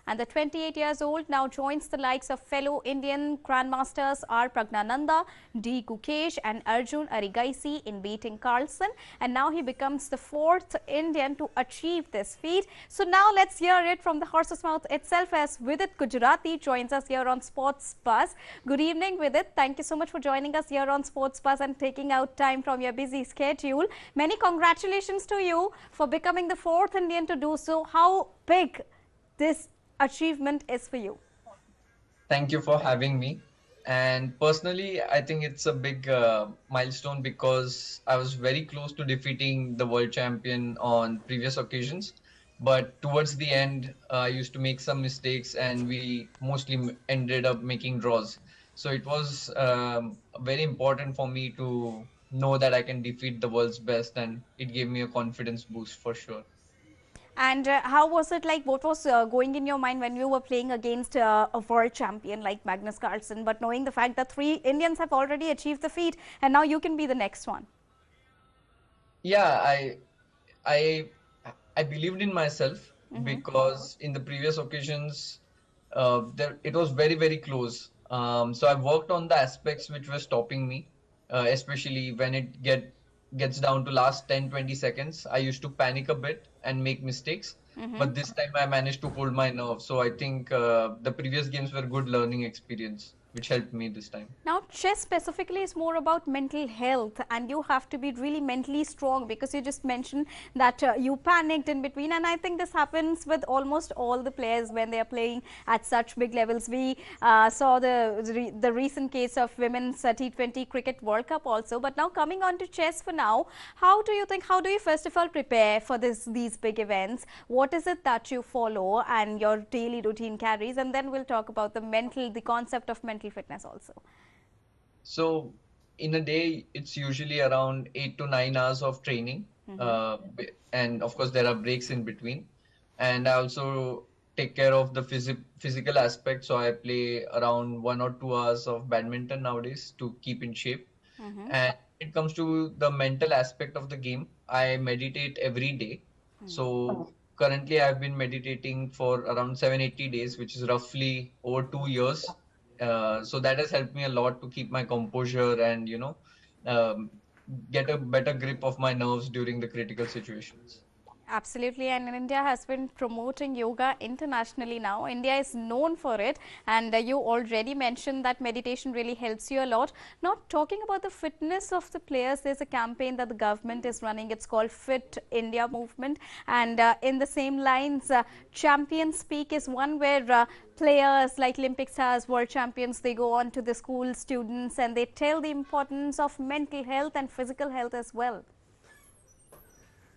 And the 28 years old now joins the likes of fellow Indian grandmasters R. Pragnananda, D. Gukesh and Arjun Arigaisi in beating Carlson. And now he becomes the fourth Indian to achieve this feat. So now let's hear it from the horse's mouth itself as Vidit Gujarati joins us here on Sports Buzz. Good evening, Vidit. Thank you so much for joining us here on Sports Buzz and taking out time from your busy schedule. Many congratulations to you for becoming the fourth Indian to do so. How big this achievement is for you? Thank you for having me. And personally, I think it's a big milestone because I was very close to defeating the world champion on previous occasions. But towards the end, I used to make some mistakes and we mostly ended up making draws. So it was very important for me to know that I can defeat the world's best, and it gave me a confidence boost for sure. And how was it like? What was going in your mind when you were playing against a world champion like Magnus Carlsen, but knowing the fact that three Indians have already achieved the feat and now you can be the next one? Yeah, I I believed in myself because in the previous occasions, it was very close. So I worked on the aspects which were stopping me, especially when it gets down to last 10-20 seconds. I used to panic a bit and make mistakes, but this time I managed to hold my nerve. So I think the previous games were good learning experience, which helped me this time. Now, chess specifically is more about mental health, and you have to be really mentally strong because you just mentioned that you panicked in between, and I think this happens with almost all the players when they are playing at such big levels. We saw the recent case of women's T20 cricket World Cup also, but now coming on to chess for now, how do you first of all prepare for these big events? What is it that you follow and your daily routine carries? And then we'll talk about the concept of mental fitness also. So in a day, it's usually around 8 to 9 hours of training. And of course, there are breaks in between. And I also take care of the physical aspect. So I play around 1 or 2 hours of badminton nowadays to keep in shape. And when it comes to the mental aspect of the game, I meditate every day. So currently I've been meditating for around 780 days, which is roughly over 2 years. So that has helped me a lot to keep my composure and, um, get a better grip of my nerves during the critical situations. Absolutely, and India has been promoting yoga internationally now. India is known for it, and you already mentioned that meditation really helps you a lot. Now, talking about the fitness of the players, there's a campaign that the government is running. It's called Fit India Movement, and in the same lines, Champion Speak is one where players like Olympic stars, world champions, they go on to the school students and they tell the importance of mental health and physical health as well.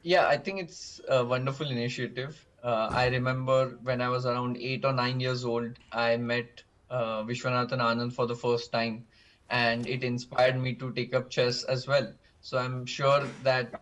Yeah, I think it's a wonderful initiative. I remember when I was around 8 or 9 years old, I met Vishwanathan Anand for the first time, and it inspired me to take up chess as well. So I'm sure that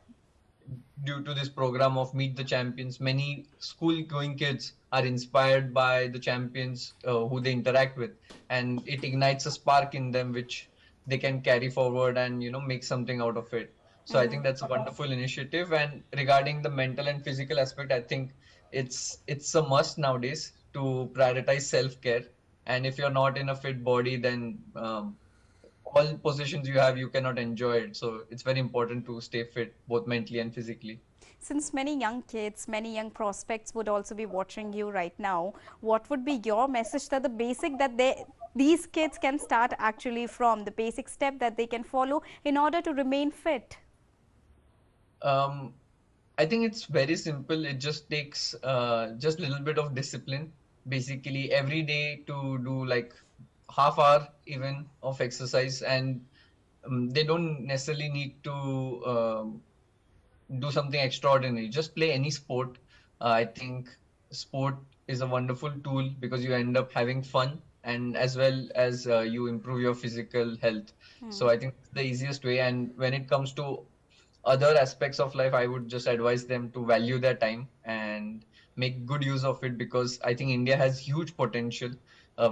due to this program of Meet the Champions, many school-going kids are inspired by the champions who they interact with, and it ignites a spark in them which they can carry forward and make something out of it. So I think that's a wonderful initiative. And regarding the mental and physical aspect, I think it's a must nowadays to prioritize self-care. And if you're not in a fit body, then all positions you have, you cannot enjoy it. So it's very important to stay fit, both mentally and physically. Since many young kids, many young prospects would also be watching you right now, what would be your message that the basic that these kids can start actually from, the basic step that they can follow in order to remain fit? Um, I think it's very simple. It just takes just a little bit of discipline. Basically, every day to do like half hour even of exercise, and they don't necessarily need to do something extraordinary. Just play any sport. I think sport is a wonderful tool because you end up having fun and as well as you improve your physical health. So I think it's the easiest way. And when it comes to other aspects of life, I would just advise them to value their time and make good use of it because I think India has huge potential.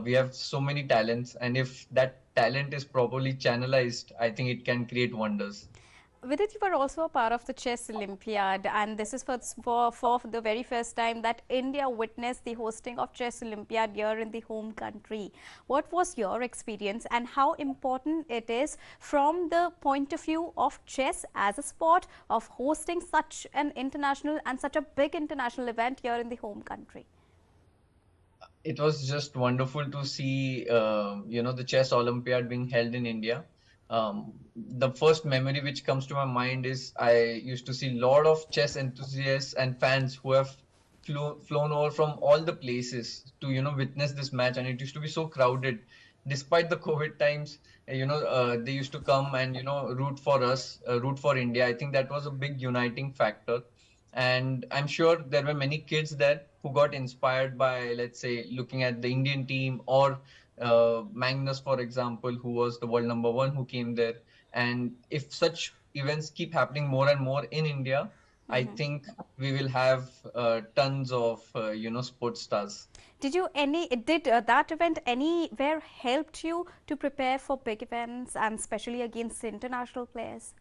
We have so many talents, and if that talent is properly channelized, I think it can create wonders. Vidit, you were also a part of the Chess Olympiad, and this is for the very first time that India witnessed the hosting of Chess Olympiad here in the home country. What was your experience, and how important it is from the point of view of chess as a sport of hosting such an international and such a big international event here in the home country? It was just wonderful to see, the chess Olympiad being held in India. The first memory which comes to my mind is I used to see a lot of chess enthusiasts and fans who have flown over from all the places to, witness this match, and it used to be so crowded. Despite the COVID times, they used to come and, root for us, root for India. I think that was a big uniting factor. And I'm sure there were many kids there who got inspired by, let's say, looking at the Indian team or Magnus, for example, who was the world number one who came there. And if such events keep happening more and more in India, I think we will have tons of, sports stars. Did that event anywhere helped you to prepare for big events and especially against international players?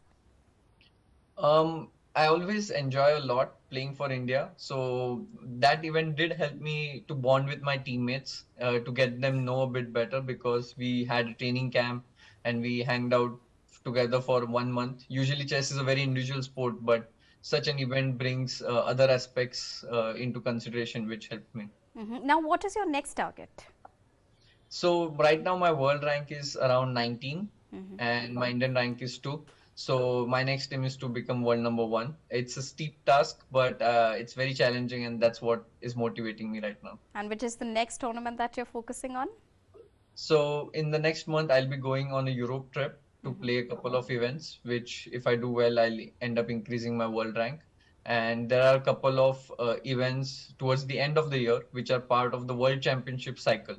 I always enjoy a lot playing for India. So that event did help me to bond with my teammates, to get them know a bit better because we had a training camp and we hanged out together for 1 month. Usually chess is a very individual sport, but such an event brings other aspects into consideration, which helped me. Now, what is your next target? So right now my world rank is around 19 and my Indian rank is 2. So my next aim is to become world number one. It's a steep task, but it's very challenging, and that's what is motivating me right now. And which is the next tournament that you're focusing on? So in the next month, I'll be going on a Europe trip to play a couple of events, which if I do well, I'll end up increasing my world rank. And there are a couple of events towards the end of the year, which are part of the World Championship cycle.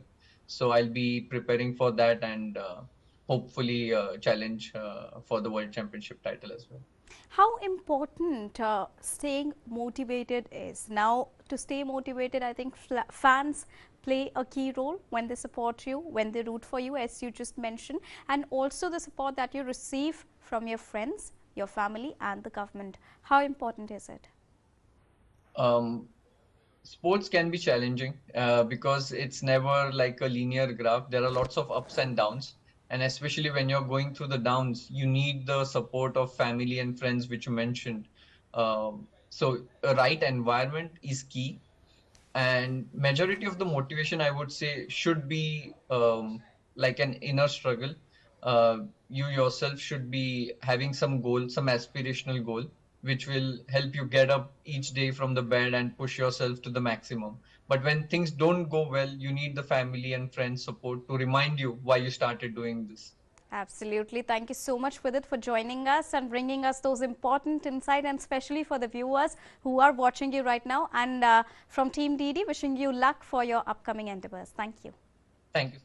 So I'll be preparing for that and hopefully challenge for the World Championship title as well. How important staying motivated is? Now, to stay motivated, I think fans play a key role when they support you, when they root for you, as you just mentioned, and also the support that you receive from your friends, your family, and the government. How important is it? Um, Sports can be challenging because it's never like a linear graph. There are lots of ups and downs. And especially when you're going through the downs, you need the support of family and friends, which you mentioned. So a right environment is key. And majority of the motivation, I would say, should be like an inner struggle. You yourself should be having some goal, some aspirational goal, which will help you get up each day from the bed and push yourself to the maximum. But when things don't go well, you need the family and friends support to remind you why you started doing this. Absolutely. Thank you so much, Vidit, for joining us and bringing us those important insights, and especially for the viewers who are watching you right now. And from Team DD, wishing you luck for your upcoming endeavors. Thank you. Thank you.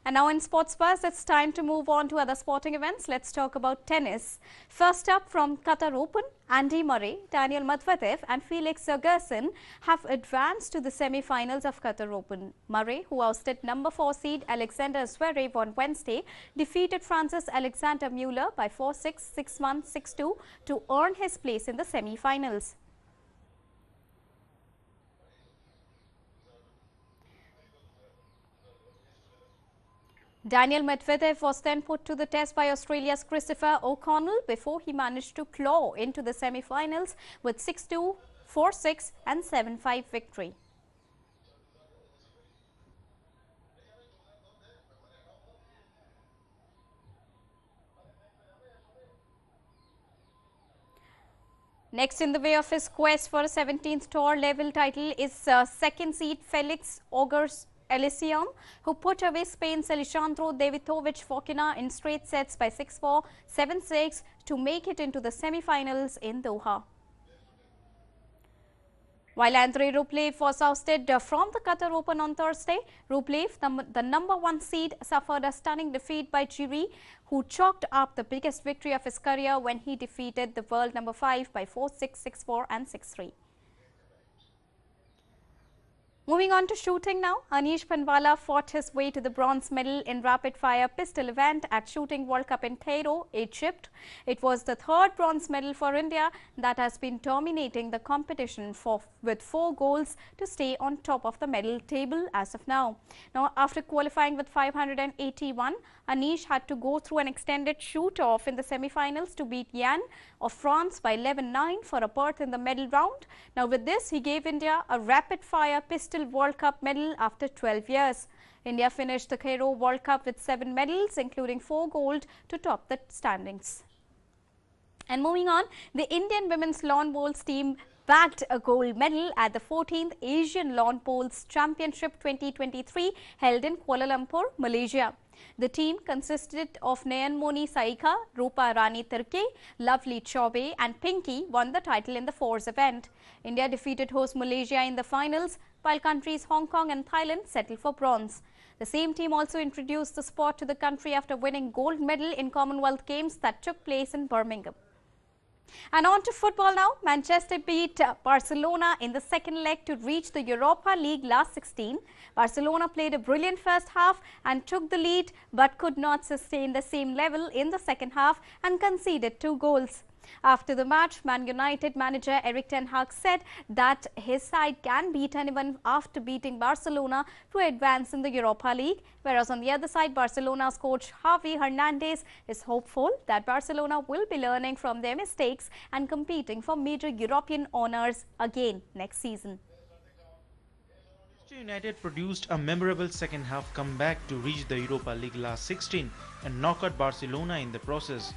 And now in Sports Buzz, it's time to move on to other sporting events. Let's talk about tennis. First up from Qatar Open, Andy Murray, Daniel Medvedev and Felix Auger-Aliassime have advanced to the semi-finals of Qatar Open. Murray, who ousted number 4 seed Alexander Zverev on Wednesday, defeated France's Alexander Muller by 4-6, 6-1, 6-2 to earn his place in the semi-finals. Daniel Medvedev was then put to the test by Australia's Christopher O'Connell before he managed to claw into the semi-finals with 6-2, 4-6 and 7-5 victory. Next in the way of his quest for a 17th tour level title is second seed Felix Auger-Aliassime, who put away Spain's Alejandro Davidovich Fokina in straight sets by 6-4, 7-6 to make it into the semi-finals in Doha. While Andrei Rublev was ousted from the Qatar Open on Thursday, Rublev, the number 1 seed, suffered a stunning defeat by Jiri, who chalked up the biggest victory of his career when he defeated the world number 5 by 4-6, 6-4 and 6-3. Moving on to shooting now, Anish Panwala fought his way to the bronze medal in rapid-fire pistol event at Shooting World Cup in Cairo, Egypt. It was the third bronze medal for India that has been dominating the competition with 4 golds to stay on top of the medal table as of now. Now, after qualifying with 581, Anish had to go through an extended shoot-off in the semi-finals to beat Yan of France by 11-9 for a berth in the medal round. Now, with this, he gave India a rapid-fire pistol World Cup medal after 12 years. India finished the Cairo World Cup with 7 medals, including 4 gold, to top the standings. And moving on, the Indian women's lawn bowls team bagged a gold medal at the 14th Asian Lawn Bowls Championship 2023 held in Kuala Lumpur, Malaysia. The team consisted of Nayanmoni Saika, Rupa Rani Tirke, Lovely Chaube and Pinky won the title in the fours event. India defeated host Malaysia in the finals, while countries Hong Kong and Thailand settled for bronze. The same team also introduced the sport to the country after winning gold medal in Commonwealth Games that took place in Birmingham. And on to football now. Manchester beat Barcelona in the second leg to reach the Europa League last 16. Barcelona played a brilliant first half and took the lead but could not sustain the same level in the second half and conceded 2 goals. After the match, Man United manager Erik ten Hag said that his side can beat anyone after beating Barcelona to advance in the Europa League, whereas on the other side, Barcelona's coach Javi Hernandez is hopeful that Barcelona will be learning from their mistakes and competing for major European honours again next season. Manchester United produced a memorable second half comeback to reach the Europa League last 16 and knock out Barcelona in the process.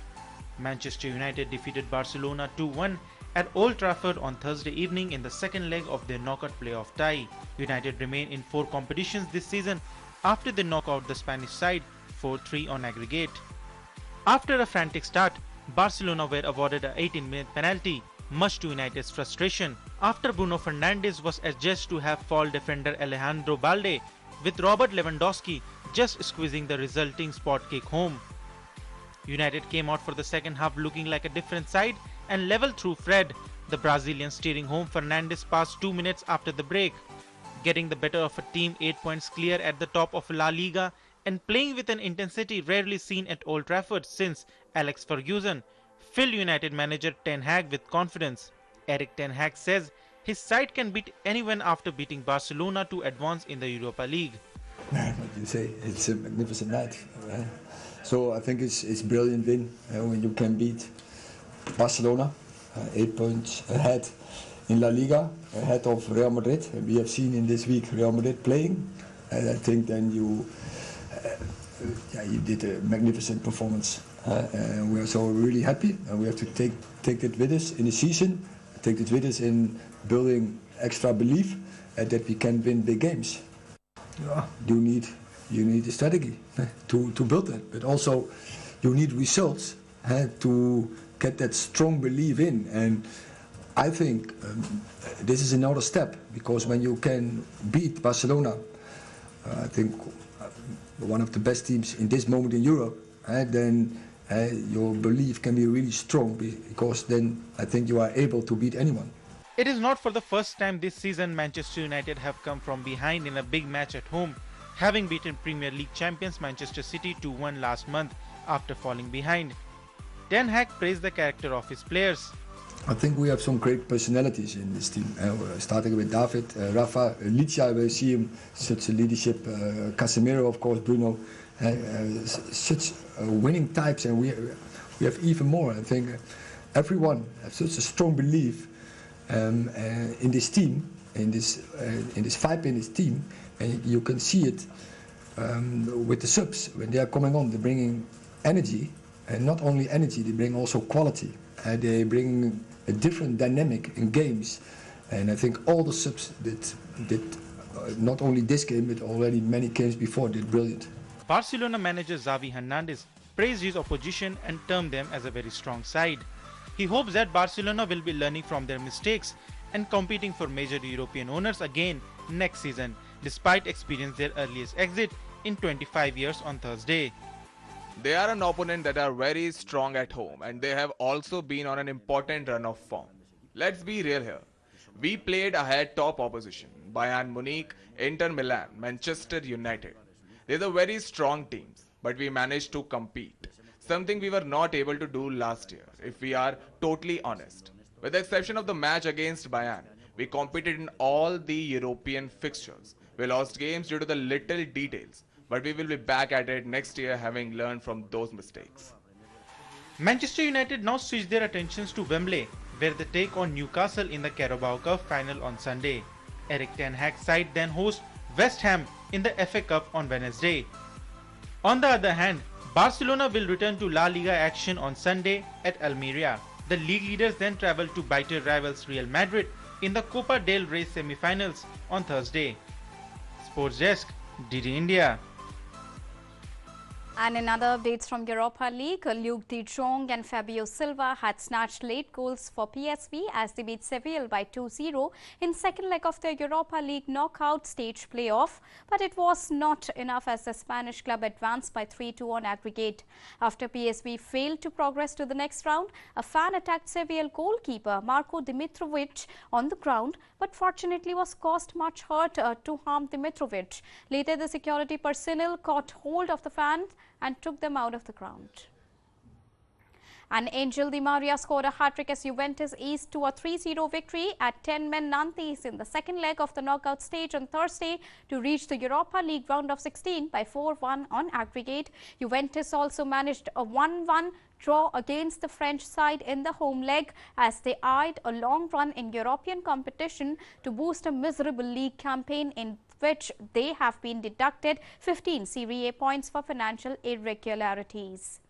Manchester United defeated Barcelona 2-1 at Old Trafford on Thursday evening in the second leg of their knockout playoff tie. United remain in 4 competitions this season after they knock out the Spanish side 4-3 on aggregate. After a frantic start, Barcelona were awarded an 18-minute penalty, much to United's frustration, after Bruno Fernandes was adjudged to have fall defender Alejandro Balde, with Robert Lewandowski just squeezing the resulting spot kick home. United came out for the second half looking like a different side and leveled through Fred, the Brazilian steering home Fernandes passed 2 minutes after the break. Getting the better of a team 8 points clear at the top of La Liga and playing with an intensity rarely seen at Old Trafford since Alex Ferguson filled United manager Ten Hag with confidence. Erik ten Hag says his side can beat anyone after beating Barcelona to advance in the Europa League. What you say, it's a magnificent night. So I think it's brilliant win when you can beat Barcelona 8 points ahead in La Liga, ahead of Real Madrid. We have seen in this week Real Madrid playing, and I think then you did a magnificent performance. And we are so really happy, and we have to take it with us in the season, take it with us in building extra belief that we can win big games. You need a strategy to build that, but also you need results to get that strong belief in. And I think this is another step, because when you can beat Barcelona, I think one of the best teams in this moment in Europe, then your belief can be really strong, because then I think you are able to beat anyone. It is not for the first time this season Manchester United have come from behind in a big match at home, having beaten Premier League champions Manchester City 2-1 last month after falling behind. Ten Hag praised the character of his players. I think we have some great personalities in this team. Starting with David, Rafa, Licia, we see him, such a leadership. Casemiro, of course, Bruno, such winning types, and we have even more. I think everyone has such a strong belief in this team, in this vibe in this team, and you can see it with the subs when they are coming on. They're bringing energy, and not only energy, they bring also quality. They bring a different dynamic in games, and I think all the subs did not only this game but already many games before did brilliant. Barcelona manager Xavi Hernandez praised his opposition and termed them as a very strong side. He hopes that Barcelona will be learning from their mistakes and competing for major European honours again next season, despite experiencing their earliest exit in 25 years on Thursday. They are an opponent that are very strong at home, and they have also been on an important run of form. Let's be real here. We played ahead top opposition. Bayern Munich, Inter Milan, Manchester United. These are very strong teams, but we managed to compete. Something we were not able to do last year, if we are totally honest. With the exception of the match against Bayern, we competed in all the European fixtures. We lost games due to the little details, but we will be back at it next year having learned from those mistakes. Manchester United now switch their attentions to Wembley, where they take on Newcastle in the Carabao Cup final on Sunday. Eric Ten Hag's side then host West Ham in the FA Cup on Wednesday. On the other hand, Barcelona will return to La Liga action on Sunday at Almeria. The league leaders then travel to bitter rivals Real Madrid in the Copa del Rey semi-finals on Thursday. Sports Desk, DD India. And in other updates from Europa League, Luke de Jong and Fabio Silva had snatched late goals for PSV as they beat Seville by 2-0 in second leg of the Europa League knockout stage playoff. But it was not enough as the Spanish club advanced by 3-2 on aggregate. After PSV failed to progress to the next round, a fan attacked Seville goalkeeper Marko Dimitrovic on the ground, but fortunately was caused much hurt to harm Dimitrovic. Later, the security personnel caught hold of the fan and took them out of the ground. And Angel Di Maria scored a hat-trick as Juventus eased to a 3-0 victory at 10-men Nantes in the second leg of the knockout stage on Thursday to reach the Europa League round of 16 by 4-1 on aggregate. Juventus also managed a 1-1 draw against the French side in the home leg as they eyed a long run in European competition to boost a miserable league campaign in which they have been deducted 15 Serie A points for financial irregularities.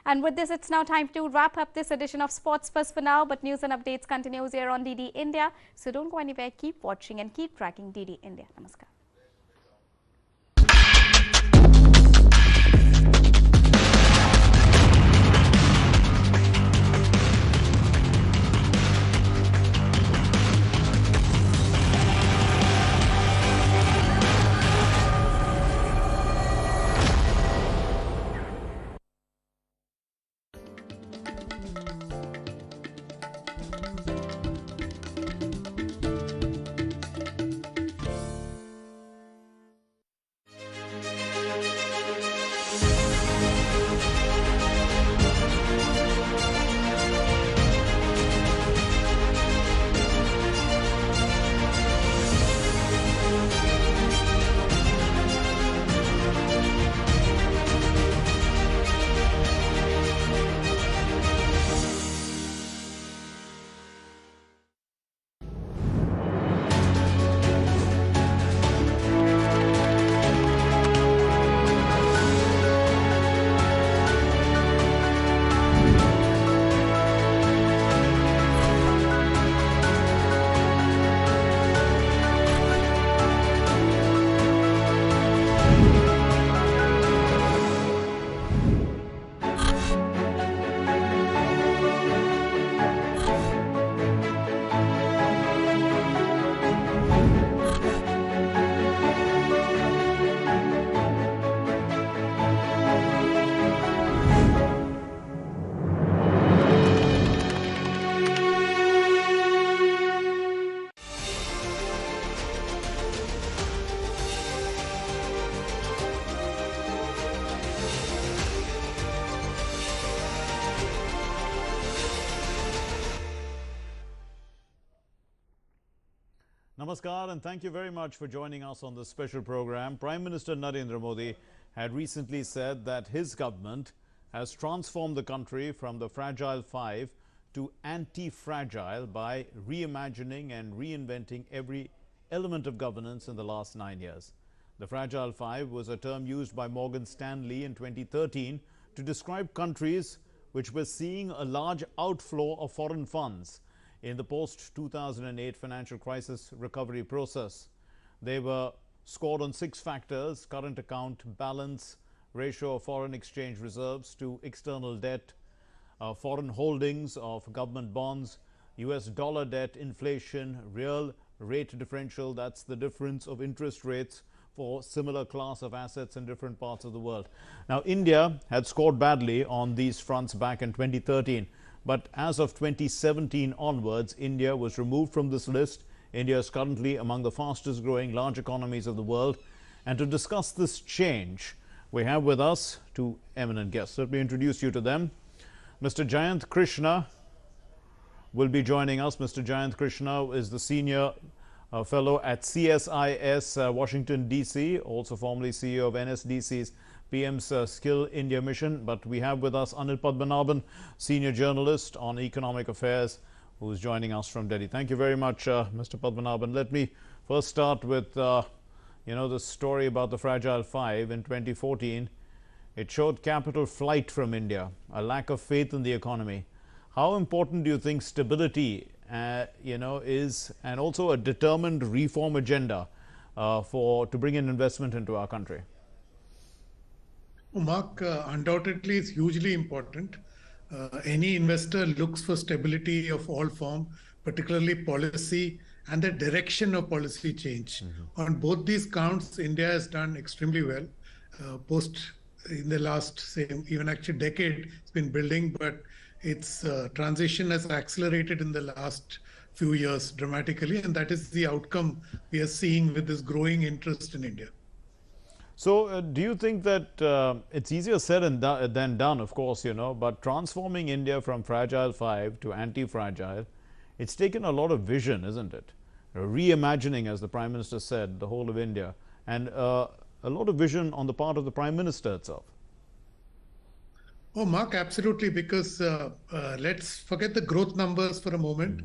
And with this, it's now time to wrap up this edition of Sports Buzz for now, but news and updates continues here on DD India. So don't go anywhere, keep watching and keep tracking DD India. Namaskar. Namaskar and thank you very much for joining us on this special program. Prime Minister Narendra Modi had recently said that his government has transformed the country from the fragile five to anti-fragile by reimagining and reinventing every element of governance in the last 9 years. The Fragile Five was a term used by Morgan Stanley in 2013 to describe countries which were seeing a large outflow of foreign funds in the post-2008 financial crisis recovery process. They were scored on 6 factors: current account balance, ratio of foreign exchange reserves to external debt, foreign holdings of government bonds, US dollar debt, inflation, real rate differential, that's the difference of interest rates for similar class of assets in different parts of the world. Now, India had scored badly on these fronts back in 2013. But as of 2017 onwards, India was removed from this list India is currently among the fastest growing large economies of the world. And to discuss this change, we have with us two eminent guests. Let me introduce you to them. Mr. Jayant Krishna will be joining us. Mr. Jayant Krishna is the senior fellow at CSIS Washington, D.C., also formerly CEO of NSDC's PM's Skill India Mission. But we have with us Anil Padmanabhan, senior journalist on economic affairs, who is joining us from Delhi. Thank you very much, Mr. Padmanabhan. Let me first start with, the story about the Fragile Five in 2014. It showed capital flight from India, a lack of faith in the economy. How important do you think stability, is, and also a determined reform agenda to bring in investment into our country? Mark, undoubtedly it's hugely important. Any investor looks for stability of all form, particularly policy and the direction of policy change. On both these counts, India has done extremely well. In the last, say, even actually decade, it's been building, but its transition has accelerated in the last few years dramatically, and that is the outcome we are seeing with this growing interest in India. So, do you think that it's easier said than done, of course, but transforming India from Fragile 5 to anti-fragile, it's taken a lot of vision, isn't it? Reimagining, as the Prime Minister said, the whole of India, and a lot of vision on the part of the Prime Minister itself. Oh, Mark, absolutely, because let's forget the growth numbers for a moment.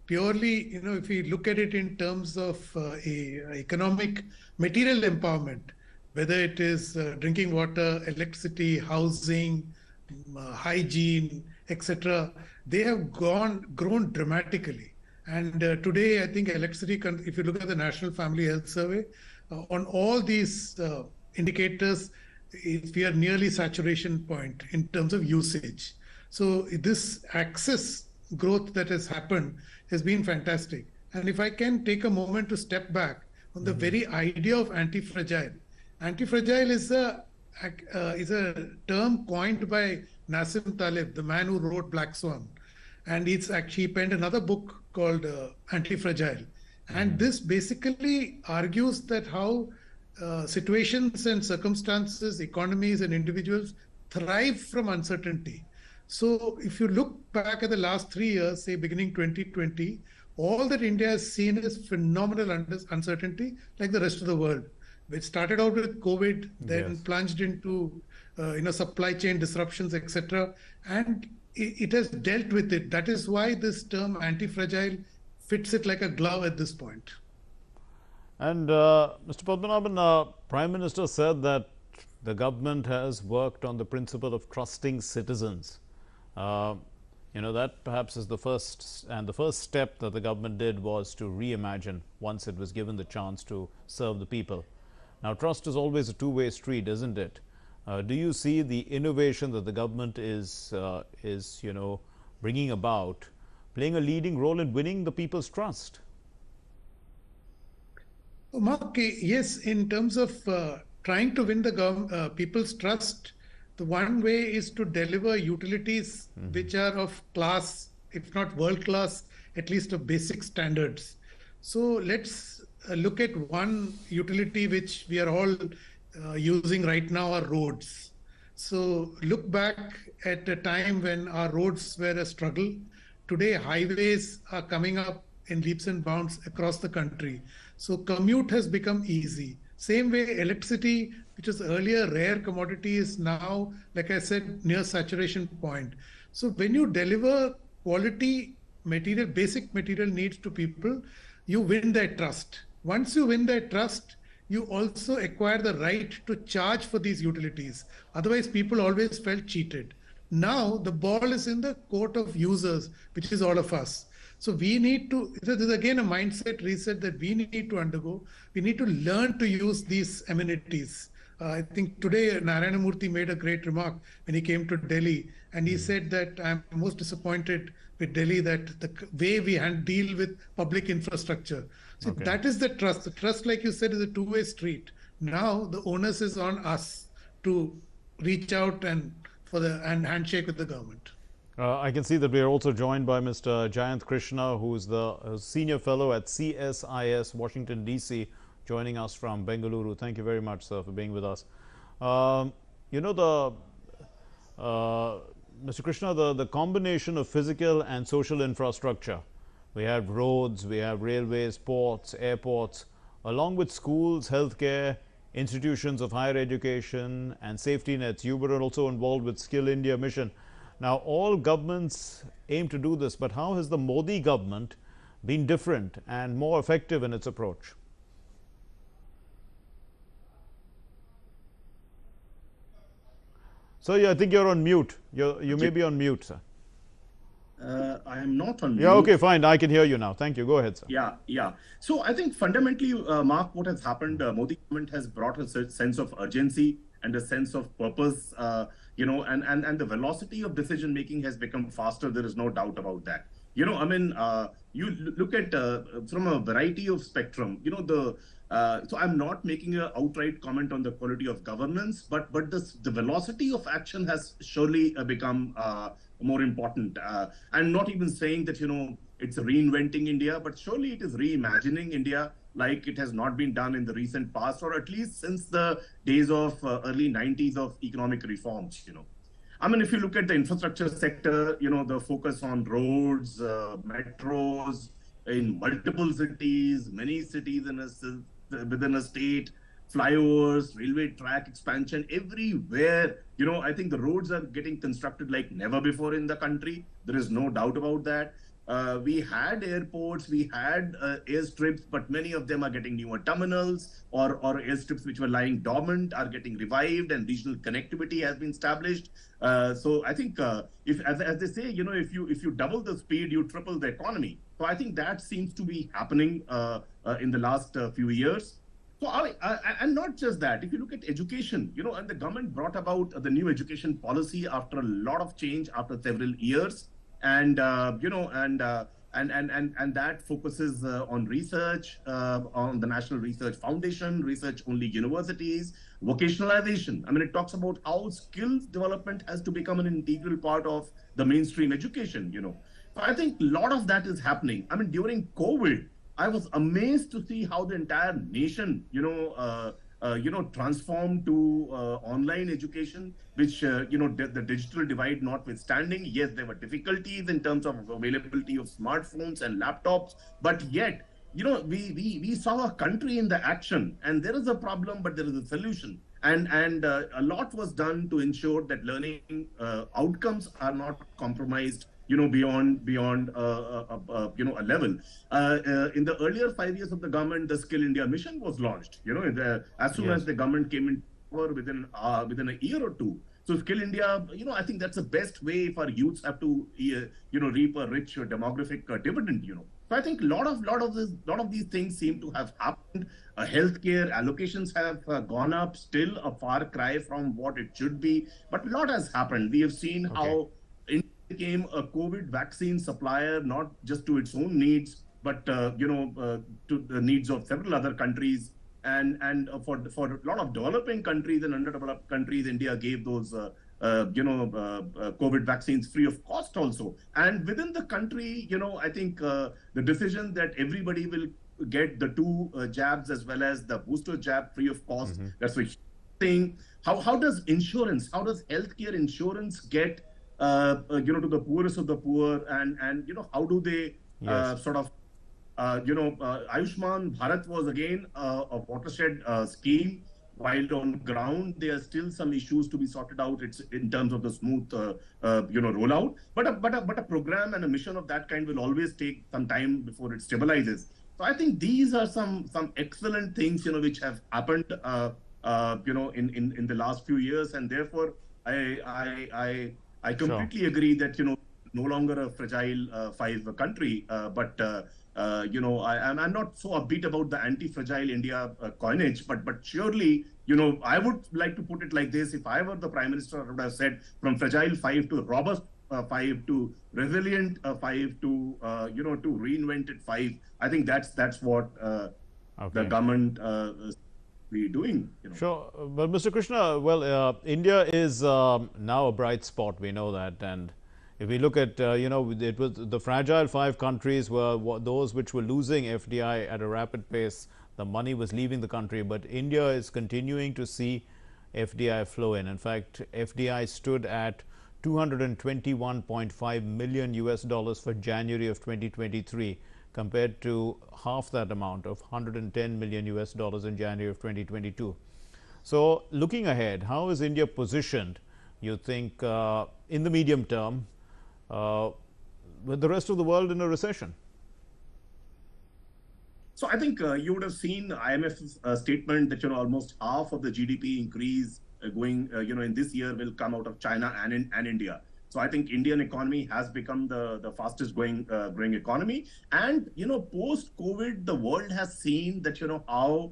Purely, if we look at it in terms of economic material empowerment, whether it is drinking water, electricity, housing, hygiene, etc., they have grown dramatically. And today, I think electricity, if you look at the National Family Health Survey, on all these indicators, we are nearly saturation point in terms of usage. So this access growth that has happened has been fantastic. And if I can take a moment to step back on the very idea of anti-fragile. Anti-fragile is a term coined by Nassim Taleb, the man who wrote Black Swan. And it's actually penned another book called Anti-Fragile. And this basically argues that how situations and circumstances, economies and individuals thrive from uncertainty. So if you look back at the last 3 years, say beginning 2020, all that India has seen is phenomenal uncertainty like the rest of the world. It started out with COVID, then plunged into supply chain disruptions, etc. And it has dealt with it. That is why this term anti-fragile fits it like a glove at this point. And Mr. Padmanabhan, Prime Minister said that the government has worked on the principle of trusting citizens. That perhaps is the first step that the government did was to reimagine once it was given the chance to serve the people. Now, trust is always a two-way street, isn't it? Do you see the innovation that the government is bringing about playing a leading role in winning the people's trust? Mark, yes, in terms of trying to win the people's trust, the one way is to deliver utilities which are of class, if not world class, at least of basic standards. So let's look at one utility which we are all using right now, are roads. So look back at a time when our roads were a struggle. Today, highways are coming up in leaps and bounds across the country. So commute has become easy. Same way, electricity, which was earlier rare commodity, is now, like I said, near saturation point. So when you deliver quality material, basic material needs to people, you win their trust. Once you win their trust, you also acquire the right to charge for these utilities. Otherwise, people always felt cheated. Now, the ball is in the court of users, which is all of us. So we need to, this is again a mindset reset that we need to undergo. We need to learn to use these amenities. I think today Narayana Murthy made a great remark when he came to Delhi, and he said that I'm most disappointed with Delhi, that the way we deal with public infrastructure. So that is the trust. The trust, like you said, is a two-way street. Now the onus is on us to reach out and handshake with the government. I can see that we are also joined by Mr. Jayant Krishna, who is the senior fellow at CSIS, Washington, D.C., joining us from Bengaluru. Thank you very much, sir, for being with us. You know, Mr. Krishna, the combination of physical and social infrastructure, we have roads, we have railways, ports, airports, along with schools, healthcare, institutions of higher education and safety nets. You were also involved with Skill India mission. Now, all governments aim to do this, but how has the Modi government been different and more effective in its approach? So, yeah, I think you're on mute. You may be on mute, sir. I am not on Yeah, mute. okay, fine. I can hear you now. Thank you. Go ahead, sir. Yeah. So I think fundamentally, Mark, what has happened, Modi government has brought a sense of urgency and a sense of purpose, and the velocity of decision making has become faster. There is no doubt about that. You look at from a variety of spectrum. So I'm not making an outright comment on the quality of governance, but the velocity of action has surely become more important. I'm not even saying that it's reinventing India, but surely it is reimagining India like it has not been done in the recent past, or at least since the days of early 90s of economic reforms. If you look at the infrastructure sector, the focus on roads, metros in multiple cities, many cities within a state, flyovers, railway track expansion, everywhere. I think the roads are getting constructed like never before in the country. There is no doubt about that. We had airports, we had airstrips, but many of them are getting newer terminals, or airstrips which were lying dormant are getting revived, and regional connectivity has been established. So I think if, as they say, if you double the speed, you triple the economy. So I think that seems to be happening in the last few years. So and not just that, if you look at education, and the government brought about the new education policy after a lot of change after several years, and that focuses on research, on the National Research Foundation, research-only universities, vocationalization. It talks about how skills development has to become an integral part of the mainstream education. So I think a lot of that is happening. During COVID, I was amazed to see how the entire nation, transformed to online education, which, the digital divide notwithstanding. Yes, there were difficulties in terms of availability of smartphones and laptops, but yet, we saw a country in the action, and there is a problem, but there is a solution. And a lot was done to ensure that learning outcomes are not compromised beyond a level. In the earlier 5 years of the government, the Skill India mission was launched. As soon as the government came in power, within a year or two. So Skill India, I think that's the best way if our youths have to reap a rich demographic dividend. So I think a lot of these things seem to have happened. Healthcare allocations have gone up, still a far cry from what it should be, but a lot has happened. We have seen how India became a COVID vaccine supplier, not just to its own needs, but to the needs of several other countries. And for a lot of developing countries and underdeveloped countries, India gave those COVID vaccines free of cost also. And within the country, I think the decision that everybody will get the 2 jabs as well as the booster jab free of cost. That's a huge thing. How does healthcare insurance get to the poorest of the poor, and how do they Ayushman Bharat was again a watershed scheme, while on ground there are still some issues to be sorted out. It's in terms of the smooth rollout, but a program and a mission of that kind will always take some time before it stabilizes. So I think these are some excellent things which have happened in the last few years, and therefore I completely agree that no longer a fragile 5 country, but I'm not so upbeat about the anti-fragile India coinage, but surely I would like to put it like this: if I were the Prime Minister, I would have said from fragile 5 to robust 5 to resilient 5 to to reinvented 5. I think that's what the government be doing. Sure, but Mr. Krishna, well, India is now a bright spot. We know that, and If we look at, it was the fragile five countries were those which were losing FDI at a rapid pace. The money was leaving the country, but India is continuing to see FDI flow in. In fact, FDI stood at 221.5 million US dollars for January of 2023, compared to half that amount of 110 million US dollars in January of 2022. So, looking ahead, how is India positioned, you think, in the medium term, with the rest of the world in a recession? So I think you would have seen IMF's statement that almost half of the GDP increase going in this year will come out of China and India. So I think Indian economy has become the fastest growing economy. And post COVID, the world has seen that how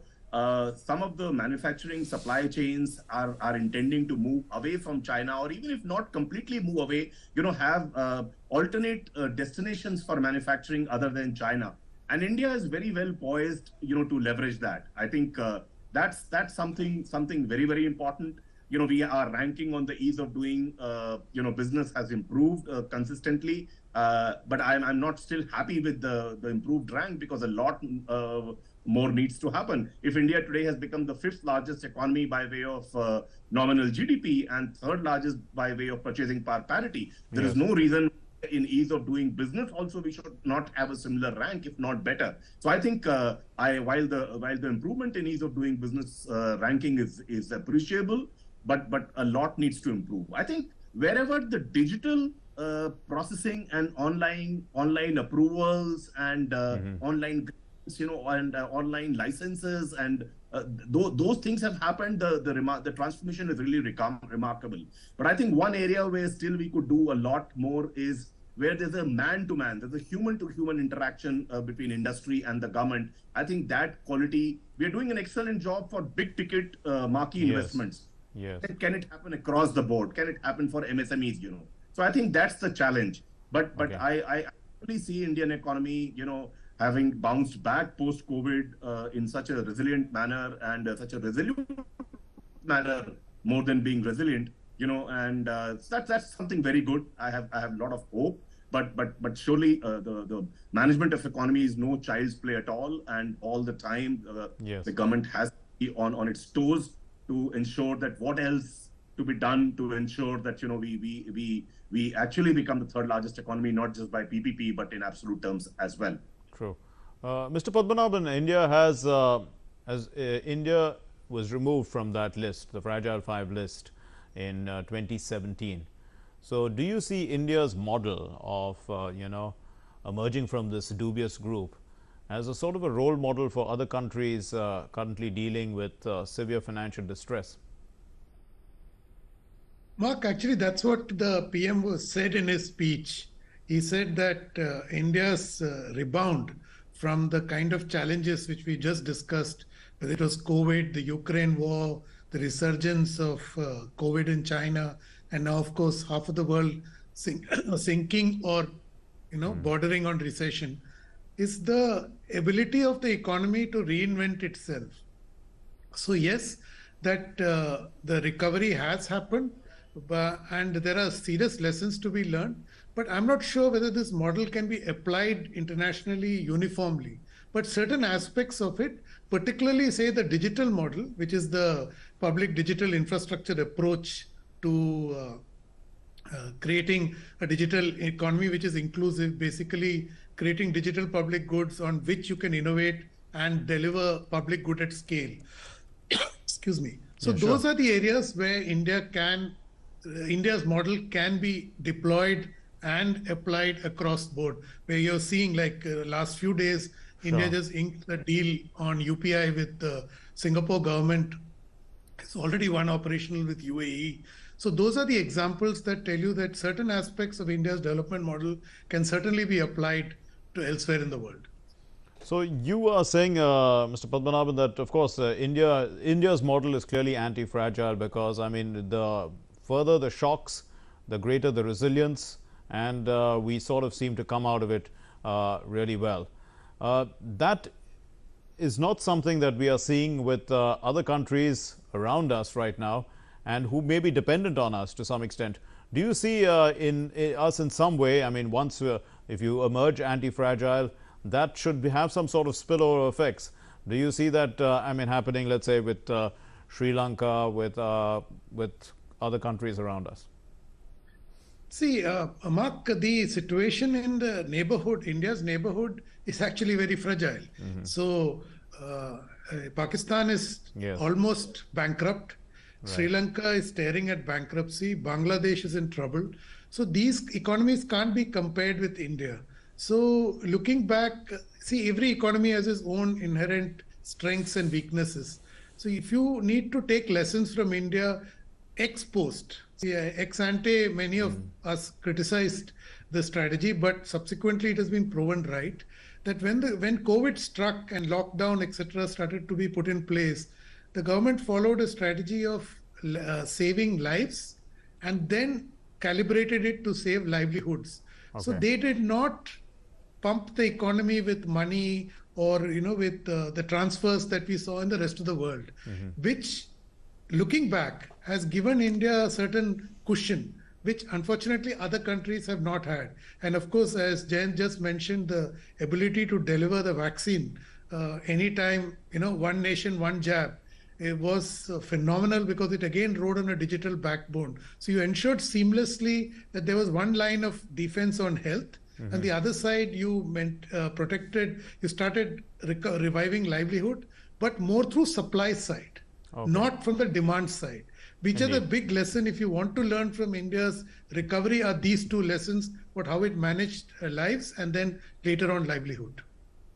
some of the manufacturing supply chains are intending to move away from China, or even if not completely move away, have alternate destinations for manufacturing other than China. And India is very well poised, to leverage that. I think that's something very, very important. We are ranking on the ease of doing, business has improved consistently. But I'm not still happy with the improved rank, because a lot more needs to happen. If India today has become the 5th largest economy by way of nominal GDP and 3rd largest by way of purchasing power parity, there is no reason in ease of doing business also we should not have a similar rank, if not better. So I think while the improvement in ease of doing business ranking is appreciable, but a lot needs to improve. I think wherever the digital processing and online approvals and online and online licenses and those things have happened, the transformation is really remarkable. But I think one area where still we could do a lot more is where there's a man-to-man, there's a human-to-human interaction between industry and the government. I think that quality, we are doing an excellent job for big-ticket marquee investments. Yes. Can it happen across the board? Can it happen for MSMEs? So I think that's the challenge. But I really see Indian economy, having bounced back post-COVID in such a resilient manner and such a resolute manner, more than being resilient, and that's something very good. I have a lot of hope, but surely the management of economy is no child's play at all, and all the time the government has to be on its toes to ensure that what else to be done to ensure that we actually become the 3rd largest economy, not just by PPP but in absolute terms as well. True. Mr. Padmanabhan, India was removed from that list, the Fragile Five list, in 2017. So, do you see India's model of emerging from this dubious group as a sort of a role model for other countries currently dealing with severe financial distress? Mark, actually, that's what the PM said in his speech. He said that India's rebound from the kind of challenges which we just discussed, whether it was COVID, the Ukraine war, the resurgence of COVID in China, and now, of course, half of the world sinking or, bordering on recession, is the ability of the economy to reinvent itself. So, yes, that the recovery has happened, and there are serious lessons to be learned. But I'm not sure whether this model can be applied internationally uniformly. But certain aspects of it, particularly, say, the digital model, which is the public digital infrastructure approach to creating a digital economy which is inclusive, basically creating digital public goods on which you can innovate and deliver public good at scale. Excuse me. So those are the areas where India's model can be deployed and applied across board, where you're seeing, like last few days, India just inked a deal on UPI with the Singapore government. It's already one operational with UAE. So those are the examples that tell you that certain aspects of India's development model can certainly be applied to elsewhere in the world. So you are saying, Mr. Padmanabhan, that of course India's model is clearly anti-fragile, because I mean the further the shocks, the greater the resilience, and we sort of seem to come out of it really well. That is not something that we are seeing with other countries around us right now, and who may be dependent on us to some extent. Do you see in us in some way, I mean, once if you emerge anti-fragile, that should have some sort of spillover effects. Do you see that, I mean, happening, let's say, with Sri Lanka, with other countries around us? See, Mark, the situation in the neighborhood, India's neighborhood, is actually very fragile. So, Pakistan is almost bankrupt. Sri Lanka is staring at bankruptcy. Bangladesh is in trouble. So, these economies can't be compared with India. So, looking back, see, every economy has its own inherent strengths and weaknesses. So, if you need to take lessons from India ex post, see, ex ante, many of us criticized the strategy, but subsequently it has been proven right that when COVID struck and lockdown, etc., started to be put in place, the government followed a strategy of saving lives and then calibrated it to save livelihoods. So they did not pump the economy with money or with the transfers that we saw in the rest of the world, which, looking back, has given India a certain cushion, which unfortunately other countries have not had. And of course, as Jayan just mentioned, the ability to deliver the vaccine anytime, one nation, one jab, it was phenomenal because it again rode on a digital backbone. So you ensured seamlessly that there was one line of defense on health, and the other side you protected, you started reviving livelihood, but more through supply side, not from the demand side. Which are the big lesson, if you want to learn from India's recovery, are these two lessons, what how it managed lives and then later on livelihood.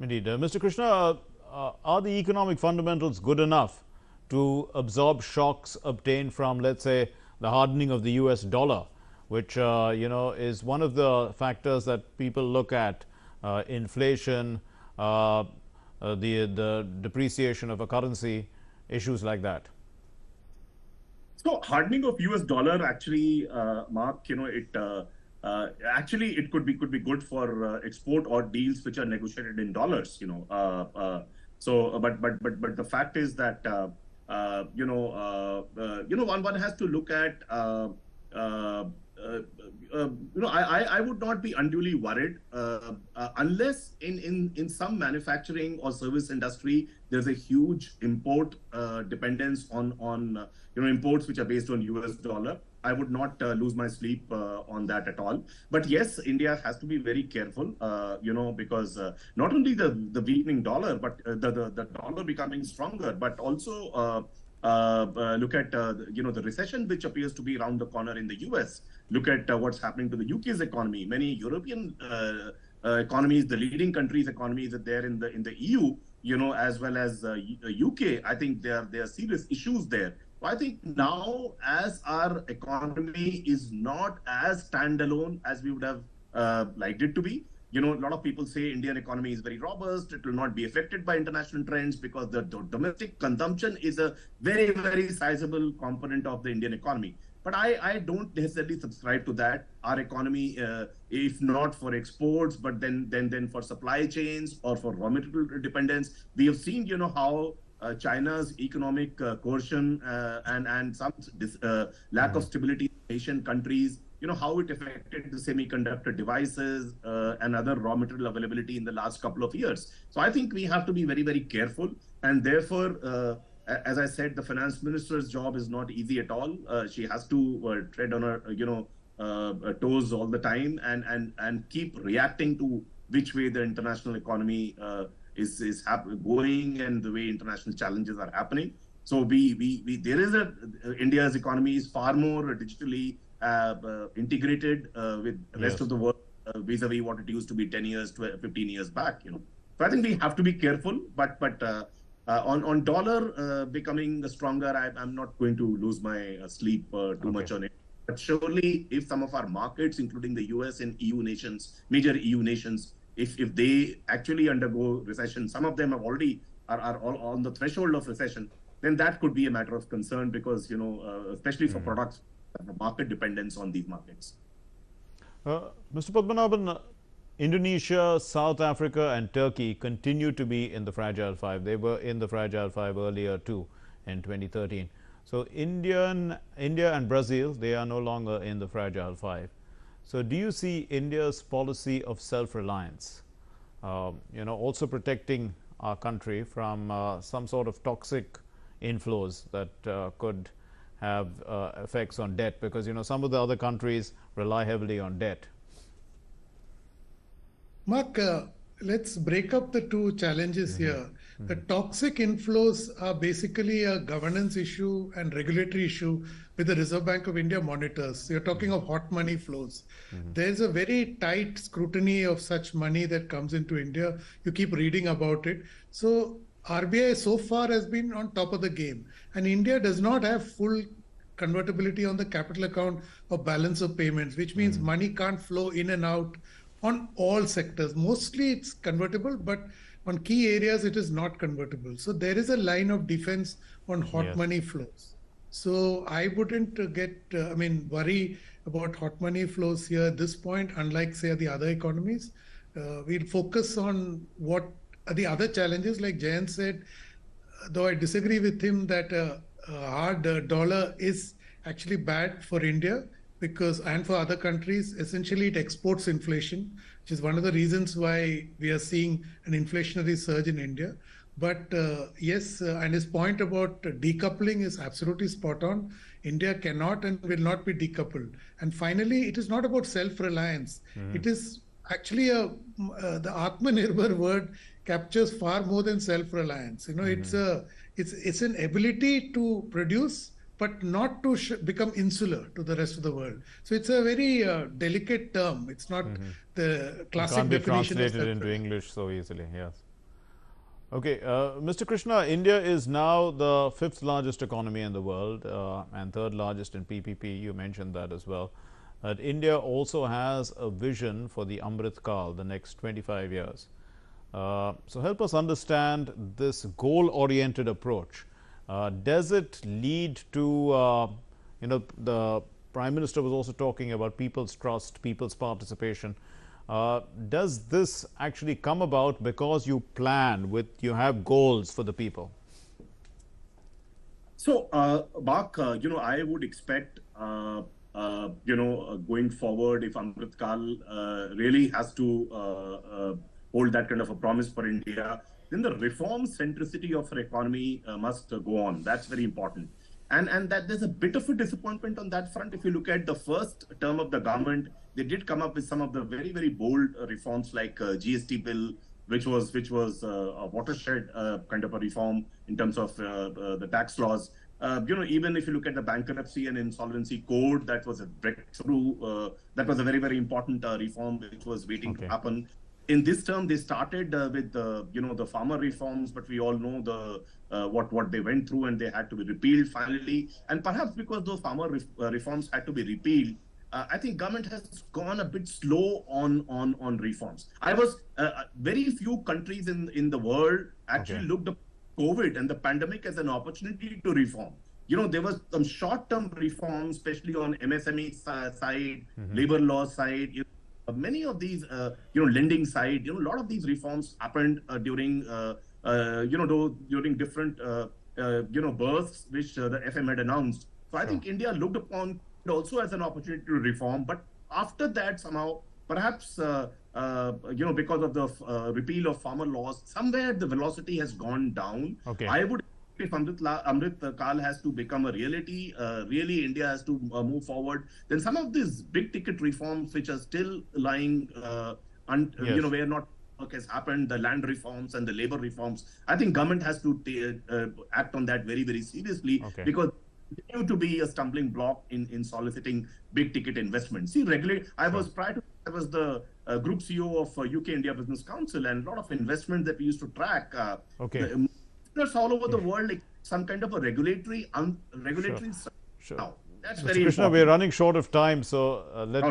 Indeed. Mr. Krishna, are the economic fundamentals good enough to absorb shocks obtained from, let's say, the hardening of the US dollar, which is one of the factors that people look at, inflation, the depreciation of a currency, issues like that? So hardening of US dollar actually, Mark, actually it could be good for export or deals which are negotiated in dollars. But the fact is that one has to look at I would not be unduly worried unless in some manufacturing or service industry there's a huge import dependence on imports which are based on US dollar. I would not lose my sleep on that at all. But yes, India has to be very careful, because not only the weakening dollar, but the dollar becoming stronger, but also look at the recession which appears to be around the corner in the US. Look at what's happening to the UK's economy. Many European economies, the leading countries' economies are there in the EU, as well as UK. I think there are serious issues there. I think now, as our economy is not as standalone as we would have liked it to be, a lot of people say Indian economy is very robust. It will not be affected by international trends because the domestic consumption is a very, very sizable component of the Indian economy. But I don't necessarily subscribe to that. Our economy, if not for exports, but then for supply chains or for raw material dependence, we have seen, how China's economic coercion and some lack of stability in Asian countries, how it affected the semiconductor devices and other raw material availability in the last couple of years. So I think we have to be very, very careful. And therefore, as I said, the finance minister's job is not easy at all. She has to tread on her, toes all the time and keep reacting to which way the international economy is going and the way international challenges are happening. So there is India's economy is far more digitally integrated with the rest of the world vis-a-vis what it used to be 10 years, 15 years back. So I think we have to be careful, but on dollar becoming stronger, I'm not going to lose my sleep too much on it. But surely, if some of our markets, including the US and EU nations, major EU nations, if they actually undergo recession, some of them are all on the threshold of recession, then that could be a matter of concern because, especially for products, the market dependence on these markets. Mr. Padmanabhan, Indonesia, South Africa and Turkey continue to be in the Fragile Five. They were in the Fragile Five earlier too in 2013. So India and Brazil, they are no longer in the Fragile Five. So do you see India's policy of self-reliance, also protecting our country from some sort of toxic inflows that could have effects on debt? Because, some of the other countries rely heavily on debt. Mark, let's break up the two challenges here. The toxic inflows are basically a governance issue and regulatory issue with the Reserve Bank of India monitors. You're talking of hot money flows. There's a very tight scrutiny of such money that comes into India. You keep reading about it. So RBI so far has been on top of the game. And India does not have full convertibility on the capital account or balance of payments, which means money can't flow in and out on all sectors. Mostly it's convertible, but on key areas it is not convertible. So there is a line of defense on hot money flows. So I wouldn't worry about hot money flows here at this point, unlike say the other economies. We'll focus on what are the other challenges. Like Jayant said, though I disagree with him that a hard dollar is actually bad for India, and for other countries, essentially it exports inflation, which is one of the reasons why we are seeing an inflationary surge in India. But yes, and his point about decoupling is absolutely spot on. India cannot and will not be decoupled. And finally, it is not about self-reliance. It is actually the Atmanirbhar word captures far more than self-reliance. It's an ability to produce, but not to become insular to the rest of the world. So it's a very delicate term. It's not the classic definition. It can't be translated into English so easily, yes. Okay, Mr. Krishna, India is now the 5th largest economy in the world and 3rd largest in PPP. You mentioned that as well. But India also has a vision for the Amrit Kal, the next 25 years. So help us understand this goal-oriented approach. Does it lead to, the Prime Minister was also talking about people's trust, people's participation. Does this actually come about because you you have goals for the people? So, Mark, I would expect, going forward, if Amrit Kal really has to hold that kind of a promise for India, then the reform centricity of our economy must go on. That's very important. And that there's a bit of a disappointment on that front. If you look at the first term of the government, they did come up with some of the very, very bold reforms like GST bill, which was a watershed kind of a reform in terms of the tax laws. Even if you look at the bankruptcy and insolvency code, that was a breakthrough. That was a very, very important reform which was waiting to happen. In this term, they started with the farmer reforms, but we all know what they went through, and they had to be repealed finally. And perhaps because those farmer reforms had to be repealed, I think government has gone a bit slow on reforms. Very few countries in the world actually looked at COVID and the pandemic as an opportunity to reform. There was some short-term reforms, especially on MSME side, labor law side. Many of these, lending side, a lot of these reforms happened during different, bursts which the FM had announced. So I think India looked upon it also as an opportunity to reform. But after that, somehow, perhaps, because of the repeal of farmer laws, somewhere the velocity has gone down. I would, if Amrit Kal has to become a reality, really India has to move forward, then some of these big ticket reforms which are still lying, where not work has happened, the land reforms and the labor reforms, I think government has to act on that very, very seriously, because continue to be a stumbling block in soliciting big ticket investments. See, I was the group CEO of UK India Business Council, and a lot of investment that we used to track. All over the world, like some kind of a regulatory. Now, that's very Krishna, important. we're running short of time, so let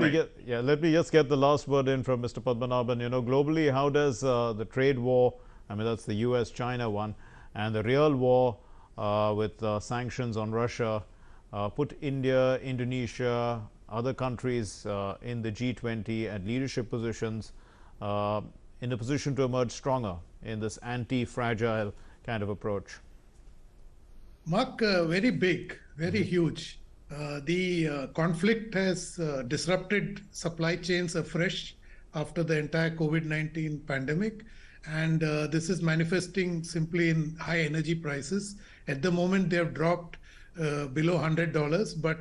me just get the last word in from Mr. Padmanabhan. Globally, how does the trade war, that's the US-China one, and the real war with sanctions on Russia, put India, Indonesia, other countries in the G20 at leadership positions in a position to emerge stronger in this anti-fragile kind of approach? Mark, very big, very huge. The conflict has disrupted supply chains afresh after the entire COVID-19 pandemic. And this is manifesting simply in high energy prices. At the moment, they have dropped below $100, but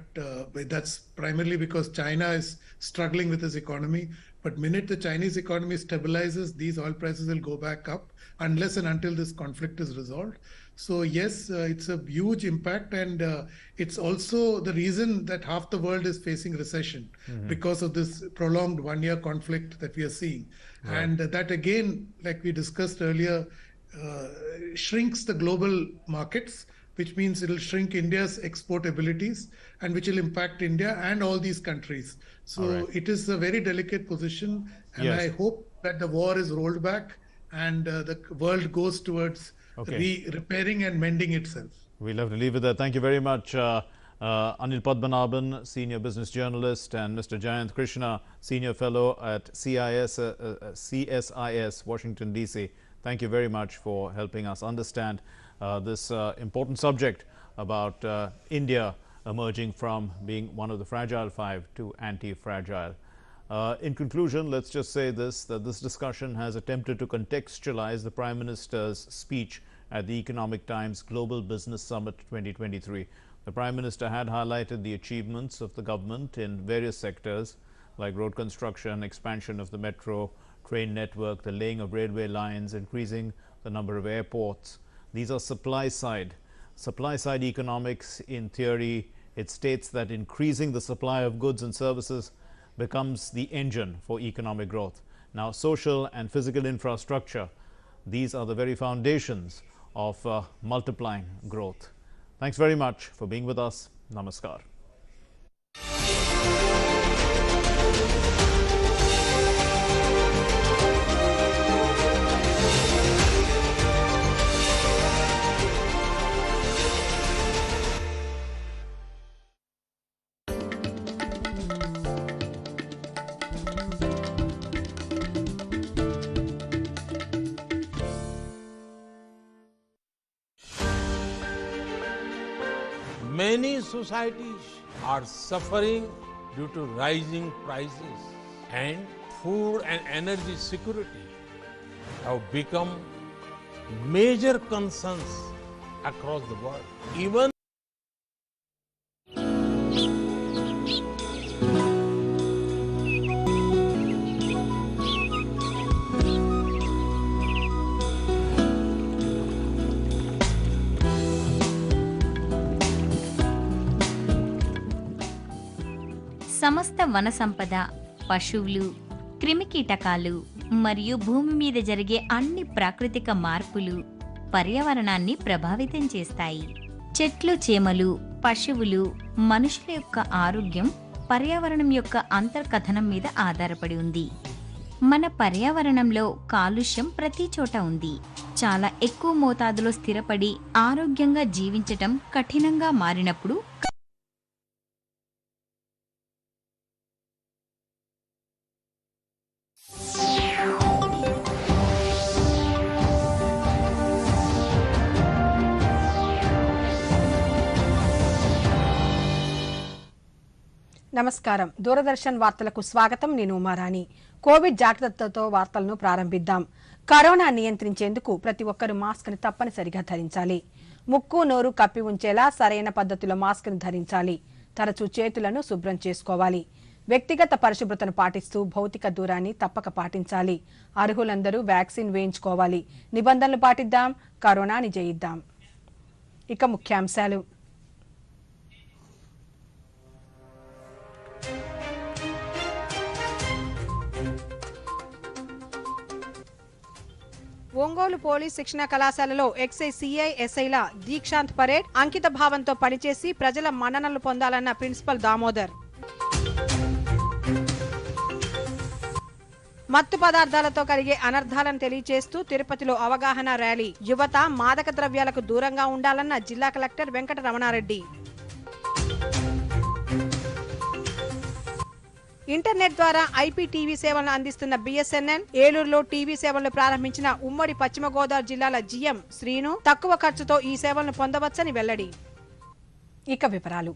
that's primarily because China is struggling with its economy. But minute the Chinese economy stabilizes, these oil prices will go back up unless and until this conflict is resolved. So yes, it's a huge impact, and it's also the reason that half the world is facing recession because of this prolonged one-year conflict that we are seeing. Right. And that again, like we discussed earlier, shrinks the global markets, which means it'll shrink India's export abilities, and which will impact India and all these countries. So it is a very delicate position, and I hope that the war is rolled back and the world goes towards repairing and mending itself. We'll have to leave it there. Thank you very much, Anil Padmanabhan, Senior Business Journalist, and Mr. Jayant Krishna, Senior Fellow at CSIS, Washington, D.C. Thank you very much for helping us understand this important subject about India emerging from being one of the fragile five to anti-fragile. In conclusion, let's just say this, that this discussion has attempted to contextualize the Prime Minister's speech at the Economic Times Global Business Summit 2023. The Prime Minister had highlighted the achievements of the government in various sectors like road construction, expansion of the metro train network, the laying of railway lines, increasing the number of airports. These are supply side economics. In theory, it states that increasing the supply of goods and services becomes the engine for economic growth. Now, social and physical infrastructure, these are the very foundations of multiplying growth. Thanks very much for being with us. Namaskar. Many societies are suffering due to rising prices, and food and energy security have become major concerns across the world. Even సమస్త వన సంపద, పశువులు, క్రిమికీటకాలు మరియు భూమి మీద జరిగే అన్ని ప్రాకృతిక మార్పులు పర్యావరణాన్ని ప్రభావితం చేస్తాయి. చెట్లు, చేమలు, పశువులు, మనుషుల యొక్క ఆరోగ్యం పర్యావరణం యొక్క అంతర్కథనం మీద ఆధారపడి ఉంది. మన పర్యావరణంలో కాలుష్యం ప్రతి చోట ఉంది. చాలా ఎక్కువ మోతాదులో స్థిరపడి ఆరోగ్యంగా జీవించటం కఠినంగా మారినప్పుడు నమస్కారం. దూరదర్శన్ వార్తలకు స్వాగతం. నేను ఉమారాణి. కోవిడ్ జాగ్రత్తలతో వార్తలను ప్రారంభిద్దాం. కరోనా నియంత్రించేందుకు ప్రతి ఒక్కరూ మాస్క్ ని తప్పనిసరిగా ధరించాలి. ముక్కు, నోరు కప్పి ఉంచేలా సరైన పద్ధతిలో మాస్క్ ని ధరించాలి. తరచూ చేతులను శుభ్రం చేసుకోవాలి. వ్యక్తిగత పరిశుభ్రతను పాటిస్తూ భౌతిక దూరాన్ని తప్పక పాటించాలి. అర్హులందరూ వ్యాక్సిన్ వేయించుకోవాలి. నిబంధనలు పాటిద్దాం, కరోనాని జయిద్దాం. ఇక ముఖ్యాంశాలు. ఒంగోలు పోలీస్ శిక్షణ కళాశాలలో ఎక్సైజ్ సిఐ ఎస్ఐల దీక్షాంత్ పరేడ్ అంకిత భావంతో పనిచేసి ప్రజల మన్ననలు పొందాలన్న ప్రిన్సిపల్ దామోదర్. మత్తు పదార్థాలతో కలిగే అనర్థాలను తెలియజేస్తూ తిరుపతిలో అవగాహన ర్యాలీ. యువత మాదక ద్రవ్యాలకు దూరంగా ఉండాలన్న జిల్లా కలెక్టర్ వెంకట రమణారెడ్డి. ఇంటర్నెట్ ద్వారా ఐపీటీవీ సేవలను అందిస్తున్న బిఎస్ఎన్ఎల్ ఏలూరులో టీవీ సేవలను ప్రారంభించిన ఉమ్మడి పశ్చిమ గోదావరి జిల్లాల జిఎం శ్రీను తక్కువ ఖర్చుతో ఈ సేవలను పొందవచ్చని వెల్లడి. ఇక వివరాలు.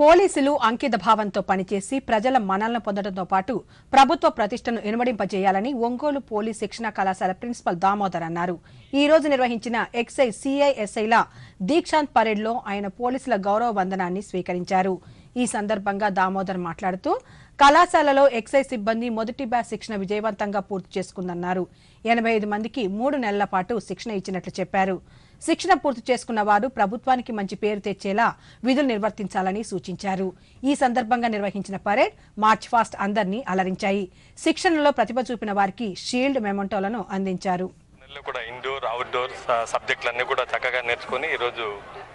పోలీసులు అంకిత భావంతో పనిచేసి ప్రజల మన్ననలు పొందడంతో పాటు ప్రభుత్వ ప్రతిష్టను ఇనుమడింపజేయాలని ఒంగోలు పోలీస్ శిక్షణ కళాశాల ప్రిన్సిపల్ దామోదర్ అన్నారు. ఈ రోజు నిర్వహించిన ఎక్సైజ్ సిఐఎస్ఐల దీక్షాంత్ పరేడ్లో ఆయన పోలీసుల గౌరవ వందనాన్ని స్వీకరించారు. ఈ సందర్భంగా దామోదర్ మాట్లాడుతూ కళాశాలలో ఎక్సైజ్ సిబ్బంది మొదటి బ్యాచ్ శిక్షణ విజయవంతంగా పూర్తి చేసుకుందన్నారు. 85 మందికి 3 నెలల పాటు శిక్షణ ఇచ్చినట్లు చెప్పారు. శిక్షణ పూర్తి చేసుకున్న వారు ప్రభుత్వానికి మంచి పేరు తెచ్చేలా విధులు నిర్వర్తించాలని సూచించారు. ఈ సందర్భంగా నిర్వహించిన పరేడ్ మార్చ్ ఫాస్ట్ అందరినీ అలరించాయి. శిక్షణలో ప్రతిభ చూపిన వారికి షీల్డ్ మెమోంటోలను అందించారు. ఇండోర్ అవుట్డోర్ సబ్జెక్టులన్నీ కూడా చక్కగా నేర్చుకుని ఈరోజు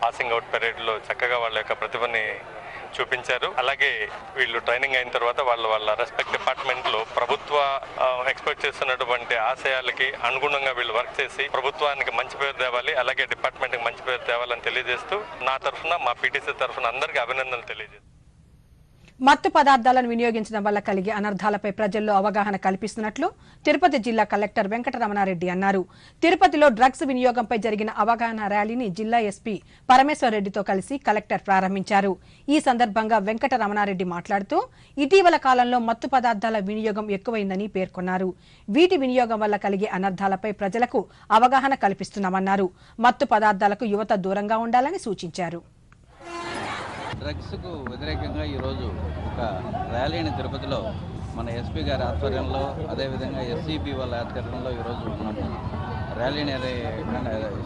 పాసింగ్ అవుట్ పరేడ్లో చక్కగా వాళ్ళ యొక్క ప్రతిభని చూపించారు. అలాగే వీళ్ళు ట్రైనింగ్ అయిన తర్వాత వాళ్ళ రెస్పెక్ట్ డిపార్ట్మెంట్లో ప్రభుత్వ ఎక్స్పెక్ట్ చేస్తున్నటువంటి ఆశయాలకి అనుగుణంగా వీళ్ళు వర్క్ చేసి ప్రభుత్వానికి మంచి పేరు తేవాలి, అలాగే డిపార్ట్మెంట్కి మంచి పేరు తేవాలని తెలియజేస్తూ నా తరఫున మా పీటీసీ తరఫున అందరికీ అభినందనలు తెలియజేస్తాను. మత్తు పదార్థాలను వినియోగించడం వల్ల కలిగే అనర్థాలపై ప్రజల్లో అవగాహన కల్పిస్తున్నట్లు తిరుపతి జిల్లా కలెక్టర్ వెంకటరమణారెడ్డి అన్నారు. తిరుపతిలో డ్రగ్స్ వినియోగంపై జరిగిన అవగాహన ర్యాలీని జిల్లా ఎస్పీ పరమేశ్వరరెడ్డితో కలిసి కలెక్టర్ ప్రారంభించారు. ఈ సందర్భంగా వెంకటరమణారెడ్డి మాట్లాడుతూ ఇటీవల కాలంలో మత్తు పదార్థాల వినియోగం ఎక్కువైందని పేర్కొన్నారు. వీటి వినియోగం వల్ల కలిగే అనర్థాలపై ప్రజలకు అవగాహన కల్పిస్తున్నామన్నారు. మత్తు పదార్థాలకు యువత దూరంగా ఉండాలని సూచించారు. డ్రగ్స్కు వ్యతిరేకంగా ఈరోజు ఒక ర్యాలీని తిరుపతిలో మన ఎస్పీ గారి ఆధ్వర్యంలో, అదేవిధంగా ఎస్సీబీ వాళ్ళ ఆధ్వర్యంలో ఈరోజు మనము ర్యాలీని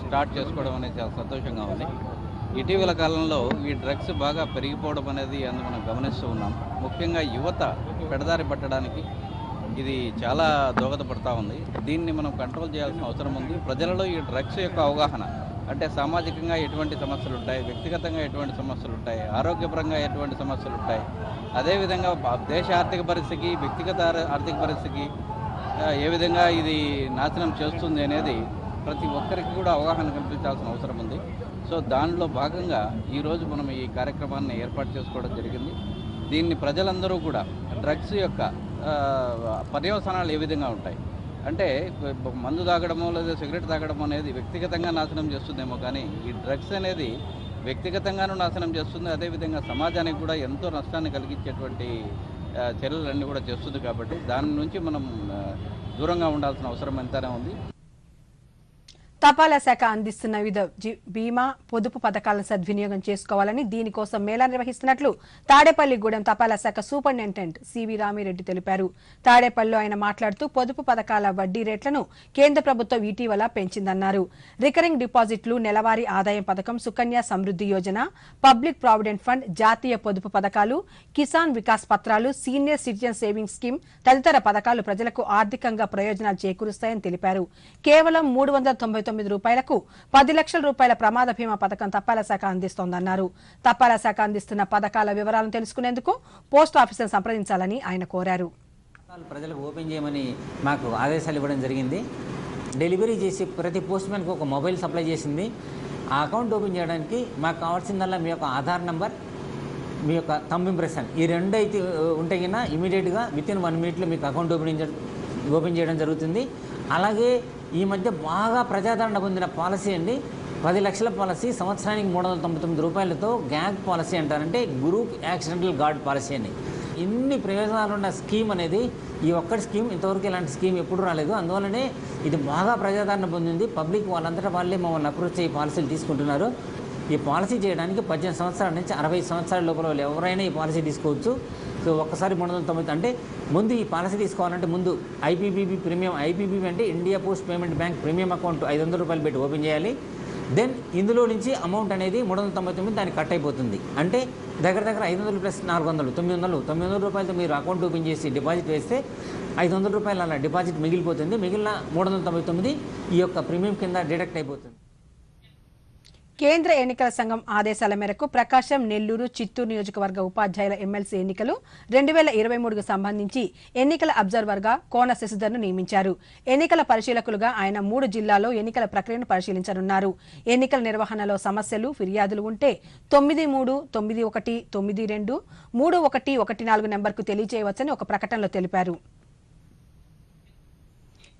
స్టార్ట్ చేసుకోవడం అనేది చాలా సంతోషంగా ఉంది. ఇటీవల కాలంలో ఈ డ్రగ్స్ బాగా పెరిగిపోవడం అనేది మనం గమనిస్తూ ఉన్నాం. ముఖ్యంగా యువత పెడదారి పట్టడానికి ఇది చాలా దోహదపడతా ఉంది. దీన్ని మనం కంట్రోల్ చేయాల్సిన అవసరం ఉంది. ప్రజలలో ఈ డ్రగ్స్ యొక్క అవగాహన, అంటే సామాజికంగా ఎటువంటి సమస్యలు ఉంటాయి, వ్యక్తిగతంగా ఎటువంటి సమస్యలు ఉంటాయి, ఆరోగ్యపరంగా ఎటువంటి సమస్యలు ఉంటాయి, అదేవిధంగా దేశ ఆర్థిక పరిస్థితికి, వ్యక్తిగత ఆర్థిక పరిస్థితికి ఏ విధంగా ఇది నాశనం చేస్తుంది అనేది ప్రతి ఒక్కరికి కూడా అవగాహన కల్పించాల్సిన అవసరం ఉంది. సో దానిలో భాగంగా ఈరోజు మనం ఈ కార్యక్రమాన్ని ఏర్పాటు చేసుకోవడం జరిగింది. దీన్ని ప్రజలందరూ కూడా డ్రగ్స్ యొక్క పర్యవసానాలు ఏ విధంగా ఉంటాయి, అంటే మందు తాగడమో లేదా సిగరెట్ తాగడం అనేది వ్యక్తిగతంగా నాశనం చేస్తుందేమో, కానీ ఈ డ్రగ్స్ అనేది వ్యక్తిగతంగానూ నాశనం చేస్తుంది, అదేవిధంగా సమాజానికి కూడా ఎంతో నష్టాన్ని కలిగించేటువంటి చర్యలన్నీ కూడా చేస్తుంది. కాబట్టి దాని నుంచి మనం దూరంగా ఉండాల్సిన అవసరం ఎంతైనా ఉంది. తపాలా శాఖ అందిస్తున్న వివిధ బీమా పొదుపు పథకాలను సద్వినియోగం చేసుకోవాలని, దీనికోసం మేళా నిర్వహిస్తున్నట్లు తాడేపల్లిగూడెం తపాలా శాఖ సూపరింటెండెంట్ సివి రామిరెడ్డి తెలిపారు. తాడేపల్లిలో ఆయన మాట్లాడుతూ పొదుపు పథకాల వడ్డీ రేట్లను కేంద్ర ప్రభుత్వం ఇటీవల పెంచిందన్నారు. రికరింగ్ డిపాజిట్లు, నెలవారీ ఆదాయం పథకం, Sukanya Samriddhi Yojana, public provident fund, జాతీయ పొదుపు పథకాలు, కిసాన్ వికాస్ పత్రాలు, సీనియర్ సిటిజన్ సేవింగ్స్ స్కీమ్ తదితర పథకాలు ప్రజలకు ఆర్థికంగా ప్రయోజనాలు చేకూరుస్తాయని తెలిపారు. కేవలం 399 రూపాయలకు 10 లక్షల రూపాయల ప్రమాద బీమా పథకం తపాలా శాఖ అందిస్తోందన్నారు. తపాలా శాఖ అందిస్తున్న పథకాల వివరాలను తెలుసుకునేందుకు పోస్ట్ ఆఫీసును సంప్రదించాలని ఆయన కోరారు. ప్రజలకు ఓపెన్ చేయమని మాకు ఆదేశాలు ఇవ్వడం జరిగింది. డెలివరీ చేసి ప్రతి పోస్ట్ మ్యాన్కి ఒక మొబైల్ సప్లై చేసింది. ఆ అకౌంట్ ఓపెన్ చేయడానికి మాకు కావాల్సిందల్లా మీ యొక్క ఆధార్ నెంబర్, మీ యొక్క థంబ్ ఇంప్రెషన్, ఈ రెండు అయితే ఉంటే కన్నా ఇమీడియట్గా వితిన్ 1 మినిట్లో మీకు అకౌంట్ ఓపెన్ చేయడం జరుగుతుంది. అలాగే ఈ మధ్య బాగా ప్రజాదరణ పొందిన పాలసీ అండి, 10 లక్షల పాలసీ, సంవత్సరానికి 399 రూపాయలతో గ్యాగ్ పాలసీ అంటారంటే గ్రూప్ యాక్సిడెంటల్ గార్డ్ పాలసీ అని. ఇన్ని ప్రయోజనాలు ఉన్న స్కీమ్ అనేది ఈ ఒక్కటి స్కీమ్, ఇంతవరకు ఇలాంటి స్కీమ్ ఎప్పుడు రాలేదు. అందువల్లనే ఇది బాగా ప్రజాదరణ పొందింది. పబ్లిక్ వాళ్ళంతటా వాళ్ళే మమ్మల్ని అప్రోచ్ అయ్యి పాలసీలు తీసుకుంటున్నారు. ఈ పాలసీ చేయడానికి 18 సంవత్సరాల నుంచి 65 సంవత్సరాల లోపల వాళ్ళు ఎవరైనా ఈ పాలసీ తీసుకోవచ్చు. సో ఒక్కసారి 390 అంటే ముందు ఈ పాలసీ తీసుకోవాలంటే ముందు ఐపీబీబీ ప్రీమియం, ఐపీబీబీ అంటే India post payment bank premium account 500 రూపాయలు పెట్టి ఓపెన్ చేయాలి. దెన్ ఇందులో నుంచి అమౌంట్ అనేది 399 దానికి కట్ అయిపోతుంది. అంటే దగ్గర 500 ప్లస్ 400 900 రూపాయలతో మీరు అకౌంట్ ఓపెన్ చేసి డిపాజిట్ వేస్తే 500 రూపాయలు అలా డిపాజిట్ మిగిలిపోతుంది. మిగిలిన 399 ఈ యొక్క ప్రీమియం కింద డిడక్ట్ అయిపోతుంది. కేంద్ర ఎన్నికల సంఘం ఆదేశాల మేరకు ప్రకాశం, నెల్లూరు, చిత్తూరు నియోజకవర్గ ఉపాధ్యాయుల ఎమ్మెల్సీ ఎన్నికలు 2023కు సంబంధించి ఎన్నికల అబ్జర్వర్గా కోన శశిధర్ను నియమించారు. ఎన్నికల పరిశీలకులుగా ఆయన 3 జిల్లాల్లో ఎన్నికల ప్రక్రియను పరిశీలించనున్నారు. ఎన్నికల నిర్వహణలో సమస్యలు, ఫిర్యాదులు ఉంటే 93 91 92 3114 నెంబర్కు తెలియజేయవచ్చని ఒక ప్రకటనలో తెలిపారు.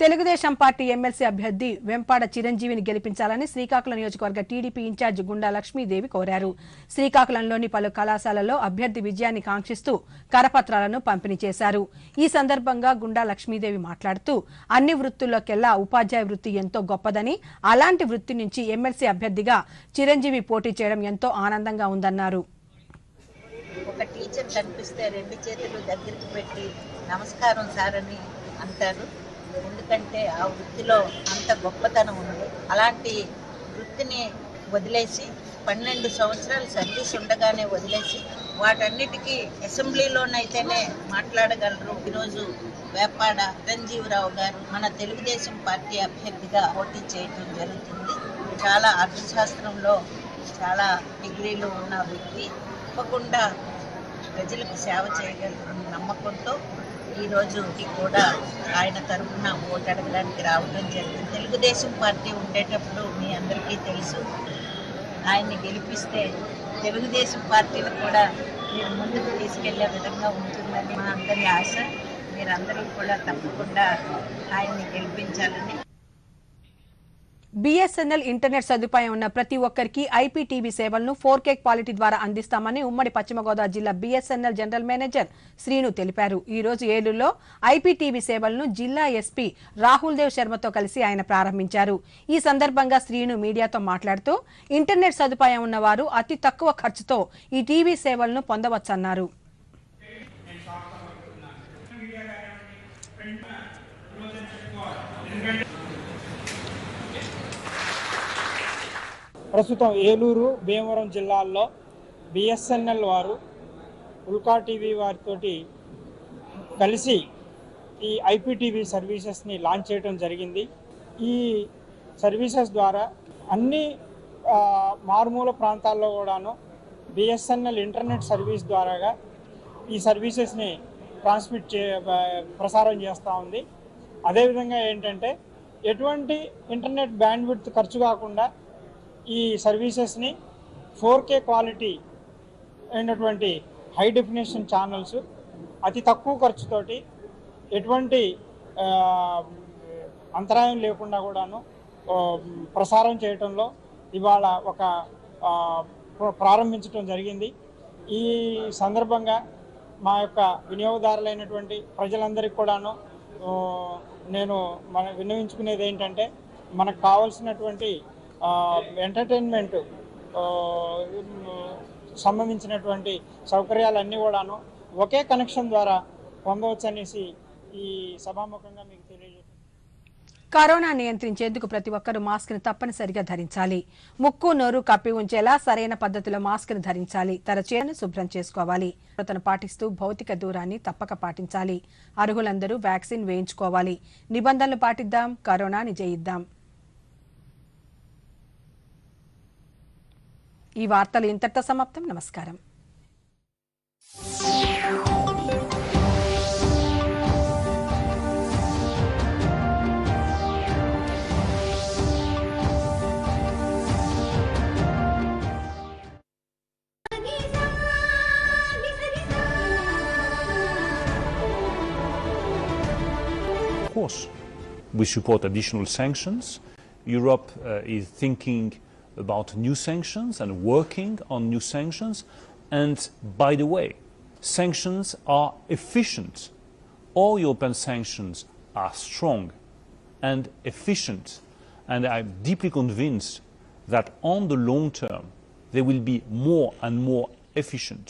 తెలుగుదేశం పార్టీ ఎమ్మెల్సీ అభ్యర్థి వెంపాడ చిరంజీవిని గెలిపించాలని శ్రీకాకుళం నియోజకవర్గ టీడీపీ ఇన్ఛార్జి గుండా లక్ష్మీదేవి కోరారు. శ్రీకాకుళంలోని పలు కళాశాలల్లో అభ్యర్థి విజయాన్ని కాంక్షిస్తూ కరపత్రాలను పంపిణీ చేశారు. ఈ సందర్భంగా గుండా లక్ష్మీదేవి మాట్లాడుతూ అన్ని వృత్తుల్లోకెల్లా ఉపాధ్యాయ వృత్తి ఎంతో గొప్పదని, అలాంటి వృత్తి నుంచి ఎమ్మెల్సీ అభ్యర్థిగా చిరంజీవి పోటీ చేయడం ఎంతో ఆనందంగా ఉందన్నారు. ఒక టీచర్ కనిపిస్తే 2 చేతులు దగ్గరికి పెట్టి నమస్కారం సార్ అని అంటారు. ఎందుకంటే ఆ వృత్తిలో అంత గొప్పతనం ఉంది. అలాంటి వృత్తిని వదిలేసి 12 సంవత్సరాలు సర్వీస్ ఉండగానే వదిలేసి వాటన్నిటికీ అసెంబ్లీలోనైతేనే మాట్లాడగలరు. ఈరోజు వేపాడ చిరంజీవిరావు గారు మన తెలుగుదేశం పార్టీ అభ్యర్థిగా పోటీ చేయడం జరుగుతుంది. చాలా అర్థశాస్త్రంలో చాలా డిగ్రీలు ఉన్న వ్యక్తి, తప్పకుండా ప్రజలకు సేవ చేయగలరన్న నమ్మకంతో ఈరోజు కూడా ఆయన తరఫున ఓటు అడగడానికి రావడం జరిగింది. తెలుగుదేశం పార్టీ ఉండేటప్పుడు మీ అందరికీ తెలుసు, ఆయన్ని గెలిపిస్తే తెలుగుదేశం పార్టీని కూడా మీరు ముందుకు తీసుకెళ్లే విధంగా ఉంటుందని మా అందరి ఆశ. మీరందరూ కూడా తప్పకుండా ఆయన్ని గెలిపించాలని. బీఎస్ఎన్ఎల్ ఇంటర్నెట్ సదుపాయం ఉన్న ప్రతి ఒక్కరికి ఐపీటీవీ సేవలను 4K క్వాలిటీ ద్వారా అందిస్తామని ఉమ్మడి పశ్చిమ గోదావరి జిల్లా బీఎస్ఎన్ఎల్ జనరల్ మేనేజర్ శ్రీను తెలిపారు. ఈ రోజు ఏలూరులో ఐపీటీవీ సేవలను జిల్లా ఎస్పీ రాహుల్ దేవ్ శర్మతో కలిసి ఆయన ప్రారంభించారు. ఈ సందర్భంగా శ్రీను మీడియాతో మాట్లాడుతూ ఇంటర్నెట్ సదుపాయం ఉన్నవారు అతి తక్కువ ఖర్చుతో ఈ టీవీ సేవలను పొందవచ్చన్నారు. ప్రస్తుతం ఏలూరు, భీమవరం జిల్లాల్లో బిఎస్ఎన్ఎల్ వారు ఉల్కా టీవీ వారితో కలిసి ఈ ఐపీటీవీ సర్వీసెస్ని లాంచ్ చేయడం జరిగింది. ఈ సర్వీసెస్ ద్వారా అన్ని మారుమూల ప్రాంతాల్లో కూడాను బిఎస్ఎన్ఎల్ ఇంటర్నెట్ సర్వీస్ ద్వారాగా ఈ సర్వీసెస్ని ప్రసారం చేస్తూ ఉంది. అదేవిధంగా ఏంటంటే ఎటువంటి ఇంటర్నెట్ బ్యాండ్విడ్త్ ఖర్చు కాకుండా ఈ సర్వీసెస్ని 4K క్వాలిటీ అయినటువంటి హై డెఫినేషన్ ఛానల్స్ అతి తక్కువ ఖర్చుతోటి ఎటువంటి అంతరాయం లేకుండా కూడాను ప్రసారం చేయటంలో ఇవాళ ఒక ప్రారంభించడం జరిగింది. ఈ సందర్భంగా మా యొక్క వినియోగదారులైనటువంటి ప్రజలందరికీ కూడాను నేను విన్నవించుకునేది ఏంటంటే మనకు కావాల్సినటువంటి ఎంటర్టైన్మెంట్ సంబంధించినటువంటి సౌకర్యాలన్నీ కూడాను ఒకే కనెక్షన్ ద్వారా పొందవచ్చు అనేసి ఈ సభాముఖంగా మీకు తెలియజేస్తాను. కరోనా నియంత్రించేందుకు ప్రతి ఒక్కరూ మాస్క్ ను తప్పనిసరిగా ధరించాలి. ముక్కు, నోరు కప్పి ఉంచేలా సరైన పద్ధతిలో మాస్క్ ను ధరించాలి. తరచుగా శుభ్రం చేసుకోవాలి. పాటిస్తూ భౌతిక దూరాన్ని తప్పక పాటించాలి. అర్హులందరూ వ్యాక్సిన్ వేయించుకోవాలి. నిబంధనలు పాటిద్దాం, కరోనాని జయిద్దాం. ఈ వార్తలు ఇంతటితో సమాప్తం. నమస్కారం. Of course, we support additional sanctions. Europe is thinking about new sanctions and working on new sanctions. And by the way, sanctions are efficient. All European sanctions are strong and efficient. And I'm deeply convinced that on the long term, they will be more and more efficient,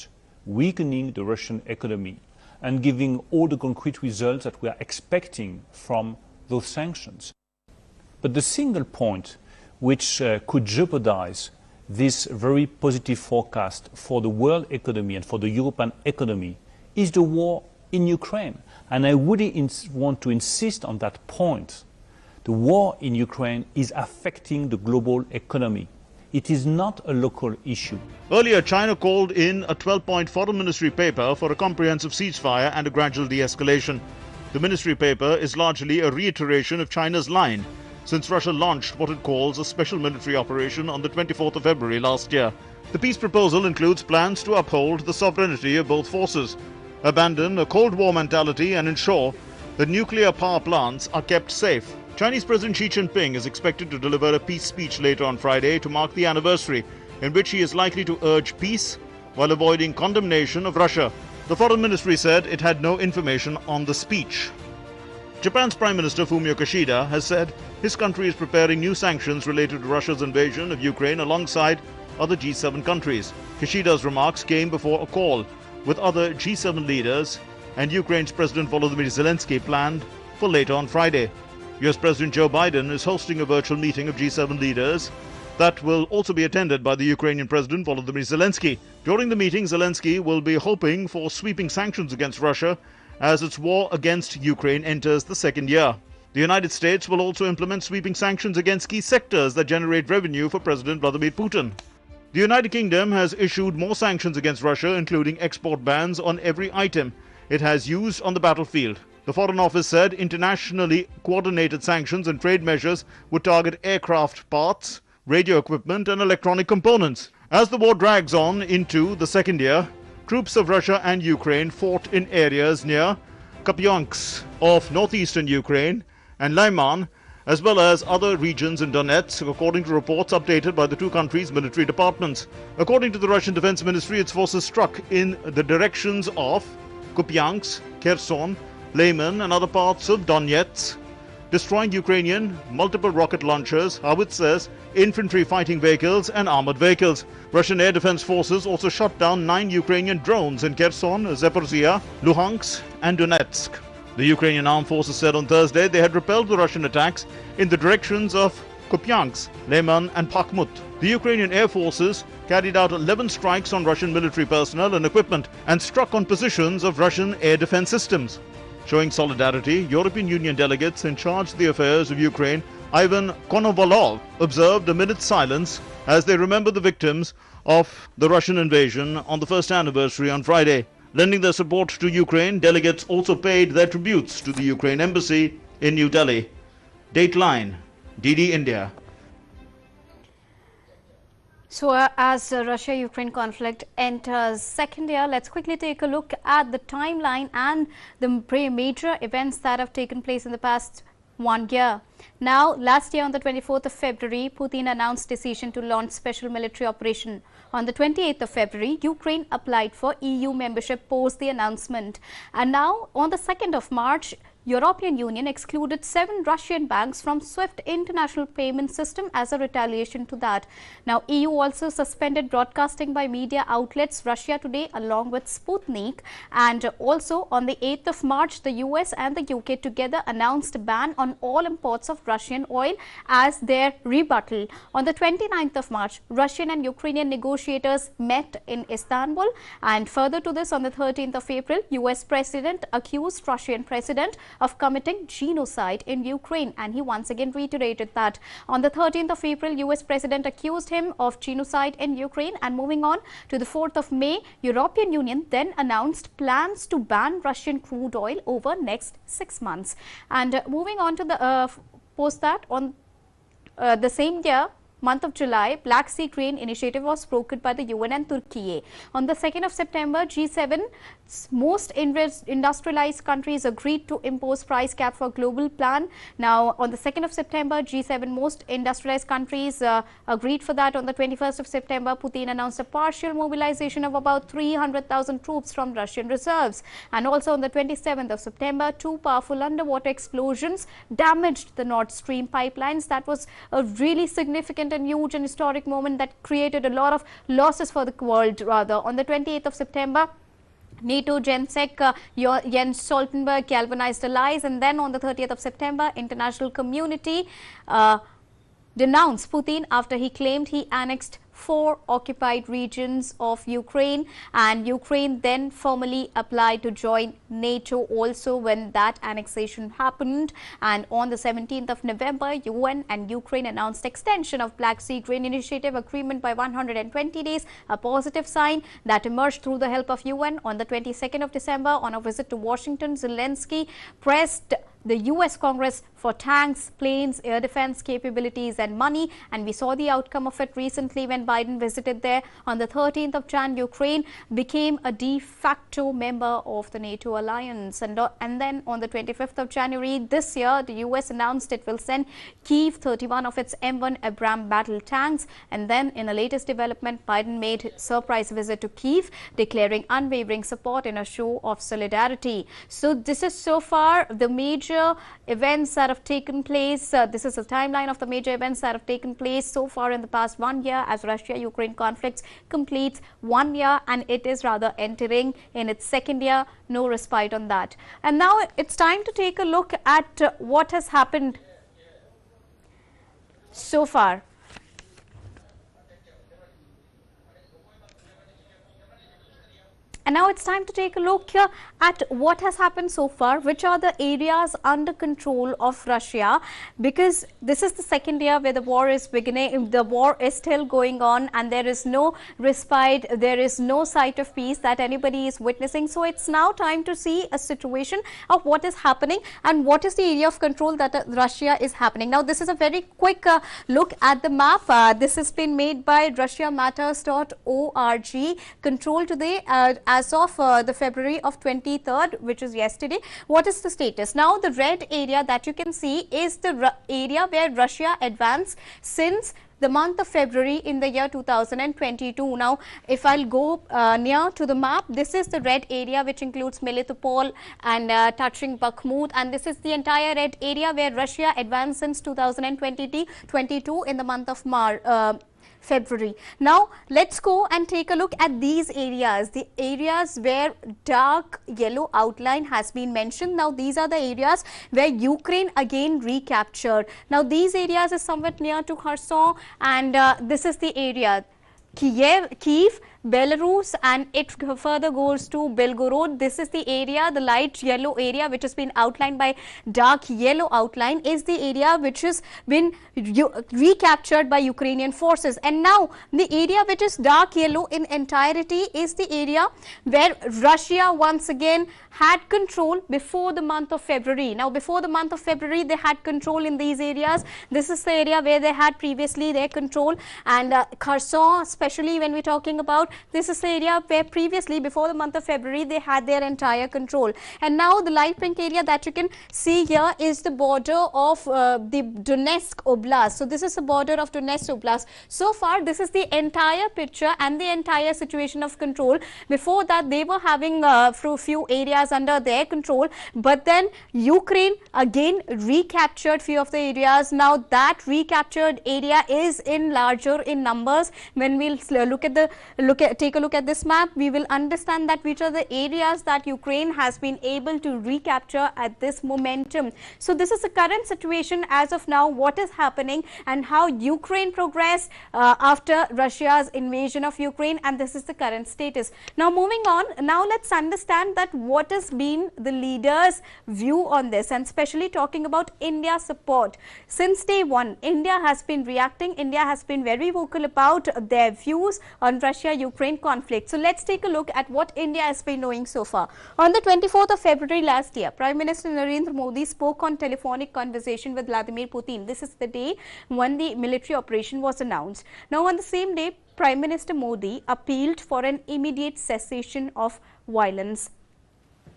weakening the Russian economy and giving all the concrete results that we are expecting from those sanctions. But the single point which could jeopardize this very positive forecast for the world economy and for the European economy is the war in Ukraine. And I really want to insist on that point. The war in Ukraine is affecting the global economy. It is not a local issue. Earlier, China called in a 12-point foreign ministry paper for a comprehensive ceasefire and a gradual de-escalation. The ministry paper is largely a reiteration of China's line since Russia launched what it calls a special military operation on the 24th of February last year. The peace proposal includes plans to uphold the sovereignty of both forces, abandon a Cold War mentality and ensure that nuclear power plants are kept safe. Chinese President Xi Jinping is expected to deliver a peace speech later on Friday to mark the anniversary, in which he is likely to urge peace while avoiding condemnation of Russia. The foreign ministry said it had no information on the speech. Japan's Prime Minister Fumio Kishida has said his country is preparing new sanctions related to Russia's invasion of Ukraine alongside other G7 countries. Kishida's remarks came before a call with other G7 leaders and Ukraine's President Volodymyr Zelensky planned for later on Friday. US President Joe Biden is hosting a virtual meeting of G7 leaders that will also be attended by the Ukrainian President Volodymyr Zelensky. During the meeting, Zelensky will be hoping for sweeping sanctions against Russia as its war against Ukraine enters the second year. The United States will also implement sweeping sanctions against key sectors that generate revenue for President Vladimir Putin. The United Kingdom has issued more sanctions against Russia, including export bans on every item it has used on the battlefield. The Foreign Office said internationally coordinated sanctions and trade measures would target aircraft parts, radio equipment and electronic components. As the war drags on into the second year, troops of Russia and Ukraine fought in areas near Kupiansk of northeastern Ukraine and Lyman, as well as other regions in Donetsk, according to reports updated by the two countries' military departments. According to the Russian Defense Ministry, its forces struck in the directions of Kupiansk, Kherson, Lyman and other parts of Donetsk, destroying Ukrainian multiple rocket launchers, howitzers, infantry fighting vehicles and armored vehicles. Russian air defense forces also shot down 9 Ukrainian drones in Kherson, Zaporizhia, Luhansk and Donetsk. The Ukrainian armed forces said on Thursday they had repelled the Russian attacks in the directions of Kupiansk, Lyman and Bakhmut. The Ukrainian air forces carried out 11 strikes on Russian military personnel and equipment and struck on positions of Russian air defense systems. Showing solidarity, European Union delegates in charge of the affairs of Ukraine, Ivan Konovalov, observed a minute's silence as they remember the victims of the Russian invasion on the first anniversary on Friday. Lending their support to Ukraine, delegates also paid their tributes to the Ukraine embassy in New Delhi. Dateline, DD India. So as the Russia-Ukraine conflict enters second year, let's quickly take a look at the timeline and the major events that have taken place in the past 1 year. Now, last year on the 24th of February, Putin announced decision to launch special military operation. On the 28th of February, Ukraine applied for EU membership post the announcement. And now, on the 2nd of March, European Union excluded 7 Russian banks from SWIFT international payment system as a retaliation to that. Now, EU also suspended broadcasting by media outlets Russia Today along with Sputnik. And also on the 8th of March, the US and the UK together announced a ban on all imports of Russian oil as their rebuttal. On the 29th of March, Russian and Ukrainian negotiators met in Istanbul. And further to this, on the 13th of April, US President accused Russian President of committing genocide in Ukraine, and he once again reiterated that. On the 13th of April, US President accused him of genocide in Ukraine. And moving on to the 4th of May, European Union then announced plans to ban Russian crude oil over next 6 months. And moving on to the post that, on the same year, month of July, Black Sea Grain Initiative was brokered by the UN and Turkey. On the 2nd of September, G7 most industrialized countries agreed to impose price cap for global plan. Now, on the 2nd of September, G7 most industrialized countries agreed for that. On the 21st of September, Putin announced a partial mobilization of about 300,000 troops from Russian reserves. And also on the 27th of September, 2 powerful underwater explosions damaged the Nord Stream pipelines. That was a really significant and huge and historic moment that created a lot of losses for the world rather. On the 28th of September, NATO Gensec Jens Stoltenberg galvanized allies, and then on the 30th of September, international community denounced Putin after he claimed he annexed 4 occupied regions of Ukraine, and Ukraine then formally applied to join NATO also when that annexation happened. And on the 17th of November, UN and Ukraine announced extension of Black Sea Grain Initiative agreement by 120 days, a positive sign that emerged through the help of UN. On the 22nd of December, on a visit to Washington, Zelensky pressed the US Congress for tanks, planes, air defense capabilities and money, and we saw the outcome of it recently when Biden visited there. On the 13th of Jan, Ukraine became a de facto member of the NATO alliance, and then on the 25th of January this year, the US announced it will send Kyiv 31 of its M1 Abrams battle tanks. And then in the latest development, Biden made a surprise visit to Kyiv, declaring unwavering support in a show of solidarity. So this is so far the major events that have taken place. This is a timeline of the major events that have taken place so far in the past 1 year as Russia-Ukraine conflicts completes 1 year, and it is rather entering in its second year. No respite on that. And now it's time to take a look at what has happened so far. And now it's time to take a look at what has happened so far, which are the areas under control of Russia, because this is the second year where the war is beginning, the war is still going on, and there is no respite, there is no sight of peace that anybody is witnessing. So it's now time to see a situation of what is happening and what is the area of control that Russia is happening. Now this is a very quick look at the map. This has been made by russiamatters.org. Control today as of the February of 23rd, which is yesterday. What is the status? Now the red area that you can see is the area where Russia advanced since the month of February in the year 2022. Now, if I'll go near to the map, this is the red area which includes Melitopol and touching Bakhmut, and this is the entire red area where Russia advanced since 2022 in the month of February. Now let's go and take a look at these areas, the areas where dark yellow outline has been mentioned. Now these are the areas where Ukraine again recaptured. Now these areas is somewhat near to Kherson, and this is the area Kyiv, Belarus, and it further goes to Belgorod. This is the area, the light yellow area which has been outlined by dark yellow outline is the area which has been recaptured by Ukrainian forces. And now the area which is dark yellow in entirety is the area where Russia once again had control before the month of February. Now before the month of February they had control in these areas. This is the area where they had previously their control, and Kherson, especially when we're talking about, this is the area where previously before the month of February they had their entire control. And now the light pink area that you can see here is the border of the Donetsk Oblast. So this is the border of Donetsk Oblast. So far this is the entire picture and the entire situation of control. Before that they were having few areas under their control, but then Ukraine again recaptured few of the areas. Now that recaptured area is in larger in numbers. When we'll take a look at this map, we will understand that which are the areas that Ukraine has been able to recapture at this momentum. So this is the current situation as of now, what is happening and how Ukraine progressed after Russia's invasion of Ukraine, and this is the current status. Now moving on, now let's understand that what has been the leaders' view on this, and especially talking about India's support. Since day one, India has been reacting. India has been very vocal about their views on Russia-Ukraine conflict. So let's take a look at what India has been doing so far. On the 24th of February last year, Prime Minister Narendra Modi spoke on telephonic conversation with Vladimir Putin. This is the day when the military operation was announced. Now on the same day, Prime Minister Modi appealed for an immediate cessation of violence.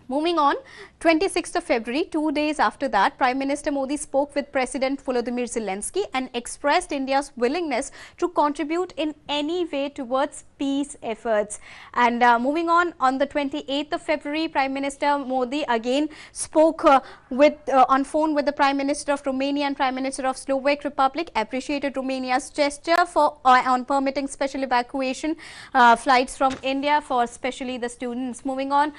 Moving on, 26th of February, 2 days after that, Prime Minister Modi spoke with President Volodymyr Zelensky and expressed India's willingness to contribute in any way towards peace efforts. And moving on the 28th of February, Prime Minister Modi again spoke on phone with the Prime Minister of Romania and Prime Minister of Slovak Republic, appreciated Romania's gesture for on permitting special evacuation flights from India for especially the students. Moving on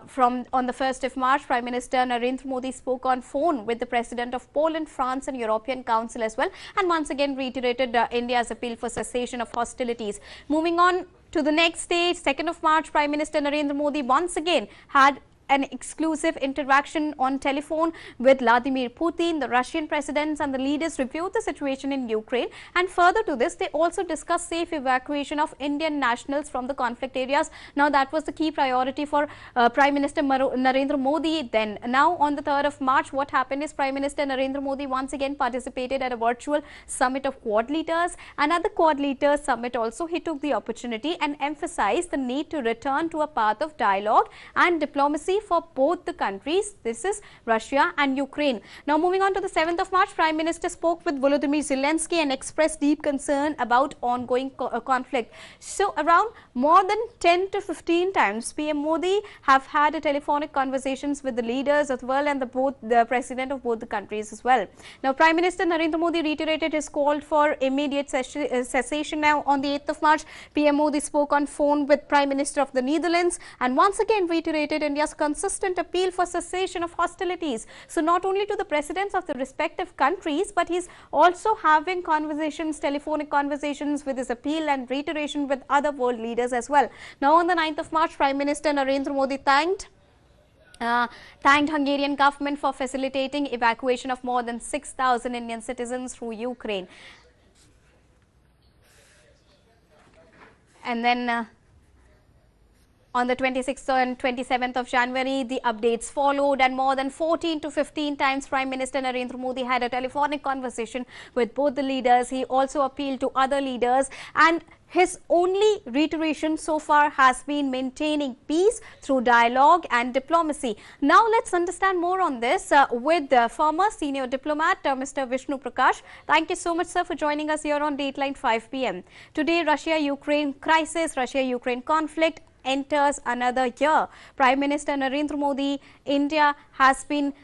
from on the 1st of March, Prime Minister Narendra Modi spoke on phone with the President of Poland, France and European Council as well, and once again reiterated India's appeal for cessation of hostilities. Moving on to the next stage, 2nd of March, Prime Minister Narendra Modi once again had an exclusive interaction on telephone with Vladimir Putin. The Russian presidents and the leaders reviewed the situation in Ukraine, and further to this, they also discussed safe evacuation of Indian nationals from the conflict areas. Now, that was the key priority for Prime Minister Narendra Modi. Then, now on the 3rd of March, what happened is Prime Minister Narendra Modi once again participated at a virtual summit of Quad leaders, and at the Quad leaders summit also, he took the opportunity and emphasized the need to return to a path of dialogue and diplomacy for both the countries. This is Russia and Ukraine. Now, moving on to the 7th of March, Prime Minister spoke with Volodymyr Zelensky and expressed deep concern about ongoing conflict. So, around more than 10 to 15 times, PM Modi have had a telephonic conversations with the leaders as well and the president of both the countries as well. Now, Prime Minister Narendra Modi reiterated his call for immediate cessation. Now, on the 8th of March, PM Modi spoke on phone with Prime Minister of the Netherlands and once again reiterated India's consistent appeal for cessation of hostilities. So, not only to the presidents of the respective countries, but he's also having conversations, telephonic conversations with his appeal and reiteration with other world leaders as well. Now, on the 9th of March, Prime Minister Narendra Modi thanked Hungarian government for facilitating evacuation of more than 6,000 Indian citizens through Ukraine. And then on the 26th and 27th of January, the updates followed, and more than 14 to 15 times Prime Minister Narendra Modi had a telephonic conversation with both the leaders. He also appealed to other leaders, and his only reiteration so far has been maintaining peace through dialogue and diplomacy. Now, let's understand more on this with the former senior diplomat, Mr. Vishnu Prakash. Thank you so much, sir, for joining us here on Dateline 5 p.m. Today, Russia-Ukraine crisis, Russia-Ukraine conflict enters another year. Prime Minister Narendra Modi, India has been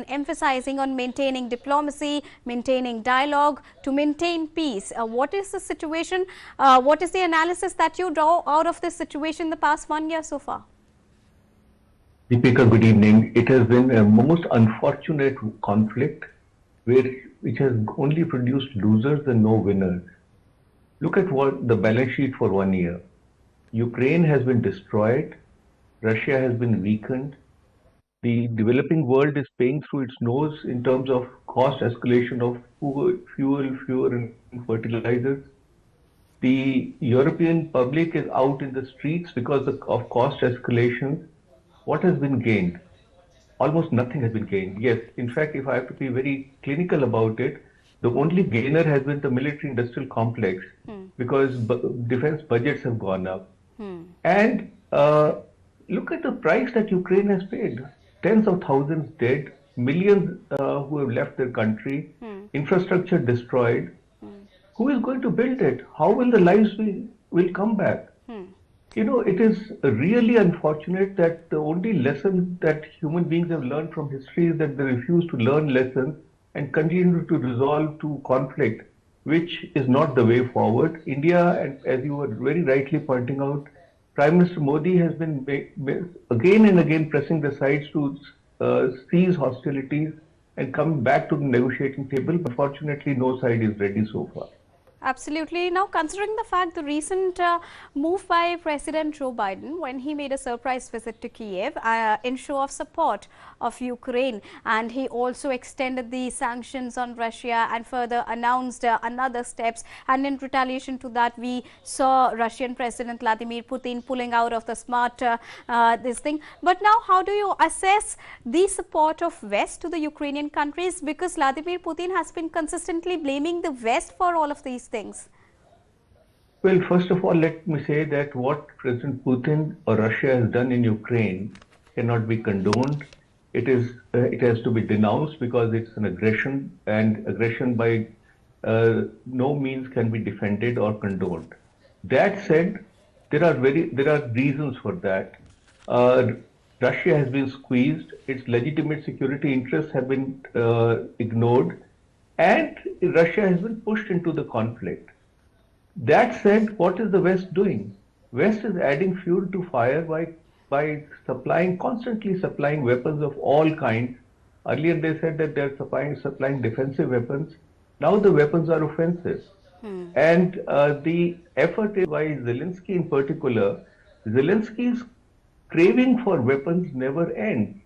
emphasizing on maintaining diplomacy, maintaining dialogue to maintain peace. What is the situation? What is the analysis that you draw out of this situation in the past 1 year so far? Deepika, good evening. It has been a most unfortunate conflict which has only produced losers and no winners. Look at what the balance sheet for 1 year. Ukraine has been destroyed, Russia has been weakened, the developing world is paying through its nose in terms of cost escalation of fuel and fertilizers. The European public is out in the streets because of cost escalation. What has been gained? Almost nothing has been gained. Yes, in fact, if I have to be very clinical about it, the only gainer has been the military-industrial complex because defense budgets have gone up. And look at the price that Ukraine has paid. Tens of thousands dead, millions who have left their country, infrastructure destroyed. Who is going to build it? How will the lives will come back? You know, it is really unfortunate that the only lesson that human beings have learned from history is that they refuse to learn lessons and continue to resolve to conflict, which is not the way forward. India, and as you were very rightly pointing out, Prime Minister Modi has been again and again pressing the sides to cease hostilities and come back to the negotiating table. Unfortunately, no side is ready so far. Absolutely. Now, considering the fact the recent move by President Joe Biden when he made a surprise visit to Kiev in show of support of Ukraine, and he also extended the sanctions on Russia and further announced another steps, and in retaliation to that we saw Russian President Vladimir Putin pulling out of the smart this thing. But now, how do you assess the support of West to the Ukrainian countries, because Vladimir Putin has been consistently blaming the West for all of these things? Well, first of all, let me say that what President Putin or Russia has done in Ukraine cannot be condoned. It has to be denounced because it's an aggression, and aggression by no means can be defended or condoned. That said, there are reasons for that. Russia has been squeezed, its legitimate security interests have been ignored, and Russia has been pushed into the conflict. That said, what is the West doing? West is adding fuel to fire by by constantly supplying weapons of all kinds. Earlier they said that they're supplying defensive weapons. Now the weapons are offensive. And the effort is by Zelensky in particular. Zelensky's craving for weapons never ends.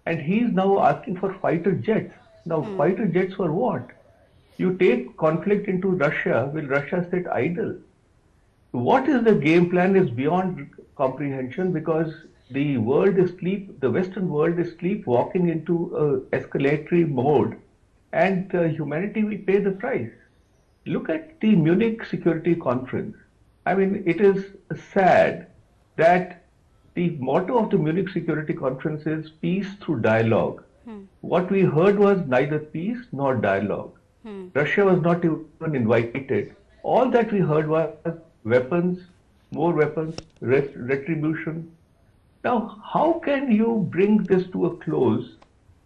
And he's now asking for fighter jets. Now, fighter jets for what? You take conflict into Russia, will Russia sit idle? What is the game plan is beyond comprehension, because the Western world is sleepwalking into escalatory mode, and humanity will pay the price. Look at the Munich Security Conference. I mean, it is sad that the motto of the Munich Security Conference is peace through dialogue. What we heard was neither peace nor dialogue. Russia was not even invited. All that we heard was weapons, more weapons, retribution. Now, how can you bring this to a close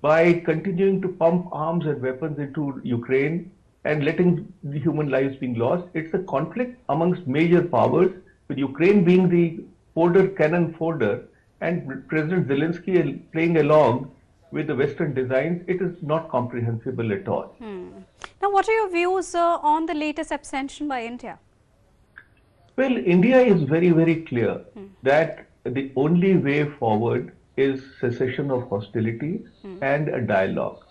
by continuing to pump arms and weapons into Ukraine and letting the human lives being lost? It's a conflict amongst major powers, with Ukraine being the cannon fodder, and President Zelensky playing along with the Western designs. It is not comprehensible at all. Now, what are your views on the latest abstention by India? Well, India is very, very clear that the only way forward is cessation of hostilities and a dialogue.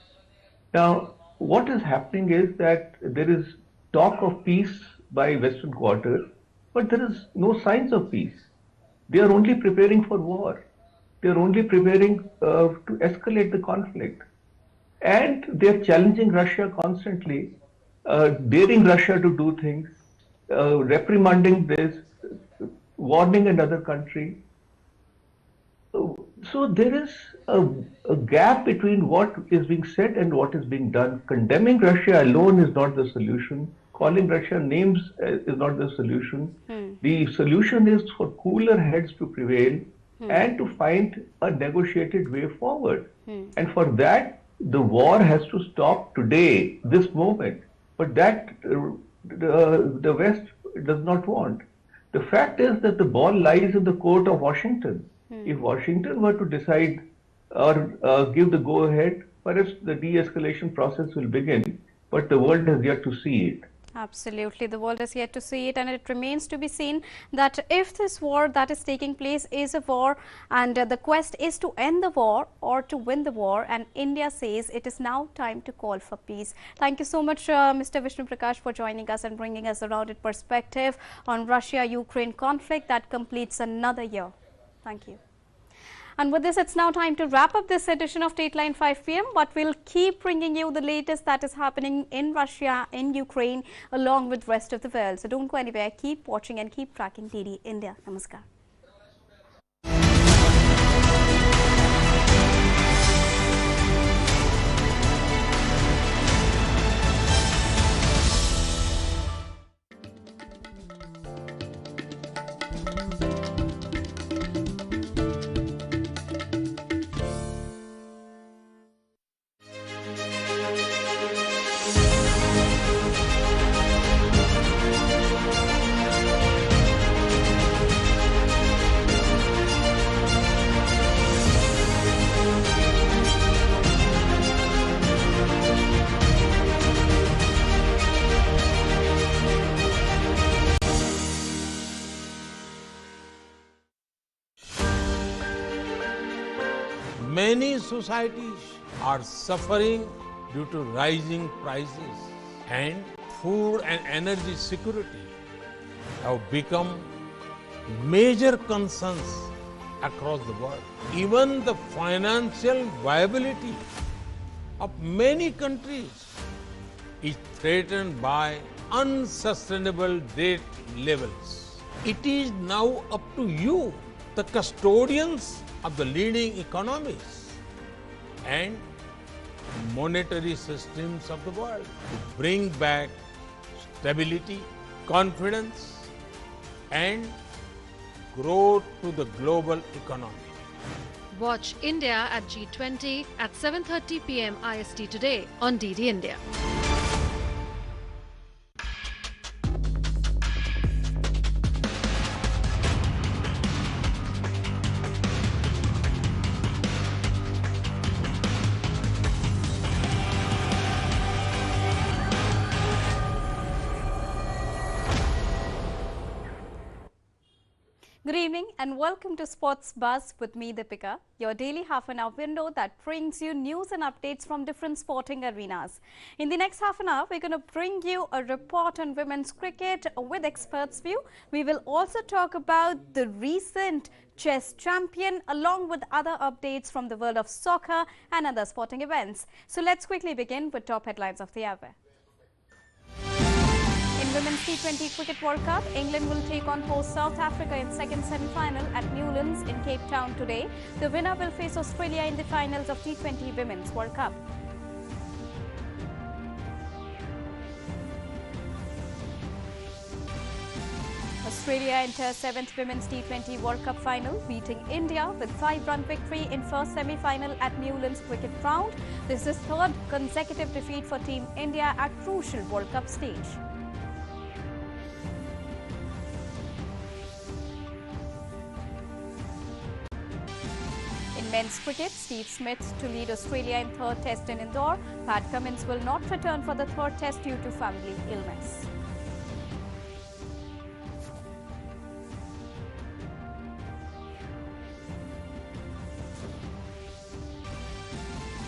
Now, what is happening is that there is talk of peace by Western quarters, but there is no signs of peace. They are only preparing for war. They are only preparing to escalate the conflict. And they are challenging Russia constantly, daring Russia to do things, reprimanding this, warning another country. So there is a gap between what is being said and what is being done. Condemning Russia alone is not the solution. Calling Russia names is not the solution. The solution is for cooler heads to prevail and to find a negotiated way forward. And for that, the war has to stop today, this moment. But that the West does not want. The fact is that the ball lies in the court of Washington. If Washington were to decide or give the go-ahead, perhaps the de-escalation process will begin, but the world has yet to see it. Absolutely, the world is yet to see it, and it remains to be seen that if this war that is taking place is a war, and the quest is to end the war or to win the war, and India says it is now time to call for peace. Thank you so much, Mr. Vishnu Prakash, for joining us and bringing us a rounded perspective on Russia-Ukraine conflict that completes another year. Thank you. And with this, it's now time to wrap up this edition of Dateline 5 p.m. But we'll keep bringing you the latest that is happening in Russia, in Ukraine, along with the rest of the world. So don't go anywhere. Keep watching and keep tracking DD India. Namaskar. Many societies are suffering due to rising prices, and food and energy security have become major concerns across the world. Even the financial viability of many countries is threatened by unsustainable debt levels. It is now up to you, the custodians of the leading economies and monetary systems of the world, to bring back stability, confidence, and growth to the global economy. Watch India at G20 at 7:30 p.m. IST today on DD India. evening and welcome to Sports Buzz with me, Deepika, your daily half-an-hour window that brings you news and updates from different sporting arenas. In the next half an hour, we're going to bring you a report on women's cricket with experts' view. We will also talk about the recent chess champion along with other updates from the world of soccer and other sporting events. So let's quickly begin with top headlines of the hour. In Women's T20 Cricket World Cup, England will take on host South Africa in second semi-final at Newlands in Cape Town today. The winner will face Australia in the finals of T20 Women's World Cup. Australia enters 7th Women's T20 World Cup final, beating India with 5-run victory in first semi-final at Newlands Cricket Ground. This is third consecutive defeat for Team India at crucial World Cup stage. In men's cricket, Steve Smith to lead Australia in third test in Indore. Pat Cummins will not return for the third test due to family illness.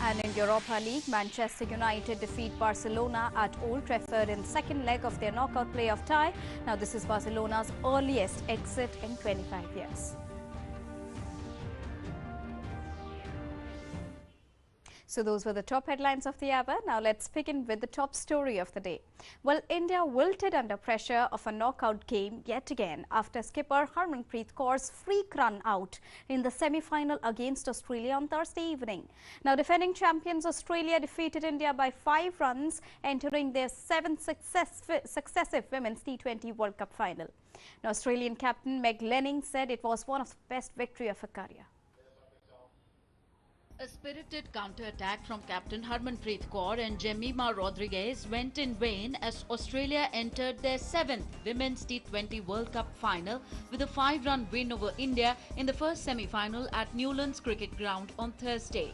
And in Europa League, Manchester United defeat Barcelona at Old Trafford in second leg of their knockout playoff tie. Now this is Barcelona's earliest exit in 25 years. So those were the top headlines of the hour. Now let's begin with the top story of the day. Well, India wilted under pressure of a knockout game yet again after skipper Harmanpreet Kaur's freak run out in the semi-final against Australia on Thursday evening. Now defending champions Australia defeated India by 5 runs, entering their 7th successive Women's T20 World Cup final. Now Australian captain Meg Lanning said it was one of the best victory of her career. A spirited counter-attack from captain Harmanpreet Kaur and Jemima Rodriguez went in vain as Australia entered their 7th Women's T20 World Cup final with a 5-run win over India in the first semi-final at Newlands Cricket Ground on Thursday.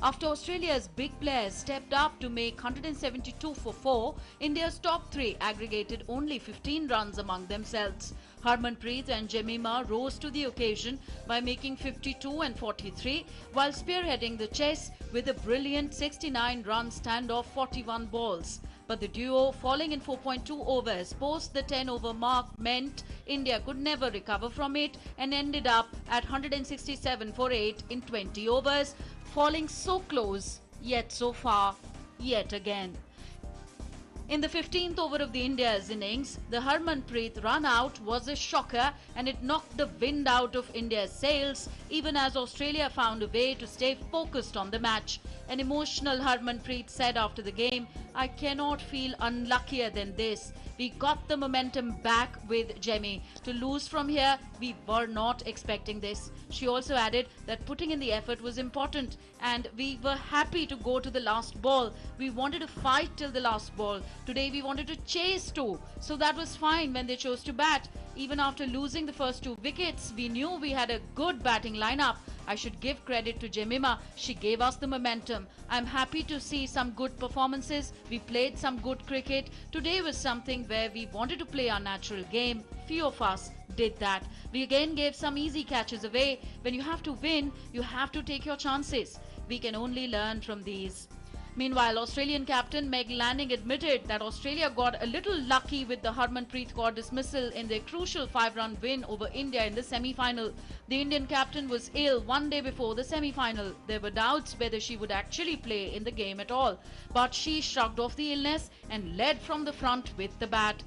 After Australia's big players stepped up to make 172 for 4, India's top 3 aggregated only 15 runs among themselves. Harmanpreet and Jemima rose to the occasion by making 52 and 43 while spearheading the chase with a brilliant 69-run standoff 41 balls. But the duo falling in 4.2 overs post the 10-over mark meant India could never recover from it and ended up at 167 for 8 in 20 overs, falling so close yet so far yet again. In the 15th over of the India's innings, the Harmanpreet run out was a shocker and it knocked the wind out of India's sails even as Australia found a way to stay focused on the match. An emotional Harmanpreet said after the game, "I cannot feel unluckier than this. We got the momentum back with Jemmy. To lose from here, we were not expecting this." She also added that putting in the effort was important and we were happy to go to the last ball. We wanted to fight till the last ball. Today we wanted to chase too. So that was fine when they chose to bat. Even after losing the first 2 wickets, we knew we had a good batting lineup. I should give credit to Jemima. She gave us the momentum. I'm happy to see some good performances. We played some good cricket. Today was something where we wanted to play our natural game. Few of us did that. We again gave some easy catches away. When you have to win, you have to take your chances. We can only learn from these. Meanwhile, Australian captain Meg Lanning admitted that Australia got a little lucky with the Harmanpreet Kaur dismissal in their crucial 5-run win over India in the semi-final. The Indian captain was ill one day before the semi-final. There were doubts whether she would actually play in the game at all. But she shrugged off the illness and led from the front with the bat.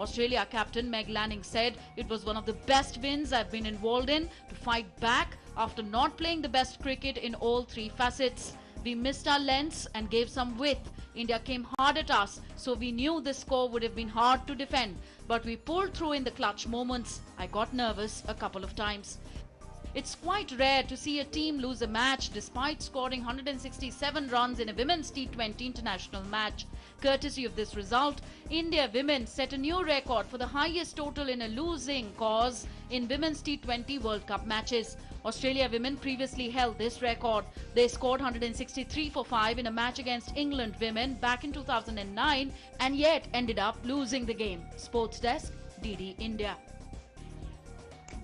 Australia captain Meg Lanning said, "It was one of the best wins I've been involved in to fight back after not playing the best cricket in all 3 facets. We missed our lengths and gave some width. India came hard at us, so we knew the score would have been hard to defend. But we pulled through in the clutch moments. I got nervous a couple of times." It's quite rare to see a team lose a match despite scoring 167 runs in a women's T20 international match. Courtesy of this result, India women set a new record for the highest total in a losing cause in women's T20 World Cup matches. Australia women previously held this record. They scored 163 for 5 in a match against England women back in 2009 and yet ended up losing the game. Sports Desk, DD India.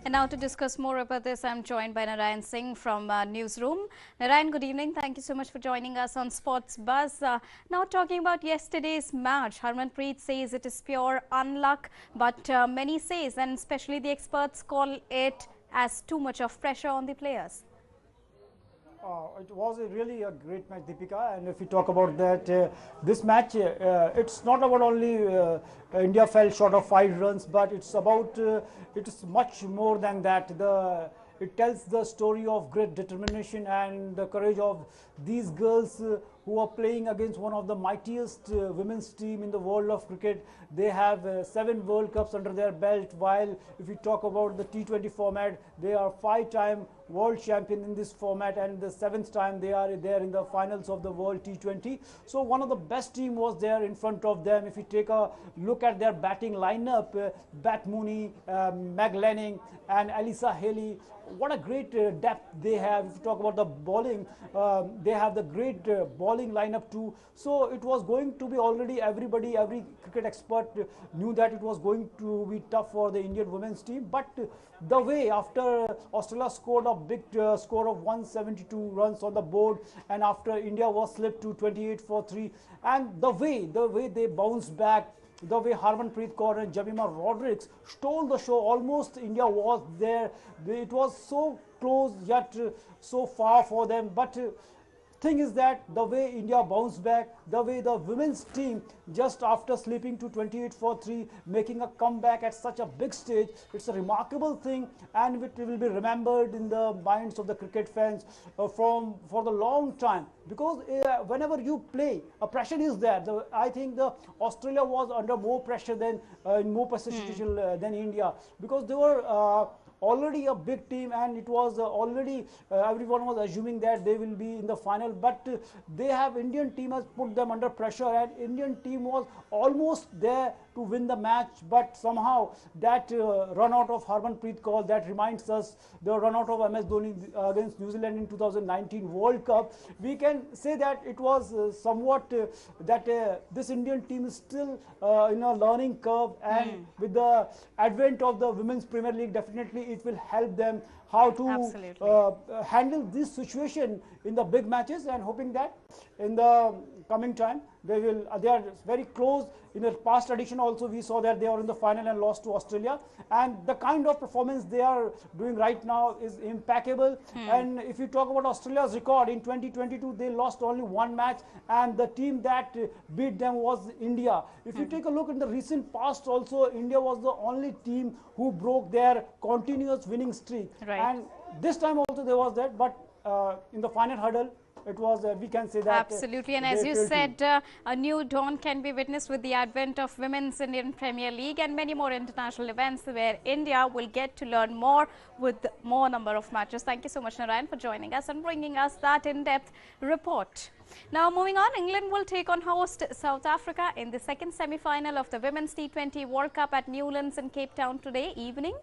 And now to discuss more about this, I'm joined by Narayan Singh from Newsroom. Narayan, good evening. Thank you so much for joining us on Sports Buzz. Now talking about yesterday's match, Harmanpreet says it is pure unluck, but many says, and especially the experts, call it as too much of pressure on the players. It was really a great match, Deepika, and if we talk about that, this match, it's not about only India fell short of 5 runs, but it's about, it's much more than that. It tells the story of great determination and the courage of these girls who are playing against one of the mightiest women's team in the world of cricket. They have 7 World Cups under their belt, while if we talk about the T20 format, they are 5-time world champion in this format, and the 7th time they are there in the finals of the World T20. So one of the best team was there in front of them. If you take a look at their batting lineup, Bat Mooney, Meg Lanning and Alyssa Haley, what a great depth they have. If you talk about the bowling, they have the great bowling lineup too. So it was going to be already every cricket expert knew that it was going to be tough for the Indian women's team. But the way after Australia scored a big score of 172 runs on the board, and after India was slipped to 28 for 3, and the way they bounced back, the way Harmanpreet Kaur and Jemimah Rodrigues stole the show. Almost India was there. It was so close yet so far for them. But thing is that the way India bounced back, the way the women's team just after slipping to 28 for 3, making a comeback at such a big stage, it's a remarkable thing, and it will be remembered in the minds of the cricket fans for the long time. Because whenever you play, a pressure is there. I think the Australia was under more pressure than in more precipitation than India, because they were already a big team, and it was already everyone was assuming that they will be in the final. But they have Indian team has put them under pressure, and Indian team was almost there to win the match. But somehow that run out of Harmanpreet Kaur, that reminds us the run out of MS Dhoni against New Zealand in 2019 World Cup. We can say that it was somewhat that this Indian team is still in a learning curve, and with the advent of the Women's Premier League, definitely it will help them how to handle this situation in the big matches, and hoping that in the coming time they are very close. In the past edition also we saw that they are in the final and lost to Australia, and the kind of performance they are doing right now is impeccable. And if you talk about Australia's record in 2022, they lost only 1 match, and the team that beat them was India. If you take a look in the recent past also, India was the only team who broke their continuous winning streak. And this time also there was that, but in the final hurdle, it was, we can say that. Absolutely, and as you said, a new dawn can be witnessed with the advent of Women's Indian Premier League and many more international events where India will get to learn more with more number of matches. Thank you so much, Narayan, for joining us and bringing us that in-depth report. Now moving on, England will take on host South Africa in the second semi-final of the Women's T20 World Cup at Newlands in Cape Town today evening.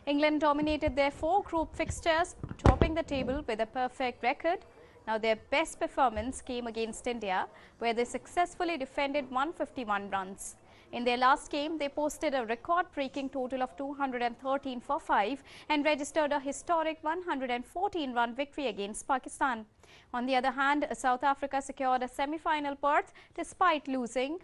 England dominated their 4 group fixtures, topping the table with a perfect record. Now their best performance came against India, where they successfully defended 151 runs. In their last game, they posted a record-breaking total of 213 for 5 and registered a historic 114-run victory against Pakistan. On the other hand, South Africa secured a semi-final berth despite losing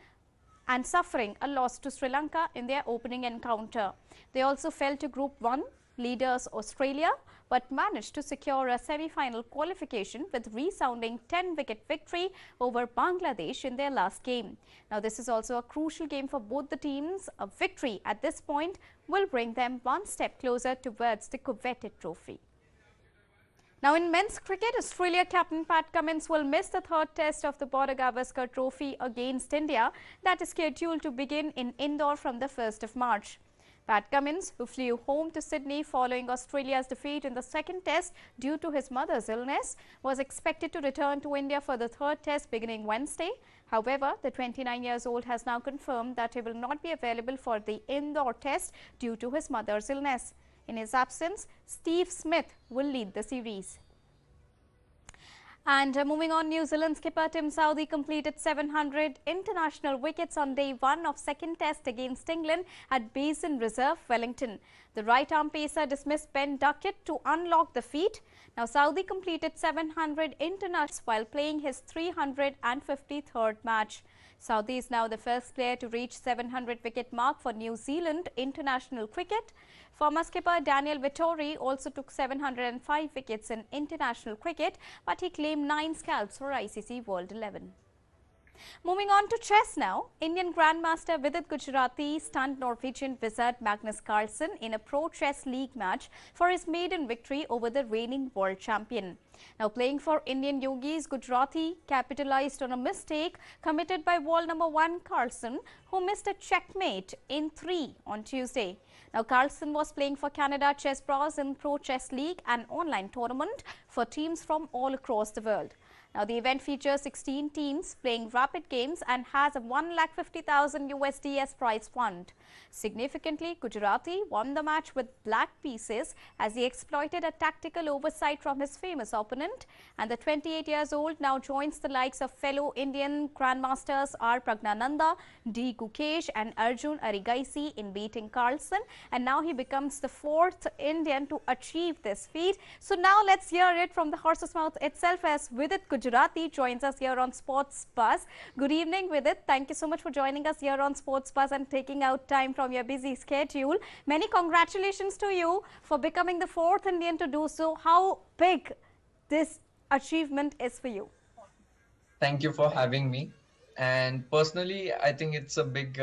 and suffering a loss to Sri Lanka in their opening encounter. They also fell to Group 1 leaders Australia, but managed to secure a semi-final qualification with resounding 10-wicket victory over Bangladesh in their last game. Now this is also a crucial game for both the teams. A victory at this point will bring them one step closer towards the coveted trophy. Now in men's cricket, Australia captain Pat Cummins will miss the 3rd test of the Border Gavaskar Trophy against India that is scheduled to begin in Indore from the 1st of March. Pat Cummins, who flew home to Sydney following Australia's defeat in the 2nd test due to his mother's illness, was expected to return to India for the 3rd test beginning Wednesday. However, the 29-year-old has now confirmed that he will not be available for the Indore test due to his mother's illness. In his absence, Steve Smith will lead the series. And moving on, New Zealand skipper Tim Southee completed 700 international wickets on day one of second test against England at Basin Reserve, Wellington. The right-arm pacer dismissed Ben Duckett to unlock the feat. Now, Southee completed 700 internationals while playing his 353rd match. Southee is now the first player to reach 700 wicket mark for New Zealand international cricket. Former skipper Daniel Vettori also took 705 wickets in international cricket, but he claimed 9 scalps for ICC World 11. Moving on to chess now, Indian Grandmaster Vidit Gujarati stunned Norwegian wizard Magnus Carlsen in a Pro Chess League match for his maiden victory over the reigning world champion. Now playing for Indian yogis, Gujarati capitalized on a mistake committed by world number 1 Carlsen, who missed a checkmate in 3 on Tuesday. Now Carlsen was playing for Canada Chess Bros in Pro Chess League, an online tournament for teams from all across the world. Now, the event features 16 teams playing rapid games and has a 1,50,000 USD prize fund. Significantly, Gujarati won the match with black pieces as he exploited a tactical oversight from his famous opponent. And the 28 years old now joins the likes of fellow Indian grandmasters R. Pragnananda, D. Gukesh and Arjun Arigaisi in beating Carlsen. And now he becomes the 4th Indian to achieve this feat. So now let's hear it from the horse's mouth itself as Vidit Gujarati joins us here on Sports Buzz. Good evening, Vidit. Thank you so much for joining us here on Sports Buzz and taking out time from your busy schedule. Many congratulations to you for becoming the 4th Indian to do so. How big this achievement is for you? Thank you for having me. And personally, I think it's a big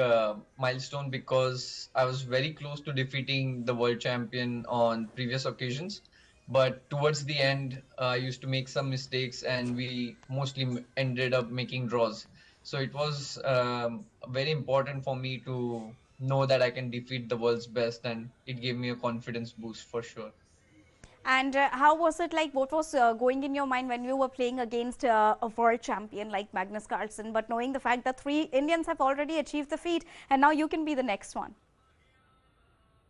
milestone because I was very close to defeating the world champion on previous occasions. But towards the end, I used to make some mistakes and we mostly ended up making draws. So it was very important for me to know that I can defeat the world's best, and it gave me a confidence boost for sure. And how was it like? What was going in your mind when you were playing against a world champion like Magnus Carlsen, but knowing the fact that 3 Indians have already achieved the feat and now you can be the next one?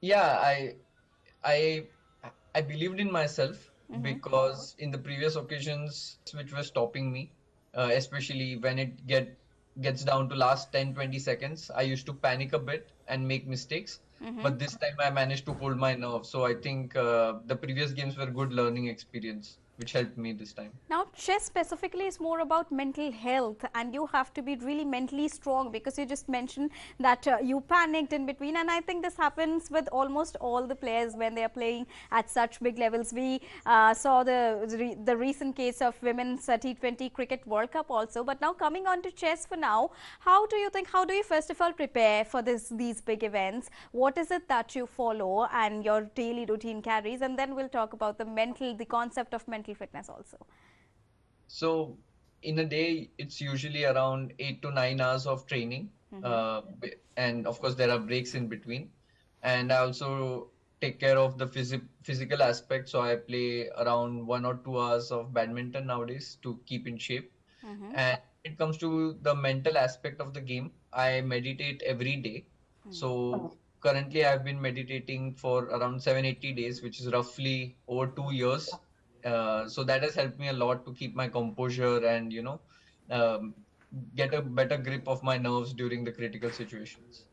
Yeah, I I believed in myself because in the previous occasions which were stopping me, especially when it gets down to last 10-20 seconds, I used to panic a bit and make mistakes. But this time I managed to hold my nerve. So I think the previous games were good learning experience, which helped me this time. Now, chess specifically is more about mental health, and you have to be really mentally strong because you just mentioned that you panicked in between, and I think this happens with almost all the players when they are playing at such big levels. We saw the recent case of women's T20 Cricket World Cup also, but now coming on to chess for now, how do you first of all prepare for these big events? What is it that you follow and your daily routine carries? And then we'll talk about the concept of mental fitness also. So in a day, it's usually around 8 to 9 hours of training. And of course, there are breaks in between. And I also take care of the physical aspect. So I play around 1 or 2 hours of badminton nowadays to keep in shape. And when it comes to the mental aspect of the game, I meditate every day. So currently I've been meditating for around 780 days, which is roughly over 2 years. So that has helped me a lot to keep my composure and, um, get a better grip of my nerves during the critical situations.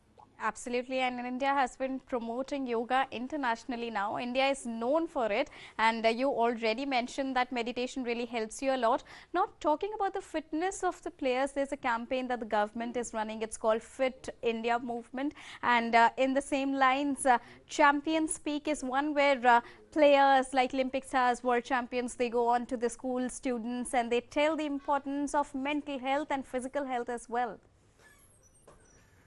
Absolutely, and India has been promoting yoga internationally now. India is known for it, and you already mentioned that meditation really helps you a lot. Not talking about the fitness of the players, there's a campaign that the government is running. It's called Fit India Movement, and in the same lines, Champion Speak is one where players like Olympic stars, world champions, they go on to the school students and they tell the importance of mental health and physical health as well.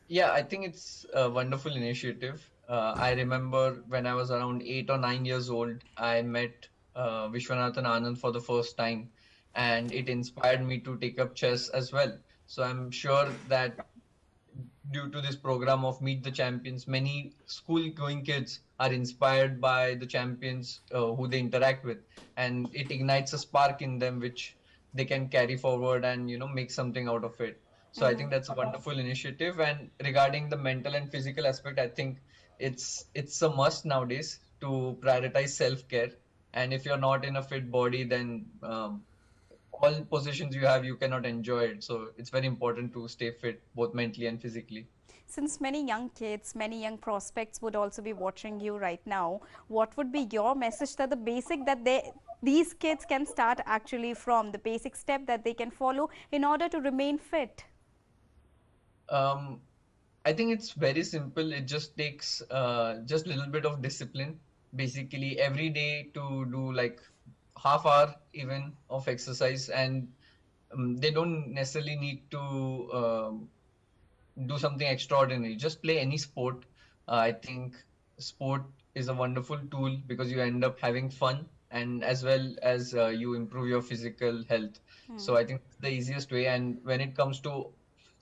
Yeah, I think it's a wonderful initiative. I remember when I was around 8 or 9 years old, I met Vishwanathan Anand for the first time, and it inspired me to take up chess as well. So I'm sure that due to this program of Meet the Champions, many school-going kids are inspired by the champions who they interact with, and it ignites a spark in them which they can carry forward and make something out of it. So I think that's a wonderful initiative. And regarding the mental and physical aspect, I think it's a must nowadays to prioritize self-care. And if you're not in a fit body, then all positions you have, you cannot enjoy it. So it's very important to stay fit, both mentally and physically. Since many young kids, many young prospects would also be watching you right now, what would be your message that the basic that these kids can start actually from, the basic step that they can follow in order to remain fit? Um, I think it's very simple. It just takes just a little bit of discipline. Basically, every day to do like half hour even of exercise, and they don't necessarily need to do something extraordinary. Just play any sport. I think sport is a wonderful tool because you end up having fun and as well as you improve your physical health. So I think it's the easiest way. And when it comes to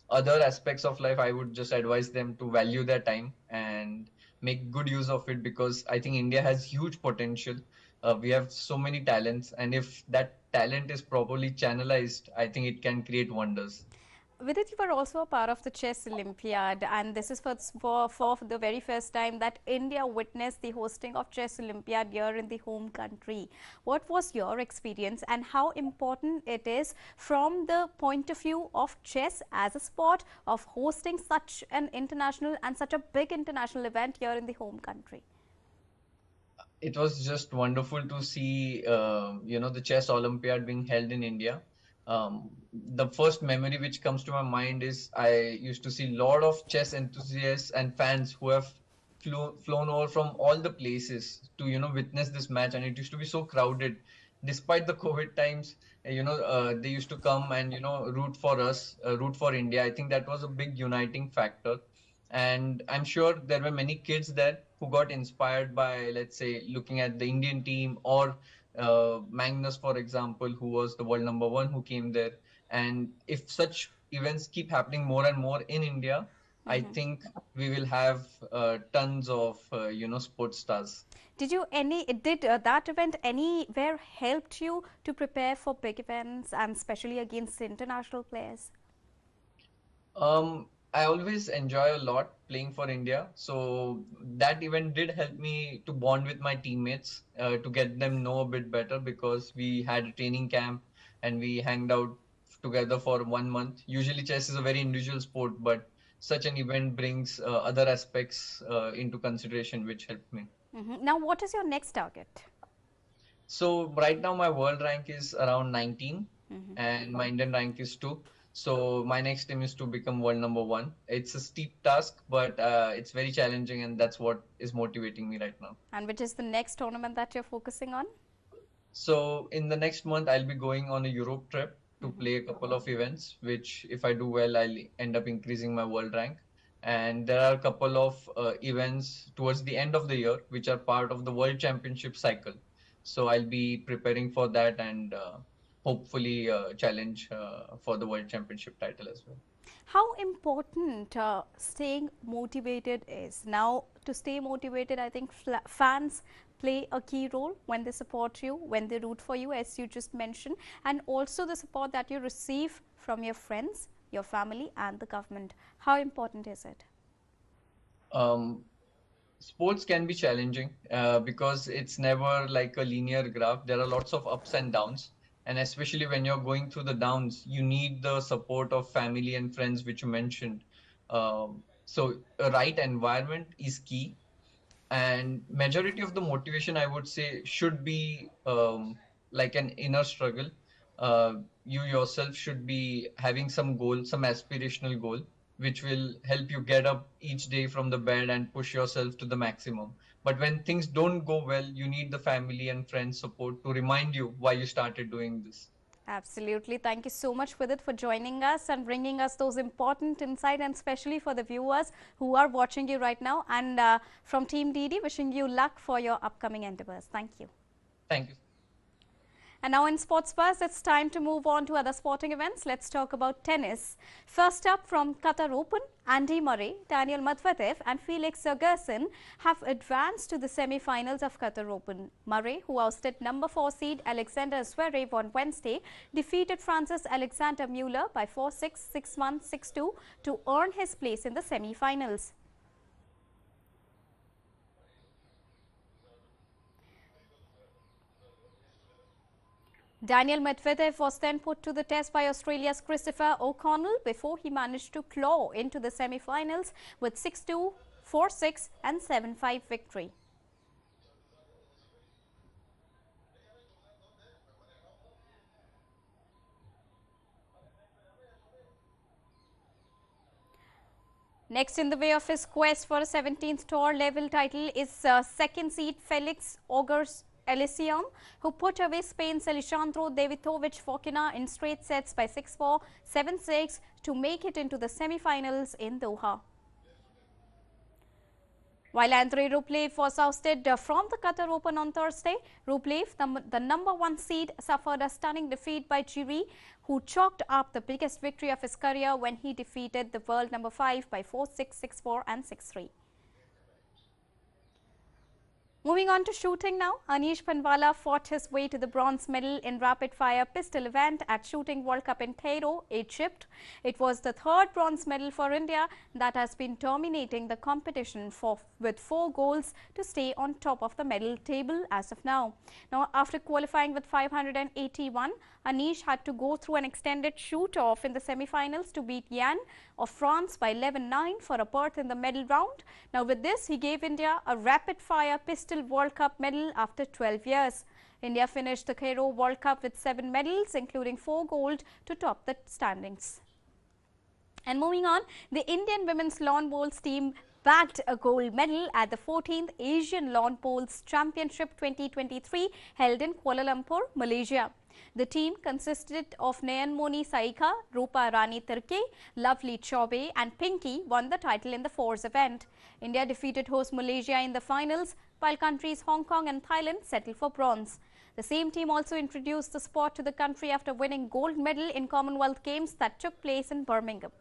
other aspects of life, I would just advise them to value their time and make good use of it because I think India has huge potential. We have so many talents, and if that talent is properly channelized, I think it can create wonders. Vidit, you were also a part of the Chess Olympiad, and this is for the very first time that India witnessed the hosting of Chess Olympiad here in the home country. What was your experience and how important it is from the point of view of chess as a sport of hosting such an international and such a big international event here in the home country? It was just wonderful to see, the chess Olympiad being held in India. The first memory which comes to my mind is I used to see a lot of chess enthusiasts and fans who have flown over from all the places to, witness this match, and it used to be so crowded. Despite the COVID times, they used to come and, root for us, root for India. I think that was a big uniting factor. And I'm sure there were many kids there who got inspired by, let's say, looking at the Indian team or Magnus, for example, who was the world number one who came there. And if such events keep happening more and more in India, I think we will have tons of, sports stars. Did that event anywhere helped you to prepare for big events and especially against international players? I always enjoy a lot playing for India. So that event did help me to bond with my teammates, to get them know a bit better because we had a training camp and we hanged out together for 1 month. Usually chess is a very individual sport, but such an event brings other aspects into consideration, which helped me. Now, what is your next target? So right now my world rank is around 19 and my Indian rank is 2. So my next aim is to become world number 1. It's a steep task, but it's very challenging, and that's what is motivating me right now. And which is the next tournament that you're focusing on? So in the next month, I'll be going on a Europe trip to play a couple of events, which if I do well, I'll end up increasing my world rank. And there are a couple of events towards the end of the year, which are part of the World Championship cycle. So I'll be preparing for that and hopefully challenge for the World Championship title as well. How important staying motivated is? Now, to stay motivated, I think fans play a key role when they support you, when they root for you, as you just mentioned, and also the support that you receive from your friends, your family, and the government. How important is it? Sports can be challenging because it's never like a linear graph. There are lots of ups and downs. And especially when you're going through the downs, you need the support of family and friends, which you mentioned. So a right environment is key. And majority of the motivation, I would say, should be like an inner struggle. You yourself should be having some goal, some aspirational goal, which will help you get up each day from the bed and push yourself to the maximum. But when things don't go well, you need the family and friends support to remind you why you started doing this. Absolutely. Thank you so much, Vidit, for joining us and bringing us those important insights, and especially for the viewers who are watching you right now. And from Team DD, wishing you luck for your upcoming endeavors. Thank you. Thank you. And now in Sports Buzz, it's time to move on to other sporting events. Let's talk about tennis. First up, from Qatar Open, Andy Murray, Daniel Medvedev and Felix Auger-Aliassime have advanced to the semi-finals of Qatar Open. Murray, who ousted number 4 seed Alexander Zverev on Wednesday, defeated France's Alexander Muller by 4-6, 6-1, 6-2 to earn his place in the semi-finals. Daniel Medvedev was then put to the test by Australia's Christopher O'Connell before he managed to claw into the semi-finals with 6-2, 4-6 and 7-5 victory. Next in the way of his quest for a 17th tour level title is second seed Felix Augers Elysium, who put away Spain's Alejandro Davidovich Fokina in straight sets by 6-4, 7-6 to make it into the semi-finals in Doha. While Andrei Rublev was ousted from the Qatar Open on Thursday, Rublev, the number 1 seed, suffered a stunning defeat by Jiri, who chalked up the biggest victory of his career when he defeated the world number 5 by 4-6, 6-4 and 6-3. Moving on to shooting now, Anish Panwala fought his way to the bronze medal in rapid-fire pistol event at Shooting World Cup in Cairo, Egypt. It was the 3rd bronze medal for India that has been dominating the competition with 4 goals to stay on top of the medal table as of now. Now, after qualifying with 581, Anish had to go through an extended shoot-off in the semi-finals to beat Yan of France by 11-9 for a berth in the medal round. Now, with this, he gave India a rapid-fire pistol World Cup medal after 12 years. India finished the Cairo World Cup with 7 medals, including 4 gold, to top the standings. And moving on, the Indian women's lawn bowls team bagged a gold medal at the 14th Asian Lawn Bowls Championship 2023 held in Kuala Lumpur, Malaysia. The team consisted of Nayanmoni Saika, Rupa Rani Tirke, Lovely Chaube and Pinky won the title in the fours event. India defeated host Malaysia in the finals, while countries Hong Kong and Thailand settled for bronze. The same team also introduced the sport to the country after winning gold medal in Commonwealth Games that took place in Birmingham.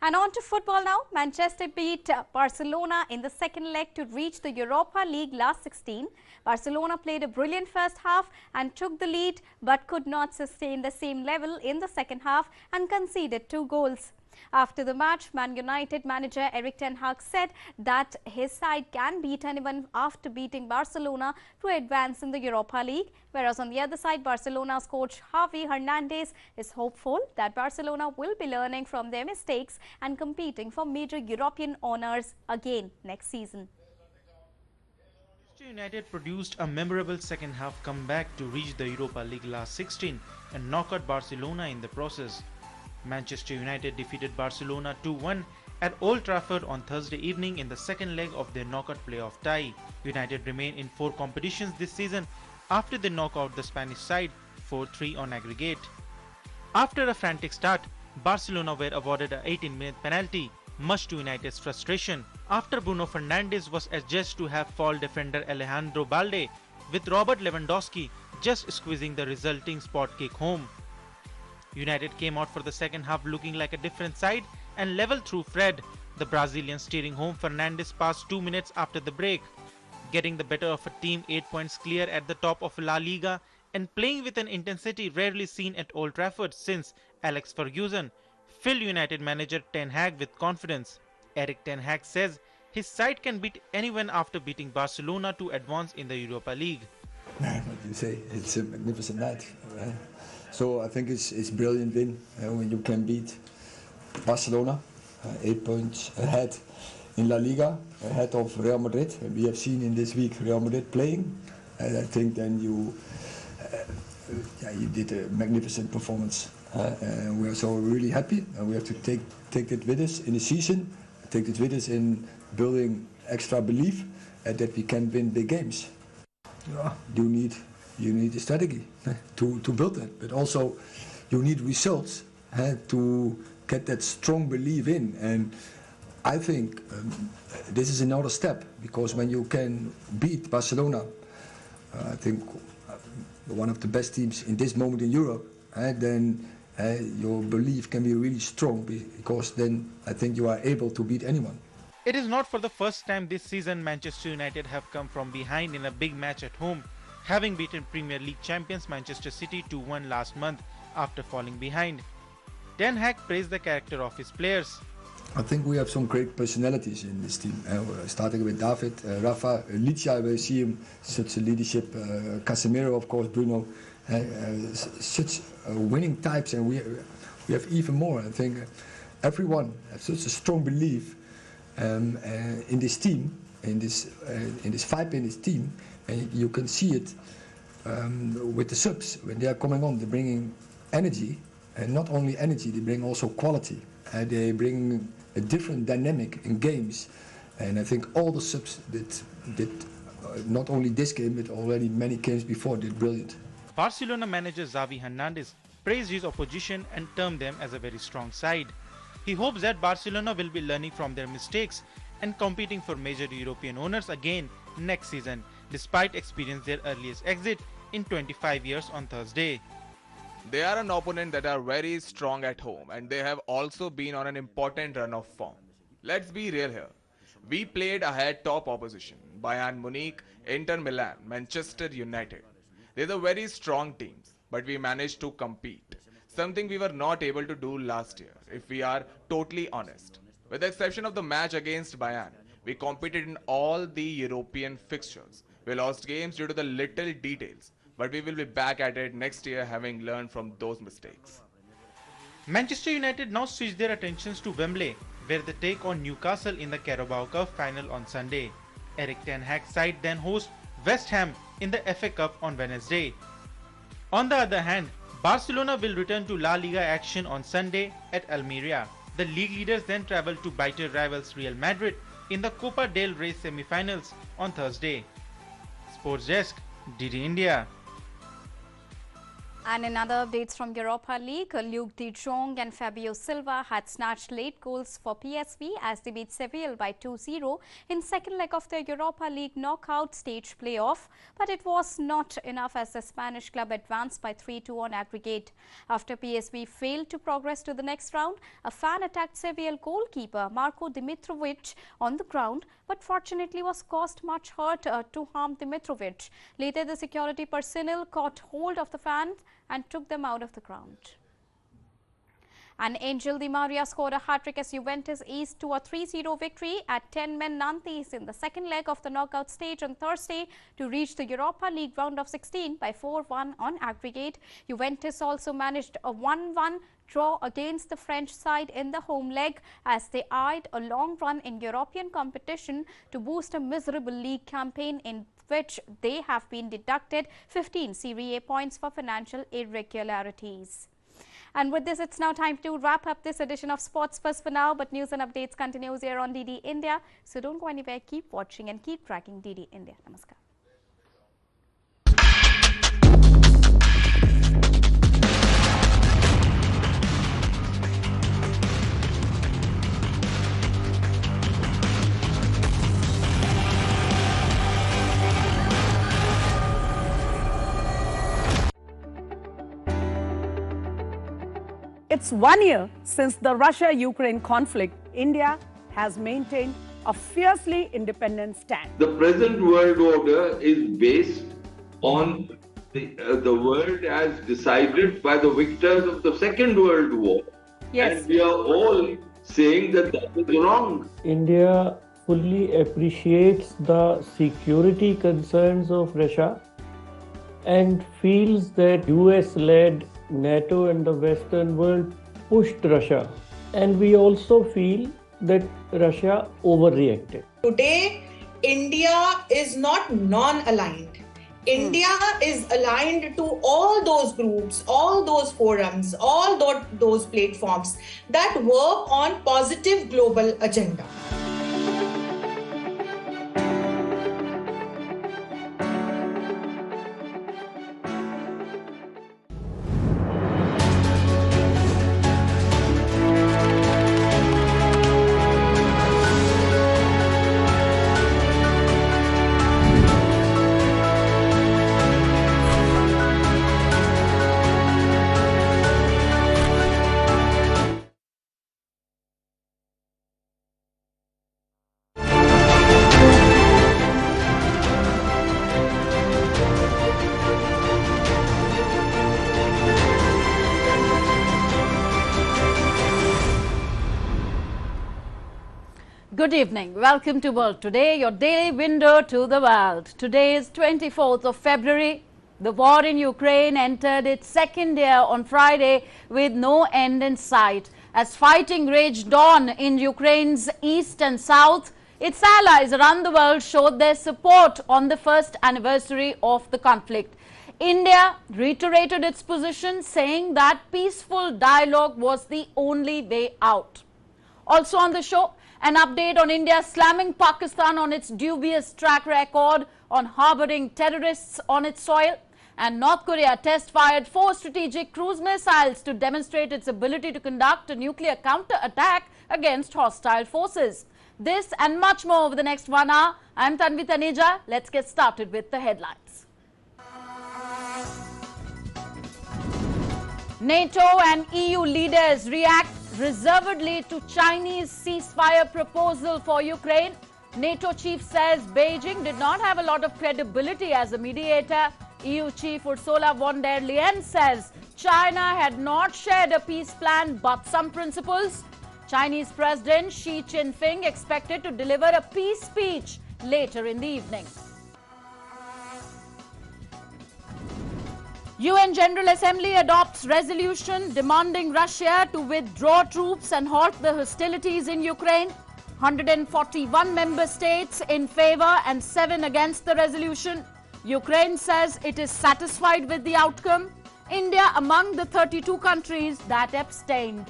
And on to football now. Manchester beat Barcelona in the second leg to reach the Europa League last 16. Barcelona played a brilliant first half and took the lead, but could not sustain the same level in the second half and conceded 2 goals. After the match, Man United manager Erik ten Hag said that his side can beat anyone after beating Barcelona to advance in the Europa League, whereas on the other side, Barcelona's coach Javi Hernandez is hopeful that Barcelona will be learning from their mistakes and competing for major European honours again next season. Manchester United produced a memorable second half comeback to reach the Europa League last 16 and knock out Barcelona in the process. Manchester United defeated Barcelona 2-1 at Old Trafford on Thursday evening in the second leg of their knockout playoff tie. United remain in 4 competitions this season after they knock out the Spanish side 4-3 on aggregate. After a frantic start, Barcelona were awarded an 18-minute penalty, much to United's frustration, after Bruno Fernandes was adjudged to have fall defender Alejandro Balde, with Robert Lewandowski just squeezing the resulting spot kick home. United came out for the second half looking like a different side and level through Fred, the Brazilian steering home Fernandes pass 2 minutes after the break, getting the better of a team 8 points clear at the top of La Liga and playing with an intensity rarely seen at Old Trafford since Alex Ferguson, filled United manager Ten Hag with confidence. Erik ten Hag says his side can beat anyone after beating Barcelona to advance in the Europa League. What you say, it's a magnificent night. So I think it's brilliant win when you can beat Barcelona 8 points ahead in La Liga, ahead of Real Madrid. We have seen in this week Real Madrid playing, and I think then you did a magnificent performance. We are so really happy, and we have to take it with us in the season, take it with us in building extra belief that we can win big games. You need a strategy to build that, but also you need results to get that strong belief in. And I think this is another step, because when you can beat Barcelona, I think one of the best teams in this moment in Europe, then your belief can be really strong, because then I think you are able to beat anyone. It is not for the first time this season Manchester United have come from behind in a big match at home, having beaten Premier League champions Manchester City 2-1 last month after falling behind. Ten Hag praised the character of his players. I think we have some great personalities in this team. Starting with David, Rafa, Licia, we see him, such a leadership. Casemiro, of course, Bruno, such winning types, and we have even more. I think everyone has such a strong belief in this team, in this vibe in this team, and you can see it with the subs when they are coming on. They're bringing energy, and not only energy, they bring also quality. They bring a different dynamic in games, and I think all the subs did not only this game but already many games before did brilliant. Barcelona manager Xavi Hernandez praised his opposition and termed them as a very strong side. He hopes that Barcelona will be learning from their mistakes and competing for major European honors again next season, despite experiencing their earliest exit in 25 years on Thursday. They are an opponent that are very strong at home, and they have also been on an important run of form. Let's be real here. We played ahead top opposition, Bayern Munich, Inter Milan, Manchester United. These are very strong teams, but we managed to compete, something we were not able to do last year, if we are totally honest. With the exception of the match against Bayern, we competed in all the European fixtures. We lost games due to the little details, but we will be back at it next year having learned from those mistakes. Manchester United now switch their attentions to Wembley, where they take on Newcastle in the Carabao Cup final on Sunday. Eric Ten Hag's side then host West Ham in the FA Cup on Wednesday. On the other hand, Barcelona will return to La Liga action on Sunday at Almeria. The league leaders then travel to bitter rivals Real Madrid in the Copa del Rey semi-finals on Thursday. Sports Desk, DD India. And in other updates from Europa League, Luke de Jong and Fabio Silva had snatched late goals for PSV as they beat Seville by 2-0 in second leg of their Europa League knockout stage playoff. But it was not enough as the Spanish club advanced by 3-2 on aggregate. After PSV failed to progress to the next round, a fan attacked Seville goalkeeper Marko Dimitrovic on the ground, but fortunately was caused much hurt to harm Dimitrovic. Later, the security personnel caught hold of the fans and took them out of the ground. And Angel Di Maria scored a hat-trick as Juventus eased to a 3-0 victory at 10-men Nantes in the second leg of the knockout stage on Thursday to reach the Europa League round of 16 by 4-1 on aggregate. Juventus also managed a 1-1 draw against the French side in the home leg as they eyed a long run in European competition to boost a miserable league campaign in which they have been deducted 15 Serie A points for financial irregularities. And with this, it's now time to wrap up this edition of Sports Buzz for now, but news and updates continues here on DD India. So don't go anywhere, keep watching and keep tracking DD India. Namaskar. It's 1 year since the Russia-Ukraine conflict. India has maintained a fiercely independent stand. The present world order is based on the world as decided by the victors of the Second World War. Yes. And we are all saying that that is wrong. India fully appreciates the security concerns of Russia and feels that US-led NATO and the Western world pushed Russia. And we also feel that Russia overreacted. Today, India is not non-aligned. India is aligned to all those groups, all those forums, all those platforms that work on positive global agenda. Good evening. Welcome to World Today, your daily window to the world. Today is 24th of February. The war in Ukraine entered its second year on Friday with no end in sight. As fighting raged on in Ukraine's east and south, its allies around the world showed their support on the first anniversary of the conflict. India reiterated its position, saying that peaceful dialogue was the only way out. Also on the show, an update on India slamming Pakistan on its dubious track record on harboring terrorists on its soil. And North Korea test-fired 4 strategic cruise missiles to demonstrate its ability to conduct a nuclear counter-attack against hostile forces. This and much more over the next 1 hour. I'm Tanvi Taneja. Let's get started with the headlines. NATO and EU leaders react reservedly to Chinese ceasefire proposal for Ukraine. NATO chief says Beijing did not have a lot of credibility as a mediator. EU chief Ursula von der Leyen says China had not shared a peace plan but some principles. Chinese President Xi Jinping expected to deliver a peace speech later in the evening. UN General Assembly adopts resolution demanding Russia to withdraw troops and halt the hostilities in Ukraine. 141 member states in favor and 7 against the resolution. Ukraine says it is satisfied with the outcome. India among the 32 countries that abstained.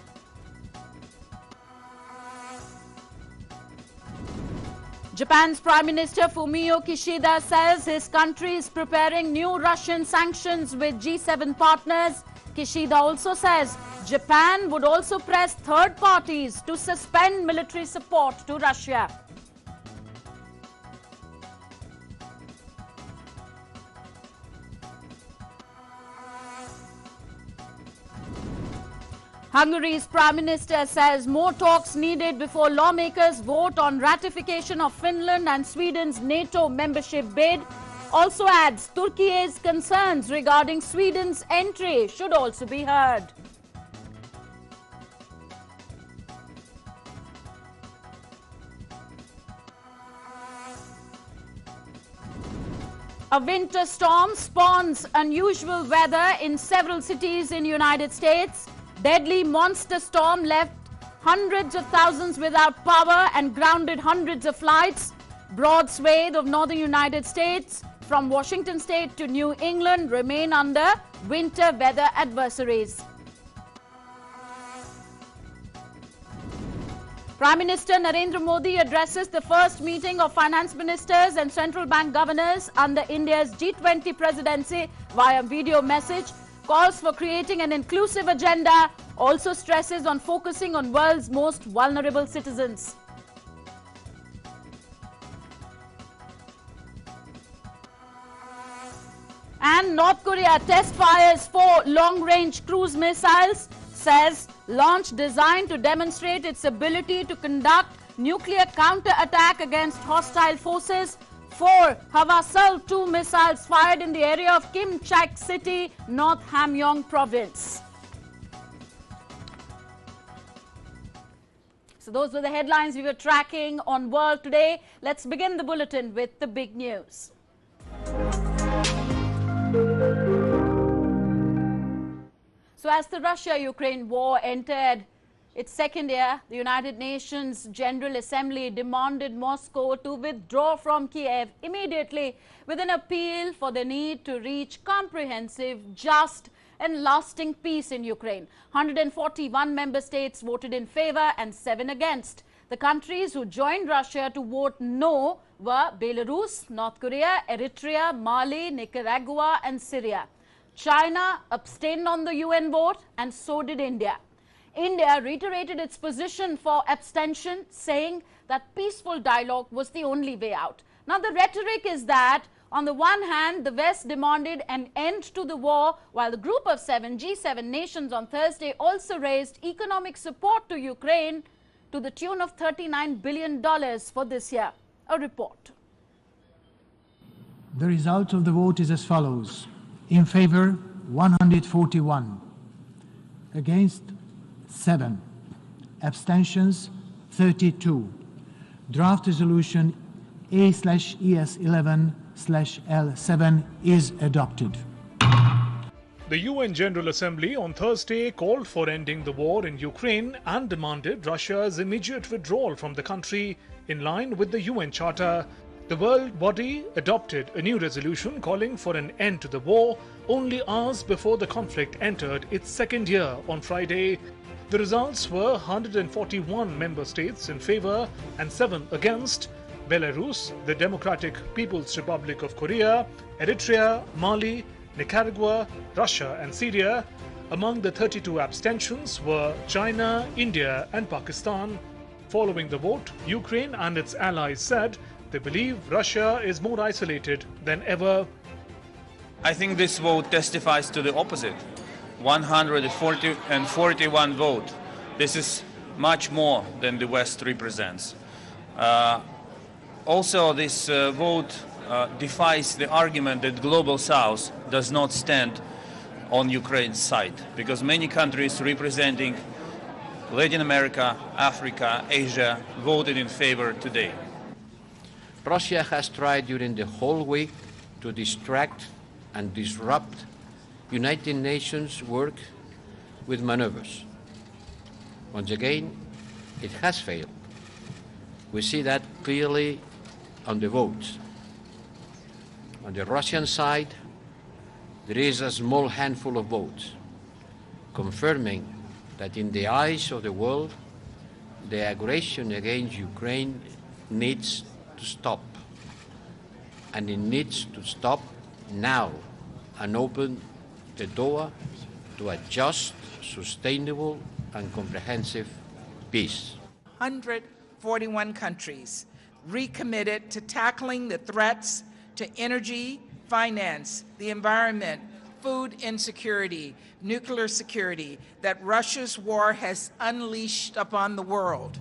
Japan's Prime Minister Fumio Kishida says his country is preparing new Russian sanctions with G7 partners. Kishida also says Japan would also press third parties to suspend military support to Russia. Hungary's Prime Minister says more talks needed before lawmakers vote on ratification of Finland and Sweden's NATO membership bid. Also adds Turkey's concerns regarding Sweden's entry should also be heard. A winter storm spawns unusual weather in several cities in the United States. Deadly monster storm left hundreds of thousands without power and grounded hundreds of flights. Broad swathe of northern United States from Washington state to New England remain under winter weather advisories. Prime Minister Narendra Modi addresses the first meeting of finance ministers and central bank governors under India's G20 presidency via video message. Calls for creating an inclusive agenda, also stresses on focusing on world's most vulnerable citizens. And North Korea test fires 4 long-range cruise missiles, says launch designed to demonstrate its ability to conduct nuclear counter-attack against hostile forces. 4 Hwasal-2 missiles fired in the area of Kim Chak City, North Hamgyong province. So those were the headlines we were tracking on World Today. Let's begin the bulletin with the big news. So as the Russia-Ukraine war entered its second year, the United Nations General Assembly demanded Moscow to withdraw from Kiev immediately with an appeal for the need to reach comprehensive, just and lasting peace in Ukraine. 141 member states voted in favor and 7 against. The countries who joined Russia to vote no were Belarus, North Korea, Eritrea, Mali, Nicaragua and Syria. China abstained on the UN vote and so did India. India reiterated its position for abstention, saying that peaceful dialogue was the only way out. Now, the rhetoric is that, on the one hand, the West demanded an end to the war, while the group of 7 G7 nations on Thursday also raised economic support to Ukraine to the tune of $39 billion for this year. A report. The result of the vote is as follows. In favor, 141. Against, 7. Abstentions, 32. draft resolution A/ES11/L7 is adopted. The UN General Assembly on Thursday called for ending the war in Ukraine and demanded Russia's immediate withdrawal from the country in line with the UN Charter. The world body adopted a new resolution calling for an end to the war only hours before the conflict entered its second year on Friday. The results were 141 member states in favor and 7 against. Belarus, the Democratic People's Republic of Korea, Eritrea, Mali, Nicaragua, Russia and Syria. Among the 32 abstentions were China, India and Pakistan. Following the vote, Ukraine and its allies said they believe Russia is more isolated than ever. I think this vote testifies to the opposite. 141 vote. This is much more than the West represents. Also, this vote defies the argument that Global South does not stand on Ukraine's side, because many countries representing Latin America, Africa, Asia voted in favor today. Russia has tried during the whole week to distract and disrupt United Nations work with maneuvers. Once again, it has failed. We see that clearly on the votes. On the Russian side, there is a small handful of votes, confirming that in the eyes of the world, the aggression against Ukraine needs to stop. And it needs to stop now and open the door to a just, sustainable, and comprehensive peace. 141 countries recommitted to tackling the threats to energy, finance, the environment, food insecurity, nuclear security that Russia's war has unleashed upon the world.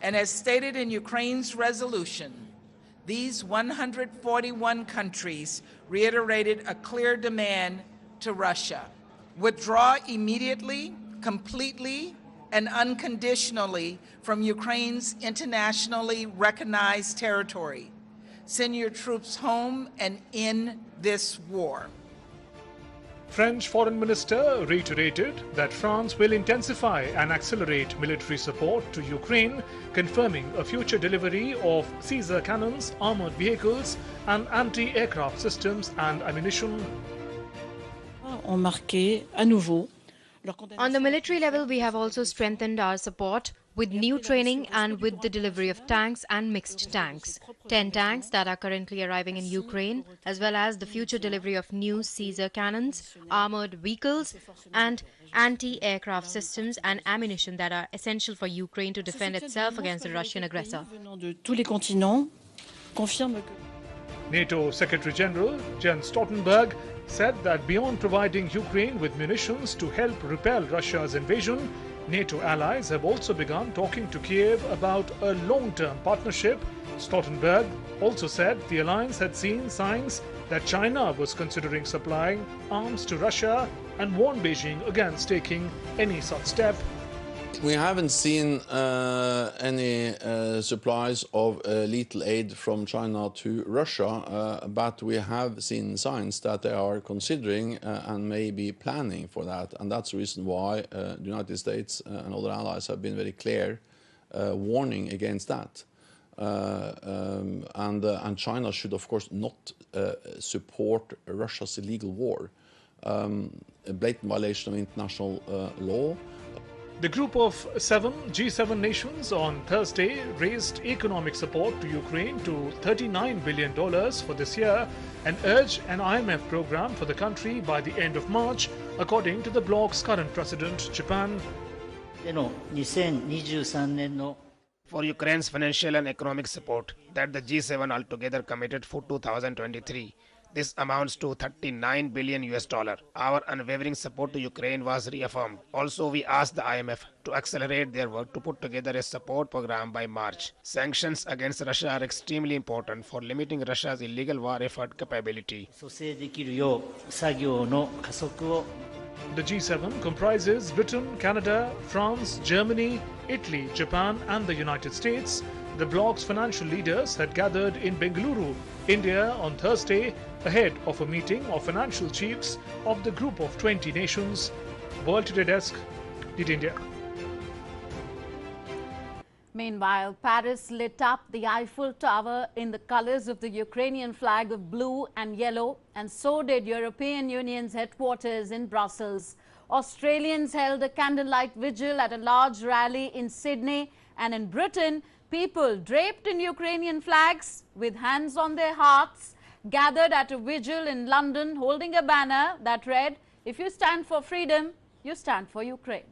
And as stated in Ukraine's resolution, these 141 countries reiterated a clear demand to Russia: withdraw immediately, completely, and unconditionally from Ukraine's internationally recognized territory. Send your troops home and end this war. French Foreign Minister reiterated that France will intensify and accelerate military support to Ukraine, confirming a future delivery of Caesar cannons, armored vehicles, and anti-aircraft systems and ammunition. On the military level, we have also strengthened our support with new training and with the delivery of tanks and mixed tanks. 10 tanks that are currently arriving in Ukraine, as well as the future delivery of new Caesar cannons, armored vehicles, and anti-aircraft systems and ammunition that are essential for Ukraine to defend itself against the Russian aggressor. NATO Secretary General Jens Stoltenberg said that beyond providing Ukraine with munitions to help repel Russia's invasion, NATO allies have also begun talking to Kiev about a long-term partnership. Stoltenberg also said the alliance had seen signs that China was considering supplying arms to Russia and warned Beijing against taking any such step. We haven't seen any supplies of lethal aid from China to Russia, but we have seen signs that they are considering and maybe planning for that. And that's the reason why the United States and other allies have been very clear warning against that. And China should, of course, not support Russia's illegal war, a blatant violation of international law. The group of 7 G7 nations on Thursday raised economic support to Ukraine to $39 billion for this year and urged an IMF program for the country by the end of March, according to the bloc's current president, Japan. For Ukraine's financial and economic support that the G7 altogether committed for 2023. This amounts to $39 billion. Our unwavering support to Ukraine was reaffirmed. Also, we asked the IMF to accelerate their work to put together a support program by March. Sanctions against Russia are extremely important for limiting Russia's illegal war effort capability. The G7 comprises Britain, Canada, France, Germany, Italy, Japan and the United States. The bloc's financial leaders had gathered in Bengaluru, India on Thursday ahead of a meeting of financial chiefs of the group of 20 nations. World Today Desk, Lead India. Meanwhile, Paris lit up the Eiffel Tower in the colors of the Ukrainian flag of blue and yellow, and so did European Union's headquarters in Brussels. Australians held a candlelight vigil at a large rally in Sydney, and in Britain, people draped in Ukrainian flags with hands on their hearts gathered at a vigil in London holding a banner that read, "If you stand for freedom, you stand for Ukraine."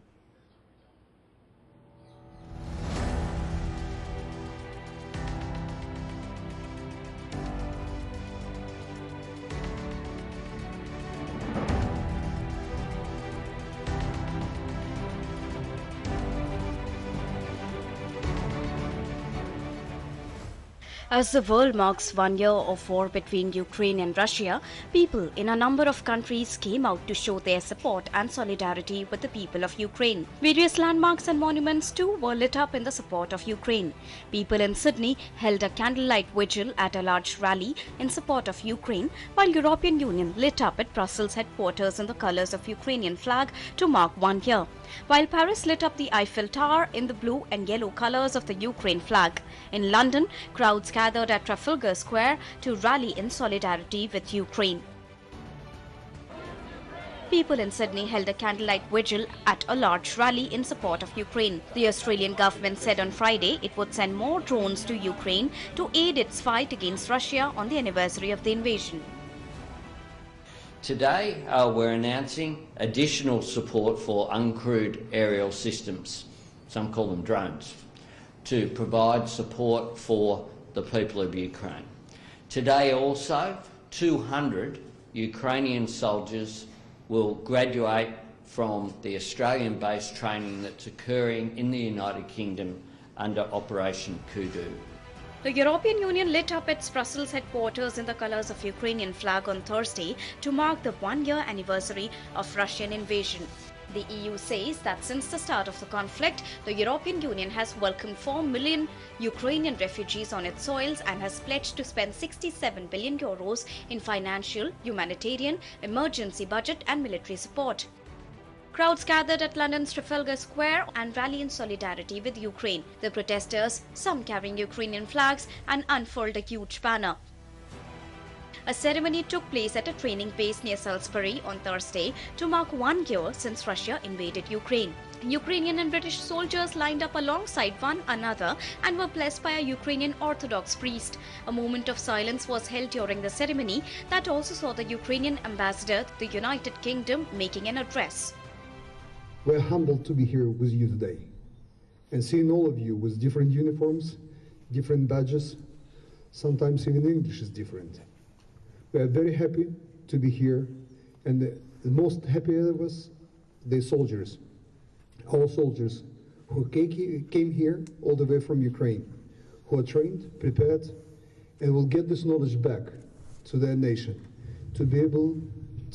As the world marks 1 year of war between Ukraine and Russia, people in a number of countries came out to show their support and solidarity with the people of Ukraine. Various landmarks and monuments too were lit up in the support of Ukraine. People in Sydney held a candlelight vigil at a large rally in support of Ukraine, while European Union lit up at Brussels headquarters in the colours of Ukrainian flag to mark 1 year, while Paris lit up the Eiffel Tower in the blue and yellow colours of the Ukraine flag. In London, crowds gathered at Trafalgar Square to rally in solidarity with Ukraine. People in Sydney held a candlelight vigil at a large rally in support of Ukraine. The Australian government said on Friday it would send more drones to Ukraine to aid its fight against Russia on the anniversary of the invasion. Today, we're announcing additional support for uncrewed aerial systems, some call them drones, to provide support for the people of Ukraine. Today also, 200 Ukrainian soldiers will graduate from the Australian-based training that's occurring in the United Kingdom under Operation Kudu. The European Union lit up its Brussels headquarters in the colours of Ukrainian flag on Thursday to mark the 1-year anniversary of Russian invasion. The EU says that since the start of the conflict, the European Union has welcomed 4 million Ukrainian refugees on its soils and has pledged to spend 67 billion euros in financial, humanitarian, emergency budget and military support. Crowds gathered at London's Trafalgar Square and rally in solidarity with Ukraine. The protesters, some carrying Ukrainian flags, and unfurled a huge banner. A ceremony took place at a training base near Salisbury on Thursday to mark 1 year since Russia invaded Ukraine. Ukrainian and British soldiers lined up alongside one another and were blessed by a Ukrainian Orthodox priest. A moment of silence was held during the ceremony that also saw the Ukrainian ambassador to the United Kingdom making an address. We're humbled to be here with you today and seeing all of you with different uniforms, different badges, sometimes even English is different. We are very happy to be here, and the most happy of us, the soldiers, all soldiers who came here all the way from Ukraine, who are trained, prepared, and will get this knowledge back to their nation, to be able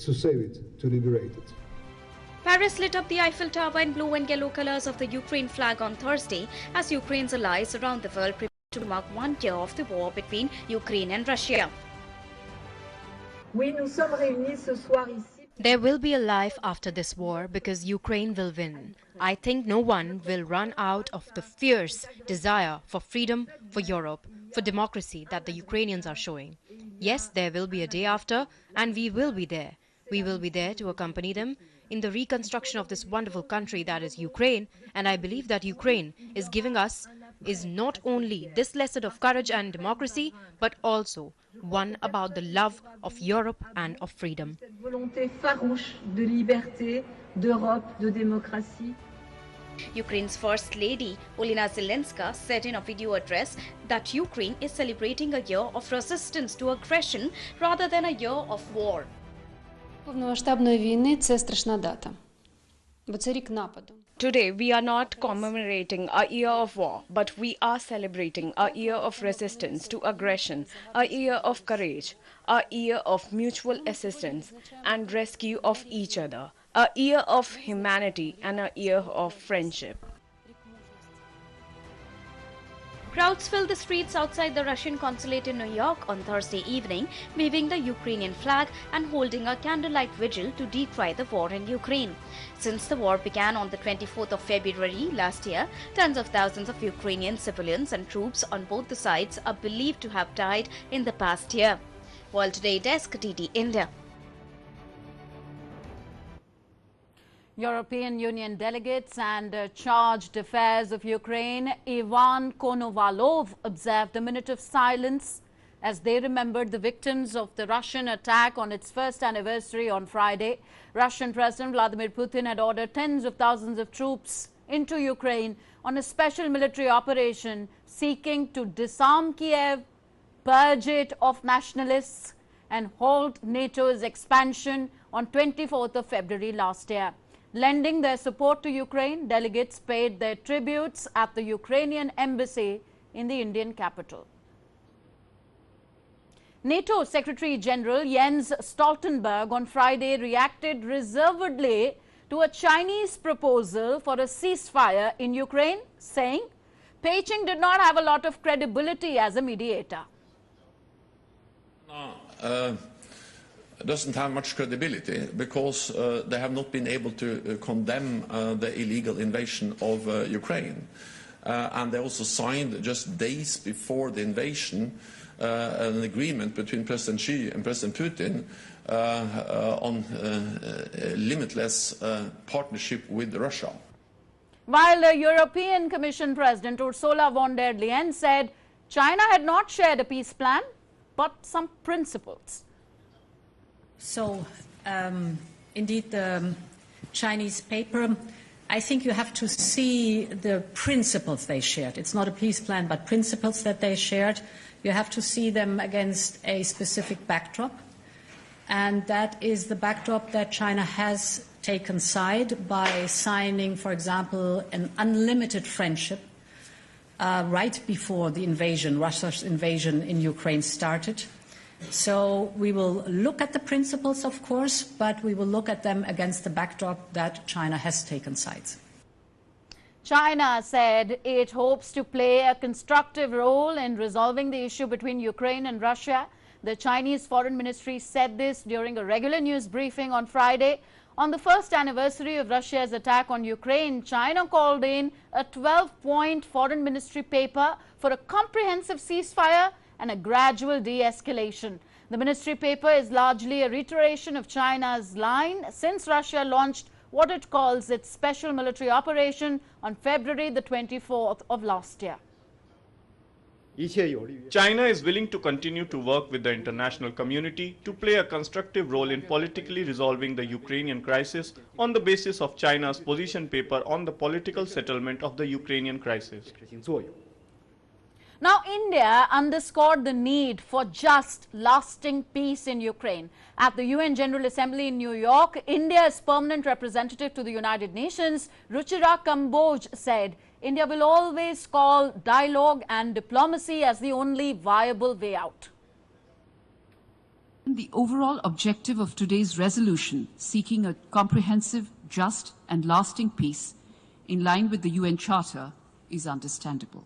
to save it, to liberate it. Paris lit up the Eiffel Tower in blue and yellow colours of the Ukraine flag on Thursday as Ukraine's allies around the world prepare to mark 1 year of the war between Ukraine and Russia. There will be a life after this war because Ukraine will win. I think no one will run out of the fierce desire for freedom, for Europe, for democracy that the Ukrainians are showing. Yes, there will be a day after, and we will be there. We will be there to accompany them in the reconstruction of this wonderful country that is Ukraine, and I believe that Ukraine is giving us is not only this lesson of courage and democracy, but also one about the love of Europe and of freedom. Ukraine's First Lady, Olena Zelenska, said in a video address that Ukraine is celebrating a year of resistance to aggression rather than a year of war. Повномасштабної війни – це страшна дата, бо це рік нападу. Today, we are not commemorating a year of war, but we are celebrating a year of resistance to aggression, a year of courage, a year of mutual assistance and rescue of each other, a year of humanity and a year of friendship. Crowds filled the streets outside the Russian consulate in New York on Thursday evening, waving the Ukrainian flag and holding a candlelight vigil to decry the war in Ukraine. Since the war began on the 24th of February last year, tens of thousands of Ukrainian civilians and troops on both the sides are believed to have died in the past year. World Today Desk, DD India. European Union delegates and charged affairs of Ukraine, Ivan Konovalov, observed a minute of silence as they remembered the victims of the Russian attack on its first anniversary on Friday. Russian President Vladimir Putin had ordered tens of thousands of troops into Ukraine on a special military operation seeking to disarm Kiev, purge it of nationalists and halt NATO's expansion on 24th of February last year. Lending their support to Ukraine, delegates paid their tributes at the Ukrainian embassy in the Indian capital. NATO Secretary General Jens Stoltenberg on Friday reacted reservedly to a Chinese proposal for a ceasefire in Ukraine, saying Beijing did not have a lot of credibility as a mediator. Doesn't have much credibility because they have not been able to condemn the illegal invasion of Ukraine. And they also signed just days before the invasion an agreement between President Xi and President Putin on limitless partnership with Russia. While the European Commission President Ursula von der Leyen said China had not shared a peace plan, but some principles. So, indeed, the Chinese paper, I think you have to see the principles they shared. It's not a peace plan, but principles that they shared. You have to see them against a specific backdrop. And that is the backdrop that China has taken side by signing, for example, an unlimited friendship right before the invasion, Russia's invasion in Ukraine started. So we will look at the principles, of course, but we will look at them against the backdrop that China has taken sides. China said it hopes to play a constructive role in resolving the issue between Ukraine and Russia. The Chinese Foreign Ministry said this during a regular news briefing on Friday. On the first anniversary of Russia's attack on Ukraine, China called in a 12-point Foreign Ministry paper for a comprehensive ceasefire and a gradual de-escalation. The ministry paper is largely a reiteration of China's line since Russia launched what it calls its special military operation on February the 24th of last year. China is willing to continue to work with the international community to play a constructive role in politically resolving the Ukrainian crisis on the basis of China's position paper on the political settlement of the Ukrainian crisis. Now, India underscored the need for just, lasting peace in Ukraine. At the UN General Assembly in New York, India's permanent representative to the United Nations, Ruchira Kamboj, said India will always call dialogue and diplomacy as the only viable way out. The overall objective of today's resolution, seeking a comprehensive, just and lasting peace in line with the UN Charter, is understandable.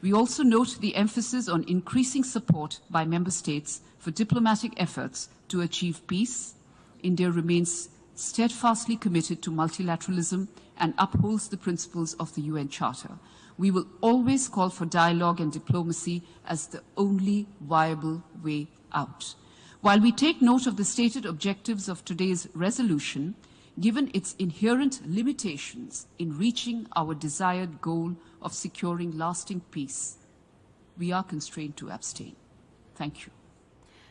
We also note the emphasis on increasing support by member states for diplomatic efforts to achieve peace. India remains steadfastly committed to multilateralism and upholds the principles of the UN Charter. We will always call for dialogue and diplomacy as the only viable way out. While we take note of the stated objectives of today's resolution, given its inherent limitations in reaching our desired goal of securing lasting peace, we are constrained to abstain. Thank you.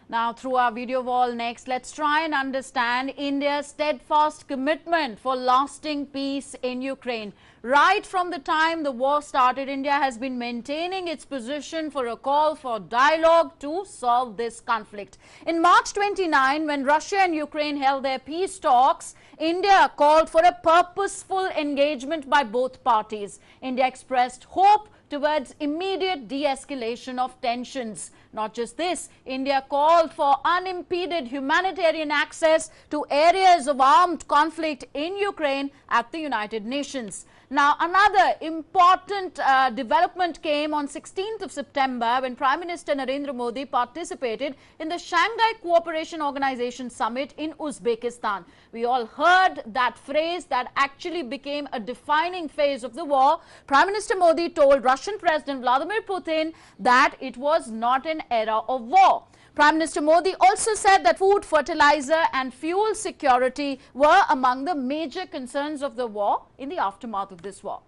Now, through our video wall next, let's try and understand India's steadfast commitment for lasting peace in Ukraine. Right from the time the war started, India has been maintaining its position for a call for dialogue to solve this conflict. In March 29, when Russia and Ukraine held their peace talks, India called for a purposeful engagement by both parties. India expressed hope towards immediate de-escalation of tensions. Not just this, India called for unimpeded humanitarian access to areas of armed conflict in Ukraine at the United Nations. Now, another important development came on 16th of September when Prime Minister Narendra Modi participated in the Shanghai Cooperation Organization Summit in Uzbekistan. We all heard that phrase that actually became a defining phase of the war. Prime Minister Modi told Russian President Vladimir Putin that it was not an era of war. Prime Minister Modi also said that food, fertilizer and fuel security were among the major concerns of the war in the aftermath of this war.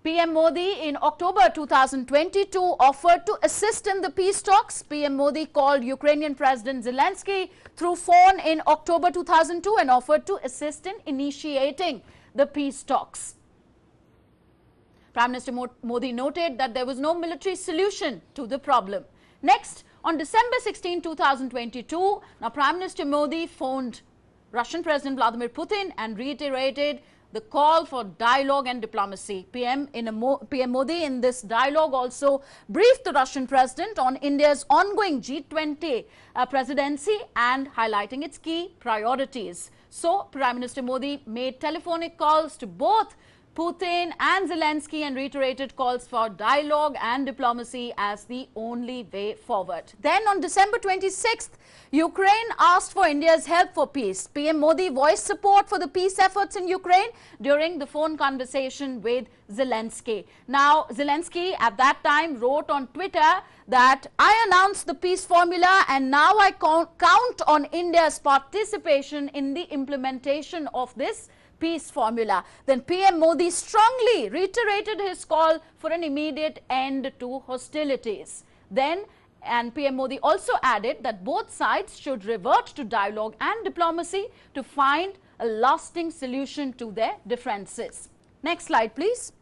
PM Modi in October 2022 offered to assist in the peace talks. PM Modi called Ukrainian President Zelensky through phone in October 2002 and offered to assist in initiating the peace talks. Prime Minister Modi noted that there was no military solution to the problem. Next, on December 16, 2022, now Prime Minister Modi phoned Russian President Vladimir Putin and reiterated the call for dialogue and diplomacy. PM Modi in this dialogue also briefed the Russian president on India's ongoing G20 presidency and highlighting its key priorities. So, Prime Minister Modi made telephonic calls to both Putin and Zelensky and reiterated calls for dialogue and diplomacy as the only way forward. Then on December 26th, Ukraine asked for India's help for peace. PM Modi voiced support for the peace efforts in Ukraine during the phone conversation with Zelensky. Now, Zelensky at that time wrote on Twitter that I announced the peace formula and now I count on India's participation in the implementation of this peace formula. Then PM Modi strongly reiterated his call for an immediate end to hostilities. And PM Modi also added that both sides should revert to dialogue and diplomacy to find a lasting solution to their differences. Next slide, please.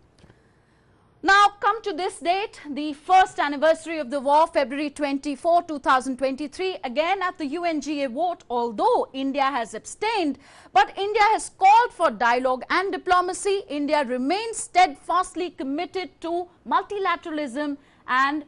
Now, come to this date, the first anniversary of the war, February 24, 2023, again at the UNGA vote, although India has abstained, but India has called for dialogue and diplomacy. India remains steadfastly committed to multilateralism and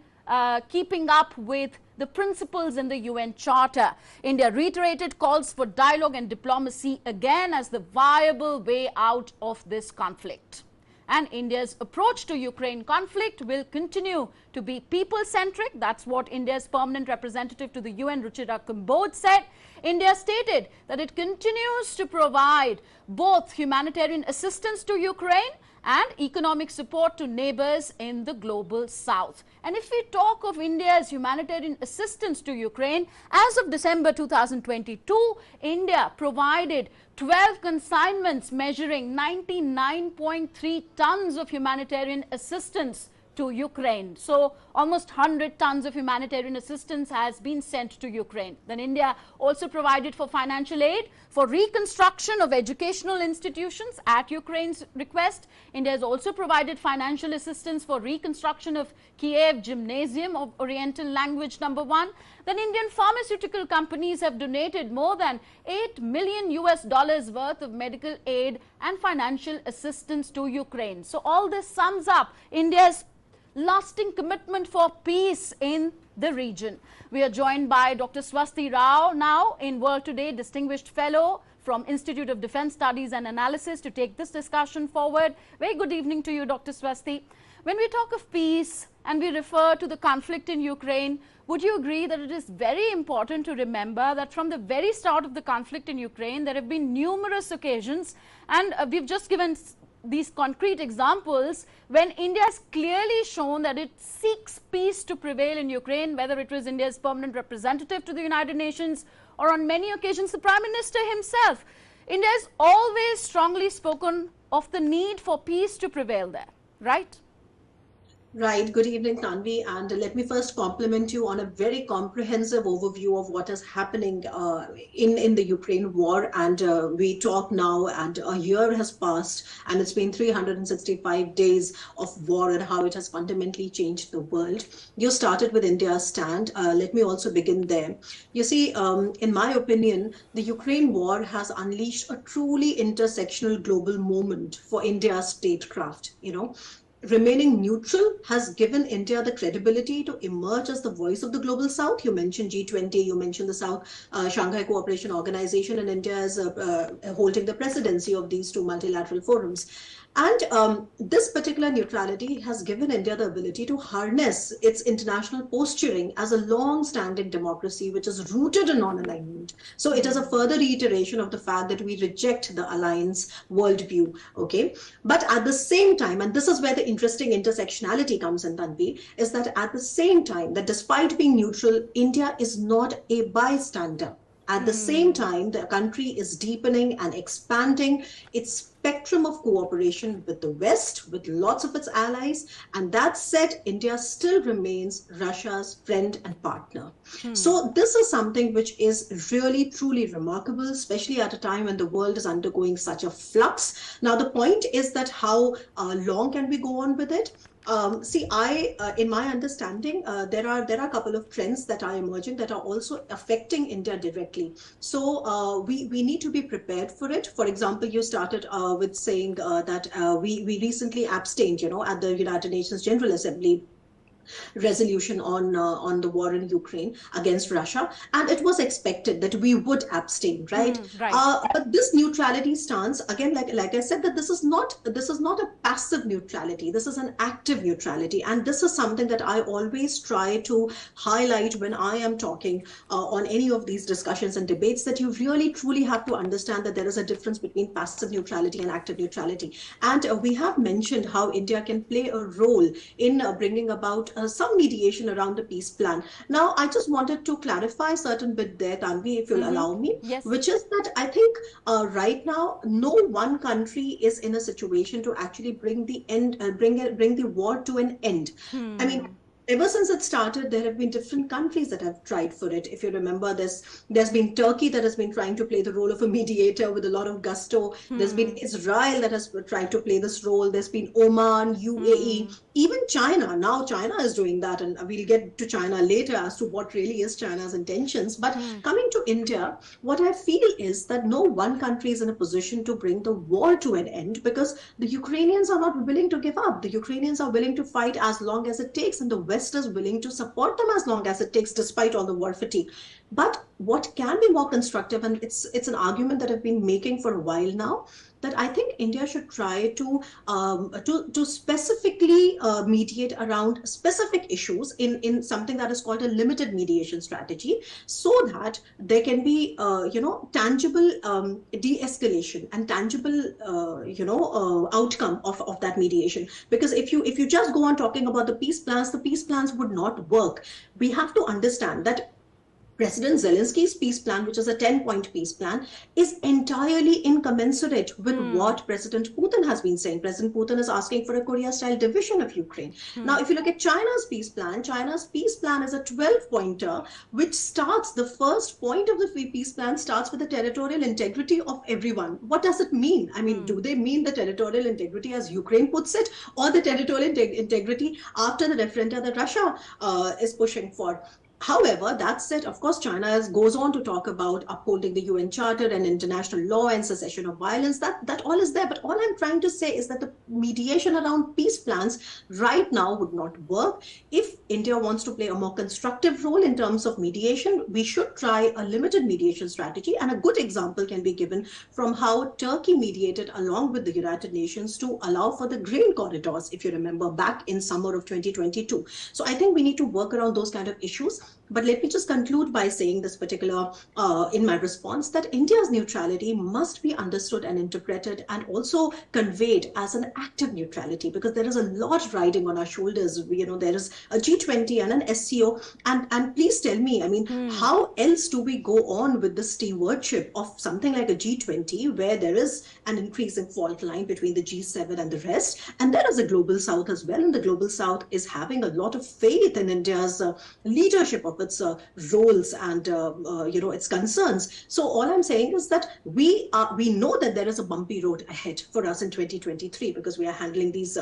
keeping up with the principles in the UN Charter. India reiterated calls for dialogue and diplomacy again as the viable way out of this conflict. And India's approach to Ukraine conflict will continue to be people-centric. That's what India's permanent representative to the UN, Ruchira Kambodge, said. India stated that it continues to provide both humanitarian assistance to Ukraine and economic support to neighbors in the global south. And if we talk of India's humanitarian assistance to Ukraine, as of December 2022, India provided 12 consignments measuring 99.3 tons of humanitarian assistance to Ukraine. So almost 100 tons of humanitarian assistance has been sent to Ukraine. Then India also provided for financial aid for reconstruction of educational institutions at Ukraine's request. India has also provided financial assistance for reconstruction of Kiev Gymnasium of Oriental Language #1. Then Indian pharmaceutical companies have donated more than $8 million worth of medical aid and financial assistance to Ukraine. So all this sums up India's lasting commitment for peace in the region. We are joined by Dr. Swasti Rao now in World Today, Distinguished Fellow from Institute of Defence Studies and Analysis, to take this discussion forward. Very good evening to you, Dr. Swasti. When we talk of peace and we refer to the conflict in Ukraine, would you agree that it is very important to remember that from the very start of the conflict in Ukraine, there have been numerous occasions, and we've just given these concrete examples when India has clearly shown that it seeks peace to prevail in Ukraine, whether it was India's permanent representative to the United Nations or on many occasions the Prime Minister himself. India has always strongly spoken of the need for peace to prevail there, right? Right. Good evening, Tanvi. And let me first compliment you on a very comprehensive overview of what is happening in the Ukraine war. And we talk now, and a year has passed, and it's been 365 days of war and how it has fundamentally changed the world. You started with India's stand. Let me also begin there. You see, in my opinion, the Ukraine war has unleashed a truly intersectional global moment for India's statecraft. You know, remaining neutral has given India the credibility to emerge as the voice of the global South. You mentioned G20, you mentioned the South Shanghai Cooperation Organization, and India is holding the presidency of these two multilateral forums. And this particular neutrality has given India the ability to harness its international posturing as a long-standing democracy which is rooted in non-alignment. So it is a further reiteration of the fact that we reject the alliance worldview, okay? But at the same time, and this is where the interesting intersectionality comes in, Tanvi, is that at the same time, that despite being neutral, India is not a bystander. At the same time, the country is deepening and expanding its spectrum of cooperation with the West, with lots of its allies. And that said, India still remains Russia's friend and partner. So this is something which is really, truly remarkable, especially at a time when the world is undergoing such a flux. Now, the point is that how long can we go on with it? See, in my understanding, there are a couple of trends that are emerging that are also affecting India directly. So we need to be prepared for it. For example, you started with saying that we recently abstained, at the United Nations General Assembly resolution on the war in Ukraine against Russia, and it was expected that we would abstain, right? But this neutrality stance, again, like I said, that this is not a passive neutrality. This is an active neutrality, and this is something that I always try to highlight when I am talking on any of these discussions and debates. That you really truly have to understand that there is a difference between passive neutrality and active neutrality, and we have mentioned how India can play a role in bringing about some mediation around the peace plan. Now, I just wanted to clarify a certain bit there, Tanvi, if you'll allow me, which is that I think right now, no one country is in a situation to actually bring the war to an end. I mean, ever since it started, there have been different countries that have tried for it. If you remember, there's been Turkey that has been trying to play the role of a mediator with a lot of gusto. There's been Israel that has tried to play this role. There's been Oman, UAE, even China. Now China is doing that, and we'll get to China later as to what really is China's intentions. But coming to India, what I feel is that no one country is in a position to bring the war to an end, because the Ukrainians are not willing to give up. The Ukrainians are willing to fight as long as it takes, and the West is willing to support them as long as it takes, despite all the war fatigue. But what can be more constructive, and it's an argument that I've been making for a while now, that I think India should try to specifically mediate around specific issues in something that is called a limited mediation strategy, so that there can be tangible de-escalation and tangible outcome of that mediation. Because if you just go on talking about the peace plans would not work. We have to understand that President Zelensky's peace plan, which is a 10-point peace plan, is entirely incommensurate with what President Putin has been saying. President Putin is asking for a Korea-style division of Ukraine. Now, if you look at China's peace plan is a 12-pointer, which starts, the first point of the peace plan starts with the territorial integrity of everyone. What does it mean? I mean, do they mean the territorial integrity as Ukraine puts it, or the territorial integrity after the referenda that Russia is pushing for? However, that said, of course, China goes on to talk about upholding the UN Charter and international law and cessation of violence. That all is there. But all I'm trying to say is that the mediation around peace plans right now would not work. If India wants to play a more constructive role in terms of mediation, we should try a limited mediation strategy. And a good example can be given from how Turkey mediated along with the United Nations to allow for the grain corridors, if you remember, back in summer of 2022. So I think we need to work around those kind of issues. But let me just conclude by saying this particular, in my response, that India's neutrality must be understood and interpreted and also conveyed as an active neutrality, because there is a lot riding on our shoulders. There is a G20 and an SCO. And please tell me, I mean, how else do we go on with the stewardship of something like a G20, where there is an increasing fault line between the G7 and the rest? And there is a global South as well. And the global South is having a lot of faith in India's leadership of its roles and its concerns. So all I'm saying is that we know that there is a bumpy road ahead for us in 2023, because we are handling these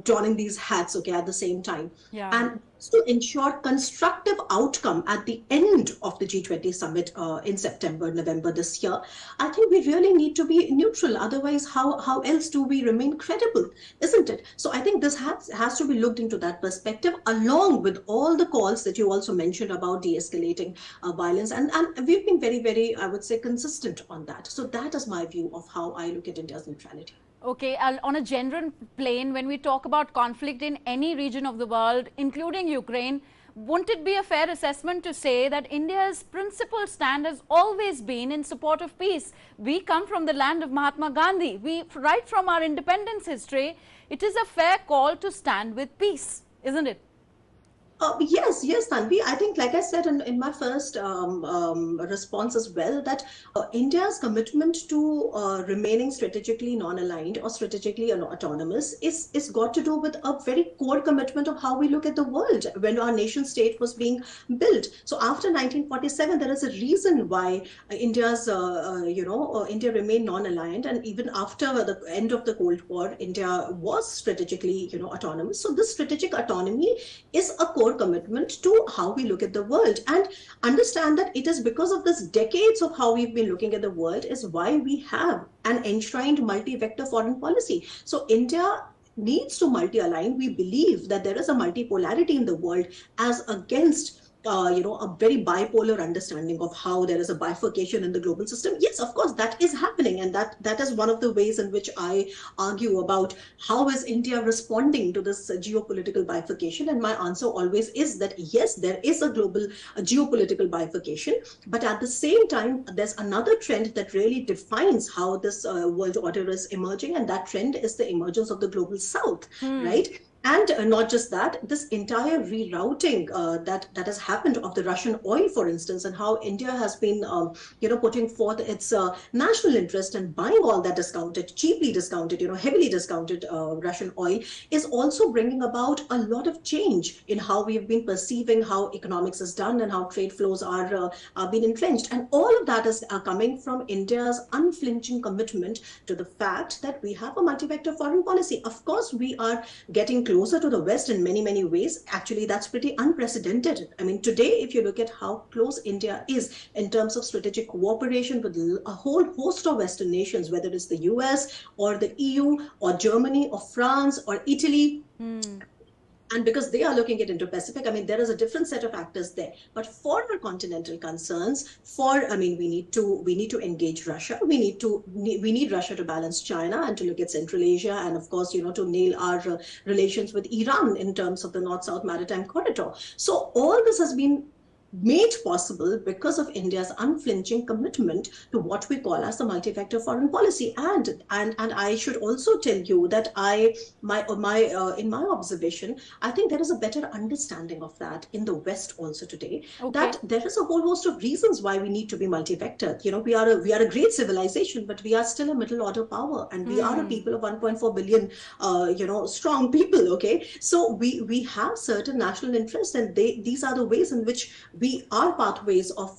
donning these hats at the same time. And to ensure constructive outcome at the end of the G20 summit in September, November this year, I think we really need to be neutral. Otherwise, how else do we remain credible, isn't it? So I think this has to be looked into that perspective, along with all the calls that you also mentioned about de-escalating violence. And we've been very, very, I would say, consistent on that. So that is my view of how I look at India's neutrality. Okay, on a general plane, when we talk about conflict in any region of the world, including Ukraine, wouldn't it be a fair assessment to say that India's principal stand has always been in support of peace? We come from the land of Mahatma Gandhi. Right from our independence history, it is a fair call to stand with peace, isn't it? Yes, Tanvi. I think, like I said in my first response as well, that India's commitment to remaining strategically non-aligned or strategically autonomous is got to do with a very core commitment of how we look at the world when our nation state was being built. So after 1947, there is a reason why India remained non-aligned, and even after the end of the Cold War, India was strategically autonomous. So this strategic autonomy is a core commitment to how we look at the world, and understand that it is because of this decades of how we've been looking at the world is why we have an enshrined multi-vector foreign policy. So India needs to multi-align. We believe that there is a multipolarity in the world as against a very bipolar understanding of how there is a bifurcation in the global system. Yes, of course, that is happening. And that is one of the ways in which I argue about how is India responding to this geopolitical bifurcation. And my answer always is that, yes, there is a global geopolitical bifurcation. But at the same time, there's another trend that really defines how this world order is emerging. And that trend is the emergence of the global south, right? And not just that, this entire rerouting that has happened of the Russian oil, for instance, and how India has been, putting forth its national interest and buying all that discounted, cheaply discounted, heavily discounted Russian oil, is also bringing about a lot of change in how we have been perceiving how economics is done and how trade flows are being entrenched. And all of that is coming from India's unflinching commitment to the fact that we have a multi-vector foreign policy. Of course, we are getting closer to the West in many, many ways. Actually, that's pretty unprecedented. I mean, today, if you look at how close India is in terms of strategic cooperation with a whole host of Western nations, whether it's the US or the EU or Germany or France or Italy, and because they are looking at Indo-Pacific, I mean, there is a different set of actors there. But for our continental concerns, we need to engage Russia. We need Russia to balance China and to look at Central Asia, and of course, to nail our relations with Iran in terms of the North-South Maritime Corridor. So all this has been made possible because of India's unflinching commitment to what we call as the multi-vector foreign policy. And I should also tell you that in my observation, I think there is a better understanding of that in the West also today. Okay. That there is a whole host of reasons why we need to be multi-vector. We are a great civilization, but we are still a middle order power, and we are a people of 1.4 billion, strong people. Okay, so we have certain national interests, and these are the ways in which our pathways of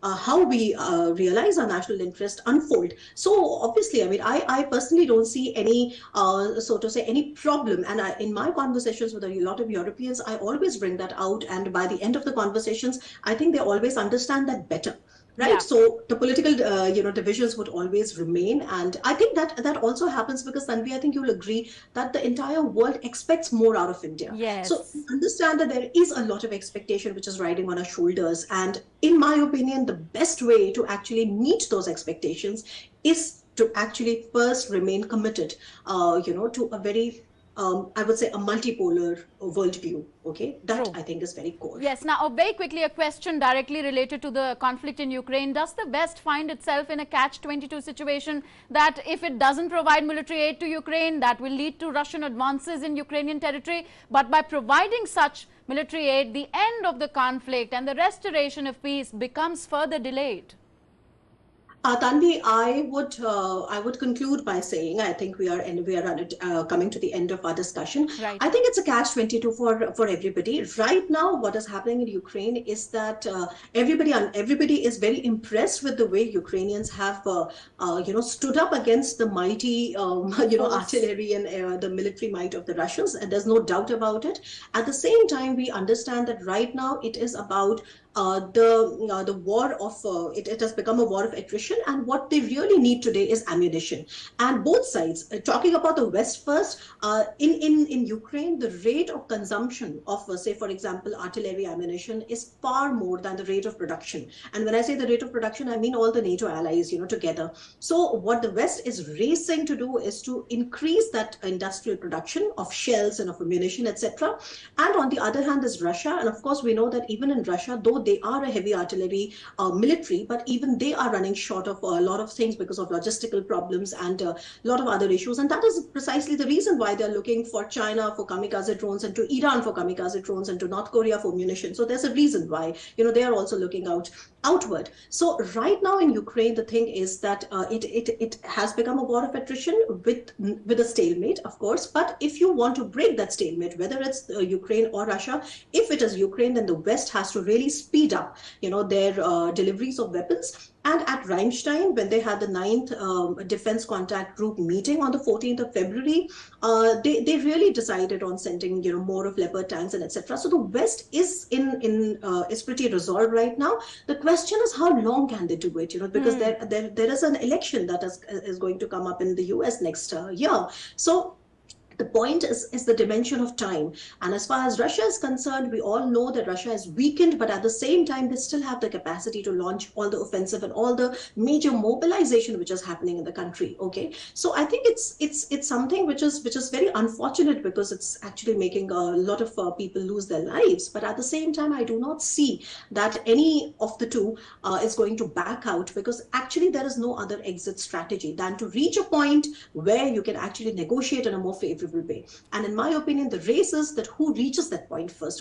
how we realize our national interest unfold. So obviously, I mean, I personally don't see any, so to say, any problem. And in my conversations with a lot of Europeans, I always bring that out. And by the end of the conversations, I think they always understand that better. Right. Yeah. So the political, divisions would always remain. And I think that also happens because, Tanvi, I think you'll agree that the entire world expects more out of India. Yes. So understand that there is a lot of expectation which is riding on our shoulders. And in my opinion, the best way to actually meet those expectations is to actually first remain committed, to a very I would say a multipolar worldview. Okay, that I think is very core. Yes. Now, very quickly, a question directly related to the conflict in Ukraine. Does the West find itself in a catch-22 situation that if it doesn't provide military aid to Ukraine, that will lead to Russian advances in Ukrainian territory? But by providing such military aid, the end of the conflict and the restoration of peace becomes further delayed. Tanvi, I would conclude by saying I think we are coming to the end of our discussion. Right. I think it's a catch-22 for everybody right now. What is happening in Ukraine is that everybody is very impressed with the way Ukrainians have stood up against the mighty artillery and the military might of the Russians, and there's no doubt about it. At the same time, we understand that right now it is about the war of it has become a war of attrition, and what they really need today is ammunition. And both sides, talking about the West first, in Ukraine, the rate of consumption of, say, for example, artillery ammunition is far more than the rate of production. And when I say the rate of production, I mean all the NATO allies, together. So what the West is racing to do is to increase that industrial production of shells and of ammunition, etc. And on the other hand is Russia. And of course, we know that even in Russia, though they are a heavy artillery military, but even they are running short of a lot of things because of logistical problems and a lot of other issues. And that is precisely the reason why they're looking for China for kamikaze drones and to Iran for kamikaze drones and to North Korea for munitions. So there's a reason why, they are also looking outward. So right now in Ukraine, the thing is that it has become a war of attrition with a stalemate, of course. But if you want to break that stalemate, whether it's Ukraine or Russia, if it is Ukraine, then the West has to really speed up, their deliveries of weapons. And at Rammstein, when they had the 9th Defense Contact Group meeting on the 14th of February, they really decided on sending, more of Leopard tanks and etc. So the West is is pretty resolved right now. The question is how long can they do it? Because there is an election that is going to come up in the US next year. So the point is the dimension of time. And as far as Russia is concerned, we all know that Russia is weakened, but at the same time, they still have the capacity to launch all the offensive and all the major mobilization which is happening in the country. Okay, so I think it's something which is very unfortunate because it's actually making a lot of people lose their lives. But at the same time, I do not see that any of the two is going to back out, because actually there is no other exit strategy than to reach a point where you can actually negotiate in a more favorable way. And in my opinion, the race is that who reaches that point first,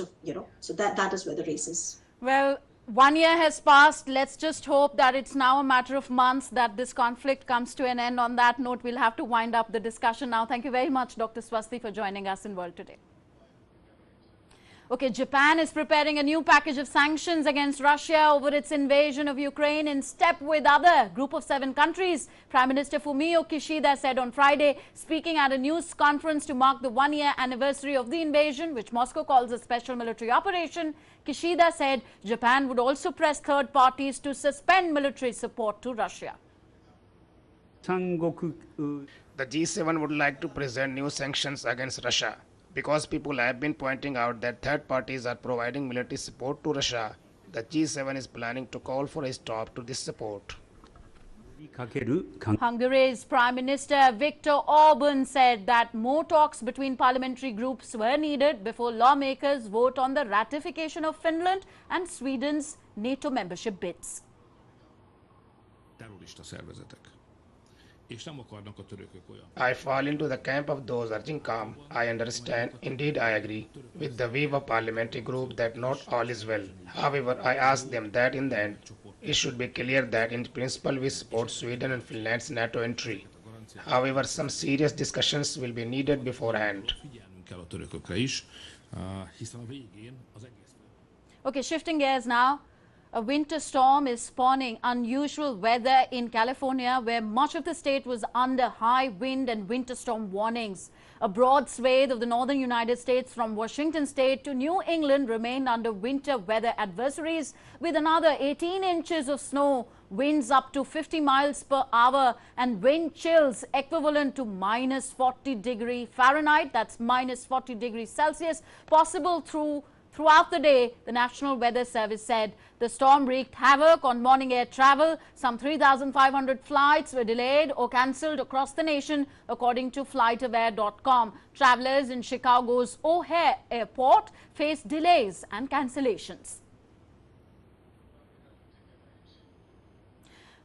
so that is where the race is. Well, 1 year has passed. Let's just hope that it's now a matter of months that this conflict comes to an end. On that note, we'll have to wind up the discussion now. Thank you very much, Dr. Swasti, for joining us in World Today. Okay, Japan is preparing a new package of sanctions against Russia over its invasion of Ukraine in step with other group of 7 countries. Prime Minister Fumio Kishida said on Friday, speaking at a news conference to mark the 1-year anniversary of the invasion, which Moscow calls a special military operation, Kishida said Japan would also press third parties to suspend military support to Russia. The G7 would like to present new sanctions against Russia, because people have been pointing out that third parties are providing military support to Russia. The G7 is planning to call for a stop to this support. Hungary's Prime Minister Viktor Orban said that more talks between parliamentary groups were needed before lawmakers vote on the ratification of Finland and Sweden's NATO membership bids. I fall into the camp of those urging calm. I understand, indeed I agree, with the view of parliamentary group that not all is well. However, I ask them that in the end, it should be clear that in principle we support Sweden and Finland's NATO entry. However, some serious discussions will be needed beforehand. Okay, shifting gears now. A winter storm is spawning unusual weather in California, where much of the state was under high wind and winter storm warnings. A broad swathe of the northern United States from Washington state to New England remained under winter weather advisories, with another 18 inches of snow, winds up to 50 miles per hour, and wind chills equivalent to minus 40 degrees Fahrenheit, that's minus 40 degrees Celsius, possible throughout the day, the National Weather Service said. The storm wreaked havoc on morning air travel. Some 3,500 flights were delayed or cancelled across the nation, according to FlightAware.com. Travelers in Chicago's O'Hare Airport faced delays and cancellations.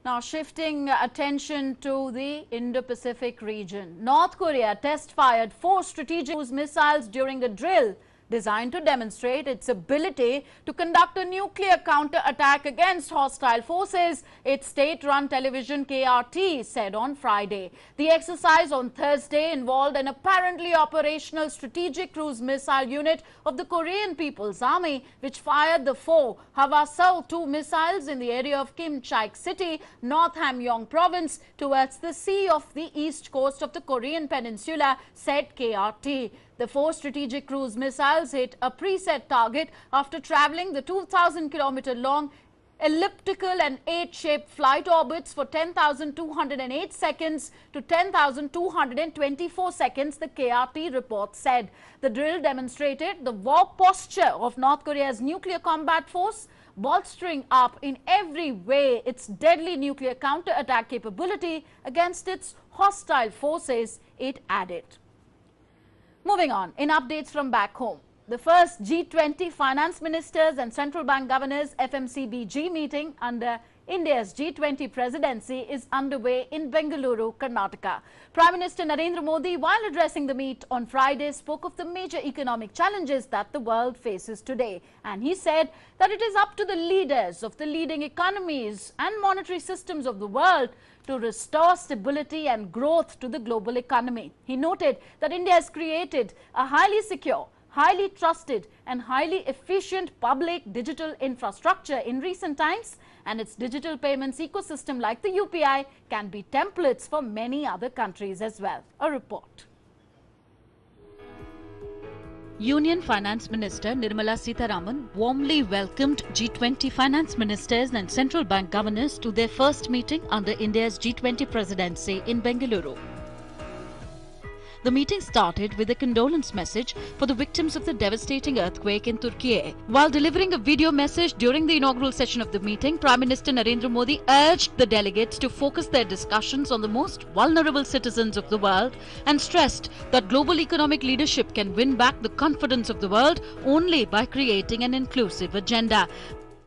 Now, shifting attention to the Indo-Pacific region. North Korea test-fired 4 strategic cruise missiles during a drill designed to demonstrate its ability to conduct a nuclear counter-attack against hostile forces, its state-run television KRT said on Friday. The exercise on Thursday involved an apparently operational strategic cruise missile unit of the Korean People's Army, which fired the 4 Hwaseo-2 missiles in the area of Kim Chaek City, North Hamgyong Province, towards the sea of the east coast of the Korean Peninsula, said KRT. The 4 strategic cruise missiles hit a preset target after traveling the 2,000-kilometer-long elliptical and 8-shaped flight orbits for 10,208 seconds to 10,224 seconds, the KRT report said. The drill demonstrated the war posture of North Korea's nuclear combat force, bolstering up in every way its deadly nuclear counter-attack capability against its hostile forces, it added. Moving on, in updates from back home, the first G20 finance ministers and central bank governors FMCBG meeting under India's G20 presidency is underway in Bengaluru, Karnataka. Prime Minister Narendra Modi, while addressing the meet on Friday, spoke of the major economic challenges that the world faces today. And he said that it is up to the leaders of the leading economies and monetary systems of the world to restore stability and growth to the global economy. He noted that India has created a highly secure, highly trusted and highly efficient public digital infrastructure in recent times, and its digital payments ecosystem like the UPI can be templates for many other countries as well. A report. Union Finance Minister Nirmala Sitharaman warmly welcomed G20 finance ministers and central bank governors to their first meeting under India's G20 presidency in Bengaluru. The meeting started with a condolence message for the victims of the devastating earthquake in Turkey. While delivering a video message during the inaugural session of the meeting, Prime Minister Narendra Modi urged the delegates to focus their discussions on the most vulnerable citizens of the world and stressed that global economic leadership can win back the confidence of the world only by creating an inclusive agenda.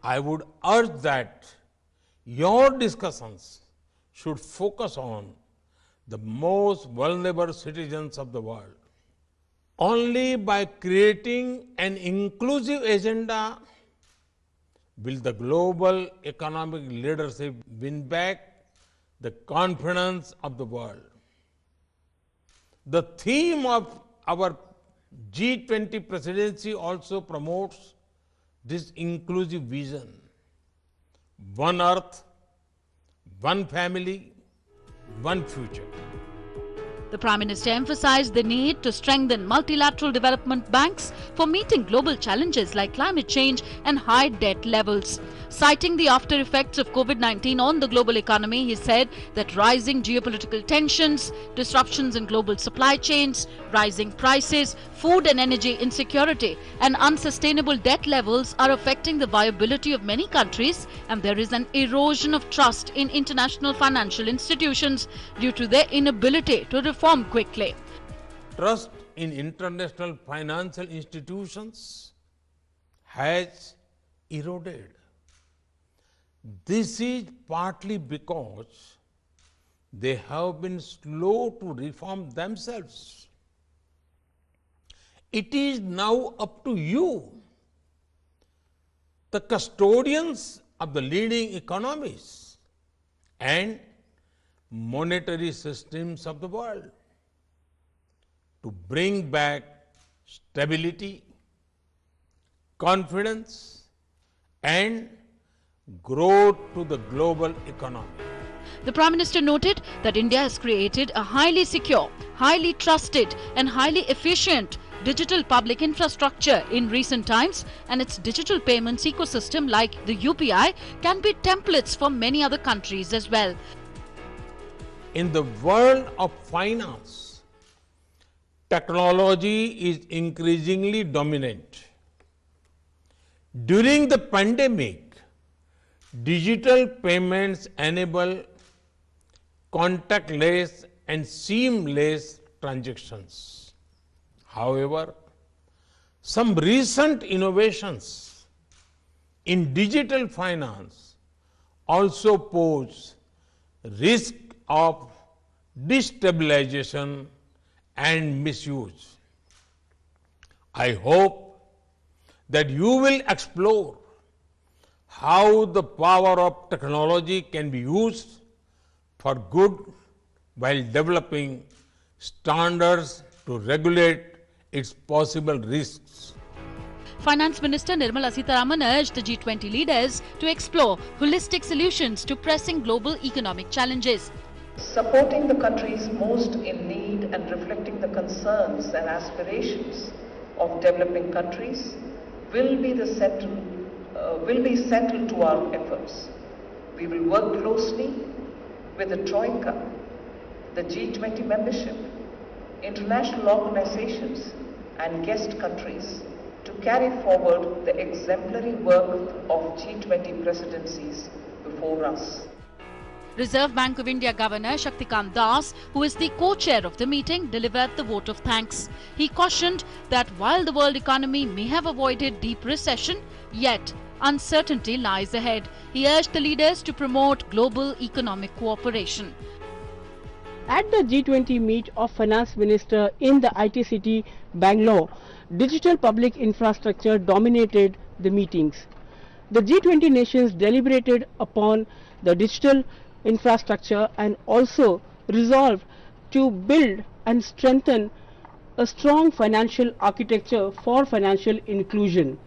I would urge that your discussions should focus on the most vulnerable citizens of the world. Only by creating an inclusive agenda will the global economic leadership win back the confidence of the world. The theme of our G20 presidency also promotes this inclusive vision. One Earth, one family, one future. The Prime Minister emphasized the need to strengthen multilateral development banks for meeting global challenges like climate change and high debt levels. Citing the after effects of COVID-19 on the global economy, he said that rising geopolitical tensions, disruptions in global supply chains, rising prices, food and energy insecurity, and unsustainable debt levels are affecting the viability of many countries, and there is an erosion of trust in international financial institutions due to their inability to reform quickly. Trust in international financial institutions has eroded. This is partly because they have been slow to reform themselves. It is now up to you, the custodians of the leading economies and monetary systems of the world, to bring back stability, confidence, and growth to the global economy. The Prime Minister noted that India has created a highly secure, highly trusted and highly efficient digital public infrastructure in recent times, and its digital payments ecosystem like the UPI can be templates for many other countries as well. In the world of finance, technology is increasingly dominant. During the pandemic, digital payments enable contactless and seamless transactions. However, some recent innovations in digital finance also pose risk of destabilization and misuse. I hope that you will explore how the power of technology can be used for good while developing standards to regulate its possible risks. Finance Minister Nirmala Sitharaman urged the G20 leaders to explore holistic solutions to pressing global economic challenges. Supporting the countries most in need and reflecting the concerns and aspirations of developing countries will be central to our efforts. We will work closely with the Troika, the G20 membership, international organizations and guest countries to carry forward the exemplary work of G20 presidencies before us. Reserve Bank of India Governor Shaktikant Das, who is the co-chair of the meeting, delivered the vote of thanks. He cautioned that while the world economy may have avoided deep recession, yet uncertainty lies ahead. He urged the leaders to promote global economic cooperation. At the G20 meet of Finance Minister in the IT city Bangalore, digital public infrastructure dominated the meetings. The G20 nations deliberated upon the digital infrastructure and also resolved to build and strengthen a strong financial architecture for financial inclusion.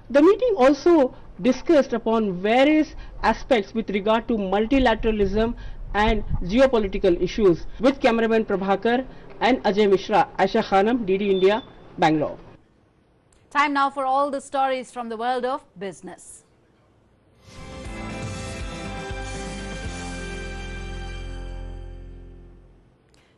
The meeting also discussed upon various aspects with regard to multilateralism and geopolitical issues. With cameraman Prabhakar and Ajay Mishra, Aisha Khanam, DD India, Bangalore. Time now for all the stories from the world of business.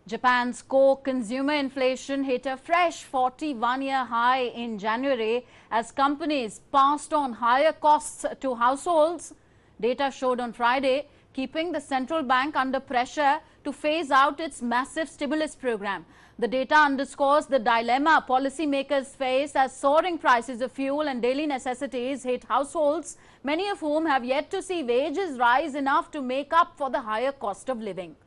Japan's core consumer inflation hit a fresh 41-year high in January as companies passed on higher costs to households. Data showed on Friday, keeping the central bank under pressure to phase out its massive stimulus program. The data underscores the dilemma policymakers face as soaring prices of fuel and daily necessities hit households, many of whom have yet to see wages rise enough to make up for the higher cost of living.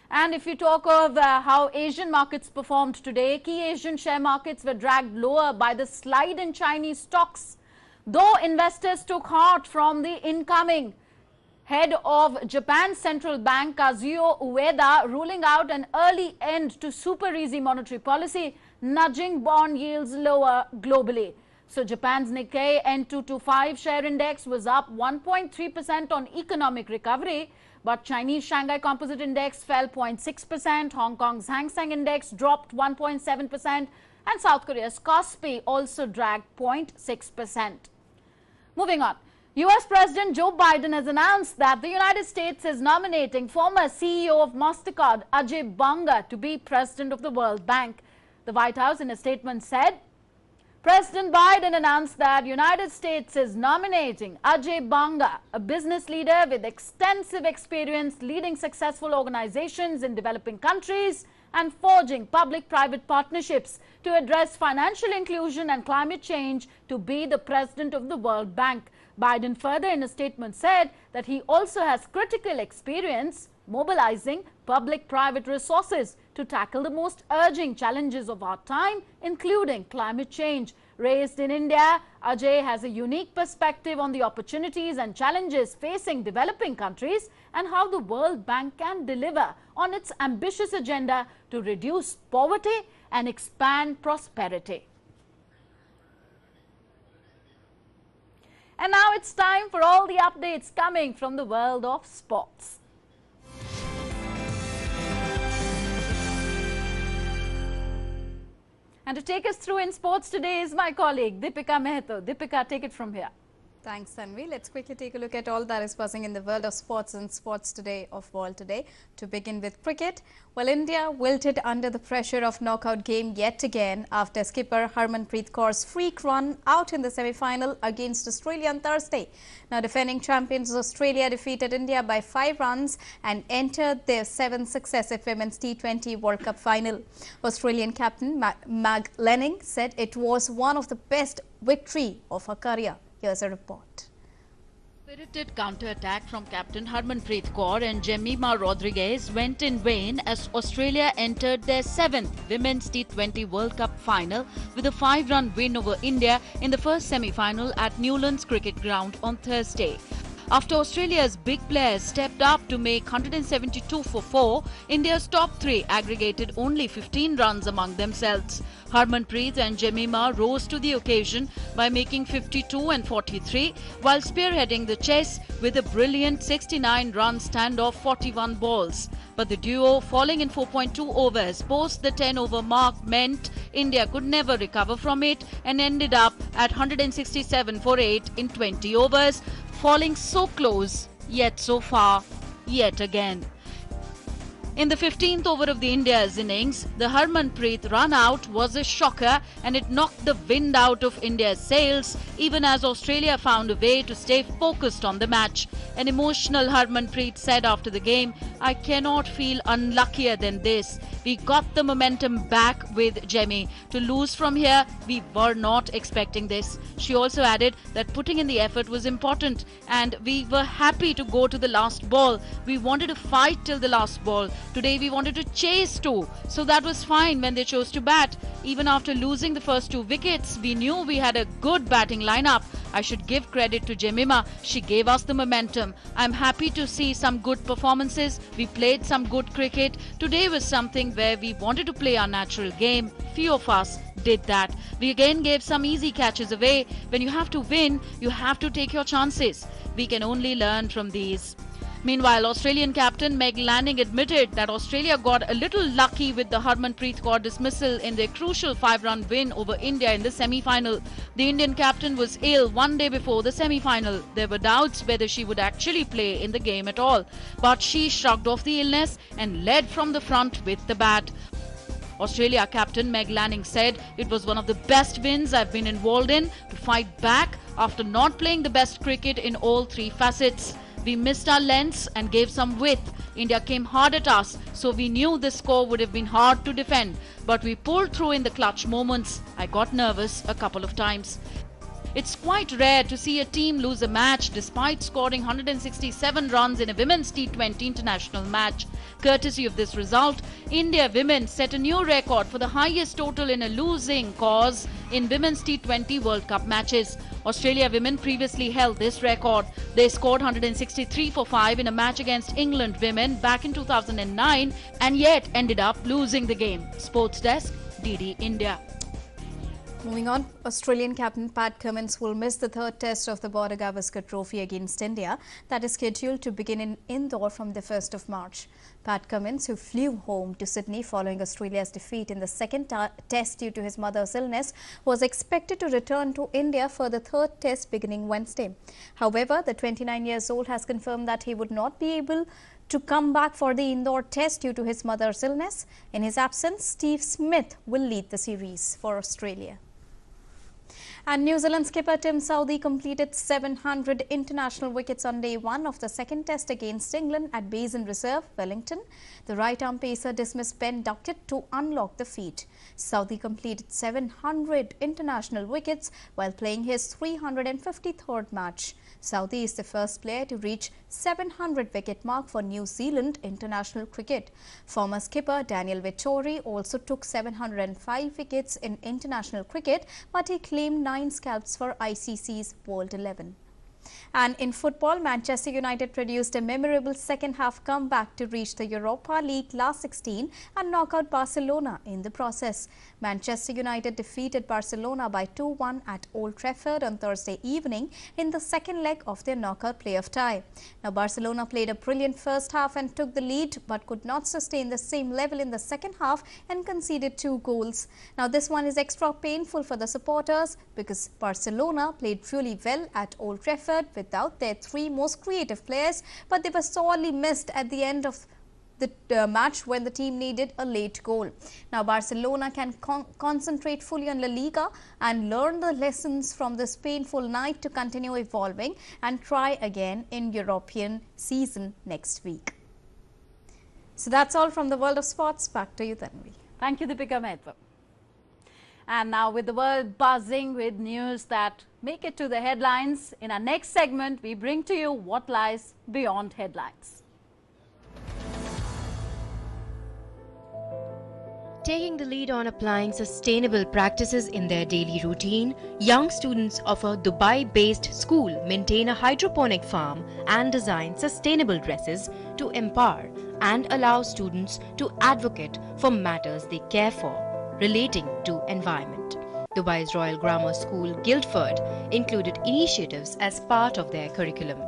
And if you talk of how Asian markets performed today, key Asian share markets were dragged lower by the slide in Chinese stocks. Though investors took heart from the incoming head of Japan's central bank, Kazuo Ueda, ruling out an early end to super easy monetary policy, nudging bond yields lower globally. So Japan's Nikkei N225 share index was up 1.3% on economic recovery, but Chinese Shanghai Composite Index fell 0.6%, Hong Kong's Hang Seng Index dropped 1.7%, and South Korea's Kospi also dragged 0.6%. Moving on. US President Joe Biden has announced that the United States is nominating former CEO of MasterCard, Ajay Banga, to be president of the World Bank. The White House in a statement said, President Biden announced that United States is nominating Ajay Banga, a business leader with extensive experience leading successful organizations in developing countries and forging public-private partnerships to address financial inclusion and climate change, to be the president of the World Bank. Biden further in a statement said that he also has critical experience mobilizing public-private resources to tackle the most urgent challenges of our time, including climate change. Raised in India, Ajay has a unique perspective on the opportunities and challenges facing developing countries and how the World Bank can deliver on its ambitious agenda to reduce poverty and expand prosperity. And now it's time for all the updates coming from the world of sports. And to take us through in sports today is my colleague Deepika Mehto. Deepika, take it from here. Thanks, Tanvi. Let's quickly take a look at all that is buzzing in the world of sports and sports today of World Today. To begin with cricket, well, India wilted under the pressure of knockout game yet again after skipper Harmanpreet Kaur's freak run out in the semi-final against Australia on Thursday. Now, defending champions Australia defeated India by 5 runs and entered their 7th successive Women's T20 World Cup final. Australian captain Mag Lanning said it was one of the best victory of her career. Here's a report. Spirited counter-attack from captain Harmanpreet Kaur and Jemima Rodriguez went in vain as Australia entered their 7th Women's T20 World Cup final with a 5-run win over India in the first semi-final at Newlands Cricket Ground on Thursday. After Australia's big players stepped up to make 172 for 4, India's top 3 aggregated only 15 runs among themselves. Harmanpreet and Jemima rose to the occasion by making 52 and 43 while spearheading the chase with a brilliant 69-run standoff 41 balls. But the duo, falling in 4.2 overs post the 10-over mark, meant India could never recover from it and ended up at 167 for 8 in 20 overs, falling so close, yet so far, yet again. In the 15th over of the India's innings, the Harmanpreet run out was a shocker and it knocked the wind out of India's sails even as Australia found a way to stay focused on the match. An emotional Harmanpreet said after the game, "I cannot feel unluckier than this. We got the momentum back with Jemmy. To lose from here, we were not expecting this." She also added that putting in the effort was important and we were happy to go to the last ball. We wanted to fight till the last ball. Today we wanted to chase too, so that was fine when they chose to bat. Even after losing the first 2 wickets, we knew we had a good batting lineup. I should give credit to Jemima. She gave us the momentum. I'm happy to see some good performances. We played some good cricket. Today was something where we wanted to play our natural game. Few of us did that. We again gave some easy catches away. When you have to win, you have to take your chances. We can only learn from these. Meanwhile, Australian captain Meg Lanning admitted that Australia got a little lucky with the Harmanpreet Kaur dismissal in their crucial 5-run win over India in the semi-final. The Indian captain was ill one day before the semi-final. There were doubts whether she would actually play in the game at all. But she shrugged off the illness and led from the front with the bat. Australia captain Meg Lanning said, "It was one of the best wins I've been involved in, to fight back after not playing the best cricket in all 3 facets. We missed our lengths and gave some width. India came hard at us, so we knew this score would have been hard to defend. But we pulled through in the clutch moments. I got nervous a couple of times." It's quite rare to see a team lose a match despite scoring 167 runs in a women's T20 international match. Courtesy of this result, India women set a new record for the highest total in a losing cause in women's T20 World Cup matches. Australia women previously held this record. They scored 163 for 5 in a match against England women back in 2009 and yet ended up losing the game. Sports Desk, DD India. Moving on, Australian captain Pat Cummins will miss the 3rd test of the Border Gavaskar Trophy against India that is scheduled to begin in Indore from the 1st of March. Pat Cummins, who flew home to Sydney following Australia's defeat in the 2nd test due to his mother's illness, was expected to return to India for the 3rd test beginning Wednesday. However, the 29 years old has confirmed that he would not be able to come back for the Indore test due to his mother's illness. In his absence, Steve Smith will lead the series for Australia. And New Zealand skipper Tim Southee completed 700 international wickets on day 1 of the 2nd test against England at Basin Reserve, Wellington. The right-arm pacer dismissed Ben Duckett to unlock the feat. Southee completed 700 international wickets while playing his 353rd match. Southee is the first player to reach 700 wicket mark for New Zealand international cricket. Former skipper Daniel Vettori also took 705 wickets in international cricket, but he claimed 9 scalps for ICC's World 11. And in football, Manchester United produced a memorable second-half comeback to reach the Europa League last 16 and knock out Barcelona in the process. Manchester United defeated Barcelona by 2-1 at Old Trafford on Thursday evening in the second leg of their knockout playoff tie. Now, Barcelona played a brilliant first half and took the lead, but could not sustain the same level in the second half and conceded 2 goals. Now, this one is extra painful for the supporters because Barcelona played really well at Old Trafford without their 3 most creative players, but they were sorely missed at the end of the match when the team needed a late goal. Now, Barcelona can concentrate fully on La Liga and learn the lessons from this painful night to continue evolving and try again in European season next week. So that's all from the world of sports. Back to you, Tanvi. Thank you, Deepika Mehta. And now with the world buzzing with news that make it to the headlines, in our next segment, we bring to you what lies beyond headlines. Taking the lead on applying sustainable practices in their daily routine, young students of a Dubai-based school maintain a hydroponic farm and design sustainable dresses to empower and allow students to advocate for matters they care for relating to environment. Dubai's Royal Grammar School, Guildford, included initiatives as part of their curriculum.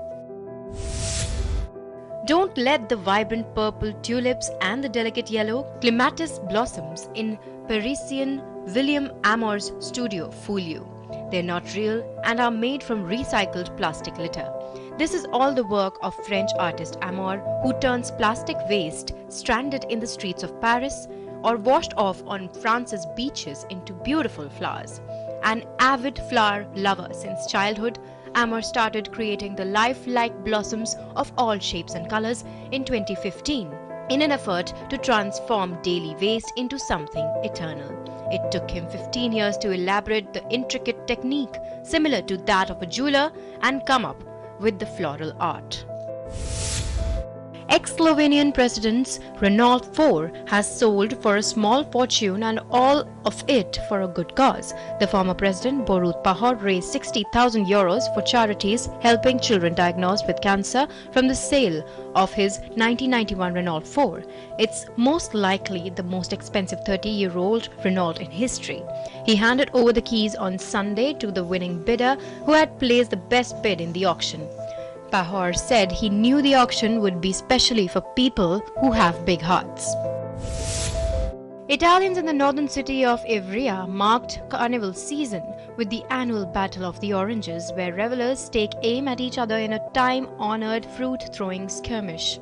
Don't let the vibrant purple tulips and the delicate yellow clematis blossoms in Parisian William Amor's studio fool you. They're not real and are made from recycled plastic litter. This is all the work of French artist Amor, who turns plastic waste stranded in the streets of Paris or washed off on France's beaches into beautiful flowers. An avid flower lover since childhood, Amor started creating the lifelike blossoms of all shapes and colors in 2015 in an effort to transform daily waste into something eternal. It took him 15 years to elaborate the intricate technique similar to that of a jeweler and come up with the floral art. Ex-Slovenian President Renault 4 has sold for a small fortune and all of it for a good cause. The former president Borut Pahor raised 60,000 euros for charities helping children diagnosed with cancer from the sale of his 1991 Renault 4. It's most likely the most expensive 30-year-old Renault in history. He handed over the keys on Sunday to the winning bidder, who had placed the best bid in the auction. Pahor said he knew the auction would be specially for people who have big hearts. Italians in the northern city of Ivrea marked carnival season with the annual Battle of the Oranges, where revelers take aim at each other in a time-honored fruit-throwing skirmish.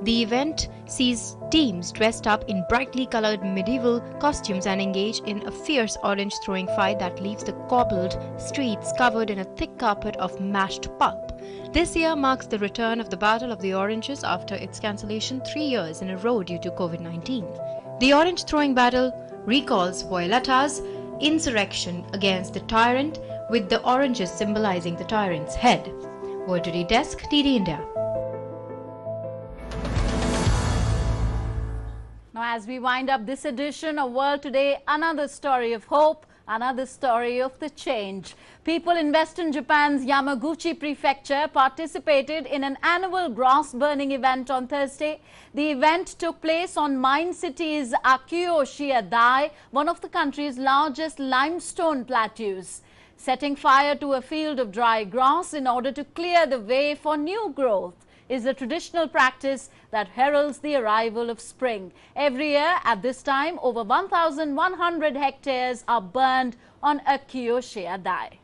The event sees teams dressed up in brightly colored medieval costumes and engage in a fierce orange throwing fight that leaves the cobbled streets covered in a thick carpet of mashed pulp. This year marks the return of the Battle of the Oranges after its cancellation 3 years in a row due to COVID-19. The orange throwing battle recalls Violeta's insurrection against the tyrant, with the oranges symbolizing the tyrant's head. World Today Desk, TD India. Now, as we wind up this edition of World Today, another story of hope, another story of the change. People in western Japan's Yamaguchi prefecture participated in an annual grass burning event on Thursday. The event took place on Mine City's Akiyoshiya-dai, one of the country's largest limestone plateaus. Setting fire to a field of dry grass in order to clear the way for new growth is a traditional practice that heralds the arrival of spring. Every year at this time, over 1,100 hectares are burned on Akiyoshiya-dai.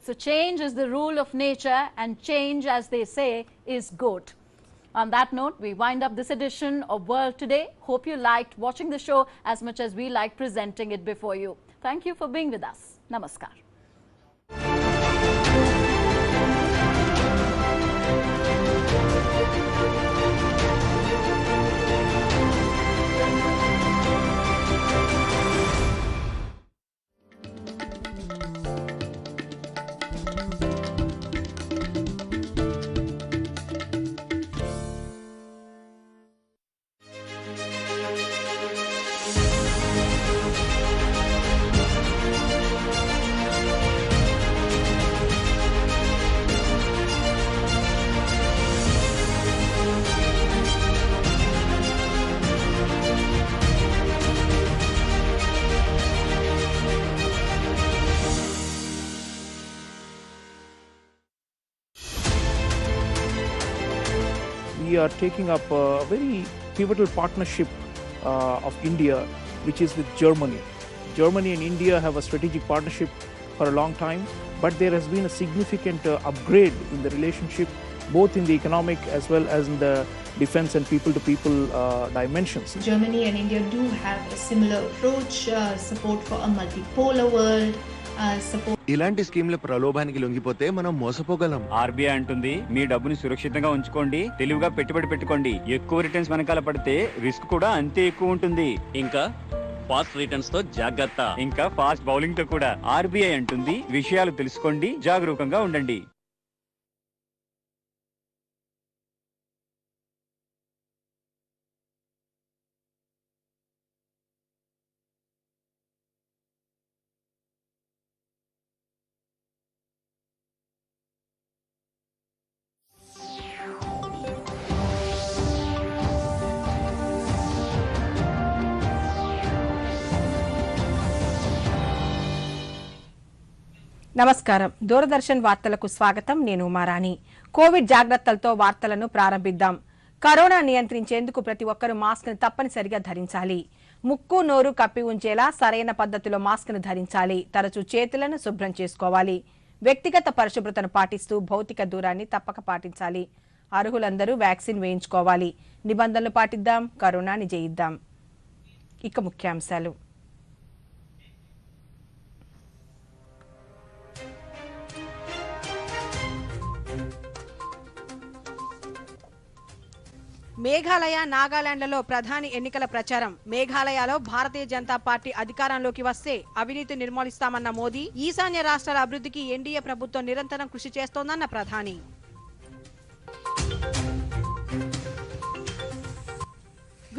So change is the rule of nature, and change, as they say, is good. On that note, we wind up this edition of World Today. Hope you liked watching the show as much as we like presenting it before you. Thank you for being with us. Namaskar. We are taking up a very pivotal partnership of India, which is with Germany. Germany and India have a strategic partnership for a long time, but there has been a significant upgrade in the relationship, both in the economic as well as in the defense and people-to-people dimensions. Germany and India do have a similar approach, support for a multipolar world, ఇలాంటి స్కీమ్ల ప్రలోభానికి లొంగిపోతే మనం మోసపోగలం. RBI అంటుంది మీ డబ్బుని సురక్షితంగా ఉంచుకోండి, తెలివిగా పెట్టుబడి పెట్టుకోండి. ఎక్కువ రిటర్న్స్ వెనకాల పడితే రిస్క్ కూడా అంతే ఎక్కువ ఉంటుంది. ఇంకా ఫాస్ట్ రిటర్న్స్ తో జాగ్రత్త, ఇంకా ఫాస్ట్ బౌలింగ్ తో కూడా. ఆర్బీఐ అంటుంది విషయాలు తెలుసుకోండి, జాగరూకంగా ఉండండి. నమస్కారం. దూరదర్శన్ వార్తలకు స్వాగతం. నేను ఉమారాణి. కోవిడ్ జాగ్రత్తలతో వార్తలను ప్రారంభిద్దాం. కరోనా నియంత్రించేందుకు ప్రతి ఒక్కరూ మాస్క్ను తప్పనిసరిగా ధరించాలి. ముక్కు నోరు కప్పి ఉంచేలా సరైన పద్ధతిలో మాస్క్ను ధరించాలి. తరచూ చేతులను శుభ్రం చేసుకోవాలి. వ్యక్తిగత పరిశుభ్రతను పాటిస్తూ భౌతిక దూరాన్ని తప్పక పాటించాలి. అర్హులందరూ వ్యాక్సిన్ వేయించుకోవాలి. నిబంధనలు పాటిద్దాం, కరోనాని జయిద్దాం. ఇక ముఖ్యాంశాలు. మేఘాలయ, నాగాలాండ్లలో ప్రధాని ఎన్నికల ప్రచారం. మేఘాలయలో భారతీయ జనతా పార్టీ అధికారంలోకి వస్తే అవినీతి నిర్మూలిస్తామన్న మోదీ. ఈశాన్య రాష్ట్రాల అభివృద్ధికి ఎన్డీఏ ప్రభుత్వం నిరంతరం కృషి చేస్తోందన్న ప్రధాని.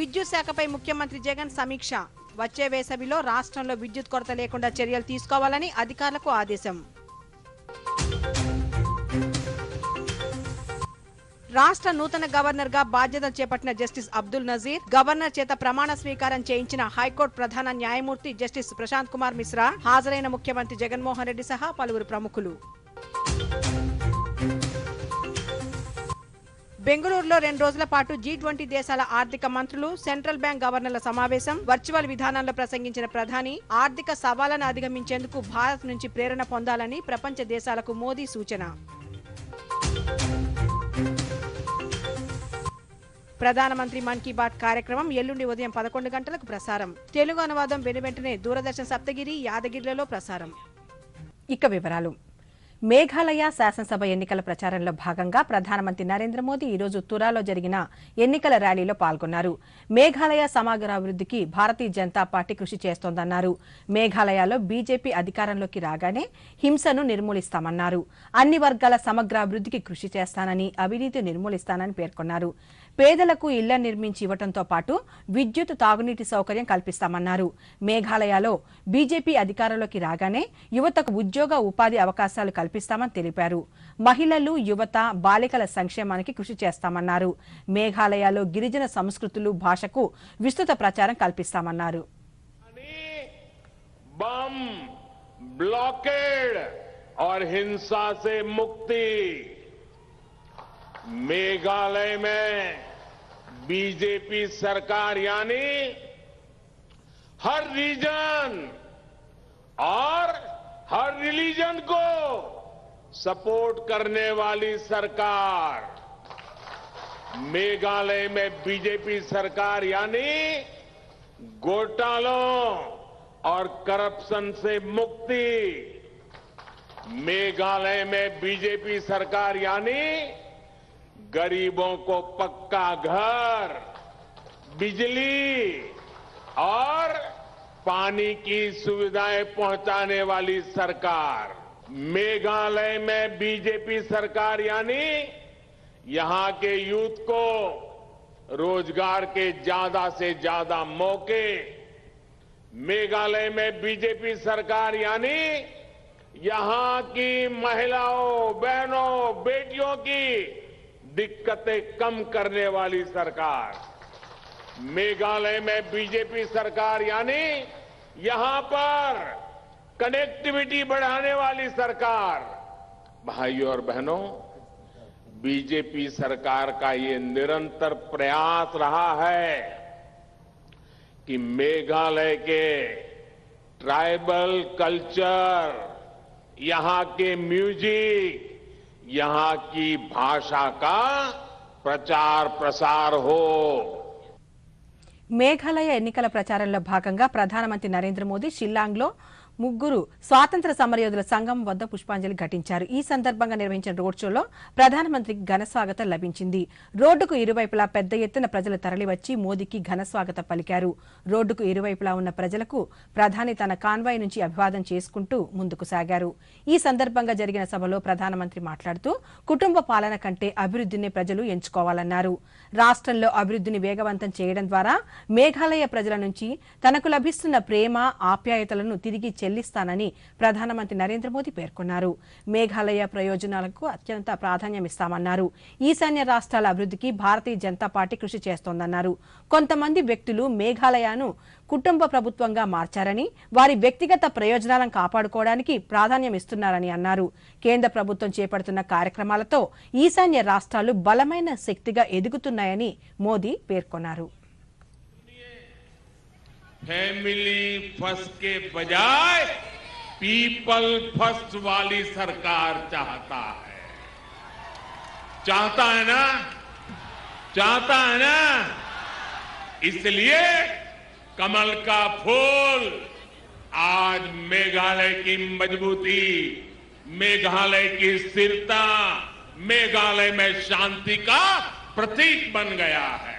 విద్యుత్ శాఖపై ముఖ్యమంత్రి జగన్ సమీక్ష. వచ్చే వేసవిలో రాష్ట్రంలో విద్యుత్ కొరత లేకుండా చర్యలు తీసుకోవాలని అధికారులకు ఆదేశం. రాష్ట్ర నూతన గవర్నర్ గా బాధ్యతలు చేపట్టిన జస్టిస్ అబ్దుల్ నజీర్. గవర్నర్ చేత ప్రమాణ స్వీకారం చేయించిన హైకోర్టు ప్రధాన న్యాయమూర్తి జస్టిస్ ప్రశాంత్ కుమార్ మిశ్రా. హాజరైన ముఖ్యమంత్రి జగన్మోహన్ రెడ్డి సహా పలువురు ప్రముఖులు. బెంగళూరులో 2 రోజుల పాటు G20 దేశాల ఆర్థిక మంత్రులు, సెంట్రల్ బ్యాంక్ గవర్నర్ల సమావేశం. వర్చువల్ విధానంలో ప్రసంగించిన ప్రధాని ఆర్థిక సవాళ్లను అధిగమించేందుకు భారత్ నుంచి ప్రేరణ పొందాలని ప్రపంచ దేశాలకు మోదీ సూచన. ప్రధానమంత్రి మన్ కీ బాత్ కార్యక్రమం ఎల్లుండి ఉదయం 11 గంటలకు ప్రసారం. తెలుగు అనువాదం వెనువెంటనే దూరదర్శన్ సప్తగిరి, యాదగిరిలలో ప్రసారం. ఇక వివరాలు. మేఘాలయ శాసనసభ ఎన్నికల ప్రచారంలో భాగంగా ప్రధానమంత్రి నరేంద్ర మోదీ ఈరోజు తురాలో జరిగిన ఎన్నికల ర్యాలీలో పాల్గొన్నారు. మేఘాలయ సమగ్ర అభివృద్ధికి భారతీయ జనతా పార్టీ కృషి చేస్తోందన్నారు. మేఘాలయలో బీజేపీ అధికారంలోకి రాగానే హింసను నిర్మూలిస్తామన్నారు. అన్ని వర్గాల సమగ్ర అభివృద్ధికి కృషి చేస్తానని, అవినీతి నిర్మూలిస్తానని పేర్కొన్నారు. పేదలకు ఇళ్ల నిర్మించి ఇవ్వడంతో పాటు విద్యుత్, తాగునీటి సౌకర్యం కల్పిస్తామన్నారు. మేఘాలయలో బీజేపీ అధికారంలోకి రాగానే యువతకు ఉద్యోగ, ఉపాధి అవకాశాలు కల్పిస్తామని తెలిపారు. మహిళలు, యువత, బాలికల సంక్షేమానికి కృషి చేస్తామన్నారు. మేఘాలయలో గిరిజన సంస్కృతులు, భాషకు విస్తృత ప్రచారం కల్పిస్తామన్నారు. बम, ब्लॉकेड और हिंसा से मुक्ति। मेघालय में बीजेपी सरकार यानी हर रीजन और हर रिलीजन को सपोर्ट करने वाली सरकार। मेघालय में बीजेपी सरकार यानी घोटालों और करप्शन से मुक्ति। मेघालय में बीजेपी सरकार यानी गरीबों को पक्का घर, बिजली और पानी की सुविधाएं पहुंचाने वाली सरकार। मेघालय में बीजेपी सरकार यानी यहां के यूथ को रोजगार के ज्यादा से ज्यादा मौके। मेघालय में बीजेपी सरकार यानी यहां की महिलाओं, बहनों, बेटियों की दिक्कतें कम करने वाली सरकार। मेघालय में बीजेपी सरकार यानी यहां पर कनेक्टिविटी बढ़ाने वाली सरकार। भाइयों और बहनों, बीजेपी सरकार का ये निरंतर प्रयास रहा है कि मेघालय के ट्राइबल कल्चर, यहां के म्यूजिक, यहां की भाषा का प्रचार प्रसार हो। మేఘాలయ ఎన్నికల ప్రచారంలో భాగంగా ప్రధానమంత్రి నరేంద్ర మోదీ షిల్లాంగ్లో ముగ్గురు స్వాతంత్ర సమరయోధుల సంఘం వద్ద పుష్పాంజలి ఘటించారు. ఈ సందర్భంగా నిర్వహించిన రోడ్ షోలో ప్రధానమంత్రికి ఘనస్వాగతం లభించింది. రోడ్డుకు ఇరువైపులా పెద్ద ఎత్తున ప్రజలు తరలివచ్చి మోదీకి ఘనస్వాగతం పలికారు. రోడ్డుకు ఇరువైపులా ఉన్న ప్రజలకు ప్రధాని తన కాన్వాయ్ నుంచి అభివాదం చేసుకుంటూ ముందుకు సాగారు. ఈ సందర్భంగా జరిగిన సభలో ప్రధానమంత్రి మాట్లాడుతూ కుటుంబ పాలన కంటే అభివృద్ధిని ప్రజలు ఎంచుకోవాలన్నారు. రాష్ట్రంలో అభివృద్ధిని వేగవంతం చేయడం ద్వారా మేఘాలయ ప్రజల నుంచి తనకు లభిస్తున్న ప్రేమ ఆప్యాయతలను తిరిగి చెల్లిస్తానని ప్రధానమంత్రి నరేంద్ర మోదీ పేర్కొన్నారు. మేఘాలయ ప్రయోజనాలకు అత్యంత ప్రాధాన్యమిస్తామన్నారు. ఈశాన్య రాష్ట్రాల అభివృద్ధికి భారతీయ జనతా పార్టీ కృషి చేస్తోందన్నారు. కొంతమంది వ్యక్తులు మేఘాలయను కుటుంబ ప్రభుత్వంగా మార్చారని, వారి వ్యక్తిగత ప్రయోజనాలను కాపాడుకోవడానికి ప్రాధాన్యమిస్తున్నారని అన్నారు. కేంద్ర ప్రభుత్వం చేపడుతున్న కార్యక్రమాలతో ఈశాన్య రాష్ట్రాలు బలమైన శక్తిగా ఎదుగుతున్నాయని మోదీ పేర్కొన్నారు. फैमिली फर्स्ट के बजाय पीपल फर्स्ट वाली सरकार चाहता है ना, चाहता है ना। इसलिए कमल का फूल आज मेघालय की मजबूती, मेघालय की स्थिरता, मेघालय में शांति का प्रतीक बन गया है.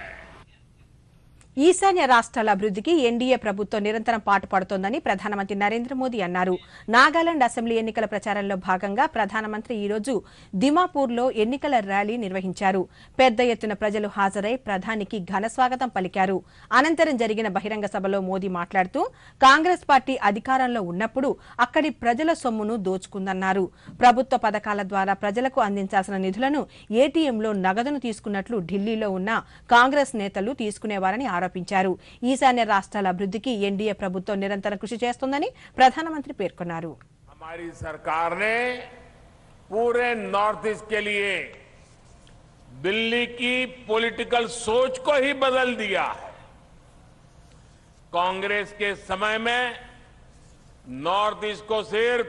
ఈశాన్య రాష్ట్రాల అభివృద్ధికి ఎన్డీఏ ప్రభుత్వం నిరంతరం పాటుపడుతోందని ప్రధానమంత్రి నరేంద్ర మోదీ అన్నారు. నాగాలాండ్ అసెంబ్లీ ఎన్నికల ప్రచారంలో భాగంగా ప్రధానమంత్రి ఈరోజు దిమాపూర్లో ఎన్నికల ర్యాలీ నిర్వహించారు. పెద్ద ఎత్తున ప్రజలు హాజరై ప్రధానికి ఘనస్వాగతం పలికారు. అనంతరం జరిగిన బహిరంగ సభలో మోదీ మాట్లాడుతూ కాంగ్రెస్ పార్టీ అధికారంలో ఉన్నప్పుడు అక్కడి ప్రజల సొమ్మును దోచుకుందన్నారు. ప్రభుత్వ పథకాల ద్వారా ప్రజలకు అందించాల్సిన నిధులను ఏటీఎంలో నగదును తీసుకున్నట్లు ఢిల్లీలో ఉన్న కాంగ్రెస్ నేతలు తీసుకునేవారని ఆరోపించారు. ఈశాన్య రాష్ట్రాల అభివృద్ధికి ఎన్డీఏ ప్రభుత్వం నిరంతరం కృషి చేస్తోందని ప్రధానమంత్రి పేర్కొన్నారు. हमारी सरकार ने पूरे नॉर्थ ईस्ट के लिए दिल्ली की पॉलिटिकल सोच को ही बदल दिया है. कांग्रेस के समय में नॉर्थ ईस्ट को सिर्फ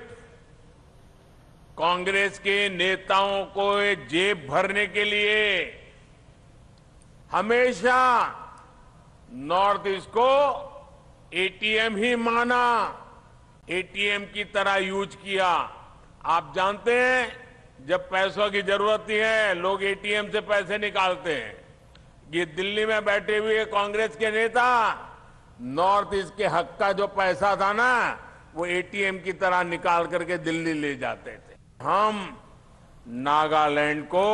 कांग्रेस के नेताओं को जेब भरने के लिए हमेशा नॉर्थ ईस्ट को एटीएम ही माना, एटीएम की तरह यूज किया. आप जानते हैं जब पैसों की जरूरत है लोग एटीएम से पैसे निकालते हैं. ये दिल्ली में बैठे हुए कांग्रेस के नेता नॉर्थ ईस्ट के हक का जो पैसा था ना वो एटीएम की तरह निकाल करके दिल्ली ले जाते थे. हम नागालैंड को,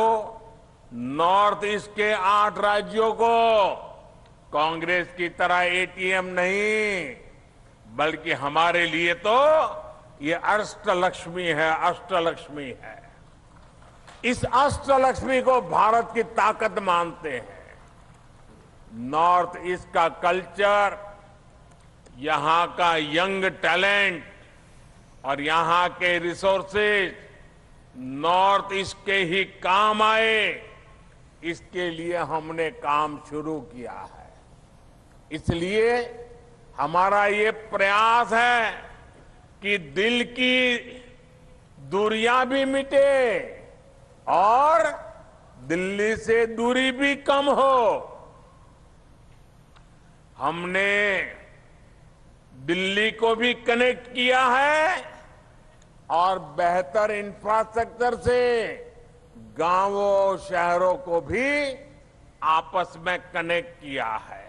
नॉर्थ ईस्ट के 8 राज्यों को कांग्रेस की तरह एटीएम नहीं बल्कि हमारे लिए तो ये अष्टलक्ष्मी है, अष्टलक्ष्मी है. इस अष्टलक्ष्मी को भारत की ताकत मानते हैं. नॉर्थ ईस्ट का कल्चर, यहां का यंग टैलेंट और यहां के रिसोर्सेज नॉर्थ ईस्ट के ही काम आए, इसके लिए हमने काम शुरू किया है. इसलिए हमारा ये प्रयास है कि दिल की दूरियां भी मिटे और दिल्ली से दूरी भी कम हो. हमने दिल्ली को भी कनेक्ट किया है और बेहतर इंफ्रास्ट्रक्चर से गांवों शहरों को भी आपस में कनेक्ट किया है.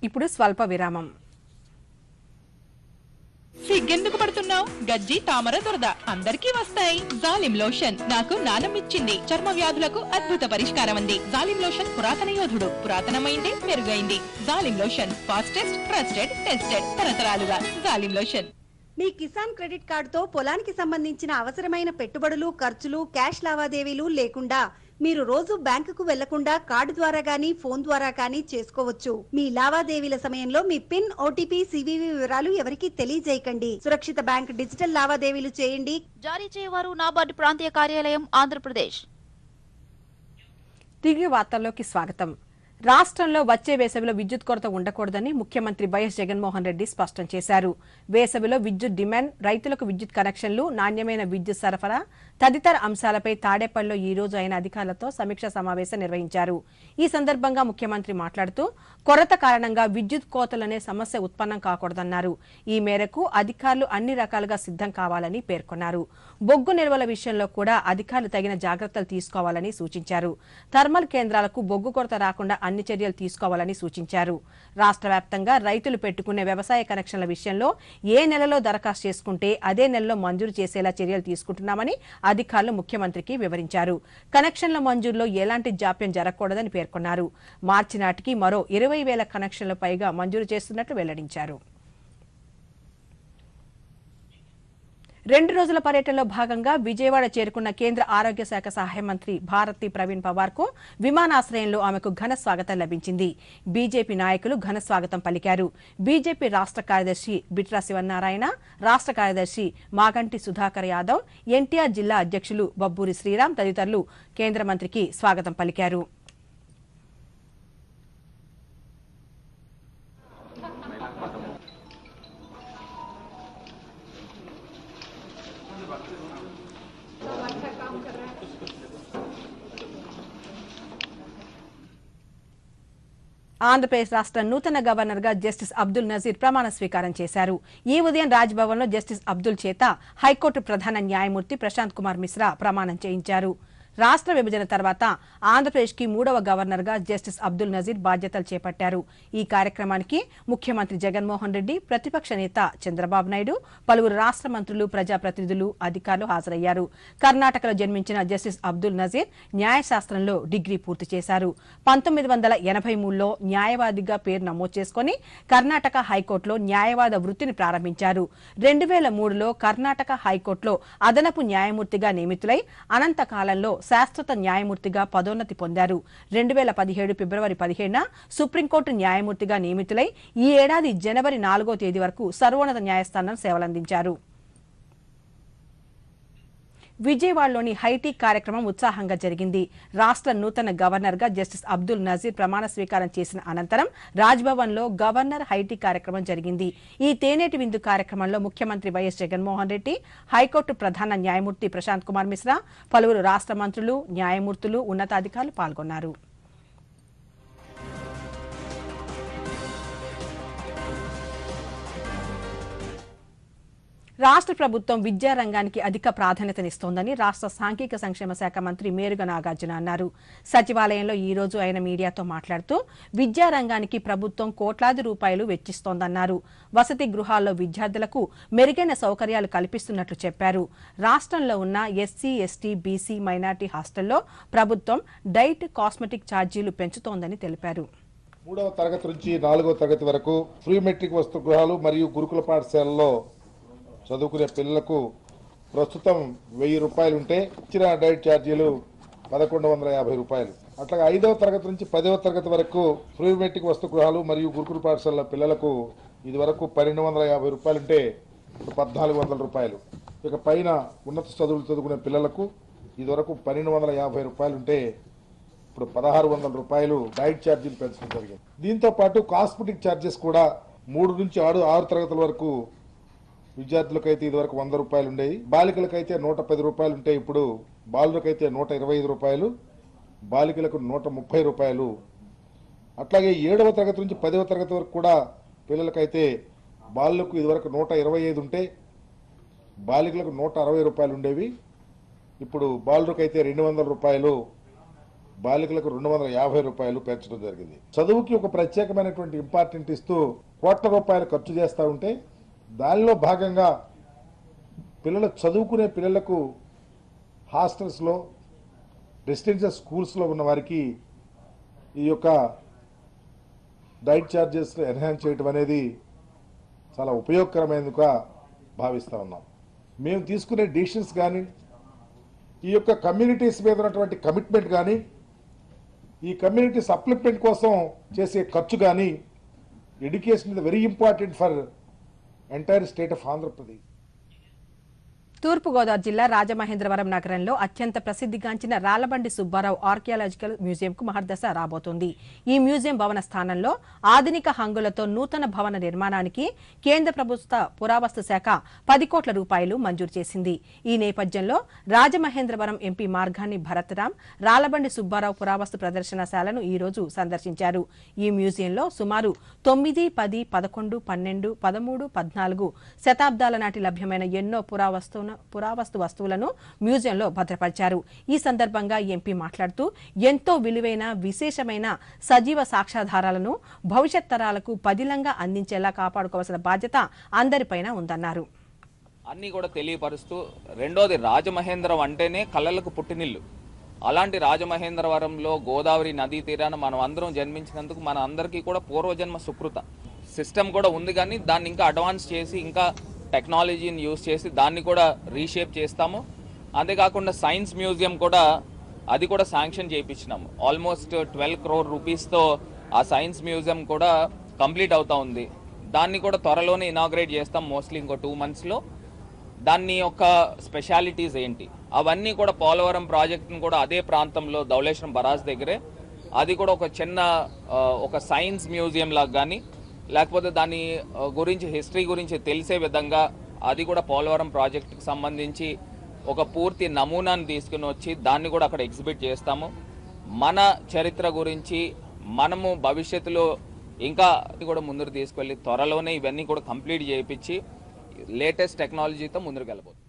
ఇప్పుడు స్వల్ప విరామం. సిగ్గెందుకు పడుతున్నావు? గజ్జి, తామర, దురద అందరికీ వస్తాయి. జాలిం లోషన్ నాకు నానమిచ్చింది. చర్మ వ్యాధులకు అద్భుత పరిష్కారం అంది. జాలిం లోషన్ పురాతన యోధుడు, పురాతనమైంది, మెరుగైంది. జాలిం లోషన్ ఫాస్టెస్ట్, ట్రస్టెడ్, టెస్టెడ్ తరతరాలుగా. జాలిం లోషన్. మీ కిసాన్ క్రెడిట్ కార్డుతో పొలానికి సంబంధించిన అవసరమైన పెట్టుబడులు, ఖర్చులు, క్యాష్ లావాదేవీలు లేకుండా మీరు రోజు బ్యాంకుకు వెళ్లకుండా కార్డు ద్వారా గానీ ఫోన్ ద్వారా గానీ చేసుకోవచ్చు. మీ లావాదేవీల సమయంలో మీ పిన్, ఓటీపీ, సివివి వివరాలు ఎవరికీ తెలియజేయకండి. సురక్షిత బ్యాంక్ డిజిటల్ లావాదేవీలు చేయండి. జారీ చేయవారు నాబార్డు ప్రాంతీయ కార్యాలయం, ఆంధ్రప్రదేశ్. తిరిగి వార్తల్లోకి స్వాగతం. రాష్ట్రంలో వచ్చే వేసవిలో విద్యుత్ కొరత ఉండకూడదని ముఖ్యమంత్రి వైఎస్ జగన్మోహన్ రెడ్డి స్పష్టం చేశారు. వేసవిలో విద్యుత్ డిమాండ్, రైతులకు విద్యుత్ కనెక్షన్లు, నాణ్యమైన విద్యుత్ సరఫరా తదితర అంశాలపై తాడేపల్లిలో ఈ రోజు ఆయన అధికారులతో సమీక్షా సమావేశం నిర్వహించారు. ఈ సందర్భంగా ముఖ్యమంత్రి మాట్లాడుతూ కొరత కారణంగా విద్యుత్ కోతలనే సమస్య ఉత్పన్నం కాకూడదన్నారు. ఈ మేరకు అధికారులు అన్ని రకాలుగా సిద్ధం కావాలని పేర్కొన్నారు. బొగ్గు నిల్వల విషయంలో కూడా అధికారులు తగిన జాగ్రత్తలు తీసుకోవాలని సూచించారు. థర్మల్ కేంద్రాలకు బొగ్గు కొరత రాకుండా అన్ని చర్యలు తీసుకోవాలని సూచించారు. రాష్ట్ర వ్యాప్తంగా రైతులు పెట్టుకునే వ్యవసాయ కనెక్షన్ల విషయంలో ఏ నెలలో దరఖాస్తు చేసుకుంటే అదే నెలలో మంజూరు చేసేలా చర్యలు తీసుకుంటున్నామని అధికారులు ముఖ్యమంత్రికి వివరించారు. కనెక్షన్ల మంజూరులో ఎలాంటి జాప్యం జరగకూడదని పేర్కొన్నారు. మార్చి నాటికి మరో 20,000 కనెక్షన్ల పైగా మంజూరు చేస్తున్నట్లు వెల్లడించారు. 2 రోజుల పర్యటనలో భాగంగా విజయవాడ చేరుకున్న కేంద్ర ఆరోగ్య శాఖ సహాయ మంత్రి భారతి ప్రవీణ్ పవార్ కు విమానాశ్రయంలో ఆమెకు ఘన స్వాగతం లభించింది. బీజేపీ నాయకులు ఘన స్వాగతం పలికారు. బీజేపీ రాష్ట్ర కార్యదర్శి బిట్రా శివనారాయణ, రాష్ట్ర కార్యదర్శి మాగంటి సుధాకర్ యాదవ్, ఎన్టీఆర్ జిల్లా అధ్యక్షులు బబ్బూరి శ్రీరామ్ తదితరులు కేంద్ర మంత్రికి స్వాగతం పలికారు. ఆంధ్రప్రదేశ్ రాష్ట్ర నూతన గవర్నర్ గా జస్టిస్ అబ్దుల్ నజీర్ ప్రమాణ స్వీకారం చేశారు. ఈ ఉదయం రాజ్భవన్ లో జస్టిస్ అబ్దుల్ చేత హైకోర్టు ప్రధాన న్యాయమూర్తి ప్రశాంత్ కుమార్ మిశ్రా ప్రమాణం చేయించారు. రాష్ట్ర విభజన తర్వాత ఆంధ్రప్రదేశ్ కి 3వ గవర్నర్ గా జస్టిస్ అబ్దుల్ నజీర్ బాధ్యతలు చేపట్టారు. ఈ కార్యక్రమానికి ముఖ్యమంత్రి జగన్మోహన్ రెడ్డి, ప్రతిపక్ష నేత చంద్రబాబు నాయుడు, పలువురు రాష్ట్ర మంత్రులు, ప్రజాప్రతినిధులు, అధికారులు హాజరయ్యారు. కర్ణాటకలో జన్మించిన జస్టిస్ అబ్దుల్ నజీర్ న్యాయశాస్త్రంలో డిగ్రీ పూర్తి చేశారు. 1983లో న్యాయవాదిగా పేరు నమోదు చేసుకుని కర్ణాటక హైకోర్టులో న్యాయవాద వృత్తిని ప్రారంభించారు. 2003లో కర్ణాటక హైకోర్టులో అదనపు న్యాయమూర్తిగా నియమితులై అనంతకాలంలో శాశ్వత న్యాయమూర్తిగా పదోన్నతి పొందారు. 2017 ఫిబ్రవరి 17న సుప్రీంకోర్టు న్యాయమూర్తిగా నియమితులై ఈ ఏడాది జనవరి 4వ తేదీ వరకు సర్వోన్నత న్యాయస్థానం సేవలందించారు. విజయవాడలోని హైటీ కార్యక్రమం ఉత్సాహంగా జరిగింది. రాష్ట్ర నూతన గవర్నర్ గా జస్టిస్ అబ్దుల్ నజీర్ ప్రమాణ స్వీకారం చేసిన అనంతరం రాజ్భవన్ లో గవర్నర్ హైటీ కార్యక్రమం జరిగింది. ఈ తేనేటి విందు కార్యక్రమంలో ముఖ్యమంత్రి వైఎస్ జగన్మోహన్ రెడ్డి, హైకోర్టు ప్రధాన న్యాయమూర్తి ప్రశాంత్ కుమార్ మిశ్రా, పలువురు రాష్ట్ర మంత్రులు, న్యాయమూర్తులు, ఉన్నతాధికారులు పాల్గొన్నారు. రాష్ట్ర ప్రభుత్వం విద్యారంగానికి అధిక ప్రాధాన్యతనిస్తోందని రాష్ట్ర సాంఘిక సంక్షేమ శాఖ మంత్రి మేరుగ నాగార్జున అన్నారు. సచివాలయంలో ఈ రోజు ఆయన మీడియాతో మాట్లాడుతూ విద్యారంగానికి ప్రభుత్వం కోట్లాది రూపాయలు వెచ్చిస్తోందన్నారు. వసతి గృహాల్లో విద్యార్థులకు మెరుగైన సౌకర్యాలు కల్పిస్తున్నట్లు చెప్పారు. రాష్ట్రంలో ఉన్న ఎస్సీ, ఎస్టీ, బీసీ, మైనార్టీ హాస్టల్లో ప్రభుత్వం డైట్, కాస్మెటిక్ ఛార్జీలు పెంచుతోందని తెలిపారు. 3వ తరగతి నుంచి 4వ తరగతి వరకు ఫ్రీ మెట్రిక్ వసతి గృహాలు మరియు గురుకుల పాఠశాలలో చదువుకునే పిల్లలకు ప్రస్తుతం 1000 రూపాయలు ఉంటే ఇచ్చిన డైట్ ఛార్జీలు 1150 రూపాయలు. అట్లాగే 5వ తరగతి నుంచి 10వ తరగతి వరకు ఫ్రీ మెట్రిక్ వసతి గృహాలు మరియు గురుకుల పాఠశాల పిల్లలకు ఇది వరకు 1250 రూపాయలు ఉంటే ఇప్పుడు 1400 రూపాయలు. ఇక పైన ఉన్నత చదువులు చదువుకునే పిల్లలకు ఇది వరకు 1250 రూపాయలు ఉంటే ఇప్పుడు 1600 రూపాయలు డైట్ ఛార్జీలు పెంచడం జరిగింది. దీంతో పాటు కాస్మెటిక్ ఛార్జెస్ కూడా 3 నుంచి 6 తరగతుల వరకు విద్యార్థులకైతే ఇది వరకు 100 రూపాయలు ఉండేవి. బాలికలకైతే 110 రూపాయలు ఉంటే ఇప్పుడు బాలులకైతే 125 రూపాయలు, బాలికలకు 130 రూపాయలు. అట్లాగే 7వ తరగతి నుంచి 10వ తరగతి వరకు కూడా పిల్లలకైతే బాలులకు ఇది వరకు 125 ఉంటే బాలికలకు 160 రూపాయలు ఉండేవి. ఇప్పుడు బాలులకైతే 200 రూపాయలు, బాలికలకు 250 రూపాయలు పెంచడం జరిగింది. చదువుకి ఒక ప్రత్యేకమైనటువంటి ఇంపార్టెంట్ ఇస్తూ కోట్ల రూపాయలు ఖర్చు చేస్తూ ఉంటే దానిలో భాగంగా పిల్లలు చదువుకునే పిల్లలకు హాస్టల్స్లో, రెసిడెన్షియల్ స్కూల్స్లో ఉన్న వారికి ఈ యొక్క డైట్ ఛార్జెస్ ఎన్హాన్స్ చేయడం అనేది చాలా ఉపయోగకరమైనదిగా భావిస్తూ ఉన్నాం. మేము తీసుకునే డిసిషన్స్ కానీ, ఈ యొక్క కమ్యూనిటీస్ మీద ఉన్నటువంటి కమిట్మెంట్ కానీ, ఈ కమ్యూనిటీ సప్లిమెంట్ కోసం చేసే ఖర్చు కానీ, education is very important for entire state of Andhra Pradesh. తూర్పుగోదావరి జిల్లా రాజమహేంద్రవరం నగరంలో అత్యంత ప్రసిద్ధిగాంచిన రాళ్లబండి సుబ్బారావు ఆర్కియాలజికల్ మ్యూజియంకు మహర్దశ రాబోతోంది. ఈ మ్యూజియం భవన స్థానంలో ఆధునిక హంగులతో నూతన భవన నిర్మాణానికి కేంద్ర ప్రభుత్వ పురావస్తు శాఖ 10 కోట్ల రూపాయలు మంజూరు చేసింది. ఈ నేపథ్యంలో రాజమహేంద్రవరం ఎంపీ మార్గాని భరత్రాం రాళ్లబండి సుబ్బారావు పురావస్తు ప్రదర్శనశాలను ఈ రోజు సందర్శించారు. ఈ మ్యూజియంలో సుమారు 9, 10, 11, 12, 13, 14 శతాబ్దాల నాటి లభ్యమైన ఎన్నో పురావస్తు వస్తువులను మ్యూజియంలో భద్రపరిచారు. ఈ సందర్భంగా ఎంపీ మాట్లాడుతూ ఎంతో విలువైన విశేషమైన సజీవ సాక్ష్యాధారాలను భవిష్యత్ తరాలకు పదిలంగా అందించేలా కాపాడుకోవాల్సిన బాధ్యత అందరిపైన ఉందన్నారు. అన్నీ కూడా తెలియపరుస్తూ, రెండోది రాజమహేంద్రం అంటేనే కళలకు పుట్టినిల్లు. అలాంటి రాజమహేంద్రవరంలో గోదావరి నదీ తీరాన మనం అందరం జన్మించినందుకు మన అందరికీ కూడా పూర్వజన్మ సుకృత. సిస్టమ్ కూడా ఉంది, కానీ దాన్ని ఇంకా అడ్వాన్స్ చేసి ఇంకా టెక్నాలజీని యూజ్ చేసి దాన్ని కూడా రీషేప్ చేస్తాము. అంతేకాకుండా సైన్స్ మ్యూజియం కూడా అది కూడా శాంక్షన్ చేయించినాము. ఆల్మోస్ట్ 12 crore రూపీస్తో ఆ సైన్స్ మ్యూజియం కూడా కంప్లీట్ అవుతా ఉంది. దాన్ని కూడా త్వరలోనే ఇనాగ్రేట్ చేస్తాం, మోస్ట్లీ ఇంకో 2 monthsలో. దాన్ని యొక్క స్పెషాలిటీస్ ఏంటి అవన్నీ కూడా పోలవరం ప్రాజెక్ట్ని కూడా అదే ప్రాంతంలో ధవళేశ్వరం బరాజ్ దగ్గరే అది కూడా ఒక చిన్న ఒక సైన్స్ మ్యూజియం లాగా కానీ లేకపోతే దాని గురించి హిస్టరీ గురించి తెలిసే విధంగా అది కూడా పోలవరం ప్రాజెక్టుకి సంబంధించి ఒక పూర్తి నమూనాను తీసుకుని వచ్చి దాన్ని కూడా అక్కడ ఎగ్జిబిట్ చేస్తాము. మన చరిత్ర గురించి మనము భవిష్యత్తులో ఇంకా కూడా ముందుకు తీసుకెళ్ళి త్వరలోనే ఇవన్నీ కూడా కంప్లీట్ చేయించి లేటెస్ట్ టెక్నాలజీతో ముందుకు వెళ్ళబోతుంది.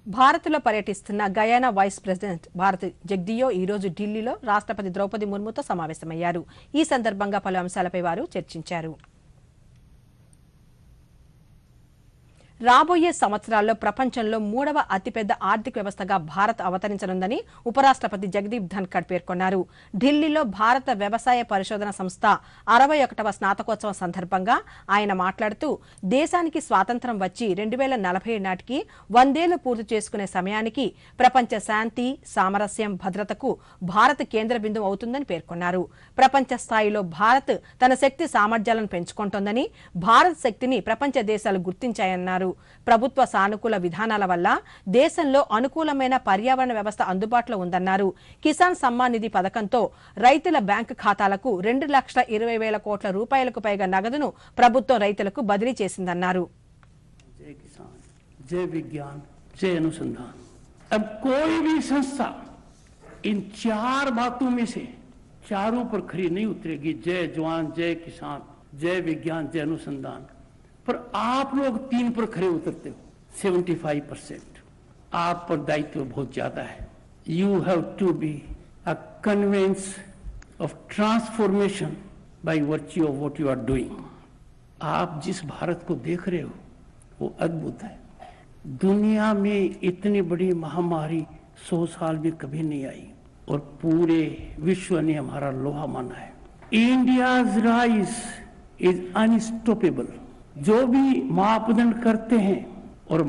భారత్లో పర్యటిస్తున్న గయానా వైస్ ప్రెసిడెంట్ భారత్ జగ్దియో ఈ రోజు ఢిల్లీలో రాష్ట్రపతి ద్రౌపది ముర్ముతో సమావేశమయ్యారు. ఈ సందర్భంగా పలు అంశాలపై వారు చర్చించారు. రాబోయే సంవత్సరాల్లో ప్రపంచంలో 3వ అతిపెద్ద ఆర్థిక వ్యవస్థగా భారత్ అవతరించనుందని ఉపరాష్ట్రపతి జగదీప్ ధన్ఖడ్ పేర్కొన్నారు. ఢిల్లీలో భారత వ్యవసాయ పరిశోధన సంస్థ 61వ స్నాతకోత్సవం సందర్భంగా ఆయన మాట్లాడుతూ దేశానికి స్వాతంత్ర్యం వచ్చి 2047 నాటికి 100 ఏళ్లు పూర్తి చేసుకునే సమయానికి ప్రపంచ శాంతి, సామరస్యం, భద్రతకు భారత్ కేంద్ర బిందువు అవుతుందని పేర్కొన్నారు. ప్రపంచ స్థాయిలో భారత్ తన శక్తి సామర్థ్యాలను పెంచుకుంటోందని, భారత్ శక్తిని ప్రపంచ దేశాలు గుర్తించాయన్నారు. ప్రభుత్వ సానుకూల విధానాల వల్ల దేశంలో అనుకూలమైన పర్యావరణ వ్యవస్థ అందుబాటులో ఉందన్నారు. కిసాన్ సమ్మాన్ నిధి పథకంతో రైతుల బ్యాంకు ఖాతాలకు 2,20,000 కోట్ల రూపాయలకు పైగా నగదును ప్రభుత్వం రైతులకు బదిలీ చేసిందన్నారు. जय किसान, जय विज्ञान, जय अनुसंधान। अब कोई भी संस्था इन 4 बातों में से चारों पर खरी नहीं उतरेगी। जय जवान, जय किसान, जय विज्ञान, जय अनुसंधान, पर आप लोग 3 पर खरे उतरते हो। 75% आप पर दायित्व बहुत ज्यादा है। You have to be a convince of transformation by virtue of what you are doing. आप जिस भारत को देख रहे हो वो अद्भुत है। दुनिया में इतनी बड़ी महामारी 100 साल में कभी नहीं आई और पूरे विश्व ने हमारा लोहा माना है। India's rise is unstoppable. जो भी मापदंड करते हैं और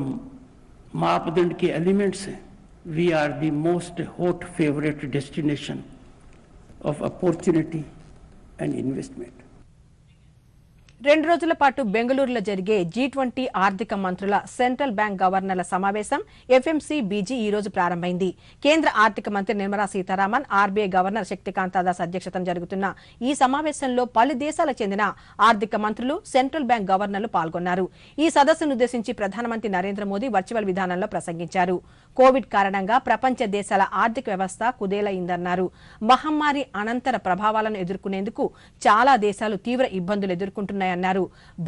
मापदंड के एलिमेंट्स हैं, we are the most hot favourite destination of opportunity and investment. 2 రోజుల పాటు బెంగళూరులో జరిగే G20 ఆర్థిక మంత్రుల సెంట్రల్ బ్యాంక్ గవర్నర్ల సమావేశం FMCBG ఈ రోజు ప్రారంభమైంది. కేంద్ర ఆర్థిక మంత్రి నిర్మలా సీతారామన్, RBI గవర్నర్ శక్తికాంత దాస్ అధ్యక్షతన జరుగుతున్న ఈ సమావేశంలో పలు దేశాలకు చెందిన ఆర్థిక మంత్రులు, సెంట్రల్ బ్యాంక్ గవర్నర్లు పాల్గొన్నారు. ఈ సదస్సును ఉద్దేశించి ప్రధానమంత్రి నరేంద్ర మోదీ వర్చువల్ విధానంలో ప్రసంగించారు. కోవిడ్ కారణంగా ప్రపంచ దేశాల ఆర్థిక వ్యవస్థ కుదేలైందన్నారు. మహమ్మారి అనంతర ప్రభావాలను ఎదుర్కొనేందుకు చాలా దేశాలు తీవ్ర ఇబ్బందులు ఎదుర్కొంటున్నాయన్నారు.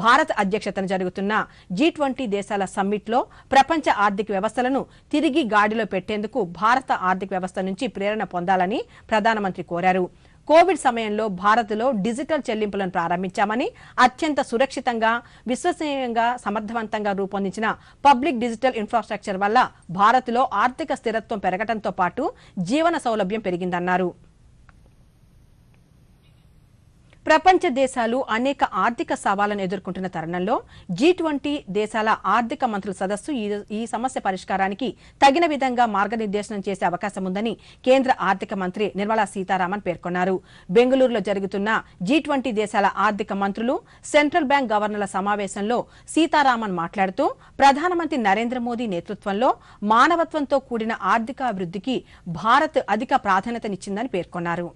భారత్ అధ్యక్షతన జరుగుతున్న G20 దేశాల సమ్మిట్లో ప్రపంచ ఆర్థిక వ్యవస్థలను తిరిగి గాడిలో పెట్టేందుకు భారత ఆర్థిక వ్యవస్థ నుంచి ప్రేరణ పొందాలని ప్రధానమంత్రి కోరారు. కోవిడ్ సమయంలో భారత్లో డిజిటల్ చెల్లింపులను ప్రారంభించామని, అత్యంత సురక్షితంగా, విశ్వసనీయంగా, సమర్థవంతంగా రూపొందించిన పబ్లిక్ డిజిటల్ ఇన్ఫ్రాస్ట్రక్చర్ వల్ల భారత్లో ఆర్థిక స్థిరత్వం పెరగడంతో పాటు జీవన సౌలభ్యం పెరిగిందన్నారు. ప్రపంచ దేశాలు అనేక ఆర్థిక సవాళ్లను ఎదుర్కొంటున్న తరుణంలో G20 దేశాల ఆర్థిక మంత్రుల సదస్సు ఈ సమస్య పరిష్కారానికి తగిన విధంగా మార్గనిర్దేశనం చేసే అవకాశం ఉందని కేంద్ర ఆర్థిక మంత్రి నిర్మలా సీతారామన్ పేర్కొన్నారు. బెంగళూరులో జరుగుతున్న G20 దేశాల ఆర్థిక మంత్రులు, సెంట్రల్ బ్యాంక్ గవర్నర్ల సమావేశంలో సీతారామన్ మాట్లాడుతూ ప్రధానమంత్రి నరేంద్ర మోదీ నేతృత్వంలో మానవత్వంతో కూడిన ఆర్థికాభివృద్ధికి భారత్ అధిక ప్రాధాన్యతనిచ్చిందని పేర్కొన్నారు.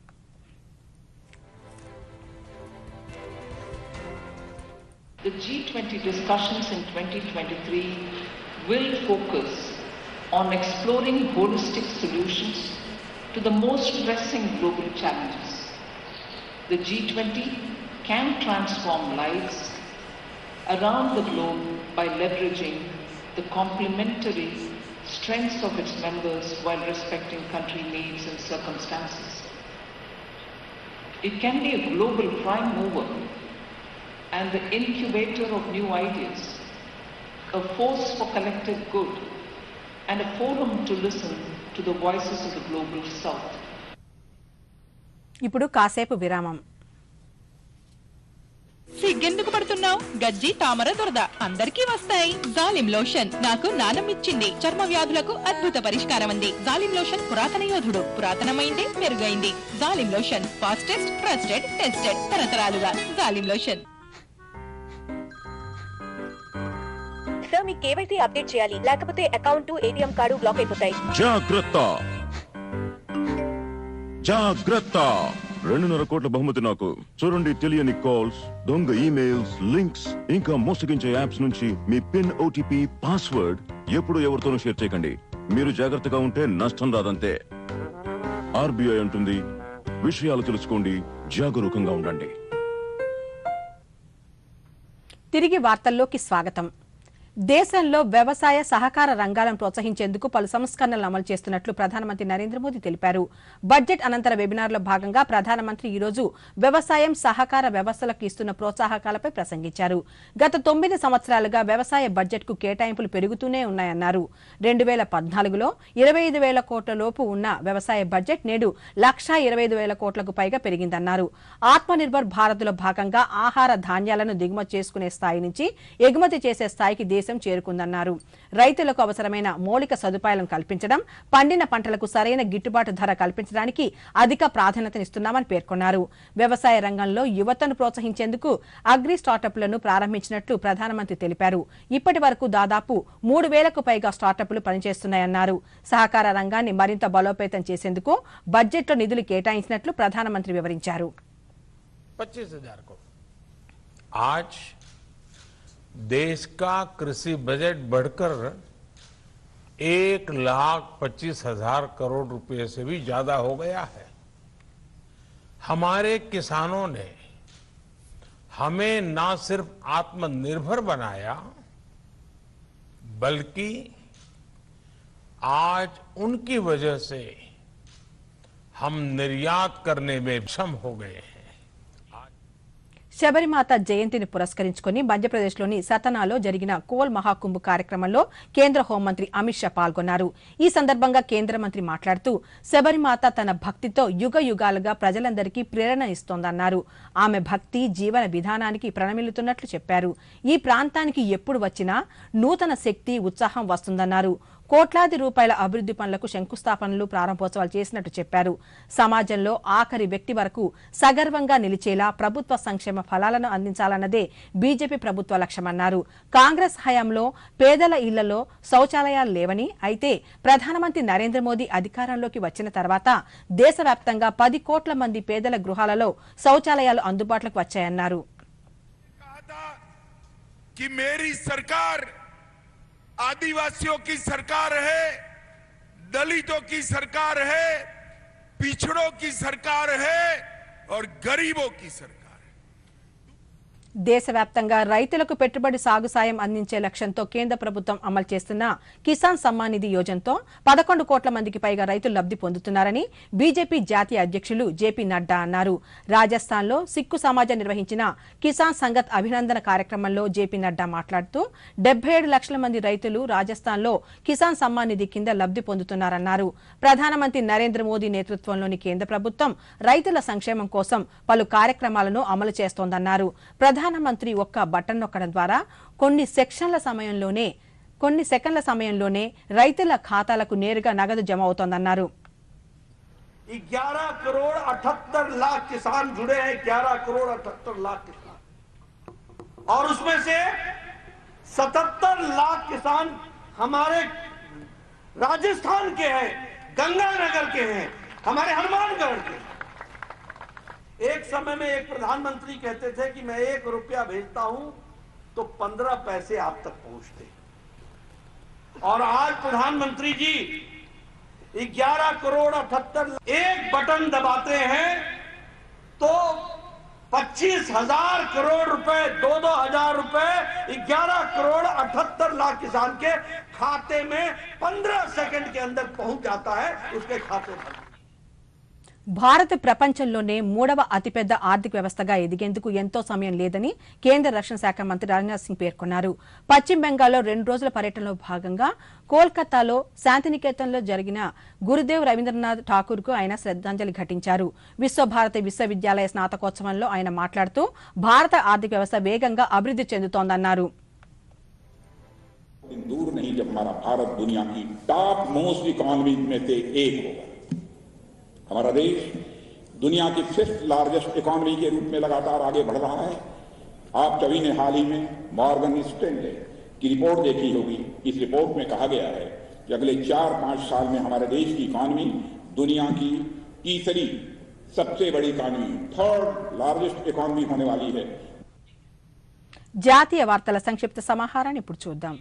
The G20 discussions in 2023 will focus on exploring holistic solutions to the most pressing global challenges. The G20 can transform lives around the globe by leveraging the complementary strengths of its members while respecting country needs and circumstances. It can be a global prime mover and the incubator of new ideas, a force for collective good, and a forum to listen to the voices of the global south. ఇప్పుడు కాసేపు విరామం. సిగ్గెందుకు పడుతున్నావు? గజ్జి, తామర, దురద అందరికీ వస్తాయి. జాలిం lotion నాకు నానమిచ్చింది. చర్మ వ్యాధులకు అద్భుత పరిష్కారం ఉంది. జాలిం లోషన్ పురాతన యోధుడు. పురాతనమైంది, మెరుగైంది. జాలిం లోషన్ ఫాస్టెస్ట్, ట్రస్టెడ్, టెస్టెడ్ తరతరాలుగా. జాలిం లోషన్. సార్, మీ కేవైసీ అప్డేట్ చేయాలి, లేకపోతే అకౌంట్, ఏటీఎం కార్డు బ్లాక్ అయిపోతాయి. జాగ్రత్త జాగ్రత్త. 2.5 కోట్ల బహుమతి నాకు. చూడండి, తెలియని కాల్స్, దొంగ ఈమెయిల్స్, లింక్స్, ఇంకా మోసగించే యాప్స్ నుంచి మీ పిన్, ఓటీపీ, పాస్వర్డ్ ఎప్పుడు ఎవరితోనూ షేర్ చేయకండి. మీరు జాగ్రత్తగా ఉంటే నష్టం రాదంతే. ఆర్బీఐ అంటుంది, విషయాలు తెలుసుకోండి, జాగరూకంగా ఉండండి. తిరిగి వార్తల్లోకి స్వాగతం. దేశంలో వ్యవసాయ సహకార రంగాలను ప్రోత్సహించేందుకు పలు సంస్కరణలు అమలు చేస్తున్నట్లు ప్రధానమంత్రి నరేంద్ర మోదీ తెలిపారు. బడ్జెట్ అనంతర వెబినార్లో భాగంగా ప్రధానమంత్రి ఈ రోజు వ్యవసాయం, సహకార వ్యవస్థలకు ఇస్తున్న ప్రోత్సాహకాలపై ప్రసంగించారు. గత 9 సంవత్సరాలుగా వ్యవసాయ బడ్జెట్కు కేటాయింపులు పెరుగుతూనే ఉన్నాయన్నారు. 2014లో 25,000 కోట్ల లోపు ఉన్న వ్యవసాయ బడ్జెట్ నేడు 1,25,000 కోట్లకు పైగా పెరిగిందన్నారు. ఆత్మనిర్భర్ భారత్లో భాగంగా ఆహార ధాన్యాలను దిగుమతి చేసుకునే స్థాయి నుంచి ఎగుమతి చేసే స్థాయికి దేశం చేరుకుందన్నారు. రైతులకు అవసరమైన మౌలిక సదుపాయాలను కల్పించడం, పండిన పంటలకు సరైన గిట్టుబాటు ధర కల్పించడానికి అధిక ప్రాధాన్యతనిస్తున్నామని పేర్కొన్నారు. వ్యవసాయ రంగంలో యువతను ప్రోత్సహించేందుకు అగ్రి స్టార్టప్లను ప్రారంభించినట్లు ప్రధానమంత్రి తెలిపారు. ఇప్పటి వరకు దాదాపు 3,000కు పైగా స్టార్టప్లు పనిచేస్తున్నాయన్నారు. సహకార రంగాన్ని మరింత బలోపేతం చేసేందుకు బడ్జెట్లో నిధులు కేటాయించినట్లు ప్రధానమంత్రి వివరించారు. 25,000 करोड़। आज देश का कृषि बजट बढ़कर 1,25,000 करोड़ रुपए से भी ज्यादा हो गया है। हमारे किसानों ने हमें न सिर्फ आत्मनिर्भर बनाया, बल्कि आज उनकी वजह से हम निर्यात करने में सक्षम हो गए हैं। శబరిమాత జయంతిని పురస్కరించుకుని మధ్యప్రదేశ్లోని సతనాలో జరిగిన కోల్ మహాకుంభ్ కార్యక్రమంలో కేంద్ర హోంమంత్రి అమిత్ షా పాల్గొన్నారు. ఈ సందర్భంగా కేంద్ర మంత్రి మాట్లాడుతూ శబరిమాత తన భక్తితో యుగ యుగాలుగా ప్రజలందరికీ ప్రేరణ ఇస్తోందన్నారు. ఆమె భక్తి జీవన విధానానికి ప్రణమిల్లుతున్నట్లు చెప్పారు. ఈ ప్రాంతానికి ఎప్పుడు వచ్చినా నూతన శక్తి, ఉత్సాహం వస్తుందన్నారు. కోట్లాది రూపాయల అభివృద్ధి పనులకు శంకుస్థాపనలు, ప్రారంభోత్సవాలు చేసినట్టు చెప్పారు. సమాజంలో ఆఖరి వ్యక్తి వరకు సగర్వంగా నిలిచేలా ప్రభుత్వ సంక్షేమ ఫలాలను అందించాలన్నదే బీజేపీ ప్రభుత్వ లక్ష్యమన్నారు. కాంగ్రెస్ హయాంలో పేదల ఇళ్లలో శౌచాలయాలు లేవని, అయితే ప్రధానమంత్రి నరేంద్ర మోదీ అధికారంలోకి వచ్చిన తర్వాత దేశవ్యాప్తంగా 10 కోట్ల మంది పేదల గృహాలలో శౌచాలయాలు అందుబాటులోకి వచ్చాయన్నారు. आदिवासियों की सरकार है, दलितों की सरकार है, पिछड़ों की सरकार है और गरीबों की सरकार है. దేశవ్యాప్తంగా రైతులకు పెట్టుబడి సాగు సాయం అందించే లక్ష్యంతో కేంద్ర ప్రభుత్వం అమలు చేస్తున్న కిసాన్ సమ్మాన్ నిధి యోజనతో 11 కోట్ల మందికి పైగా రైతులు లబ్ధి పొందుతున్నారని బీజేపీ జాతీయ అధ్యక్షులు జేపీ నడ్డా అన్నారు. రాజస్థాన్లో సిక్కు సమాజం నిర్వహించిన కిసాన్ సంగత్ అభినందన కార్యక్రమంలో జేపీ నడ్డా మాట్లాడుతూ 77 లక్షల మంది రైతులు రాజస్థాన్లో కిసాన్ సమ్మాన్ నిధి కింద లబ్ధి పొందుతున్నారన్నారు. ప్రధానమంత్రి నరేంద్ర మోదీ నేతృత్వంలోని కేంద్ర ప్రభుత్వం రైతుల సంక్షేమం కోసం పలు కార్యక్రమాలను అమలు చేస్తోందన్నారు. ప్రధానమంత్రి ఒక్క బటన్ నొక్కడం ద్వారా కొన్ని సెకండ్ల సమయంలోనే రైతుల ఖాతాలకు నేరుగా నగదు జమ అవుతోందన్నారు. 11 करोड़ 78 लाख किसान जुड़े हैं, 11 करोड़ 78 लाख किसान, और उसमें से 77 लाख किसान हमारे राजस्थान के हैं, गंगानगर के हैं, हमारे हनुमानगढ़ के। एक समय में एक प्रधानमंत्री कहते थे कि मैं 1 रुपया भेजता हूं तो 15 पैसे आप तक पहुंचते, और आज प्रधानमंत्री जी 11 करोड़ 78 एक बटन दबाते हैं तो 25,000 करोड़ रुपए, 2-2 रुपए 11 करोड़ 78 लाख किसान के खाते में 15 सेकंड के अंदर पहुंच जाता है उसके खाते पर। భారత్ ప్రపంచంలోనే 3వ అతిపెద్ద ఆర్థిక వ్యవస్థగా ఎదిగేందుకు ఎంతో సమయం లేదని కేంద్ర రక్షణ శాఖ మంత్రి రాజ్నాథ్ సింగ్ పేర్కొన్నారు. పశ్చిమ బెంగాల్లో 2 రోజుల పర్యటనలో భాగంగా కోల్కతాలో శాంతినికేతన్లో జరిగిన గురుదేవ్ రవీంద్రనాథ్ ఠాకూర్ కు ఆయన శ్రద్ధాంజలి ఘటించారు. విశ్వభారతి విశ్వవిద్యాలయ స్నాతకోత్సవంలో ఆయన మాట్లాడుతూ భారత ఆర్థిక వ్యవస్థ వేగంగా అభివృద్ధి చెందుతోందన్నారు. दूर नहीं जब हमारा भारत दुनिया की टॉप मोस्ट इकोनॉमी में से एक होगा। हमारा देश दुनिया की 5th लार्जेस्ट इकोनॉमी के रूप में लगातार आगे बढ़ रहा है। आप सभी ने हाल ही में मॉर्गन स्टैनले की रिपोर्ट देखी होगी। इस रिपोर्ट में कहा गया है कि अगले 4-5 साल में हमारे देश की इकोनॉमी दुनिया की तीसरी सबसे बड़ी इकोनॉमी, 3rd लार्जेस्ट इकोनॉमी होने वाली है। జాతీయ వార్తల సంక్షిప్త సమాహారాన్ని ఇప్పుడు చూద్దాం.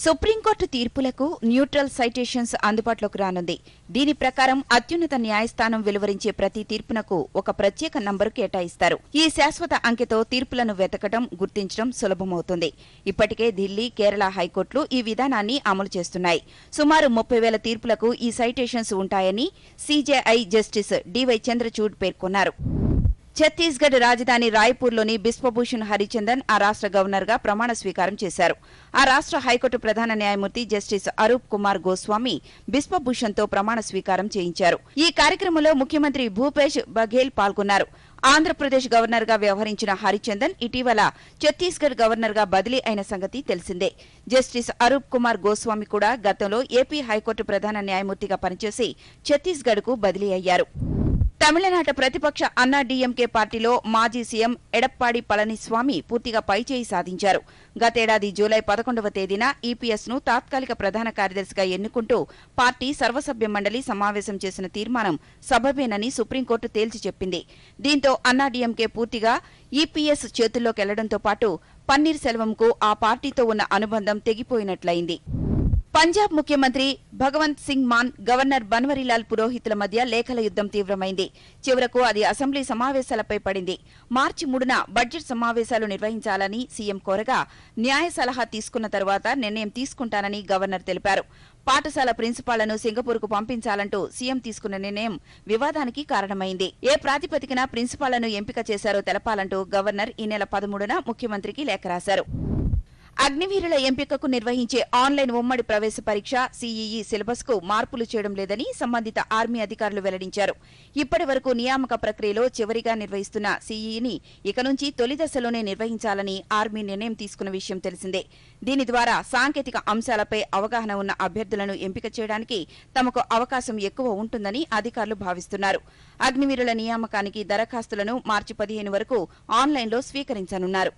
సుప్రీంకోర్టు తీర్పులకు న్యూట్రల్ సైటేషన్స్ అందుబాటులోకి రానుంది. దీని ప్రకారం అత్యున్నత న్యాయస్థానం వెలువరించే ప్రతి తీర్పునకు ఒక ప్రత్యేక నంబరు కేటాయిస్తారు. ఈ శాశ్వత అంకెతో తీర్పులను వెతకడం, గుర్తించడం సులభమవుతుంది. ఇప్పటికే ఢిల్లీ, కేరళ హైకోర్టులు ఈ విధానాన్ని అమలు చేస్తున్నాయి. సుమారు 30,000 తీర్పులకు ఈ సైటేషన్స్ ఉంటాయని సీజేఐ జస్టిస్ డివై చంద్రచూడ్ పేర్కొన్నారు. ఛత్తీస్గఢ్ రాజధాని రాయ్పూర్లోని బిశ్వభూషణ్ హరిచందన్ ఆ రాష్ట్ర గవర్నర్గా ప్రమాణ స్వీకారం చేశారు. ఆ రాష్ట్ర హైకోర్టు ప్రధాన న్యాయమూర్తి జస్టిస్ అరూప్ కుమార్ గోస్వామి బిశ్వభూషణ్తో ప్రమాణ స్వీకారం చేయించారు. ఈ కార్యక్రమంలో ముఖ్యమంత్రి భూపేష్ బఘేల్ పాల్గొన్నారు. ఆంధ్రప్రదేశ్ గవర్నర్గా వ్యవహరించిన హరిచందన్ ఇటీవల ఛత్తీస్గఢ్ గవర్నర్గా బదిలీ అయిన సంగతి తెలిసిందే. జస్టిస్ అరూప్ కుమార్ గోస్వామి కూడా గతంలో ఏపీ హైకోర్టు ప్రధాన న్యాయమూర్తిగా పనిచేసి ఛత్తీస్గఢ్కు బదిలీ అయ్యారు. తమిళనాట ప్రతిపక్ష అన్నా డీఎంకే పార్టీలో మాజీ సీఎం ఎడప్పాడి పళనిస్వామి పూర్తిగా పైచేయి సాధించారు. గతేడాది జూలై 11వ తేదీన ఈపీఎస్ను తాత్కాలిక ప్రధాన కార్యదర్శిగా ఎన్నుకుంటూ పార్టీ సర్వసభ్య మండలి సమావేశం చేసిన తీర్మానం సబబేనని సుప్రీంకోర్టు తేల్చి చెప్పింది. దీంతో అన్నా డీఎంకే పూర్తిగా ఈపీఎస్ చేతుల్లోకెళ్లడంతో పాటు పన్నీర్ సెల్వంకు ఆ పార్టీతో ఉన్న అనుబంధం తెగిపోయినట్లయింది. పంజాబ్ ముఖ్యమంత్రి భగవంత్ సింగ్ మాన్, గవర్నర్ బన్వరీలాల్ పురోహితుల మధ్య లేఖల యుద్దం తీవ్రమైంది. చివరకు అది అసెంబ్లీ సమావేశాలపై పడింది. మార్చి 3న బడ్జెట్ సమావేశాలు నిర్వహించాలని సీఎం కోరగా న్యాయ సలహా తీసుకున్న తర్వాత నిర్ణయం తీసుకుంటానని గవర్నర్ తెలిపారు. పాఠశాల ప్రిన్సిపాళ్లను సింగపూర్కు పంపించాలంటూ సీఎం తీసుకున్న నిర్ణయం వివాదానికి కారణమైంది. ఏ ప్రాతిపదికన ప్రిన్సిపాళ్లను ఎంపిక చేశారో తెలపాలంటూ గవర్నర్ ఈ నెల 13న ముఖ్యమంత్రికి లేఖ రాశారు. అగ్నివీరుల ఎంపికకు నిర్వహించే ఆన్లైన్ ఉమ్మడి ప్రవేశ పరీక్ష సీఈఈ సిలబస్ కు మార్పులు చేయడం లేదని సంబంధిత ఆర్మీ అధికారులు వెల్లడించారు. ఇప్పటి వరకు నియామక ప్రక్రియలో చివరిగా నిర్వహిస్తున్న సీఈఈని ఇక నుంచి తొలి దశలోనే నిర్వహించాలని ఆర్మీ నిర్ణయం తీసుకున్న విషయం తెలిసిందే. దీని ద్వారా సాంకేతిక అంశాలపై అవగాహన ఉన్న అభ్యర్థులను ఎంపిక చేయడానికి తమకు అవకాశం ఎక్కువ ఉంటుందని అధికారులు భావిస్తున్నారు. అగ్నివీరుల నియామకానికి దరఖాస్తులను మార్చి 15 వరకు ఆన్లైన్లో స్వీకరించనున్నారు.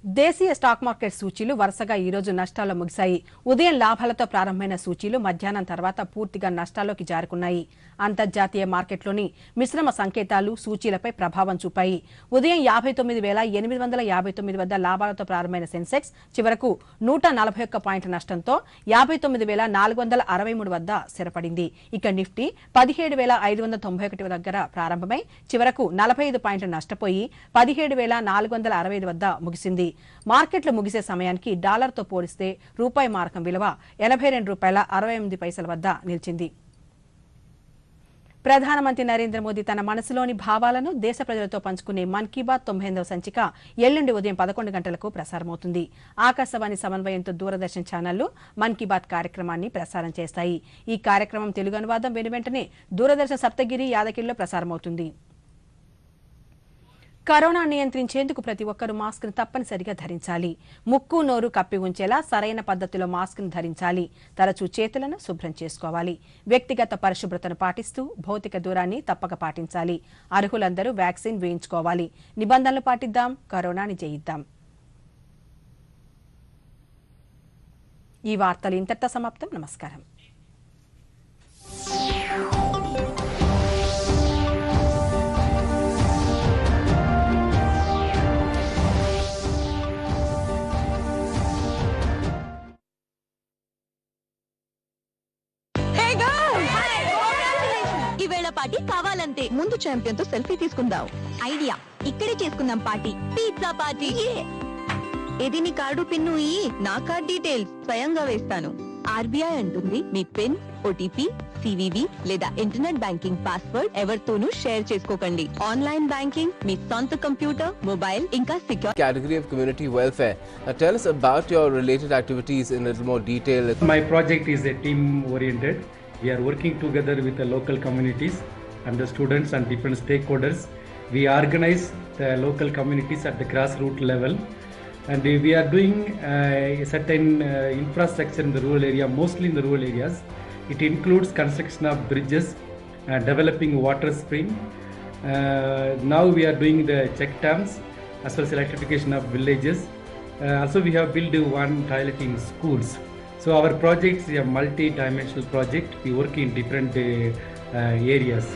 దేశీయ స్టాక్ మార్కెట్ సూచీలు వరుసగా ఈ రోజు నష్టాల్లో ముగిశాయి. ఉదయం లాభాలతో ప్రారంభమైన సూచీలు మధ్యాహ్నం తర్వాత పూర్తిగా నష్టాల్లోకి జారుకున్నాయి. అంతర్జాతీయ మార్కెట్లోని మిశ్రమ సంకేతాలు సూచీలపై ప్రభావం చూపాయి. ఉదయం 59,859 వద్ద లాభాలతో ప్రారంభమైన సెన్సెక్స్ చివరకు 141 పాయింట్ల నష్టంతో 59,463 వద్ద స్థిరపడింది. ఇక నిఫ్టీ 17,591 దగ్గర ప్రారంభమై చివరకు 45 పాయింట్ల నష్టపోయి 17,465 వద్ద ముగిసింది. మార్కెట్లు ముగిసే సమయానికి డాలర్తో పోలిస్తే రూపాయి మారకం విలువ ₹82.68 వద్ద నిలిచింది. ప్రధానమంత్రి నరేంద్ర మోదీ తన మనసులోని భావాలను దేశ ప్రజలతో పంచుకునే మన్ కీ బాత్ 98వ సంచిక ఎల్లుండి ఉదయం 11 గంటలకు ప్రసారమవుతుంది. ఆకాశవాణి సమన్వయంతో దూరదర్శన్ ఛానళ్లు మన్ కీ బాత్ కార్యక్రమాన్ని ప్రసారం చేస్తాయి. ఈ కార్యక్రమం తెలుగు అనువాదం వెనువెంటనే దూరదర్శన్ సప్తగిరి యాదగిరిలో ప్రసారమవుతుంది. కరోనా నియంత్రించేందుకు ప్రతి ఒక్కరూ మాస్క్ను తప్పనిసరిగా ధరించాలి. ముక్కు నోరు కప్పి ఉంచేలా సరైన పద్ధతిలో మాస్క్ను ధరించాలి. తరచూ చేతులను శుభ్రం చేసుకోవాలి. వ్యక్తిగత పరిశుభ్రతను పాటిస్తూ భౌతిక దూరాన్ని తప్పక పాటించాలి. అర్హులందరూ వ్యాక్సిన్ వేయించుకోవాలి. నిబంధనలు పాటిద్దాం, కరోనాని జయిద్దాం. ఈ వార్తలు ఇంతటితో సమాప్తం. నమస్కారం. ఈవేళ పార్టీ కావాలంతే. ముందు ఛాంపియన్ తో సెల్ఫీ తీసుకుందాం. ఐడియా, ఇక్కడే చేసుకుందాం పార్టీ. Pizza party. ఇది నీ కార్డు పిన్ను నా కార్డ్ డీటెయిల్స్ స్వయంగా వేస్తాను. ఆర్బీఐ అంటుంది మీ పిన్, ఓటీపీ, సివివి లేదా ఇంటర్నెట్ బ్యాంకింగ్ పాస్వర్డ్ ఎవరితోనూ షేర్ చేసుకోకండి. ఆన్లైన్ బ్యాంకింగ్ మీ సొంత కంప్యూటర్, మొబైల్ ఇంకా secure. Category of community welfare. Now tell us about your related activities in a little more detail. My project is a team oriented. We are working together with the local communities and the students and different stakeholders. We organize the local communities at the grassroots level, and we are doing a certain infrastructure in the rural area, mostly in the rural areas. It includes construction of bridges, developing water stream. Now we are doing the check dams as well as electrification of villages. Also we have built one toilet in schools. So our project is a multi-dimensional project. We work in different areas.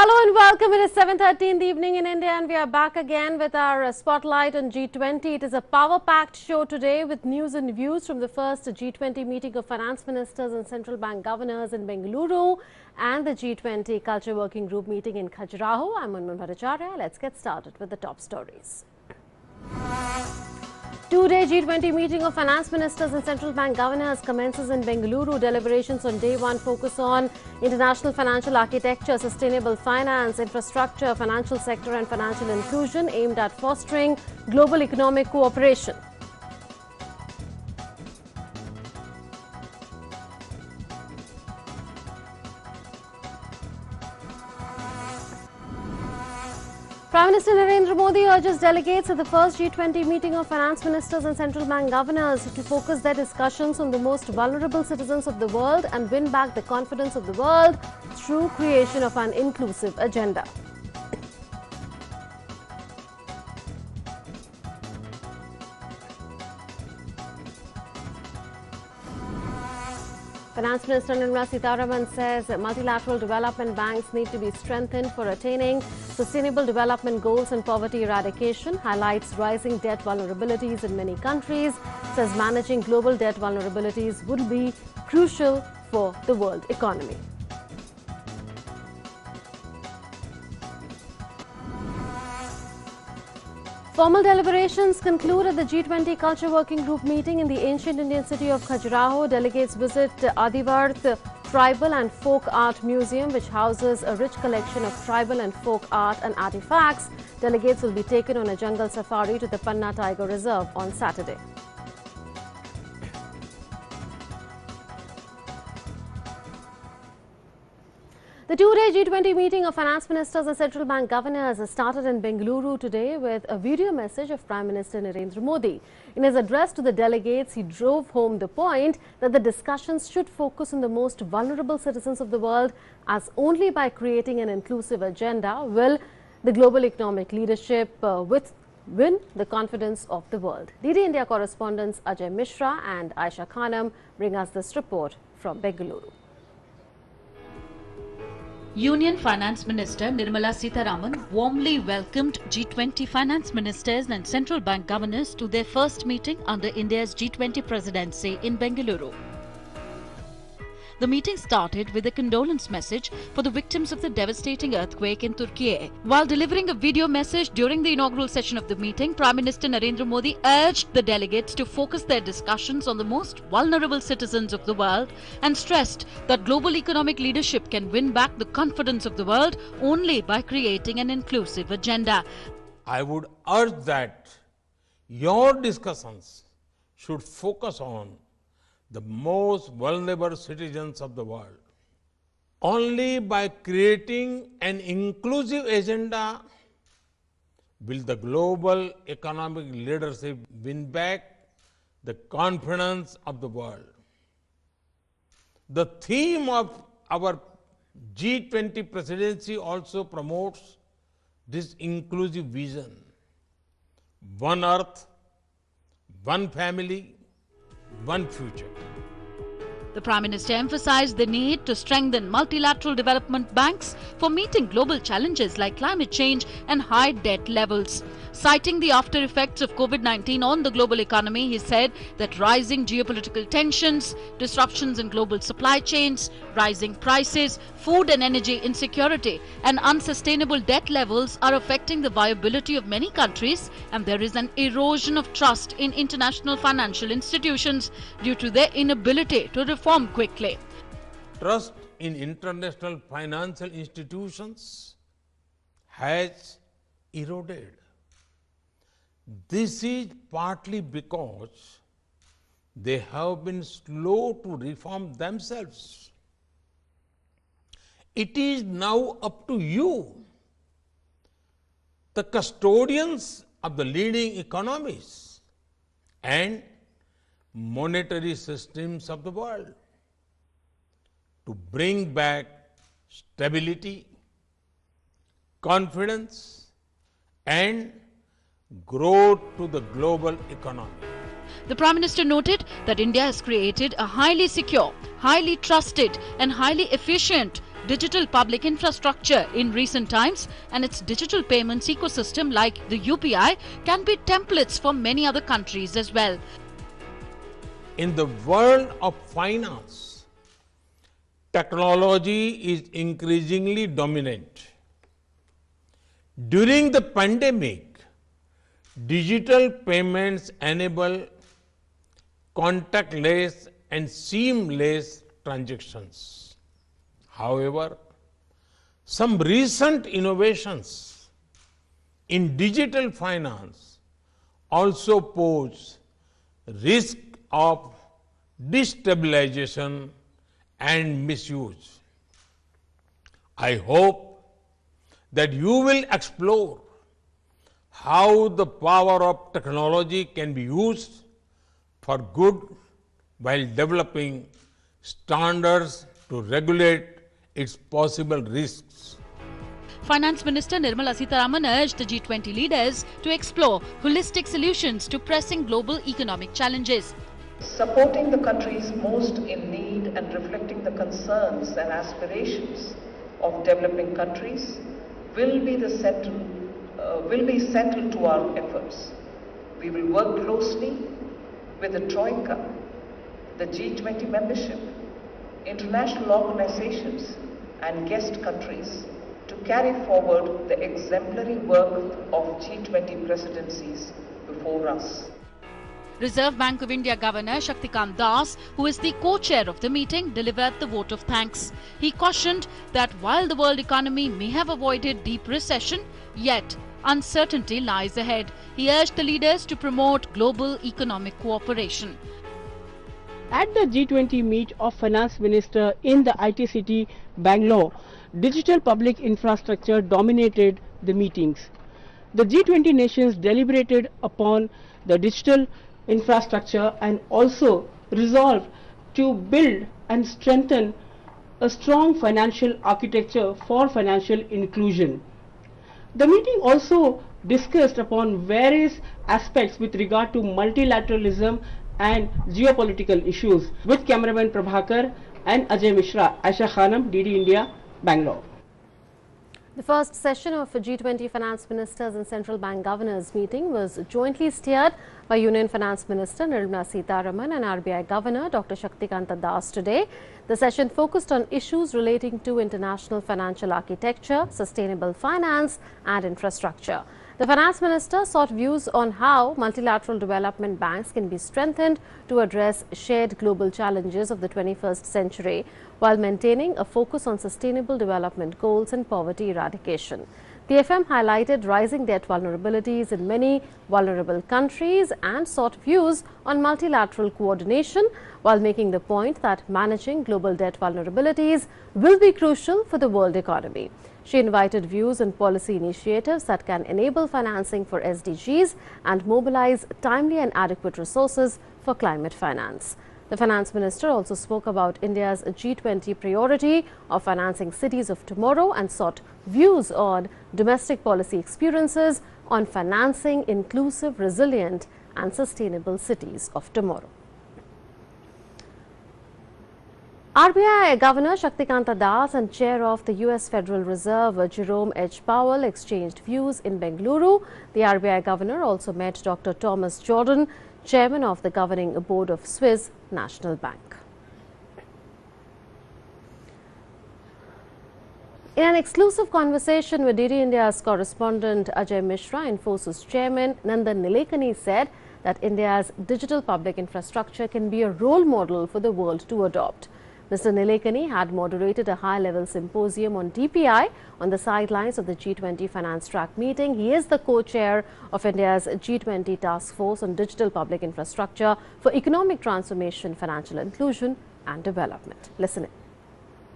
Hello and welcome. It is 7:30 in the evening in India and we are back again with our spotlight on G20. It is a power-packed show today with news and views from the first G20 meeting of finance ministers and central bank governors in Bengaluru and the G20 Culture Working Group meeting in Khajuraho. I'm Manman Bhattacharya. Let's get started with the top stories. Two-day G20 meeting of finance ministers and central bank governors commences in Bengaluru. Deliberations on day one focus on international financial architecture, sustainable finance, infrastructure, financial sector and financial inclusion aimed at fostering global economic cooperation. Prime Minister Narendra Modi urges delegates at the first G20 meeting of finance ministers and central bank governors to focus their discussions on the most vulnerable citizens of the world and win back the confidence of the world through creation of an inclusive agenda. Finance Minister Nirmala Sitharaman says that multilateral development banks need to be strengthened for attaining sustainable development goals and poverty eradication, highlights rising debt vulnerabilities in many countries, says managing global debt vulnerabilities would be crucial for the world economy. Formal deliberations conclude at the G20 Culture Working Group meeting in the ancient Indian city of Khajuraho. Delegates visit Adivarth Tribal and Folk Art Museum, which houses a rich collection of tribal and folk art and artifacts. Delegates will be taken on a jungle safari to the Panna Tiger Reserve on Saturday. The two-day G20 meeting of finance ministers and central bank governors started in Bengaluru today with a video message of Prime Minister Narendra Modi. In his address to the delegates, he drove home the point that the discussions should focus on the most vulnerable citizens of the world, as only by creating an inclusive agenda will the global economic leadership win the confidence of the world. DD India correspondents Ajay Mishra and Aisha Khanam bring us this report from Bengaluru. Union Finance Minister Nirmala Sitharaman warmly welcomed G20 finance ministers and central bank governors to their first meeting under India's G20 presidency in Bengaluru. The meeting started with a condolence message for the victims of the devastating earthquake in Turkey. While delivering a video message during the inaugural session of the meeting, Prime Minister Narendra Modi urged the delegates to focus their discussions on the most vulnerable citizens of the world and stressed that global economic leadership can win back the confidence of the world only by creating an inclusive agenda. I would urge that your discussions should focus on the most vulnerable citizens of the world. Only by creating an inclusive agenda will the global economic leadership win back the confidence of the world. The theme of our G20 presidency also promotes this inclusive vision. One Earth, one family, one future. The Prime Minister emphasized the need to strengthen multilateral development banks for meeting global challenges like climate change and high debt levels. Citing the after effects of COVID-19 on the global economy, he said that rising geopolitical tensions, disruptions in global supply chains, rising prices, food and energy insecurity, and unsustainable debt levels are affecting the viability of many countries, and there is an erosion of trust in international financial institutions due to their inability to reform quickly. Trust in international financial institutions has eroded. This is partly because they have been slow to reform themselves. It is now up to you, the custodians of the leading economies and monetary systems of the world, to bring back stability, confidence, and growth to the global economy. The Prime Minister noted that India has created a highly secure, highly trusted and highly efficient digital public infrastructure in recent times, and its digital payments ecosystem like the UPI can be templates for many other countries as well. In the world of finance, technology is increasingly dominant. During the pandemic, Digital payments enable contactless and seamless transactions. However, some recent innovations in digital finance also pose risk of destabilization and misuse. I hope that you will explore how the power of technology can be used for good while developing standards to regulate its possible risks. Finance Minister Nirmala Sitharaman urged the G20 leaders to explore holistic solutions to pressing global economic challenges. Supporting the countries most in need and reflecting the concerns and aspirations of developing countries will be central to our efforts. We will work closely with the Troika, the G20 membership, international organizations and guest countries to carry forward the exemplary work of G20 presidencies before us. Reserve Bank of India Governor Shaktikant Das, who is the co-chair of the meeting, delivered the vote of thanks. He cautioned that while the world economy may have avoided deep recession, yet uncertainty lies ahead. He urged the leaders to promote global economic cooperation. At the G20 meet of Finance Minister in the IT city Bangalore, digital public infrastructure dominated the meetings. The G20 nations deliberated upon the digital infrastructure and also resolved to build and strengthen a strong financial architecture for financial inclusion. The meeting also discussed upon various aspects with regard to multilateralism and geopolitical issues. With cameraman Prabhakar and Ajay Mishra, Aisha Khanam, DD India, Bangalore. The first session of a G20 Finance Ministers and Central Bank Governors meeting was jointly steered by Union Finance Minister Nirmala Sitharaman and RBI Governor Dr. Shaktikant Das today. The session focused on issues relating to international financial architecture, sustainable finance and infrastructure. The Finance Minister sought views on how multilateral development banks can be strengthened to address shared global challenges of the 21st century while maintaining a focus on sustainable development goals and poverty eradication. The FM highlighted rising debt vulnerabilities in many vulnerable countries and sought views on multilateral coordination while making the point that managing global debt vulnerabilities will be crucial for the world economy. She invited views on policy initiatives that can enable financing for SDGs and mobilize timely and adequate resources for climate finance. The Finance Minister also spoke about India's G20 priority of financing cities of tomorrow and sought views on domestic policy experiences on financing inclusive, resilient and sustainable cities of tomorrow. RBI Governor Shaktikant Das and Chair of the US Federal Reserve Jerome H. Powell exchanged views in Bengaluru. The RBI Governor also met Dr. Thomas Jordan, Chairman of the Governing Board of Swiss National Bank. In an exclusive conversation with DD India's correspondent Ajay Mishra, Infosys Chairman Nandan Nilekani said that India's digital public infrastructure can be a role model for the world to adopt. Mr. Nilekani had moderated a high-level symposium on DPI on the sidelines of the G20 Finance Track meeting. He is the co-chair of India's G20 Task Force on Digital Public Infrastructure for Economic Transformation, Financial Inclusion and Development. Listen in.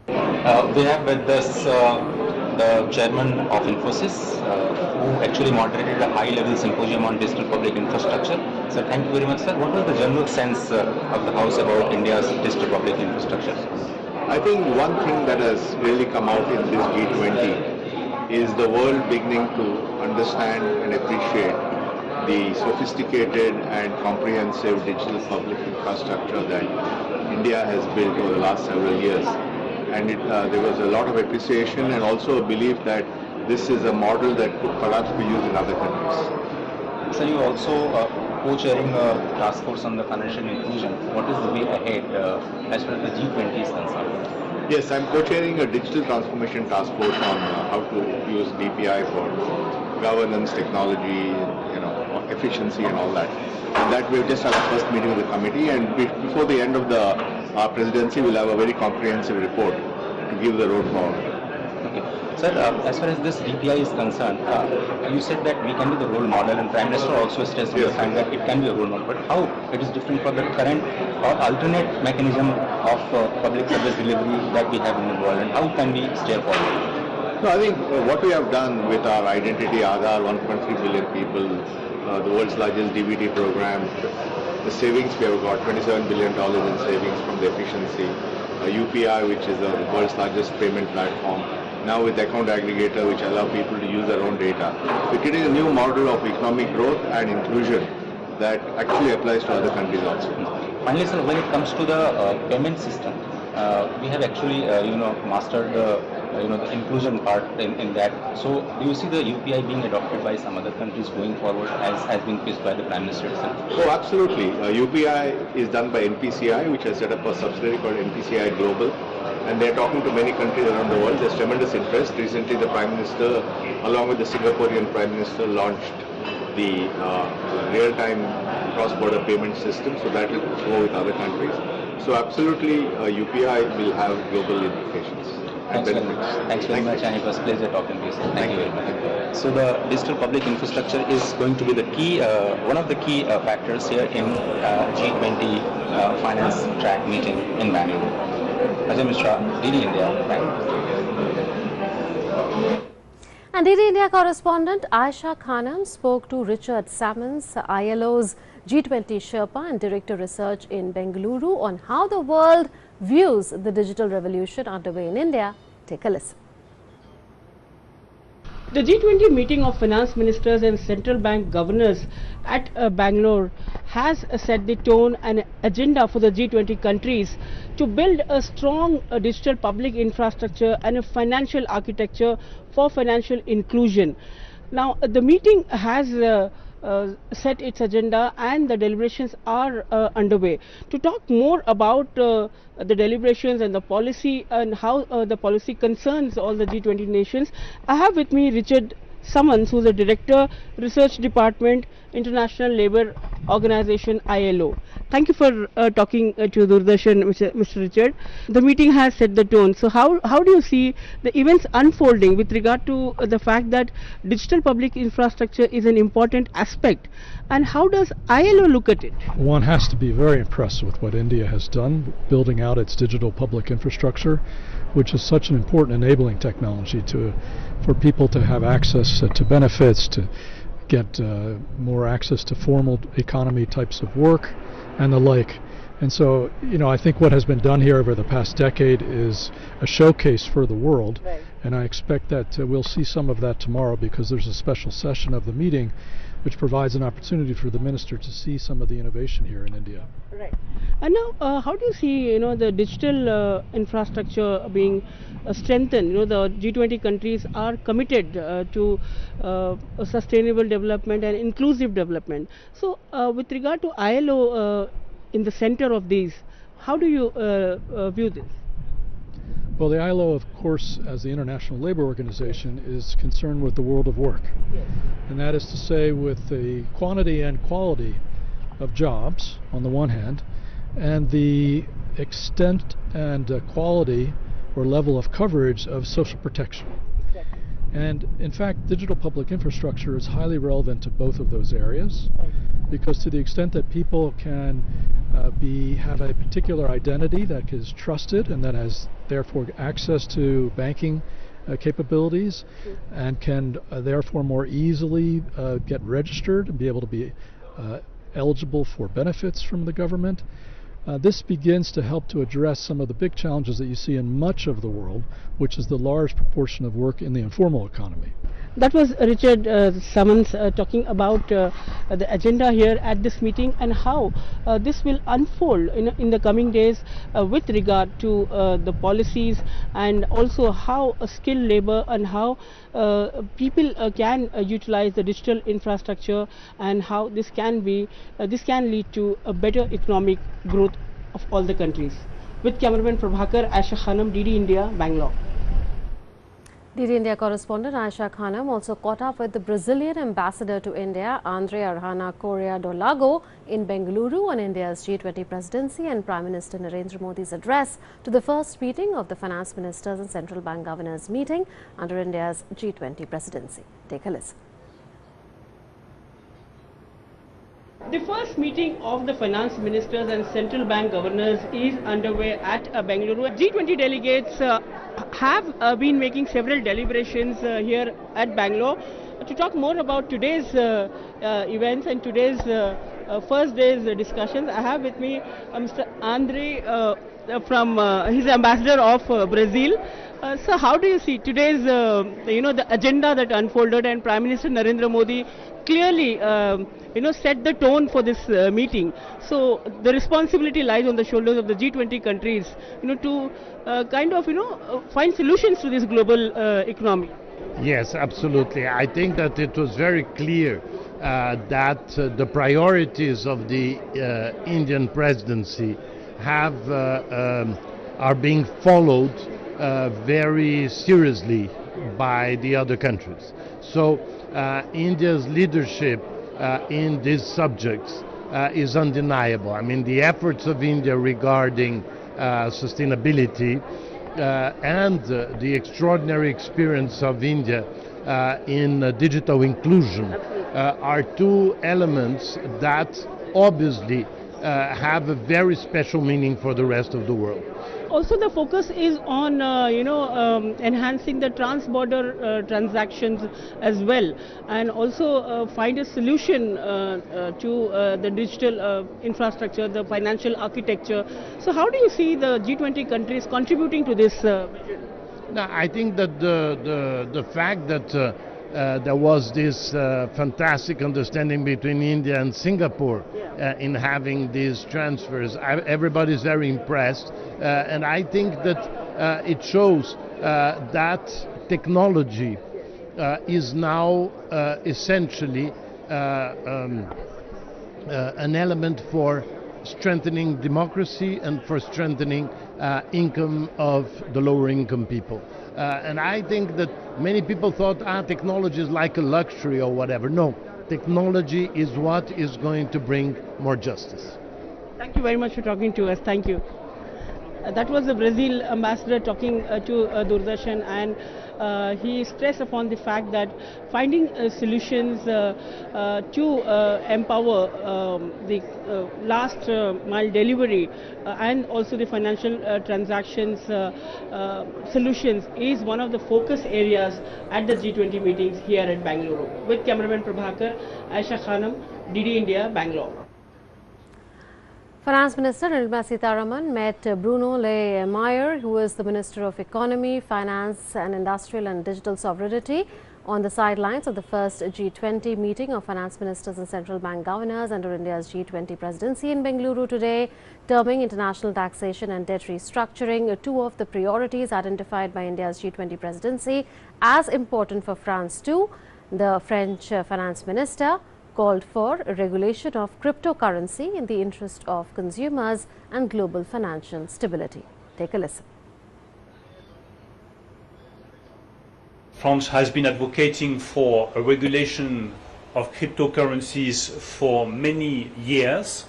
We have with us the chairman of Infosys, who actually moderated a high-level symposium on digital public infrastructure. So thank you very much, sir. What was the general sense of the House about India's digital public infrastructure? I think one thing that has really come out in this G20 is the world beginning to understand and appreciate the sophisticated and comprehensive digital public infrastructure that India has built over the last several years. And there was a lot of appreciation and also a belief that this is a model that could perhaps be used in other countries. So you are also co-chairing a task force on the financial inclusion. What is the way ahead as far as the G20 is concerned? Yes, I'm co-chairing a digital transformation task force on how to use DPI for governance, technology, efficiency and all that. That we've just had our first meeting with the committee, and before the end of our presidency, we'll have a very comprehensive report to give the road forward. Sir, as far as this DPI is concerned, you said that we can be the role model, and Prime Minister also stressed on the fact that it can be a role model. But how it is different from the current or alternate mechanism of public service delivery that we have in the world, and how can we steer forward? No, I think what we have done with our identity Aadhaar, 1.3 billion people, the world's largest DBT program, the savings we have got, $27 billion in savings from the efficiency, UPI, which is the world's largest payment platform, now with account aggregator, which allow people to use their own data. We're creating a new model of economic growth and inclusion that actually applies to other countries also. Finally, sir, when it comes to the payment system, we have actually, mastered the inclusion part in that. So, do you see the UPI being adopted by some other countries going forward, as has been pitched by the Prime Minister itself? Oh, absolutely. UPI is done by NPCI, which has set up a subsidiary called NPCI Global, and they're talking to many countries around the world. There's tremendous interest. Recently, the Prime Minister, along with the Singaporean Prime Minister, launched the real-time cross-border payment system, so that will go with other countries. So absolutely, UPI will have global implications. Thanks very much. Thanks very much, and it was a pleasure talking to you, sir. Thank you very much. So the digital public infrastructure is going to be the key, one of the key factors here in G20 finance track meeting in Bangalore. Ajay Mishra, DD India, Bangalore. And DD India correspondent Aisha Khanam spoke to Richard Sammons, ILO's G20 Sherpa and Director Research in Bengaluru, on how the world views the digital revolution underway in India. Take a listen. The G20 meeting of finance ministers and central bank governors at Bangalore has set the tone and agenda for the G20 countries to build a strong digital public infrastructure and a financial architecture for financial inclusion. Now, the meeting has set its agenda and the deliberations are underway. To talk more about the deliberations and the policy and how the policy concerns all the G20 nations, I have with me Richard Sammons, who is the Director, Research Department, International Labour Organization, ILO. Thank you for talking to Doordarshan, Mr. Richard. The meeting has set the tone. So how do you see the events unfolding with regard to the fact that digital public infrastructure is an important aspect, and how does ILO look at it? One has to be very impressed with what India has done, building out its digital public infrastructure, which is such an important enabling technology for people to have access to benefits, to get more access to formal economy types of work and the like. And so, I think what has been done here over the past decade is a showcase for the world, right. And I expect that we'll see some of that tomorrow, because there's a special session of the meeting which provides an opportunity for the minister to see some of the innovation here in India. Right. And now, how do you see, the digital infrastructure being strengthened? The G20 countries are committed to sustainable development and inclusive development. So, with regard to ILO in the center of these, how do you view this? Well, the ILO, of course, as the International Labour Organization, is concerned with the world of work. Yes. And that is to say, with the quantity and quality of jobs on the one hand, and the extent and quality or level of coverage of social protection. Exactly. And in fact, digital public infrastructure is highly relevant to both of those areas, because to the extent that people can have a particular identity that is trusted and that has therefore access to banking capabilities, and can therefore more easily get registered and be able to be eligible for benefits from the government. This begins to help to address some of the big challenges that you see in much of the world, which is the large proportion of work in the informal economy. That was Richard Sammons talking about the agenda here at this meeting, and how this will unfold in the coming days with regard to the policies, and also how skilled labor and how people can utilize the digital infrastructure, and how this can lead to a better economic growth of all the countries. With cameraman Prabhakar, Aisha Khanam, DD India, Bangalore. DD India correspondent Aisha Khanam also caught up with the Brazilian ambassador to India, André Correa do Lago, in Bengaluru on India's G20 presidency and Prime Minister Narendra Modi's address to the first meeting of the finance ministers and central bank governors meeting under India's G20 presidency. Take a listen. The first meeting of the finance ministers and central bank governors is underway at Bengaluru. G20 delegates have been making several deliberations here at Bangalore. To talk more about today's events and today's first day's discussions, I have with me Mr. Andre from he's ambassador of Brazil. So how do you see today's the agenda that unfolded, and Prime Minister Narendra Modi clearly set the tone for this meeting. So the responsibility lies on the shoulders of the G20 countries to find solutions to this global economy. Yes, absolutely. I think that it was very clear that the priorities of the Indian presidency are being followed very seriously by the other countries. So India's leadership in these subjects is undeniable. I mean, the efforts of India regarding sustainability and the extraordinary experience of India in digital inclusion are two elements that obviously have a very special meaning for the rest of the world. Also, the focus is on enhancing the trans-border transactions as well, and also find a solution to the digital infrastructure, the financial architecture. So how do you see the G20 countries contributing to this vision? No, I think that the fact that there was this fantastic understanding between India and Singapore in having these transfers, everybody's very impressed, and I think that it shows that technology is now essentially an element for strengthening democracy and for strengthening income of the lower income people. And I think that many people thought technology is like a luxury or whatever. No, technology is what is going to bring more justice. Thank you very much for talking to us. Thank you. That was the Brazil ambassador talking to Doordarshan, and he stressed upon the fact that finding solutions to empower the last mile delivery and also the financial transactions solutions is one of the focus areas at the G20 meetings here at Bangalore. With cameraman Prabhakar, Aisha Khanam, DD India, Bangalore. Finance Minister Nirmala Sitharaman met Bruno Le Maire, who is the Minister of Economy, Finance and Industrial and Digital Sovereignty, on the sidelines of the first G20 meeting of finance ministers and central bank governors under India's G20 presidency in Bengaluru today, terming international taxation and debt restructuring two of the priorities identified by India's G20 presidency as important for France too. The French finance minister called for regulation of cryptocurrency in the interest of consumers and global financial stability. Take a listen. France has been advocating for a regulation of cryptocurrencies for many years,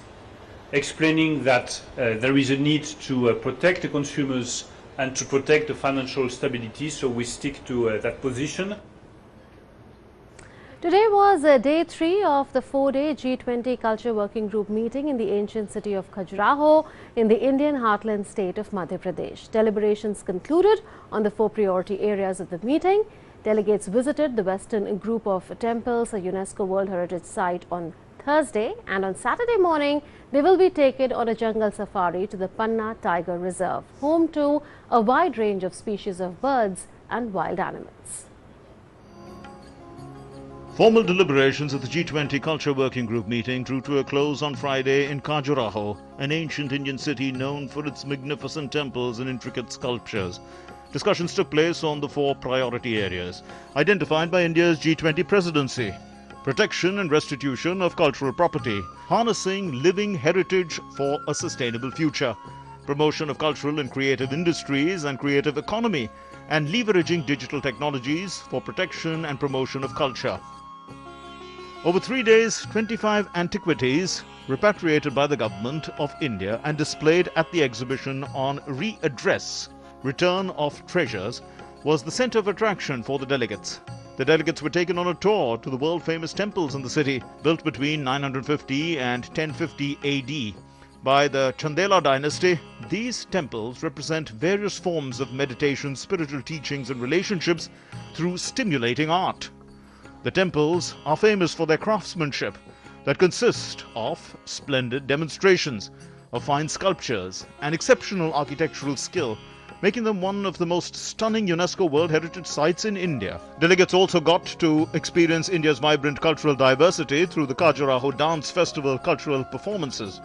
explaining that there is a need to protect the consumers and to protect the financial stability, so we stick to that position. Today was day 3 of the 4-day G20 Culture Working Group meeting in the ancient city of Khajuraho in the Indian heartland state of Madhya Pradesh. Deliberations concluded on the 4 priority areas of the meeting. Delegates visited the western group of temples, a UNESCO World Heritage Site, on Thursday, and on Saturday morning they will be taken on a jungle safari to the Panna Tiger Reserve, home to a wide range of species of birds and wild animals. Formal deliberations at the G20 Culture Working Group meeting drew to a close on Friday in Khajuraho, an ancient Indian city known for its magnificent temples and intricate sculptures. Discussions took place on the 4 priority areas identified by India's G20 presidency: protection and restitution of cultural property, harnessing living heritage for a sustainable future, promotion of cultural and creative industries and creative economy, and leveraging digital technologies for protection and promotion of culture. Over 3 days, 25 antiquities repatriated by the government of India and displayed at the exhibition on Readdress, Return of Treasures, was the center of attraction for the delegates. The delegates were taken on a tour to the world-famous temples in the city, built between 950 and 1050 AD. By the Chandela dynasty, these temples represent various forms of meditation, spiritual teachings and relationships through stimulating art. The temples are famous for their craftsmanship that consist of splendid demonstrations of fine sculptures and exceptional architectural skill, making them one of the most stunning UNESCO World Heritage Sites in India. Delegates also got to experience India's vibrant cultural diversity through the Khajuraho Dance Festival cultural performances.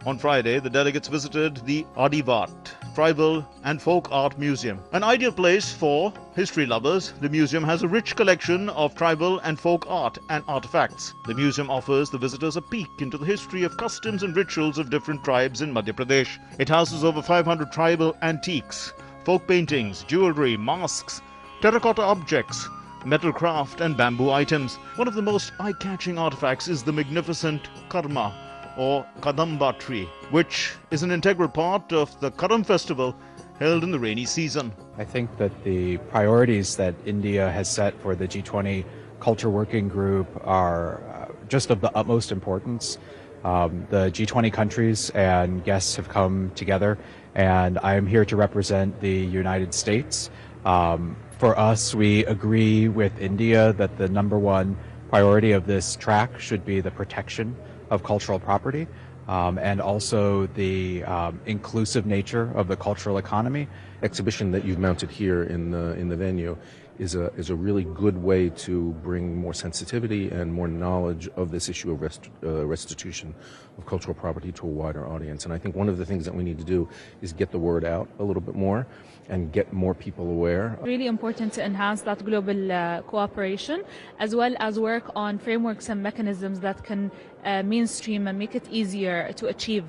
On Friday, the delegates visited the Adivat Tribal and Folk Art Museum. An ideal place for history lovers, the museum has a rich collection of tribal and folk art and artifacts. The museum offers the visitors a peek into the history of customs and rituals of different tribes in Madhya Pradesh. It houses over 500 tribal antiques, folk paintings, jewelry, masks, terracotta objects, metal craft and bamboo items. One of the most eye-catching artifacts is the magnificent Karma, or Kadamba tree, which is an integral part of the Karam festival held in the rainy season. I think that the priorities that India has set for the G20 Culture Working Group are just of the utmost importance. The G20 countries and guests have come together, and I am here to represent the United States. For us, we agree with India that the number one priority of this track should be the protection of cultural property, and also the inclusive nature of the cultural economy. Exhibition that you've mounted here in the venue is a really good way to bring more sensitivity and more knowledge of this issue of restitution of cultural property to a wider audience. And I think one of the things that we need to do is get the word out a little bit more and get more people aware. Really important to enhance that global cooperation, as well as work on frameworks and mechanisms that can mainstream and make it easier to achieve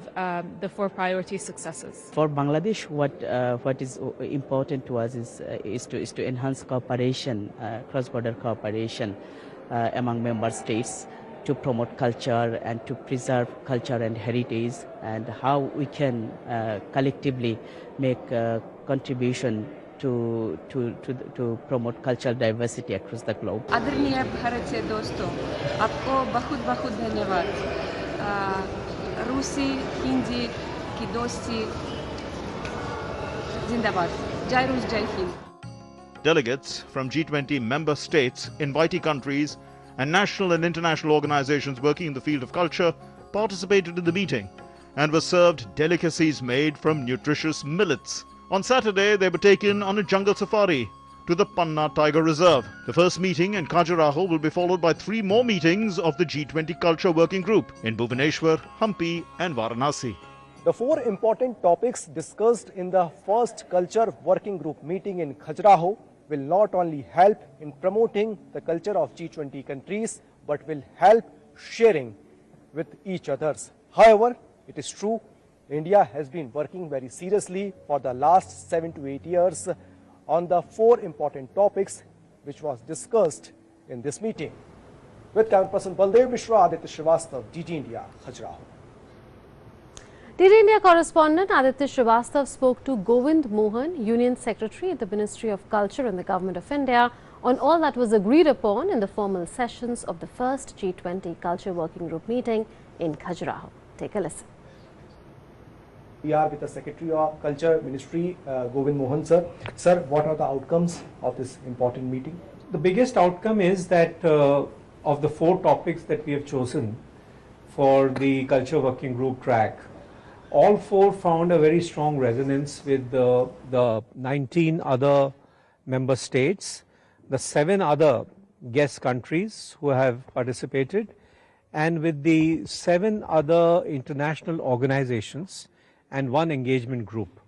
the 4 priority successes. For Bangladesh, what is important to us is to enhance cooperation, cross-border cooperation among member states, to promote culture and to preserve culture and heritage, and how we can collectively make a contribution to promote cultural diversity across the globe. आदरणीय भारत से दोस्तों, आपको बहुत बहुत धन्यवाद. रूसी हिंदी की दोस्ती जिंदाबाद. जय रूस, जय Hind. Delegates from G20 member states, invitee countries, and national and international organizations working in the field of culture participated in the meeting and were served delicacies made from nutritious millets. On Saturday, they were taken on a jungle safari to the Panna Tiger Reserve. The first meeting in Khajuraho will be followed by 3 more meetings of the G20 Culture Working Group in Bhubaneswar, Hampi and Varanasi. The 4 important topics discussed in the first Culture Working Group meeting in Khajuraho will not only help in promoting the culture of G20 countries, but will help sharing with each others. However, it is true, India has been working very seriously for the last 7 to 8 years on the 4 important topics which was discussed in this meeting. With camera person Baldev Mishra, Aditya Srivastav, DD India, Khajuraho. DD India correspondent Aditya Srivastav spoke to Govind Mohan, Union Secretary at the Ministry of Culture in the Government of India, on all that was agreed upon in the formal sessions of the first G20 Culture Working Group meeting in Khajuraho. Take a listen. We are with the Secretary of Culture Ministry, Govind Mohan sir. Sir, what are the outcomes of this important meeting? The biggest outcome is that of the 4 topics that we have chosen for the Culture Working Group track, all 4 found a very strong resonance with the 19 other member states, the 7 other guest countries who have participated, and with the 7 other international organizations and 1 engagement group.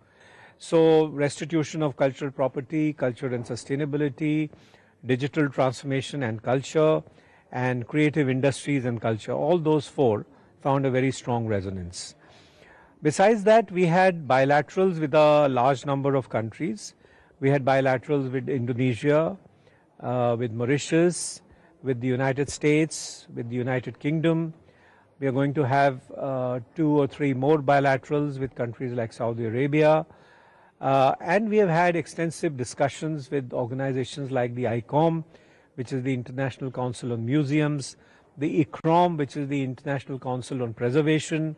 So restitution of cultural property, culture and sustainability, digital transformation and culture, and creative industries and culture, all those 4 found a very strong resonance. Besides that, we had bilaterals with a large number of countries. We had bilaterals with Indonesia, with Mauritius, with the United States, with the United Kingdom. We are going to have 2 or 3 more bilaterals with countries like Saudi Arabia. And we have had extensive discussions with organizations like the ICOM, which is the International Council on Museums, the ICROM, which is the International Council on Preservation,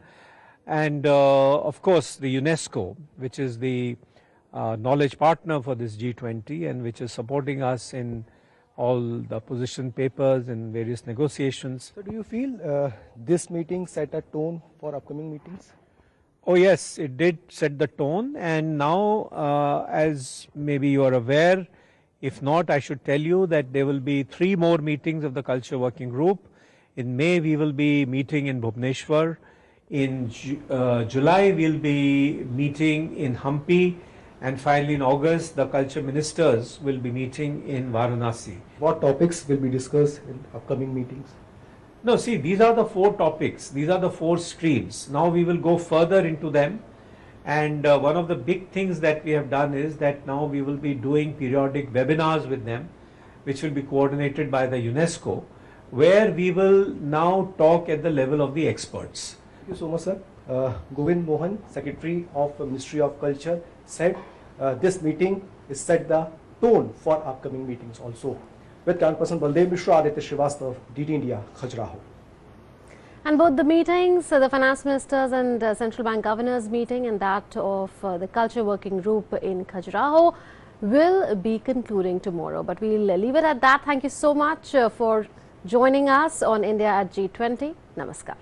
and of course the UNESCO, which is the knowledge partner for this G20 and which is supporting us in all the position papers and various negotiations. So do you feel this meeting set a tone for upcoming meetings? Oh yes, it did set the tone, and now as maybe you are aware, if not I should tell you that there will be 3 more meetings of the Culture Working Group. In May we will be meeting in Bhubaneswar. In July we'll be meeting in Hampi, and finally in August the culture ministers will be meeting in Varanasi. What topics will be discussed in upcoming meetings? No, see, these are the 4 topics, these are the 4 streams. Now we will go further into them, and one of the big things that we have done is that now we will be doing periodic webinars with them, which will be coordinated by the UNESCO, where we will now talk at the level of the experts. Thank you so much, sir. Govind Mohan, Secretary of the Ministry of Culture, said this meeting is set the tone for upcoming meetings also. With Person Baldev Mishra, Aditya Srivastav, DD India, Khajuraho. And both the meetings, the finance ministers and central bank governors meeting and that of the culture working group in Khajuraho will be concluding tomorrow. But we'll leave it at that. Thank you so much for joining us on India at G20. Namaskar.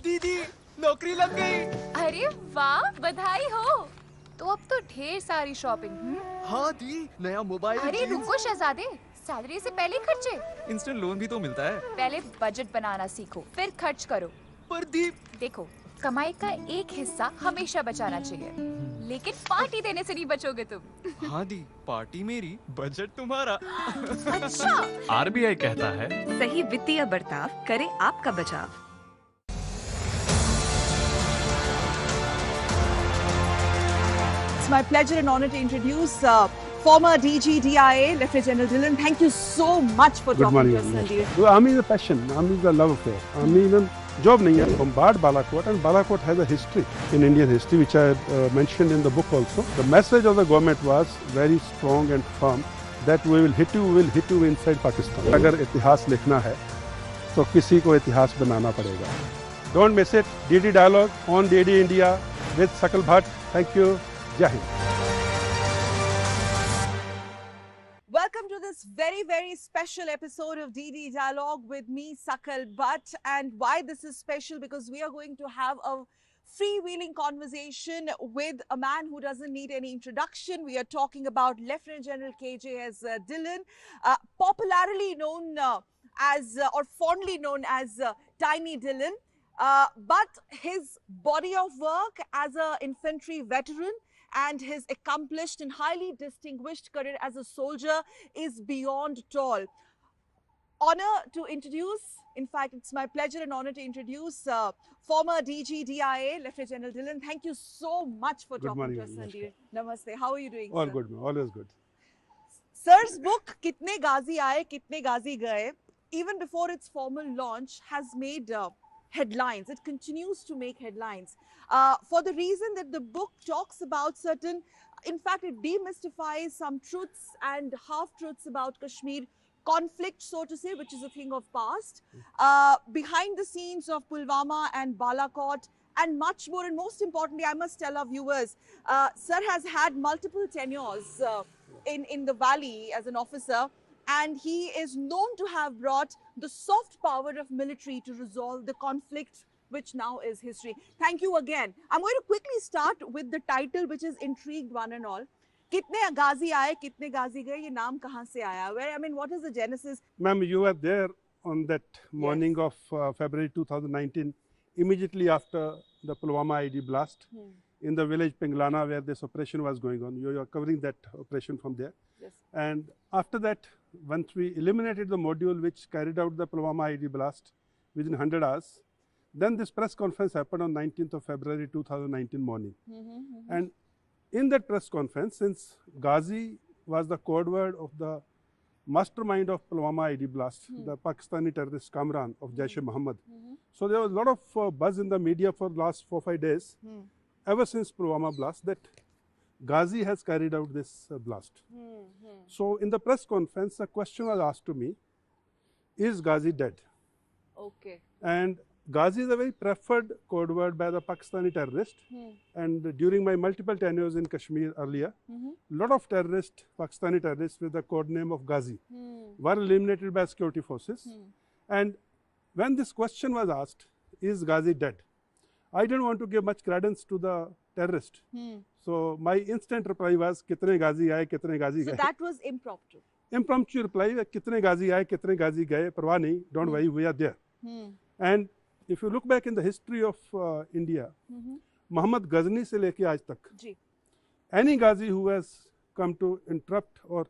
दीदी नौकरी लग गई। अरे वाह, बधाई हो। तो अब तो ढेर सारी शॉपिंग। हाँ दी, नया मोबाइल। अरे रुको शहजादे, सैलरी से पहले खर्चे। इंस्टेंट लोन भी तो मिलता है। पहले बजट बनाना सीखो, फिर खर्च करो। पर दी, देखो, कमाई का एक हिस्सा हमेशा बचाना चाहिए, लेकिन पार्टी देने से नहीं बचोगे तुम। हाँ दी, पार्टी मेरी, बजट तुम्हारा। अच्छा। आरबीआई कहता है, सही वित्तीय बर्ताव करे आपका बचाव। It's my pleasure and honor to introduce former DG DIA, Lieutenant General Dillon. Thank you so much for talking to us, Nadir. Army is a passion. Army is a love affair. Army is a job nahi hai. Bombard Balakot, and Balakot has a history in Indian history, which I mentioned in the book also. The message of the government was very strong and firm that we will hit you inside Pakistan. अगर इतिहास लिखना है, तो किसी को इतिहास बनाना पड़ेगा. Don't miss it. DD Dialogue on DD India with Sakal Bhatt. Thank you. Jai Hind. Welcome to this very, very special episode of DD Dialogue with me, Sakal Bhatt. And why this is special? Because we are going to have a freewheeling conversation with a man who doesn't need any introduction. We are talking about Lieutenant General KJS Dillon, popularly known as or fondly known as Tiny Dillon. But his body of work as an infantry veteran and his accomplished and highly distinguished career as a soldier is beyond tall. Honor to introduce, in fact, it's my pleasure and honor to introduce former DG DIA, Lieutenant General Dillon. Thank you so much for talking to us, Nadir. Namaste. How are you doing, All sir? good, always good. Sir's book, Kitne Ghazi Aaye, Kitne Ghazi Gaye, even before its formal launch, has made headlines. It continues to make headlines for the reason that the book talks about certain In fact, it demystifies some truths and half-truths about Kashmir conflict, so to say, which is a thing of past. Behind the scenes of Pulwama and Balakot and much more. And most importantly, I must tell our viewers, Sir has had multiple tenures in the valley as an officer, and he is known to have brought the soft power of military to resolve the conflict which now is history. Thank you again. I'm going to quickly start with the title which has intrigued one and all. Kitne Ghazi aaye, kitne Ghazi gaye, ye naam kahan se aaya? Where, I mean, what is the genesis? Ma'am, you were there on that morning of February 2019, immediately after the Pulwama ID blast in the village Pinglana where this operation was going on. You are covering that operation from there. Yes. And after that, once we eliminated the module which carried out the Pulwama ID blast within 100 hours, then this press conference happened on 19th of February 2019 morning. And in that press conference, since Ghazi was the code word of the mastermind of Pulwama ID blast, the Pakistani terrorist Kamran of Jaish-e-Mohammed. So there was a lot of buzz in the media for the last 4-5 days, ever since Pulwama blast, that Ghazi has carried out this blast. So in the press conference, a question was asked to me, is Ghazi dead? Okay. And Ghazi is a very preferred code word by the Pakistani terrorist. And during my multiple tenures in Kashmir earlier, a lot of terrorists, Pakistani terrorists with the code name of Ghazi, were eliminated by security forces. And when this question was asked, is Ghazi dead? I didn't want to give much credence to the terrorist. So my instant reply was, kitne Ghazi aaye, kitne Ghazi gaye. So that was impromptu. Impromptu reply, kitne Ghazi aaye, kitne Ghazi gaye, parwah nahi, don't worry, we are there. And if you look back in the history of India, Muhammad Ghazni se leke aaj tak, any Ghazi who has come to interrupt or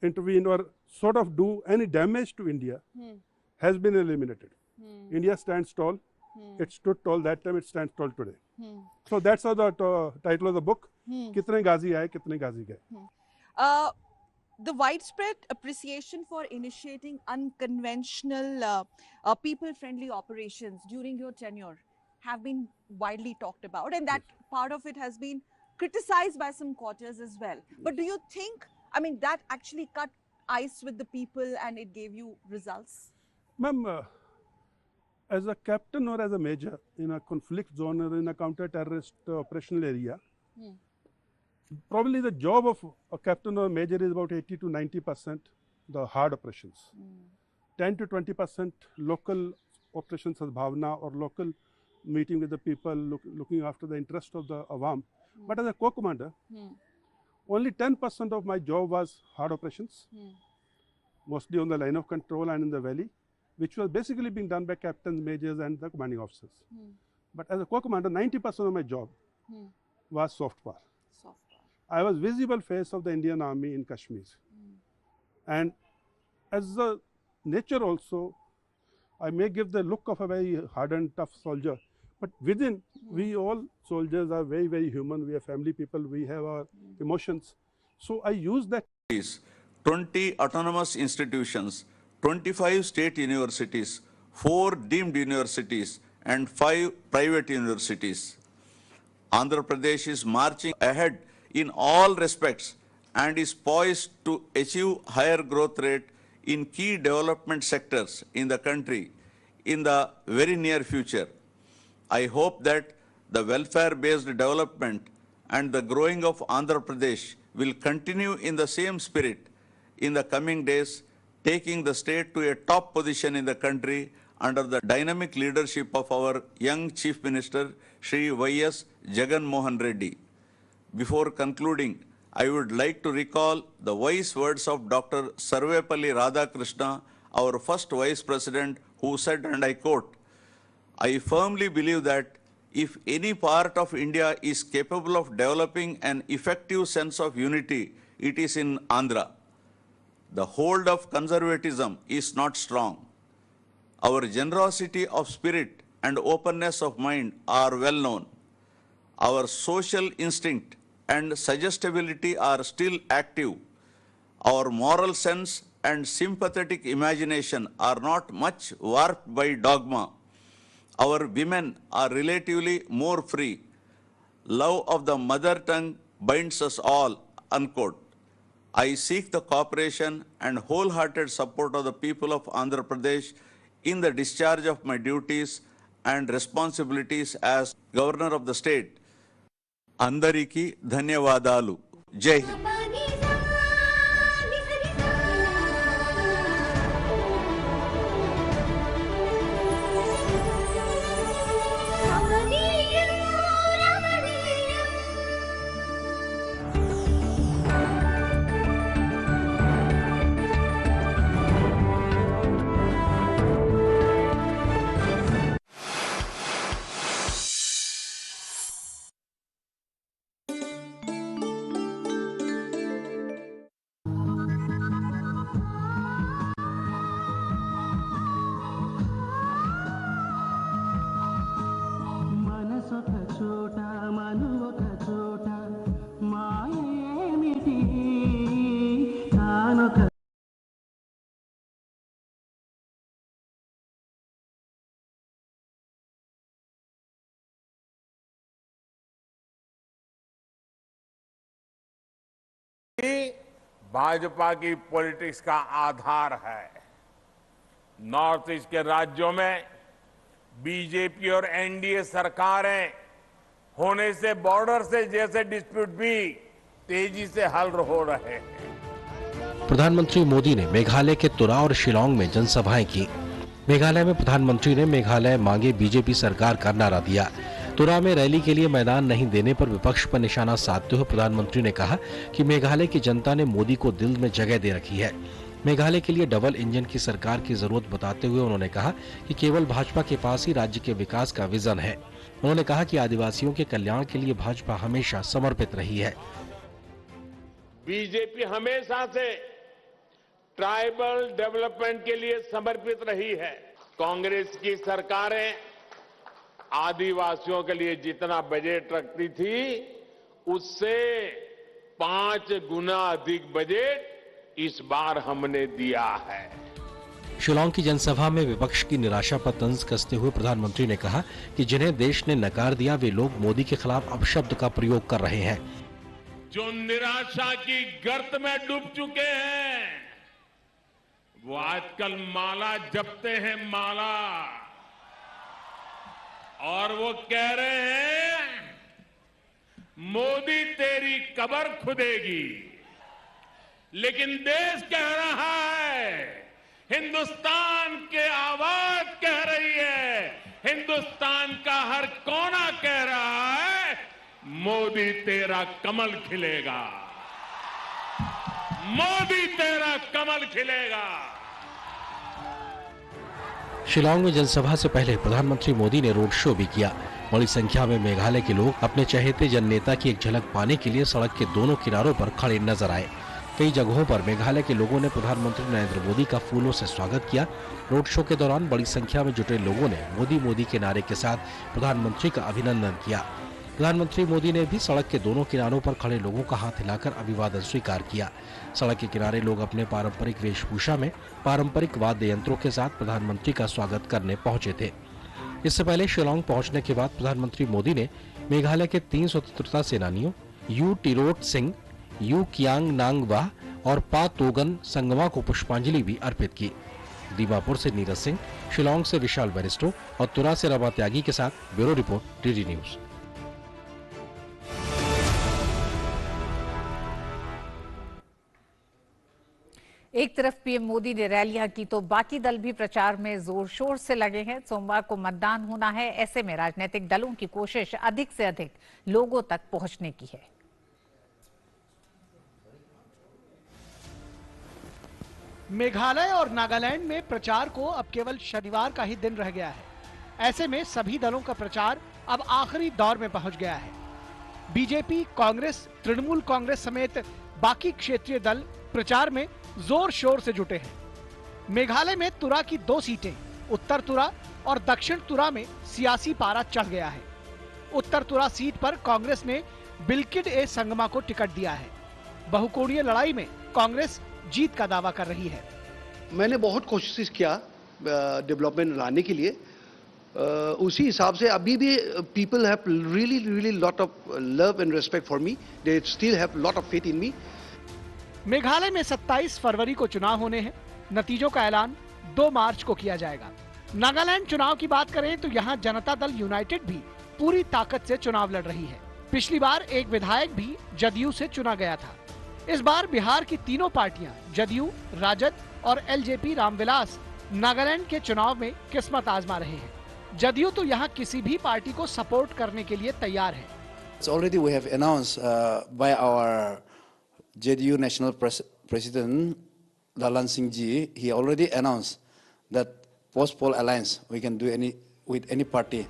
intervene or sort of do any damage to India has been eliminated. India stands tall. It stood tall that time, it stands tall today. So that's how the title of the book, Kitne Ghazi aaye, kitne Ghazi gaye. The widespread appreciation for initiating unconventional, people-friendly operations during your tenure have been widely talked about, and that part of it has been criticized by some quarters as well. But do you think, I mean, that actually cut ice with the people and it gave you results? Ma'am, as a captain or as a major in a conflict zone or in a counter-terrorist operational area, probably the job of a captain or a major is about 80 to 90% the hard operations. 10 to 20% local operations as bhavna or local meeting with the people, looking after the interest of the awam. But as a co-commander, only 10% of my job was hard operations, mostly on the line of control and in the valley, which was basically being done by captains, majors and the commanding officers. But as a co-commander, 90% of my job was soft power. I was visible face of the Indian Army in Kashmir. And as a nature also, I may give the look of a very hardened, tough soldier. But within, we all soldiers are very, very human. We are family people. We have our emotions. So I use that. 20 autonomous institutions, 25 state universities, 4 deemed universities, and 5 private universities. Andhra Pradesh is marching ahead in all respects and is poised to achieve higher growth rate in key development sectors in the country in the very near future. I hope that the welfare-based development and the growing of Andhra Pradesh will continue in the same spirit in the coming days, taking the state to a top position in the country under the dynamic leadership of our young Chief Minister, Shri Y.S. Jagan Mohan Reddy. Before concluding, I would like to recall the wise words of Dr. Sarvepalli Radhakrishna, our first Vice President, who said, and I quote, "I firmly believe that if any part of India is capable of developing an effective sense of unity, it is in Andhra. The hold of conservatism is not strong. Our generosity of spirit and openness of mind are well known. Our social instinct and suggestibility are still active. Our moral sense and sympathetic imagination are not much warped by dogma. Our women are relatively more free. Love of the mother tongue binds us all, unquote. I seek the cooperation and wholehearted support of the people of Andhra Pradesh in the discharge of my duties and responsibilities as Governor of the state. Andariki ధన్యవాదాలు. Jai Hind. Bhajpa की politics का आधार है। North east के राज्यों में BJP और NDA सरकारें होने से बॉर्डर से जैसे डिस्प्यूट भी तेजी से हल हो रहे हैं। प्रधानमंत्री मोदी ने मेघालय के तुरा और शिलांग में जनसभाएं की। मेघालय में प्रधानमंत्री ने मेघालय मांगे बीजेपी सरकार का नारा दिया। तुरा में रैली के लिए मैदान नहीं देने पर विपक्ष पर निशाना साधते हुए प्रधानमंत्री ने कहा कि मेघालय की जनता ने मोदी को दिल में जगह दे रखी है। मेघालय के लिए डबल इंजन की सरकार की जरूरत बताते हुए उन्होंने कहा कि केवल भाजपा के पास ही राज्य के विकास का विजन है। उन्होंने कहा कि आदिवासियों के कल्याण के लिए भाजपा हमेशा समर्पित रही है। बीजेपी हमेशा से ट्राइबल डेवलपमेंट के लिए समर्पित रही है। कांग्रेस की सरकारें आदिवासियों के लिए जितना बजट रखती थी उससे 5 गुना अधिक बजट इस बार हमने दिया है। शिलांग की जनसभा में विपक्ष की निराशा पर तंज कसते हुए प्रधानमंत्री ने कहा कि जिन्हें देश ने नकार दिया वे लोग मोदी के खिलाफ अपशब्द का प्रयोग कर रहे हैं। जो निराशा की गर्त में डूब चुके हैं वो आजकल माला जपते हैं, माला, और वो कह रहे हैं मोदी तेरी कब्र खुदेगी। लेकिन देश कह रहा है, हिंदुस्तान के आवाज कह रही है, हिंदुस्तान का हर कोना कह रहा है मोदी तेरा कमल खिलेगा, मोदी तेरा कमल खिलेगा। शिलांग में जनसभा से पहले प्रधानमंत्री मोदी ने रोड शो भी किया। बड़ी संख्या में मेघालय के लोग अपने चहेते जननेता की एक झलक पाने के लिए सड़क के दोनों किनारों पर खड़े नजर आए। कई जगहों पर मेघालय के लोगों ने प्रधानमंत्री नरेंद्र मोदी का फूलों से स्वागत किया। रोड शो के दौरान बड़ी संख्या में जुटे लोगों ने मोदी मोदी के नारे के साथ प्रधानमंत्री का अभिनंदन किया। प्रधानमंत्री मोदी ने भी सड़क के दोनों किनारों पर खड़े लोगों का हाथ हिलाकर अभिवादन स्वीकार किया। सड़क के किनारे लोग अपने पारंपरिक वेशभूषा में पारंपरिक वाद्य यंत्रों के साथ प्रधानमंत्री का स्वागत करने पहुंचे थे। इससे पहले शिलांग पहुंचने के बाद प्रधानमंत्री मोदी ने मेघालय के 3 स्वतंत्रता सेनानियों यू टिरोट सिंह, यू कियांग नांगवा और पा तोगन संगमा को पुष्पांजलि भी अर्पित की। दीमापुर से नीरज सिंह, शिलांग से विशाल बैरिस्टो और तुरा से रमा त्यागी के साथ ब्यूरो रिपोर्ट, डीडी न्यूज। एक तरफ पीएम मोदी ने रैलियां की तो बाकी दल भी प्रचार में जोर शोर से लगे हैं। सोमवार को मतदान होना है, ऐसे में राजनीतिक दलों की कोशिश अधिक से अधिक लोगों तक पहुंचने की है। मेघालय और नागालैंड में प्रचार को अब केवल शनिवार का ही दिन रह गया है। ऐसे में सभी दलों का प्रचार अब आखिरी दौर में पहुंच गया है। बीजेपी, कांग्रेस, तृणमूल कांग्रेस समेत बाकी क्षेत्रीय दल प्रचार में जोर शोर से जुटे हैं। मेघालय में तुरा की 2 सीटें, उत्तर तुरा और दक्षिण तुरा में सियासी पारा चढ़ गया है। उत्तर तुरा सीट पर कांग्रेस ने बिल्किड ए संगमा को टिकट दिया है। बहुकोणीय लड़ाई में कांग्रेस जीत का दावा कर रही है। मैंने बहुत कोशिश किया डेवलपमेंट लाने के लिए, उसी हिसाब से अभी भी people have really lot of love and respect for me, they still have lot of faith in me. Meghalaya में 27 फरवरी को चुनाव होने हैं। नतीजों का ऐलान 2 मार्च को किया जाएगा। नागालैंड चुनाव की बात करें तो यहाँ जनता दल यूनाइटेड भी पूरी ताकत से चुनाव लड़ रही है। पिछली बार एक विधायक भी जदयू से चुना गया था। इस बार बिहार की तीनों पार्टियां जदयू, राजद और एलजेपी रामविलास नागालैंड के चुनाव में किस्मत आजमा रहे हैं। जदयू तो यहाँ किसी भी पार्टी को सपोर्ट करने के लिए तैयार है। Already we have announced by our JDU National President Dalan Singh Ji, he already announced that post-poll alliance we can do with any party.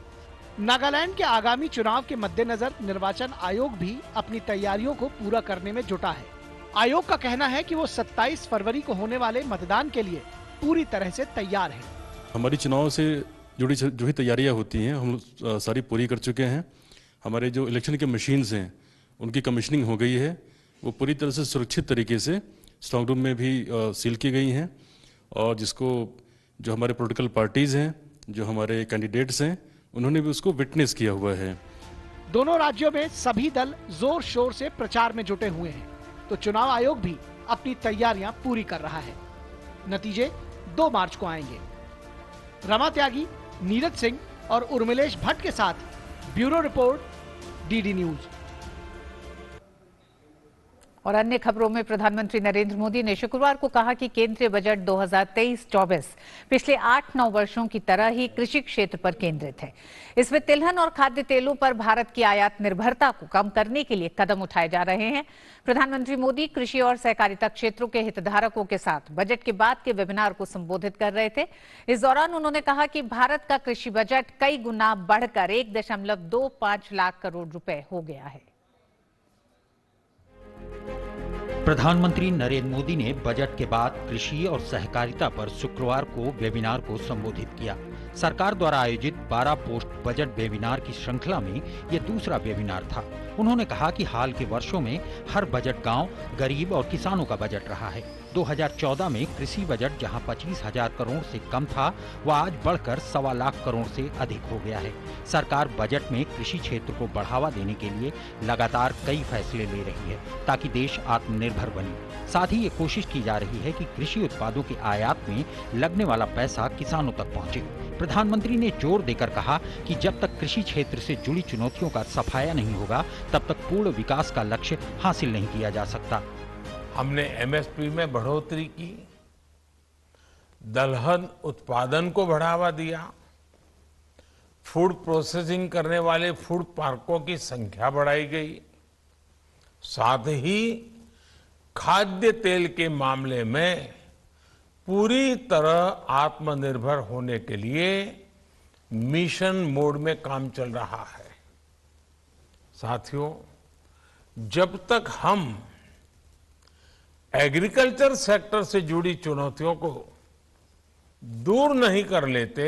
Nagaland के आगामी चुनाव के मद्देनजर निर्वाचन आयोग भी अपनी तैयारियों को पूरा करने में जुटा है। आयोग का कहना है कि वो 27 फरवरी को होने वाले मतदान के लिए पूरी तरह से तैयार है। हमारी चुनाव से जुड़ी जो भी तैयारियां होती हैं हम सारी पूरी कर चुके हैं। हमारे जो इलेक्शन के मशीन्स हैं उनकी कमीशनिंग हो गई है, वो पूरी तरह से सुरक्षित तरीके से स्ट्रांग रूम में भी सील की गई हैं और जिसको जो हमारे पॉलिटिकल पार्टीज़ हैं, जो हमारे कैंडिडेट्स हैं, उन्होंने भी उसको विटनेस किया हुआ है। दोनों राज्यों में सभी दल जोर शोर से प्रचार में जुटे हुए हैं, तो चुनाव आयोग भी अपनी तैयारियां पूरी कर रहा है। नतीजे 2 मार्च को आएंगे। रमा त्यागी, नीरज सिंह और उर्मिलेश भट्ट के साथ ब्यूरो रिपोर्ट, डीडी न्यूज। और अन्य खबरों में प्रधानमंत्री नरेंद्र मोदी ने शुक्रवार को कहा कि केंद्रीय बजट 2023-24 पिछले 8-9 वर्षों की तरह ही कृषि क्षेत्र पर केंद्रित है। इसमें तिलहन और खाद्य तेलों पर भारत की आयात निर्भरता को कम करने के लिए कदम उठाए जा रहे हैं। प्रधानमंत्री मोदी कृषि और सहकारिता क्षेत्रों के हितधारकों के साथ बजट के बाद के वेबिनार को संबोधित कर रहे थे। इस दौरान उन्होंने कहा कि भारत का कृषि बजट कई गुना बढ़कर 1.25 लाख करोड़ रुपए हो गया है। प्रधानमंत्री नरेंद्र मोदी ने बजट के बाद कृषि और सहकारिता पर शुक्रवार को वेबिनार को संबोधित किया। सरकार द्वारा आयोजित 12 पोस्ट बजट वेबिनार की श्रृंखला में ये दूसरा वेबिनार था। उन्होंने कहा कि हाल के वर्षों में हर बजट गांव, गरीब और किसानों का बजट रहा है। 2014 में कृषि बजट जहां 25,000 करोड़ से कम था, वह आज बढ़कर 1.25 लाख करोड़ से अधिक हो गया है। सरकार बजट में कृषि क्षेत्र को बढ़ावा देने के लिए लगातार कई फैसले ले रही है ताकि देश आत्मनिर्भर बने। साथ ही ये कोशिश की जा रही है कि कृषि उत्पादों के आयात में लगने वाला पैसा किसानों तक पहुंचे। प्रधानमंत्री ने जोर देकर कहा कि जब तक कृषि क्षेत्र से जुड़ी चुनौतियों का सफाया नहीं होगा, तब तक पूर्ण विकास का लक्ष्य हासिल नहीं किया जा सकता। हमने एमएसपी में बढ़ोतरी की, दलहन उत्पादन को बढ़ावा दिया, फूड प्रोसेसिंग करने वाले फूड पार्कों की संख्या बढ़ाई गई, साथ ही खाद्य तेल के मामले में पूरी तरह आत्मनिर्भर होने के लिए मिशन मोड में काम चल रहा है। साथियों, जब तक हम एग्रीकल्चर सेक्टर से जुड़ी चुनौतियों को दूर नहीं कर लेते,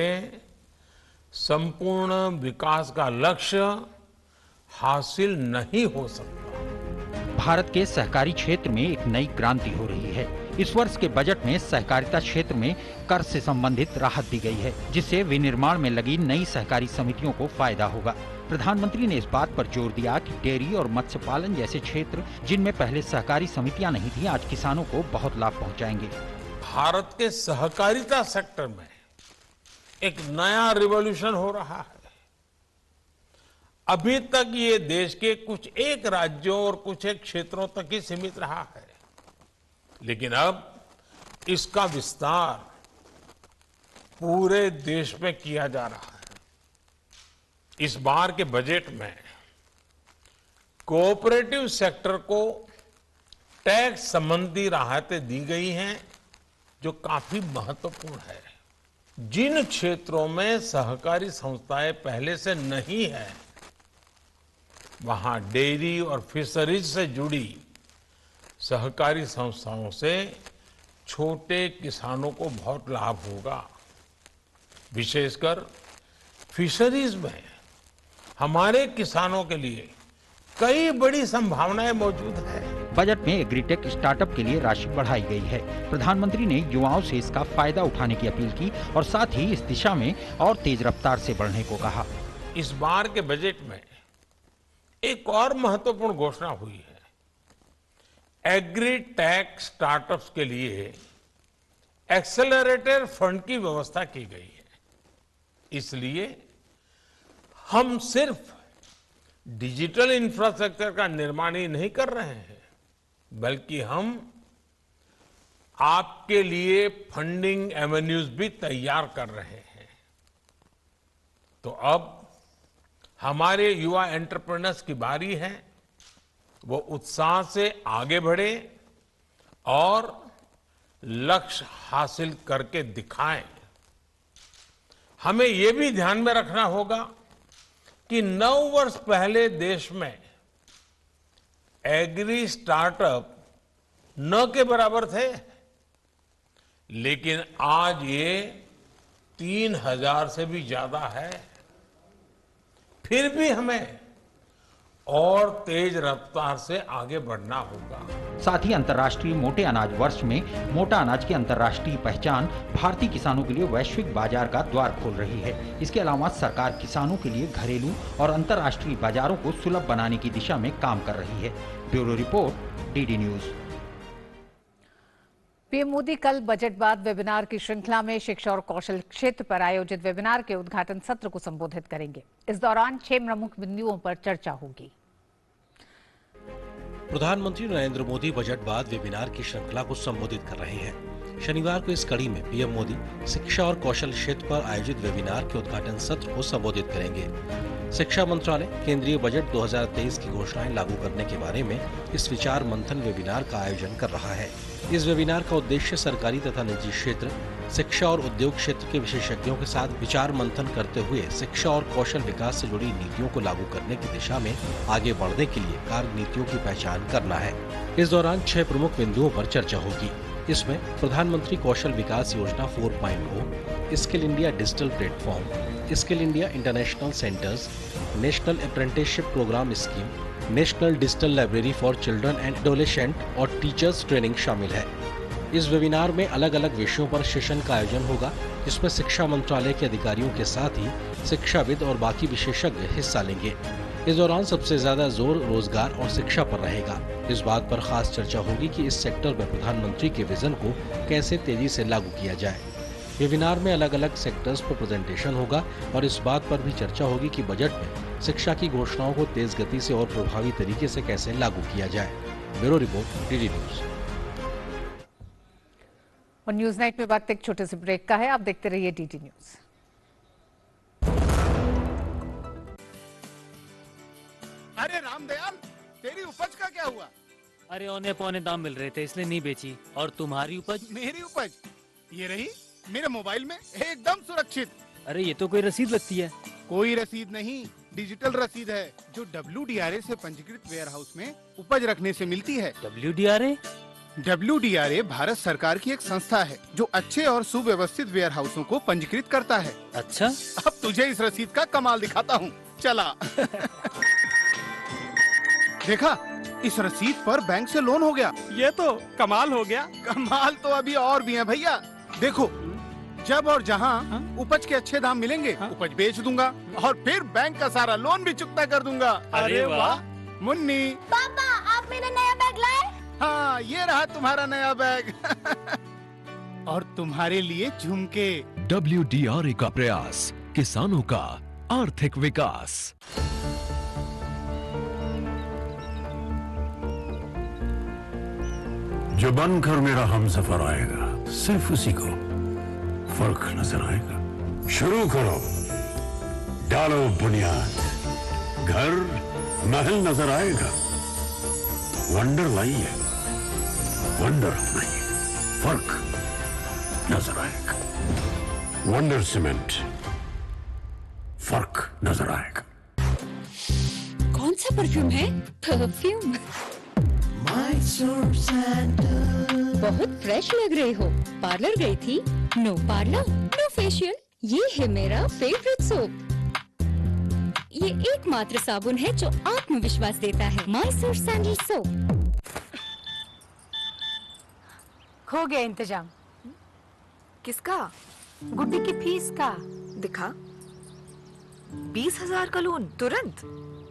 संपूर्ण विकास का लक्ष्य हासिल नहीं हो सकता। भारत के सहकारी क्षेत्र में एक नई क्रांति हो रही है। इस वर्ष के बजट में सहकारिता क्षेत्र में कर से संबंधित राहत दी गई है, जिससे विनिर्माण में लगी नई सहकारी समितियों को फायदा होगा। प्रधानमंत्री ने इस बात पर जोर दिया कि डेयरी और मत्स्य पालन जैसे क्षेत्र, जिनमें पहले सहकारी समितियां नहीं थी, आज किसानों को बहुत लाभ पहुंचाएंगे। भारत के सहकारिता सेक्टर में एक नया रिवॉल्यूशन हो रहा है। अभी तक ये देश के कुछ एक राज्यों और कुछ एक क्षेत्रों तक ही सीमित रहा है, लेकिन अब इसका विस्तार पूरे देश में किया जा रहा है। इस बार के बजट में कोऑपरेटिव सेक्टर को टैक्स संबंधी राहतें दी गई हैं, जो काफी महत्वपूर्ण है। जिन क्षेत्रों में सहकारी संस्थाएं पहले से नहीं है, वहां डेयरी और फिशरीज से जुड़ी सहकारी संस्थाओं से छोटे किसानों को बहुत लाभ होगा। विशेषकर फिशरीज में हमारे किसानों के लिए कई बड़ी संभावनाएं मौजूद है। बजट में एग्रीटेक स्टार्टअप के लिए राशि बढ़ाई गई है। प्रधानमंत्री ने युवाओं से इसका फायदा उठाने की अपील की और साथ ही इस दिशा में और तेज रफ्तार से बढ़ने को कहा। इस बार के बजट में एक और महत्वपूर्ण घोषणा हुई है। एग्रीटेक स्टार्टअप्स के लिए एक्सेलरेटर फंड की व्यवस्था की गई है। इसलिए हम सिर्फ डिजिटल इंफ्रास्ट्रक्चर का निर्माण ही नहीं कर रहे हैं, बल्कि हम आपके लिए फंडिंग एवेन्यूज भी तैयार कर रहे हैं। तो अब हमारे युवा एंटरप्रेन्योर्स की बारी है, वो उत्साह से आगे बढ़े और लक्ष्य हासिल करके दिखाएं। हमें ये भी ध्यान में रखना होगा कि 9 वर्ष पहले देश में एग्री स्टार्टअप न के बराबर थे, लेकिन आज ये 3000 से भी ज्यादा है। फिर भी हमें और तेज रफ्तार से आगे बढ़ना होगा। साथ ही अंतर्राष्ट्रीय मोटे अनाज वर्ष में मोटा अनाज की अंतर्राष्ट्रीय पहचान भारतीय किसानों के लिए वैश्विक बाजार का द्वार खोल रही है। इसके अलावा सरकार किसानों के लिए घरेलू और अंतर्राष्ट्रीय बाजारों को सुलभ बनाने की दिशा में काम कर रही है। Bureau report, DD news. PM Modi कल बजट बाद वेबिनार की श्रृंखला में शिक्षा और कौशल क्षेत्र पर आयोजित वेबिनार के उद्घाटन सत्र को संबोधित करेंगे। इस दौरान 6 प्रमुख बिंदुओं पर चर्चा होगी। प्रधानमंत्री नरेंद्र मोदी बजट बाद वेबिनार की श्रृंखला को संबोधित कर रहे हैं। शनिवार को इस कड़ी में पीएम मोदी शिक्षा और कौशल क्षेत्र पर आयोजित वेबिनार के उद्घाटन सत्र को संबोधित करेंगे। शिक्षा मंत्रालय केंद्रीय बजट 2023 की घोषणाएं लागू करने के बारे में इस विचार मंथन वेबिनार का आयोजन कर रहा है। इस वेबिनार का उद्देश्य सरकारी तथा निजी क्षेत्र, शिक्षा और उद्योग क्षेत्र के विशेषज्ञों के साथ विचार मंथन करते हुए शिक्षा और कौशल विकास से जुड़ी नीतियों को लागू करने की दिशा में आगे बढ़ने के लिए कार्य नीतियों की पहचान करना है। इस दौरान 6 प्रमुख बिंदुओं पर चर्चा होगी। इसमें प्रधानमंत्री कौशल Vikas Yojana 4.0, skill India digital platform, skill India international centres, national apprenticeship programme scheme, national digital library for children and adolescent और टीचर्स ट्रेनिंग शामिल है। इस वेबिनार में अलग अलग विषयों पर सेशन का आयोजन होगा, जिसमें शिक्षा मंत्रालय के अधिकारियों के साथ ही शिक्षाविद और बाकी विशेषज्ञ हिस्सा लेंगे। इस दौरान सबसे ज्यादा जोर रोजगार और शिक्षा पर रहेगा। इस बात पर खास चर्चा होगी कि इस सेक्टर में प्रधानमंत्री के विजन को कैसे तेजी से लागू किया जाए। वेबिनार में अलग अलग सेक्टर्स पर प्रेजेंटेशन होगा और इस बात पर भी चर्चा होगी कि बजट में शिक्षा की घोषणाओं को तेज गति से और प्रभावी तरीके से कैसे लागू किया जाए। Bureau report, DD news. और न्यूज नाइट में वक्त एक छोटे से ब्रेक का है। आप देखते रहिए डीडी न्यूज। अरे रामदयाल, तेरी उपज का क्या हुआ? अरे औने पौने दाम मिल रहे थे इसलिए नहीं बेची। और तुम्हारी उपज? मेरी उपज ये रही मेरे मोबाइल में एकदम सुरक्षित। अरे ये तो कोई रसीद लगती है। कोई रसीद नहीं, डिजिटल रसीद है जो WDRA से पंजीकृत वेयर हाउस में उपज रखने से मिलती है। WDRA? WDRA भारत सरकार की एक संस्था है जो अच्छे और सुव्यवस्थित वेयर हाउसों को पंजीकृत करता है। अच्छा, अब तुझे इस रसीद का कमाल दिखाता हूँ, चला। देखा, इस रसीद पर बैंक से लोन हो गया। ये तो कमाल हो गया। कमाल तो अभी और भी है भैया। देखो, जब और जहाँ उपज के अच्छे दाम मिलेंगे, उपज बेच दूंगा और फिर बैंक का सारा लोन भी चुकता कर दूंगा। अरे वाह। मुन्नी, पापा आप मेरा नया बैग लाए? हाँ, ये रहा तुम्हारा नया बैग। और तुम्हारे लिए झुमके। WDRA का प्रयास, किसानों का आर्थिक विकास। जो बनकर मेरा हमसफर आएगा, सिर्फ उसी को फर्क नजर आएगा। शुरू करो, डालो बुनियाद, घर महल नजर आएगा। वंडर लाइए, वंडर नहीं, फर्क नजर आएगा। वंडर सीमेंट, फर्क नजर आएगा। कौन सा परफ्यूम है? परफ्यूम बहुत फ्रेश लग रही हो। पार्लर गई थी? No parlour, no facial. ये है मेरा फेवरेट सोप। ये एकमात्र साबुन है जो आत्मविश्वास देता है। Mysore sandal soap. हो गया इंतजाम। किसका? गुड्डी की फीस का। दिखा। 20,000 का लोन तुरंत।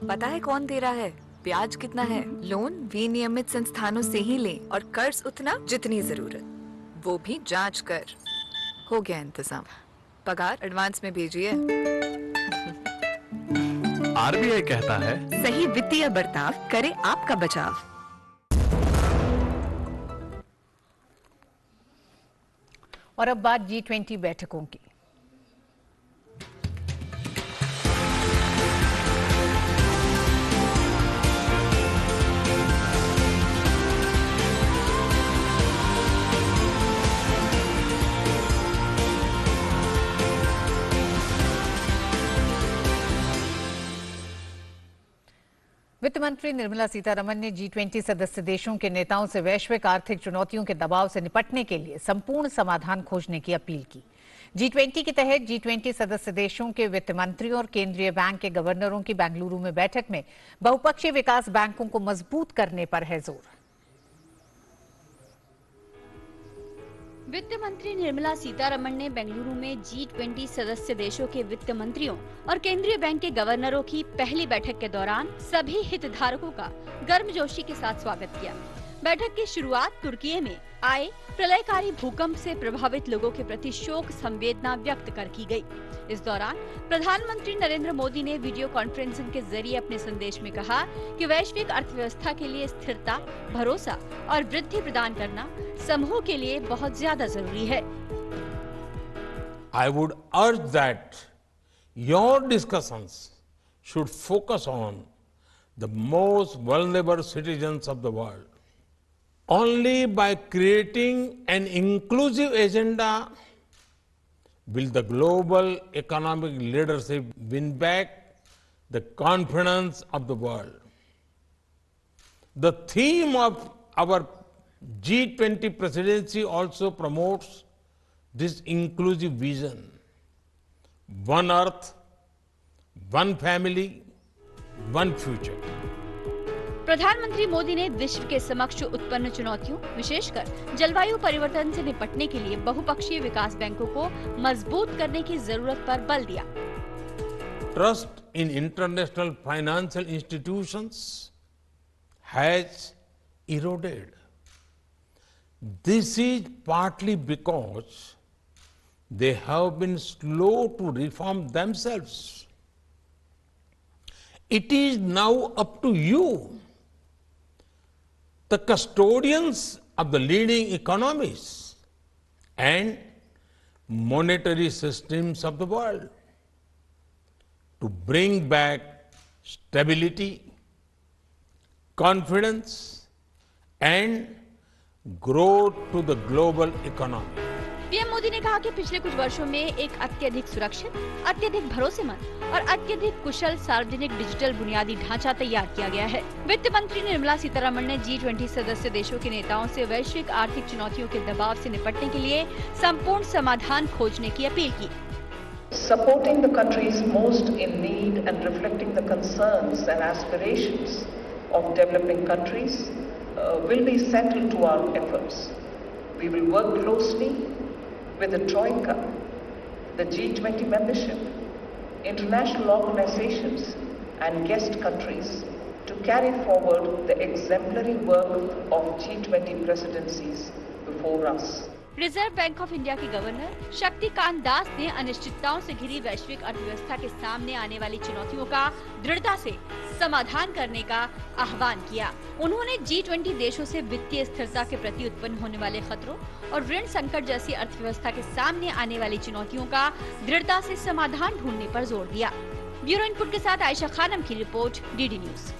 पता है कौन दे रहा है, ब्याज कितना है? लोन विनियमित संस्थानों से ही लें और कर्ज उतना जितनी जरूरत, वो भी जांच कर। हो गया इंतजाम। पगार एडवांस में भेजिए। आरबीआई कहता है, सही वित्तीय बर्ताव करे आपका बचाव। और अब बात G20 बैठकों की। वित्त मंत्री निर्मला सीतारमण ने G20 सदस्य देशों के नेताओं से वैश्विक आर्थिक चुनौतियों के दबाव से निपटने के लिए संपूर्ण समाधान खोजने की अपील की। G20 के तहत G20 सदस्य देशों के वित्त मंत्रियों और केंद्रीय बैंक के गवर्नरों की बेंगलुरु में बैठक में बहुपक्षीय विकास बैंकों को मजबूत करने पर है जोर। वित्त मंत्री निर्मला सीतारमण ने बेंगलुरु में G20 सदस्य देशों के वित्त मंत्रियों और केंद्रीय बैंक के गवर्नरों की पहली बैठक के दौरान सभी हितधारकों का गर्मजोशी के साथ स्वागत किया। बैठक की शुरुआत तुर्की में आए प्रलयकारी भूकंप से प्रभावित लोगों के प्रति शोक संवेदना व्यक्त कर की गई। इस दौरान प्रधानमंत्री नरेंद्र मोदी ने वीडियो कॉन्फ्रेंसिंग के जरिए अपने संदेश में कहा कि वैश्विक अर्थव्यवस्था के लिए स्थिरता, भरोसा और वृद्धि प्रदान करना समूह के लिए बहुत ज्यादा जरूरी है। I would urge that your discussions should focus on the most vulnerable citizens of the world. Only by creating an inclusive agenda will the global economic leadership win back the confidence of the world. The theme of our G20 presidency also promotes this inclusive vision. One Earth, one family, one future. प्रधानमंत्री मोदी ने विश्व के समक्ष उत्पन्न चुनौतियों, विशेषकर जलवायु परिवर्तन से निपटने के लिए बहुपक्षीय विकास बैंकों को मजबूत करने की जरूरत पर बल दिया। Trust in international financial institutions has eroded. This is partly because they have been slow to reform themselves. It is now up to you, the custodians of the leading economies and monetary systems of the world, to bring back stability, confidence and growth to the global economy. PM Modi ने कहा कि पिछले कुछ वर्षों में एक अत्यधिक सुरक्षित, अत्यधिक भरोसेमंद और अत्यधिक कुशल सार्वजनिक डिजिटल बुनियादी ढांचा तैयार किया गया है। वित्त मंत्री निर्मला सीतारमण ने G20 सदस्य देशों के नेताओं से वैश्विक आर्थिक चुनौतियों के दबाव से निपटने के लिए संपूर्ण समाधान खोजने की अपील की। Supporting the countries most in need and reflecting the concerns and aspirations of developing countries will be central to our efforts. We will work closely with the Troika, the G20 membership, international organizations and guest countries to carry forward the exemplary work of G20 presidencies before us. Reserve bank of India के governor Shaktikanta Das ने अनिश्चितताओं से घिरी वैश्विक अर्थव्यवस्था के सामने आने वाली चुनौतियों का दृढ़ता से समाधान करने का आह्वान किया। उन्होंने G20 देशों से वित्तीय स्थिरता के प्रति उत्पन्न होने वाले खतरों और ऋण संकट जैसी अर्थव्यवस्था के सामने आने वाली चुनौतियों का दृढ़ता से समाधान ढूंढने पर जोर दिया। ब्यूरो इनपुट के साथ आयशा खानम की रिपोर्ट, DD न्यूज।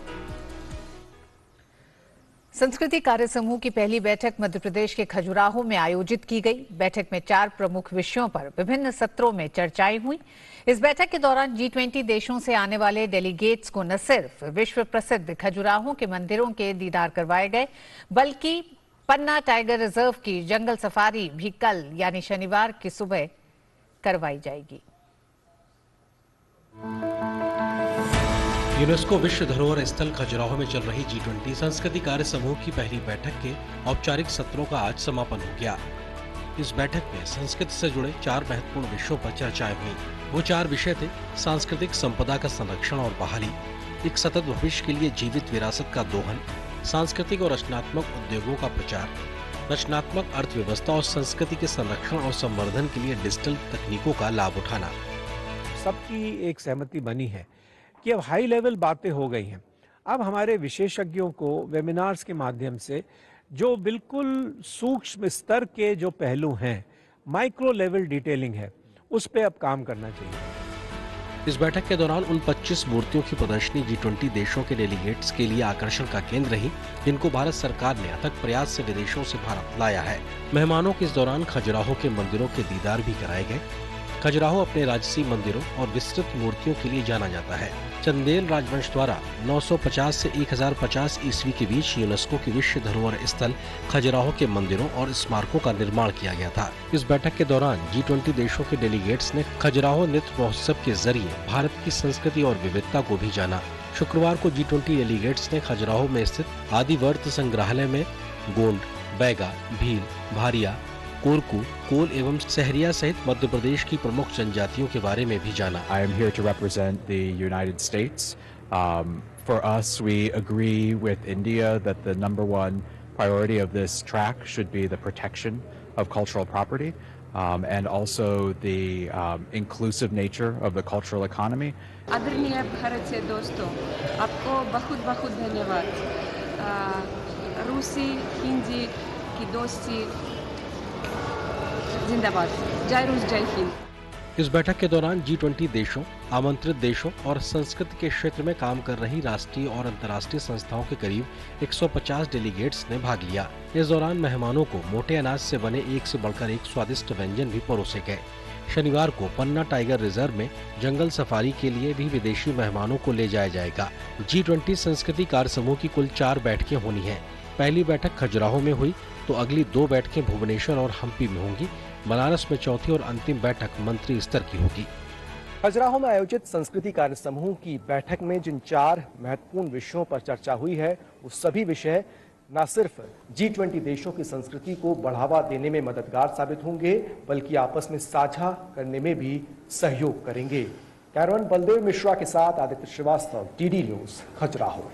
संस्कृति कार्य समूह की पहली बैठक मध्य प्रदेश के खजुराहो में आयोजित की गई। बैठक में 4 प्रमुख विषयों पर विभिन्न सत्रों में चर्चाएं हुई। इस बैठक के दौरान G20 देशों से आने वाले डेलीगेट्स को न सिर्फ विश्व प्रसिद्ध खजुराहो के मंदिरों के दीदार करवाए गए, बल्कि पन्ना टाइगर रिजर्व की जंगल सफारी भी कल यानी शनिवार की सुबह करवाई जाएगी। यूनेस्को विश्व धरोहर स्थल खजुराहो में चल रही G20 संस्कृति कार्य समूह की पहली बैठक के औपचारिक सत्रों का आज समापन हो गया। इस बैठक में संस्कृति से जुड़े 4 महत्वपूर्ण विषयों पर चर्चाएं हुई। वो 4 विषय थे: सांस्कृतिक संपदा का संरक्षण और बहाली, एक सतत भविष्य के लिए जीवित विरासत का दोहन, सांस्कृतिक और रचनात्मक उद्योगों का प्रचार, रचनात्मक अर्थव्यवस्था और संस्कृति के संरक्षण और संवर्धन के लिए डिजिटल तकनीकों का लाभ उठाना। सबकी एक सहमति बनी है कि अब हाई लेवल बातें हो गई हैं। अब हमारे विशेषज्ञों को वेबिनार्स के माध्यम से जो बिल्कुल सूक्ष्म स्तर के जो पहलू हैं, माइक्रो लेवल डिटेलिंग है, उस पे अब काम करना चाहिए। इस बैठक के दौरान उन 25 मूर्तियों की प्रदर्शनी G20 देशों के डेलीगेट्स के लिए आकर्षण का केंद्र रही, जिनको भारत सरकार ने अथक प्रयास से विदेशों से भारत लाया है। मेहमानों को इस दौरान खजुराहो के मंदिरों के दीदार भी कराए गए। खजुराहो अपने राजसी मंदिरों और विस्तृत मूर्तियों के लिए जाना जाता है। चंदेल राजवंश द्वारा 950 से 1050 ईस्वी के बीच यूनेस्को की विश्व धरोहर स्थल खजुराहो के मंदिरों और स्मारकों का निर्माण किया गया था। इस बैठक के दौरान G20 देशों के डेलीगेट्स ने खजुराहो नृत्य महोत्सव के जरिए भारत की संस्कृति और विविधता को भी जाना। शुक्रवार को G20 डेलीगेट्स ने खजुराहो में स्थित आदिवर्त संग्रहालय में गोंड, बैगा, भील, भारिया, कोरकू, कोल एवं सहरिया सहित मध्य प्रदेश की प्रमुख जनजातियों के बारे में भी जाना। I am here to represent the United States. For us, we agree with India that the #1 priority of this track should be the protection of cultural property and also the inclusive nature of the cultural economy. आदरणीय भारत से दोस्तों, आपको बहुत बहुत धन्यवाद। रूसी हिंदी की दोस्ती जिंदाबाद। जय रूस, जय हिंद। इस बैठक के दौरान G20 देशों, आमंत्रित देशों और संस्कृति के क्षेत्र में काम कर रही राष्ट्रीय और अंतर्राष्ट्रीय संस्थाओं के करीब 150 डेलीगेट्स ने भाग लिया। इस दौरान मेहमानों को मोटे अनाज से बने एक से बढ़कर एक स्वादिष्ट व्यंजन भी परोसे गए। शनिवार को पन्ना टाइगर रिजर्व में जंगल सफारी के लिए भी विदेशी मेहमानों को ले जाया जाएगा। G20 संस्कृति कार्य समूह की कुल 4 बैठकें होनी है। पहली बैठक खजुराहो में हुई तो अगली 2 बैठकें भुवनेश्वर और हम्पी में होंगी। बनारस में चौथी और अंतिम बैठक मंत्री स्तर की होगी। खजुराहो में आयोजित संस्कृति कार्य समूह की बैठक में जिन 4 महत्वपूर्ण विषयों पर चर्चा हुई है, वो सभी विषय न सिर्फ G20 देशों की संस्कृति को बढ़ावा देने में मददगार साबित होंगे, बल्कि आपस में साझा करने में भी सहयोग करेंगे। कैमरामैन बलदेव मिश्रा के साथ आदित्य श्रीवास्तव, DD न्यूज, खजुराहो।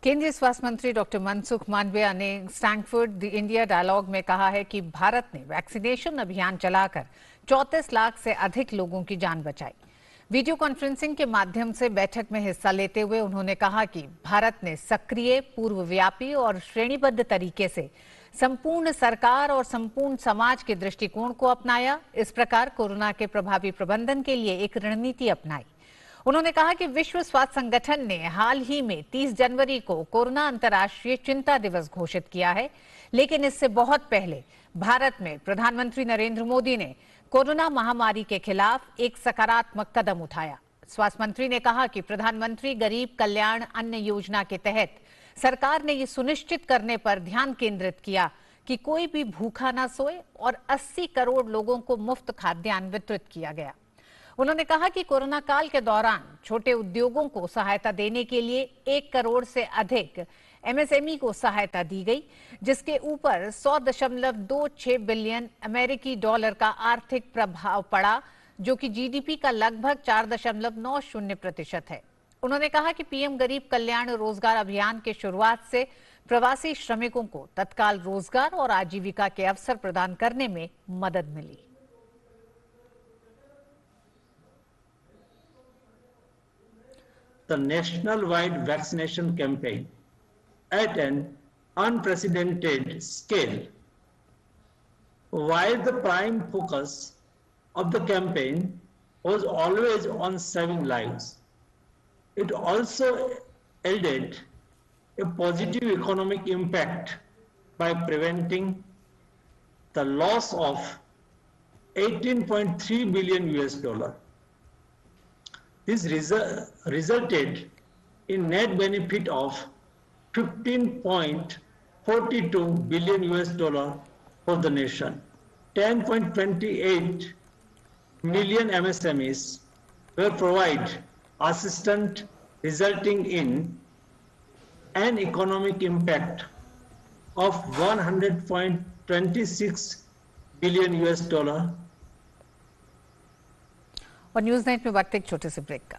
केंद्रीय स्वास्थ्य मंत्री डॉक्टर मनसुख मांडविया ने स्टैनफोर्ड द इंडिया डायलॉग में कहा है कि भारत ने वैक्सीनेशन अभियान चलाकर 34 लाख से अधिक लोगों की जान बचाई। वीडियो कॉन्फ्रेंसिंग के माध्यम से बैठक में हिस्सा लेते हुए उन्होंने कहा कि भारत ने सक्रिय, पूर्वव्यापी और श्रेणीबद्ध तरीके से संपूर्ण सरकार और संपूर्ण समाज के दृष्टिकोण को अपनाया। इस प्रकार कोरोना के प्रभावी प्रबंधन के लिए एक रणनीति अपनाई। उन्होंने कहा कि विश्व स्वास्थ्य संगठन ने हाल ही में 30 जनवरी को कोरोना अंतर्राष्ट्रीय चिंता दिवस घोषित किया है, लेकिन इससे बहुत पहले भारत में प्रधानमंत्री नरेंद्र मोदी ने कोरोना महामारी के खिलाफ एक सकारात्मक कदम उठाया। स्वास्थ्य मंत्री ने कहा कि प्रधानमंत्री गरीब कल्याण अन्न योजना के तहत सरकार ने ये सुनिश्चित करने पर ध्यान केंद्रित किया कि कोई भी भूखा न सोए और 80 करोड़ लोगों को मुफ्त खाद्यान्न वितरित किया गया। उन्होंने कहा कि कोरोना काल के दौरान छोटे उद्योगों को सहायता देने के लिए 1 करोड़ से अधिक MSME को सहायता दी गई, जिसके ऊपर 100.26 बिलियन अमेरिकी डॉलर का आर्थिक प्रभाव पड़ा, जो कि GDP का लगभग 4.90% है। उन्होंने कहा कि पीएम गरीब कल्याण रोजगार अभियान के शुरुआत से प्रवासी श्रमिकों को तत्काल रोजगार और आजीविका के अवसर प्रदान करने में मदद मिली। The national-wide vaccination campaign at an unprecedented scale. While the prime focus of the campaign was always on saving lives, it also yielded a positive economic impact by preventing the loss of $18.3 billion. This resulted in net benefit of $15.42 billion for the nation. 10.28 million MSMEs were provided assistance resulting in an economic impact of 100.26 billion US dollar. और news night में वक्त एक छोटे से break का।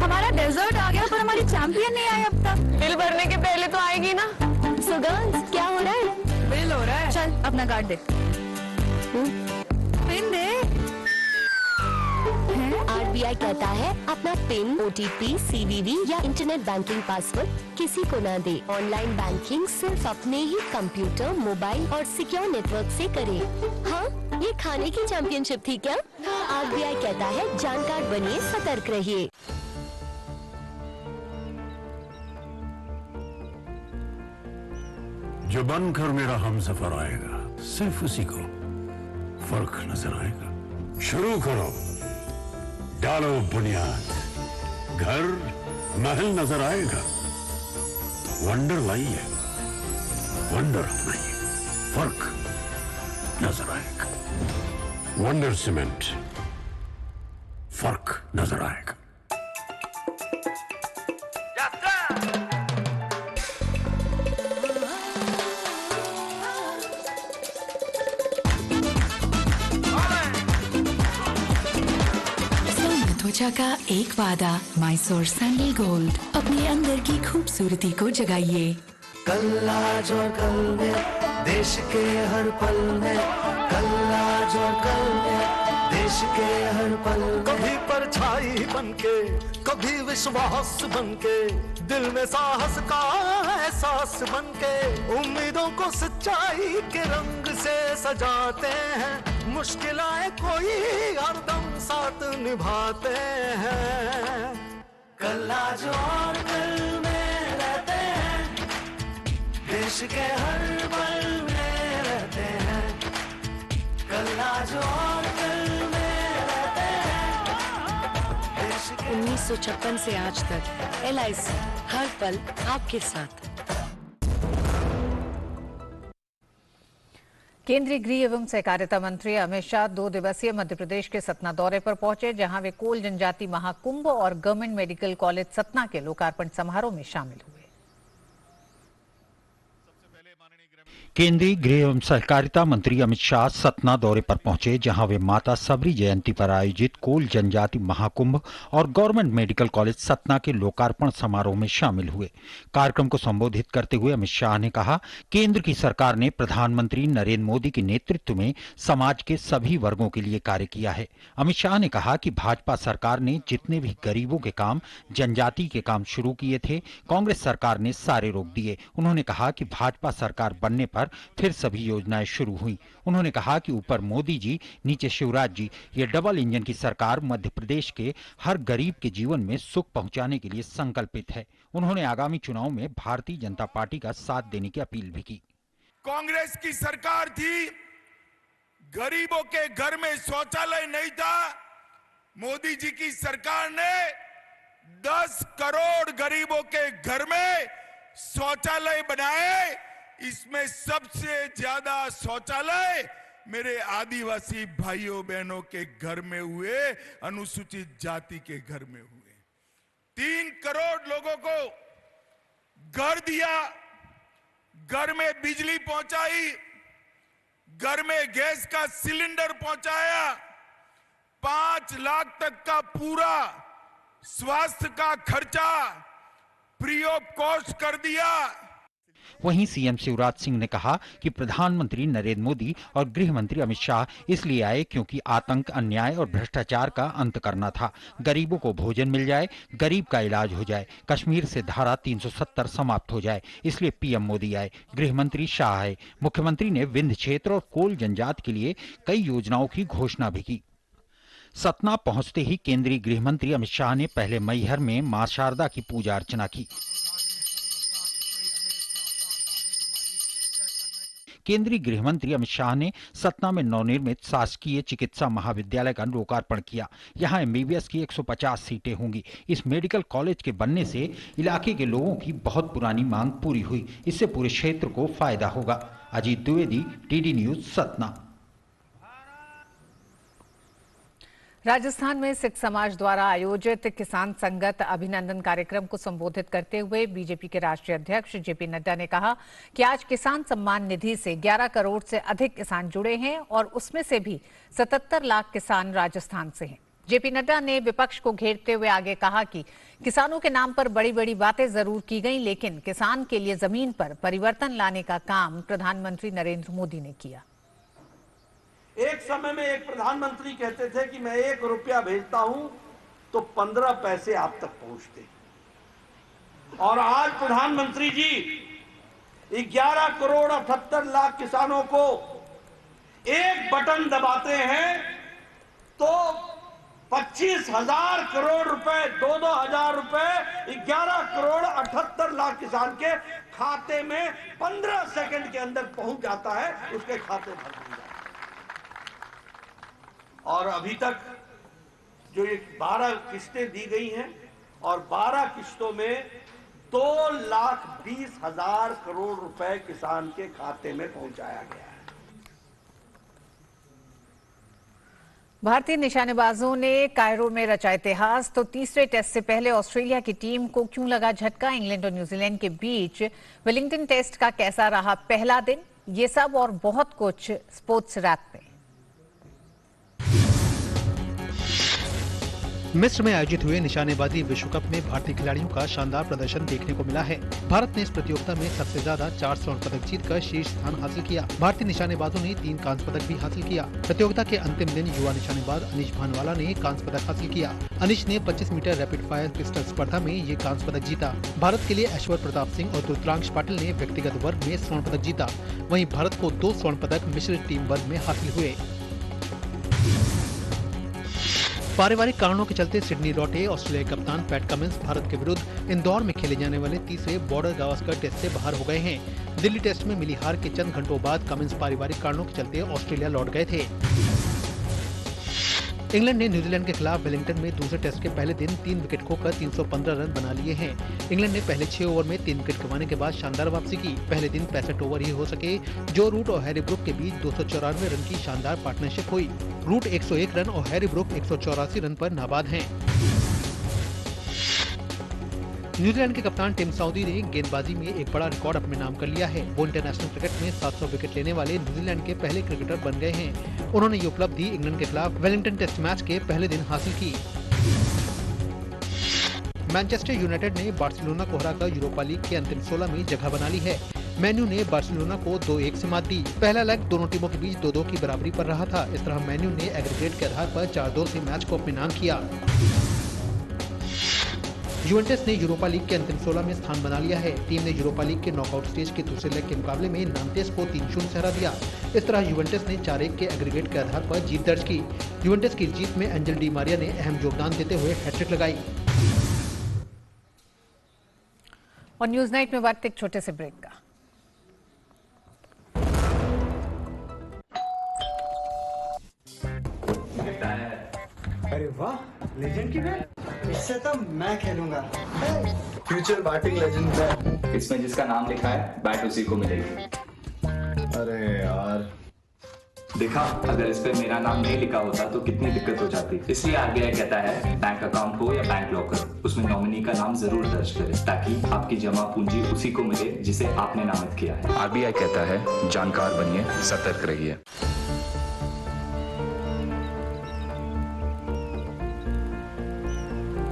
हमारा desert आ गया पर हमारी चैंपियन नहीं आई अब तक। बिल भरने के पहले तो आएगी ना। सो गर्ल्स क्या हो रहा है? बिल हो रहा है। चल अपना कार्ड दे। पिन दे। आरबीआई कहता है अपना पिन, ओटीपी, सीवीवी या इंटरनेट बैंकिंग पासवर्ड किसी को ना दे। ऑनलाइन बैंकिंग सिर्फ अपने ही कंप्यूटर, मोबाइल और सिक्योर नेटवर्क से करे। हाँ, ये खाने की चैंपियनशिप थी क्या? आरबीआई कहता है जानकार बनिए, सतर्क रहिए। जो बनकर मेरा हमसफर आएगा, सिर्फ उसी को फर्क नजर आएगा। शुरू करो, डालो बुनियाद, घर महल नजर आएगा। वंडर लाइए, वंडर अपनाइए, फर्क नजर आएगा। वंडर सीमेंट, फर्क नजर आएगा। त्वचा का एक वादा, मैसूर सैंडल गोल्ड अपने अंदर की खूबसूरती को जगाइए। कल आज और कल में, देश के हर पल में, कल आज और कल में, देश के हर पल में। कभी परछाई बनके, कभी विश्वास बनके, दिल में साहस का एहसास बनके, उम्मीदों को सच्चाई के रंग से सजाते हैं। मुश्किल आए कोई हरदम साथ निभाते हैं। कल आज और कल में रहते हैं, देश के हर पल में रहते हैं। कल आज और कल में रहते हैं, देश के 1956 से आज तक LIC हर पल आपके साथ। केंद्रीय गृह एवं सहकारिता मंत्री अमित शाह 2 दिवसीय मध्य प्रदेश के सतना दौरे पर पहुंचे, जहां वे कोल जनजाति महाकुंभ और गवर्नमेंट मेडिकल कॉलेज सतना के लोकार्पण समारोह में शामिल हुए। केंद्रीय गृह एवं सहकारिता मंत्री अमित शाह सतना दौरे पर पहुंचे, जहां वे माता सबरी जयंती पर आयोजित कोल जनजाति महाकुंभ और गवर्नमेंट मेडिकल कॉलेज सतना के लोकार्पण समारोह में शामिल हुए। कार्यक्रम को संबोधित करते हुए अमित शाह ने कहा, केंद्र की सरकार ने प्रधानमंत्री नरेंद्र मोदी के नेतृत्व में समाज के सभी वर्गों के लिए कार्य किया है। अमित शाह ने कहा कि भाजपा सरकार ने जितने भी गरीबों के काम, जनजाति के काम शुरू किए थे, कांग्रेस सरकार ने सारे रोक दिए। उन्होंने कहा कि भाजपा सरकार बनने पर फिर सभी योजनाएं शुरू हुई। उन्होंने कहा कि ऊपर मोदी जी, नीचे शिवराज जी, ये डबल इंजन की सरकार मध्य प्रदेश के हर गरीब के जीवन में सुख पहुंचाने के लिए संकल्पित है। उन्होंने आगामी चुनाव में भारतीय जनता पार्टी का साथ देने की अपील भी की। कांग्रेस की सरकार थी, गरीबों के घर में शौचालय नहीं था। मोदी जी की सरकार ने 10 करोड़ गरीबों के घर में शौचालय बनाए। इसमें सबसे ज्यादा शौचालय मेरे आदिवासी भाइयों बहनों के घर में हुए, अनुसूचित जाति के घर में हुए। 3 करोड़ लोगों को घर दिया, घर में बिजली पहुंचाई, घर में गैस का सिलेंडर पहुंचाया, 5 लाख तक का पूरा स्वास्थ्य का खर्चा फ्री ऑफ कॉस्ट कर दिया। वहीं सीएम शिवराज सिंह ने कहा कि प्रधानमंत्री नरेंद्र मोदी और गृह मंत्री अमित शाह इसलिए आए क्योंकि आतंक, अन्याय और भ्रष्टाचार का अंत करना था। गरीबों को भोजन मिल जाए, गरीब का इलाज हो जाए, कश्मीर से धारा 370 समाप्त हो जाए, इसलिए पीएम मोदी आए, गृह मंत्री शाह आए। मुख्यमंत्री ने विंध्य क्षेत्र और कोल जनजाति के लिए कई योजनाओं की घोषणा भी की। सतना पहुंचते ही केंद्रीय गृह मंत्री अमित शाह ने पहले मैहर में मां शारदा की पूजा अर्चना की। केंद्रीय गृह मंत्री अमित शाह ने सतना में नवनिर्मित शासकीय चिकित्सा महाविद्यालय का लोकार्पण किया। यहां एमबीबीएस की 150 सीटें होंगी। इस मेडिकल कॉलेज के बनने से इलाके के लोगों की बहुत पुरानी मांग पूरी हुई। इससे पूरे क्षेत्र को फायदा होगा। Ajit Dwivedi, TD news, Satna. राजस्थान में सिख समाज द्वारा आयोजित किसान संगत अभिनंदन कार्यक्रम को संबोधित करते हुए बीजेपी के राष्ट्रीय अध्यक्ष जेपी नड्डा ने कहा कि आज किसान सम्मान निधि से 11 करोड़ से अधिक किसान जुड़े हैं और उसमें से भी 77 लाख किसान राजस्थान से हैं। जेपी नड्डा ने विपक्ष को घेरते हुए आगे कहा कि किसानों के नाम पर बड़ी बड़ी बातें जरूर की गई, लेकिन किसान के लिए जमीन पर परिवर्तन लाने का काम प्रधानमंत्री नरेंद्र मोदी ने किया। एक समय में एक प्रधानमंत्री कहते थे कि मैं 1 रुपया भेजता हूं तो 15 पैसे आप तक पहुंचते, और आज प्रधानमंत्री जी 11 करोड़ 78 लाख किसानों को एक बटन दबाते हैं तो 25,000 करोड़ रुपए, 2-2 हजार रुपए 11 करोड़ 78 लाख किसान के खाते में 15 सेकंड के अंदर पहुंच जाता है, उसके खाते भर दिया जाता है। और अभी तक जो ये 12 किस्तें दी गई हैं और 12 किस्तों में 2,20,000 करोड़ रुपए किसान के खाते में पहुंचाया गया है। भारतीय निशानेबाजों ने कायरो में रचा इतिहास। तो तीसरे टेस्ट से पहले ऑस्ट्रेलिया की टीम को क्यों लगा झटका? इंग्लैंड और न्यूजीलैंड के बीच वेलिंगटन टेस्ट का कैसा रहा पहला दिन? ये सब और बहुत कुछ स्पोर्ट्स रैप में। मिस्र में आयोजित हुए निशानेबाजी विश्व कप में भारतीय खिलाड़ियों का शानदार प्रदर्शन देखने को मिला है। भारत ने इस प्रतियोगिता में सबसे ज्यादा 4 स्वर्ण पदक जीतकर शीर्ष स्थान हासिल किया। भारतीय निशानेबाजों ने 3 कांस्य पदक भी हासिल किया। प्रतियोगिता के अंतिम दिन युवा निशानेबाज अनिश भानवाला ने कांस्य पदक हासिल किया। अनिश ने 25 मीटर रैपिड फायर पिस्टल स्पर्धा में ये कांस्य पदक जीता। भारत के लिए ऐश्वर्य प्रताप सिंह और रुद्रांश पाटिल ने व्यक्तिगत वर्ग में स्वर्ण पदक जीता। वहीं भारत को 2 स्वर्ण पदक मिश्रित टीम वर्ग में हासिल हुए। पारिवारिक कारणों के चलते सिडनी लौटे ऑस्ट्रेलियाई कप्तान पैट कमिंस भारत के विरुद्ध इंदौर में खेले जाने वाले तीसरे बॉर्डर गावस्कर टेस्ट से बाहर हो गए हैं। दिल्ली टेस्ट में मिली हार के चंद घंटों बाद कमिंस पारिवारिक कारणों के चलते ऑस्ट्रेलिया लौट गए थे। इंग्लैंड ने न्यूजीलैंड के खिलाफ वेलिंगटन में दूसरे टेस्ट के पहले दिन 3 विकेट खोकर 315 रन बना लिए हैं। इंग्लैंड ने पहले 6 ओवर में 3 विकेट गंवाने के बाद शानदार वापसी की। पहले दिन 65 ओवर ही हो सके। जो रूट और हैरी ब्रुक के बीच 294 रन की शानदार पार्टनरशिप हुई। रूट 101 रन और हैरी ब्रुक 184 रन पर नाबाद हैं। न्यूजीलैंड के कप्तान टिम साउदी ने गेंदबाजी में एक बड़ा रिकॉर्ड अपने नाम कर लिया है। वो इंटरनेशनल क्रिकेट में 700 विकेट लेने वाले न्यूजीलैंड के पहले क्रिकेटर बन गए हैं। उन्होंने ये उपलब्धि इंग्लैंड के खिलाफ वेलिंगटन टेस्ट मैच के पहले दिन हासिल की। मैनचेस्टर यूनाइटेड ने बार्सिलोना को हराकर यूरोपा लीग के अंतिम 16 में जगह बना ली है। मैन्यू ने बार्सिलोना को 2-1 से मात दी। पहला लेग दोनों टीमों के बीच 2-2 की बराबरी पर रहा था। इस तरह मैन्यू ने एग्रीगेट के आधार पर 4-2 से मैच को अपने नाम किया। यूवेंटस ने यूरोपा लीग के अंतिम 16 में स्थान बना लिया है। टीम ने यूरोपा लीग के नॉकआउट स्टेज के दूसरे लेग के मुकाबले में नांटेस को 3-0 से हरा दिया। इस तरह यूवेंटस ने 4-1 के एग्रीगेट के आधार पर जीत दर्ज की। यूवेंटस की जीत में एंजेल डी मारिया ने अहम योगदान देते हुए हैट्रिक लगाई। और न्यूज नाइट में वक्त एक छोटे से ब्रेक का। अरे वाह, लेजेंड की बैट, इससे तो मैं खेलूंगा। फ्यूचर बैटिंग लेजेंड है। इसमें जिसका नाम लिखा है बैट उसी को मिलेगी। अरे यार, देखा, अगर इस पे मेरा नाम नहीं लिखा होता तो कितनी दिक्कत हो जाती। इसलिए आरबीआई कहता है बैंक अकाउंट हो या बैंक लॉकर, उसमें नॉमिनी का नाम जरूर दर्ज करें ताकि आपकी जमा पूंजी उसी को मिले जिसे आपने नामित किया है। आरबीआई कहता है जानकार बनिए, सतर्क रहिए।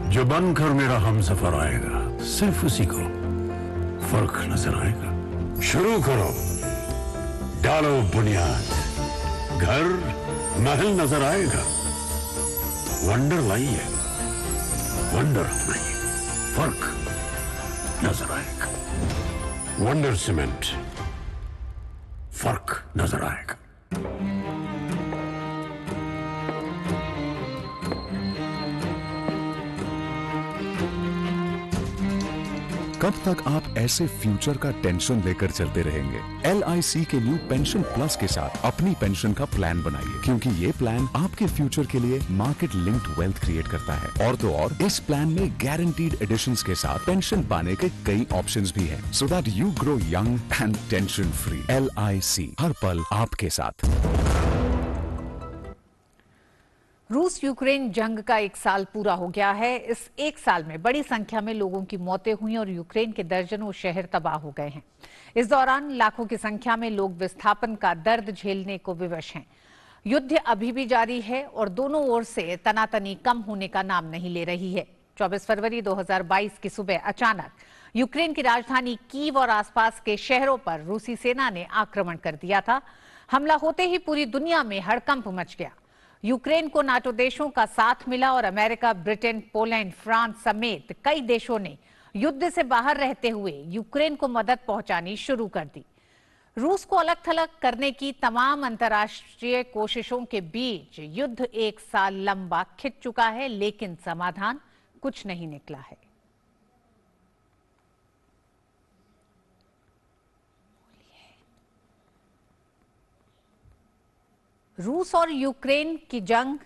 जो बनकर मेरा हमसफर आएगा, सिर्फ उसी को फर्क नजर आएगा। शुरू करो, डालो बुनियाद, घर महल नजर आएगा। वंडर लाइए, वंडर नहीं, फर्क नजर आएगा। वंडर सीमेंट, फर्क नजर आएगा। कब तक आप ऐसे फ्यूचर का टेंशन लेकर चलते रहेंगे? LIC के न्यू पेंशन प्लस के साथ अपनी पेंशन का प्लान बनाइए, क्योंकि ये प्लान आपके फ्यूचर के लिए मार्केट लिंक्ड वेल्थ क्रिएट करता है। और तो और इस प्लान में गारंटीड एडिशंस के साथ पेंशन पाने के कई ऑप्शंस भी हैं, so that you grow young and tension free. LIC, हर पल आपके साथ। रूस रूस यूक्रेन जंग का 1 साल पूरा हो गया है। इस 1 साल में बड़ी संख्या में लोगों की मौतें हुई और यूक्रेन के दर्जनों शहर तबाह हो गए हैं। इस दौरान लाखों की संख्या में लोग विस्थापन का दर्द झेलने को विवश हैं। युद्ध अभी भी जारी है और दोनों ओर से तनातनी कम होने का नाम नहीं ले रही है। 24 फरवरी 2022 की सुबह अचानक यूक्रेन की राजधानी कीव और आसपास के शहरों पर रूसी सेना ने आक्रमण कर दिया था। हमला होते ही पूरी दुनिया में हड़कंप मच गया। यूक्रेन को नाटो देशों का साथ मिला और अमेरिका, ब्रिटेन, पोलैंड, फ्रांस समेत कई देशों ने युद्ध से बाहर रहते हुए यूक्रेन को मदद पहुंचानी शुरू कर दी। रूस को अलग थलग करने की तमाम अंतर्राष्ट्रीय कोशिशों के बीच युद्ध 1 साल लंबा खिंच चुका है, लेकिन समाधान कुछ नहीं निकला है। रूस और यूक्रेन की जंग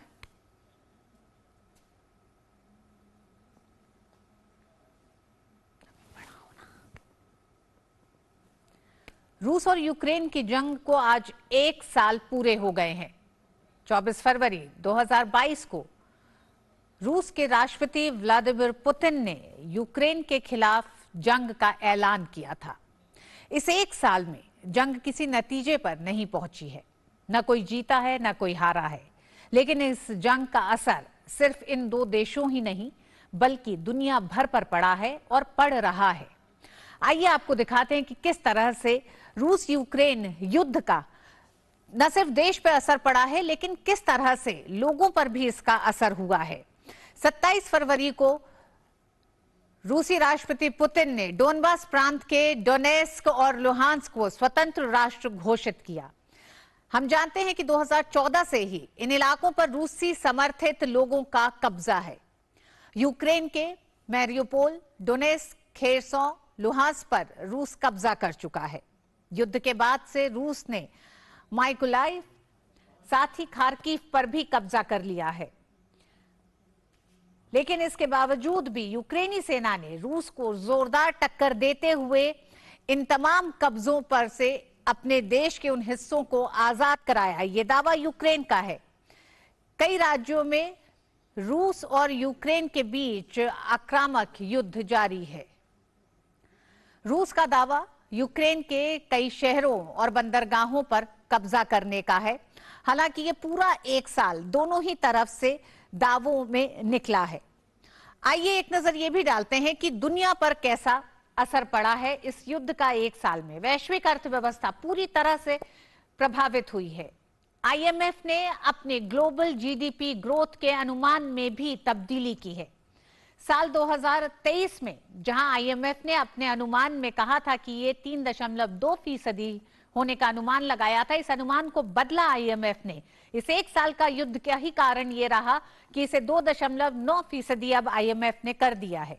रूस और यूक्रेन की जंग को आज 1 साल पूरे हो गए हैं। 24 फरवरी 2022 को रूस के राष्ट्रपति व्लादिमीर पुतिन ने यूक्रेन के खिलाफ जंग का ऐलान किया था। इस 1 साल में जंग किसी नतीजे पर नहीं पहुंची है, न कोई जीता है न कोई हारा है, लेकिन इस जंग का असर सिर्फ इन 2 देशों ही नहीं बल्कि दुनिया भर पर पड़ा है और पड़ रहा है। आइए आपको दिखाते हैं कि किस तरह से रूस यूक्रेन युद्ध का न सिर्फ देश पर असर पड़ा है, लेकिन किस तरह से लोगों पर भी इसका असर हुआ है। 27 फरवरी को रूसी राष्ट्रपति पुतिन ने डोनबास प्रांत के डोनेस्क और लुहांस्क को स्वतंत्र राष्ट्र घोषित किया। हम जानते हैं कि 2014 से ही इन इलाकों पर रूसी समर्थित लोगों का कब्जा है। यूक्रेन के मैरियोपोल, डोनेस्क, खेरसों, लुहांस्क पर रूस कब्जा कर चुका है। युद्ध के बाद से रूस ने माइकोलाइव, साथ ही खार्किव पर भी कब्जा कर लिया है, लेकिन इसके बावजूद भी यूक्रेनी सेना ने रूस को जोरदार टक्कर देते हुए इन तमाम कब्जों पर से अपने देश के उन हिस्सों को आजाद कराया। ये दावा यूक्रेन का है। कई राज्यों में रूस और यूक्रेन के बीच आक्रामक युद्ध जारी है। रूस का दावा यूक्रेन के कई शहरों और बंदरगाहों पर कब्जा करने का है। हालांकि ये पूरा 1 साल दोनों ही तरफ से दावों में निकला है। आइए एक नजर ये भी डालते हैं कि दुनिया पर कैसा असर पड़ा है इस युद्ध का 1 साल में। वैश्विक अर्थव्यवस्था पूरी तरह से प्रभावित हुई है। आईएमएफ ने अपने ग्लोबल जीडीपी ग्रोथ के अनुमान में भी तब्दीली की है। साल 2023 में जहां आईएमएफ ने अपने अनुमान में कहा था कि ये 3.2% होने का अनुमान लगाया था, इस अनुमान को बदला आईएमएफ ने। इस 1 साल का युद्ध का ही कारण ये रहा कि इसे 2.9% अब आईएमएफ ने कर दिया है।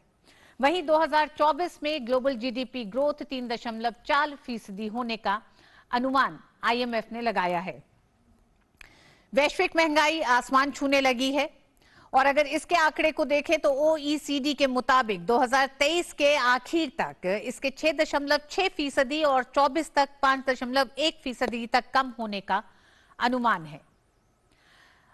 वहीं 2024 में ग्लोबल जीडीपी ग्रोथ 3.4% होने का अनुमान आईएमएफ ने लगाया है। वैश्विक महंगाई आसमान छूने लगी है और अगर इसके आंकड़े को देखें तो ओईसीडी के मुताबिक 2023 के आखिर तक इसके 6.6% और 24 तक 5.1% तक कम होने का अनुमान है।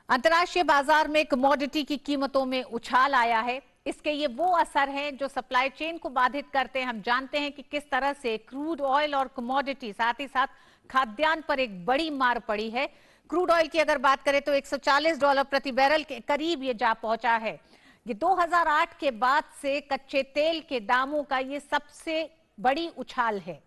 अंतर्राष्ट्रीय बाजार में कमोडिटी की कीमतों में उछाल आया है। इसके ये वो असर हैं जो सप्लाई चेन को बाधित करते हैं। हम जानते हैं कि किस तरह से क्रूड ऑयल और कमोडिटी, साथ ही साथ खाद्यान्न पर एक बड़ी मार पड़ी है। क्रूड ऑयल की अगर बात करें तो $140 प्रति बैरल के करीब ये जा पहुंचा है। ये 2008 के बाद से कच्चे तेल के दामों का ये सबसे बड़ी उछाल है।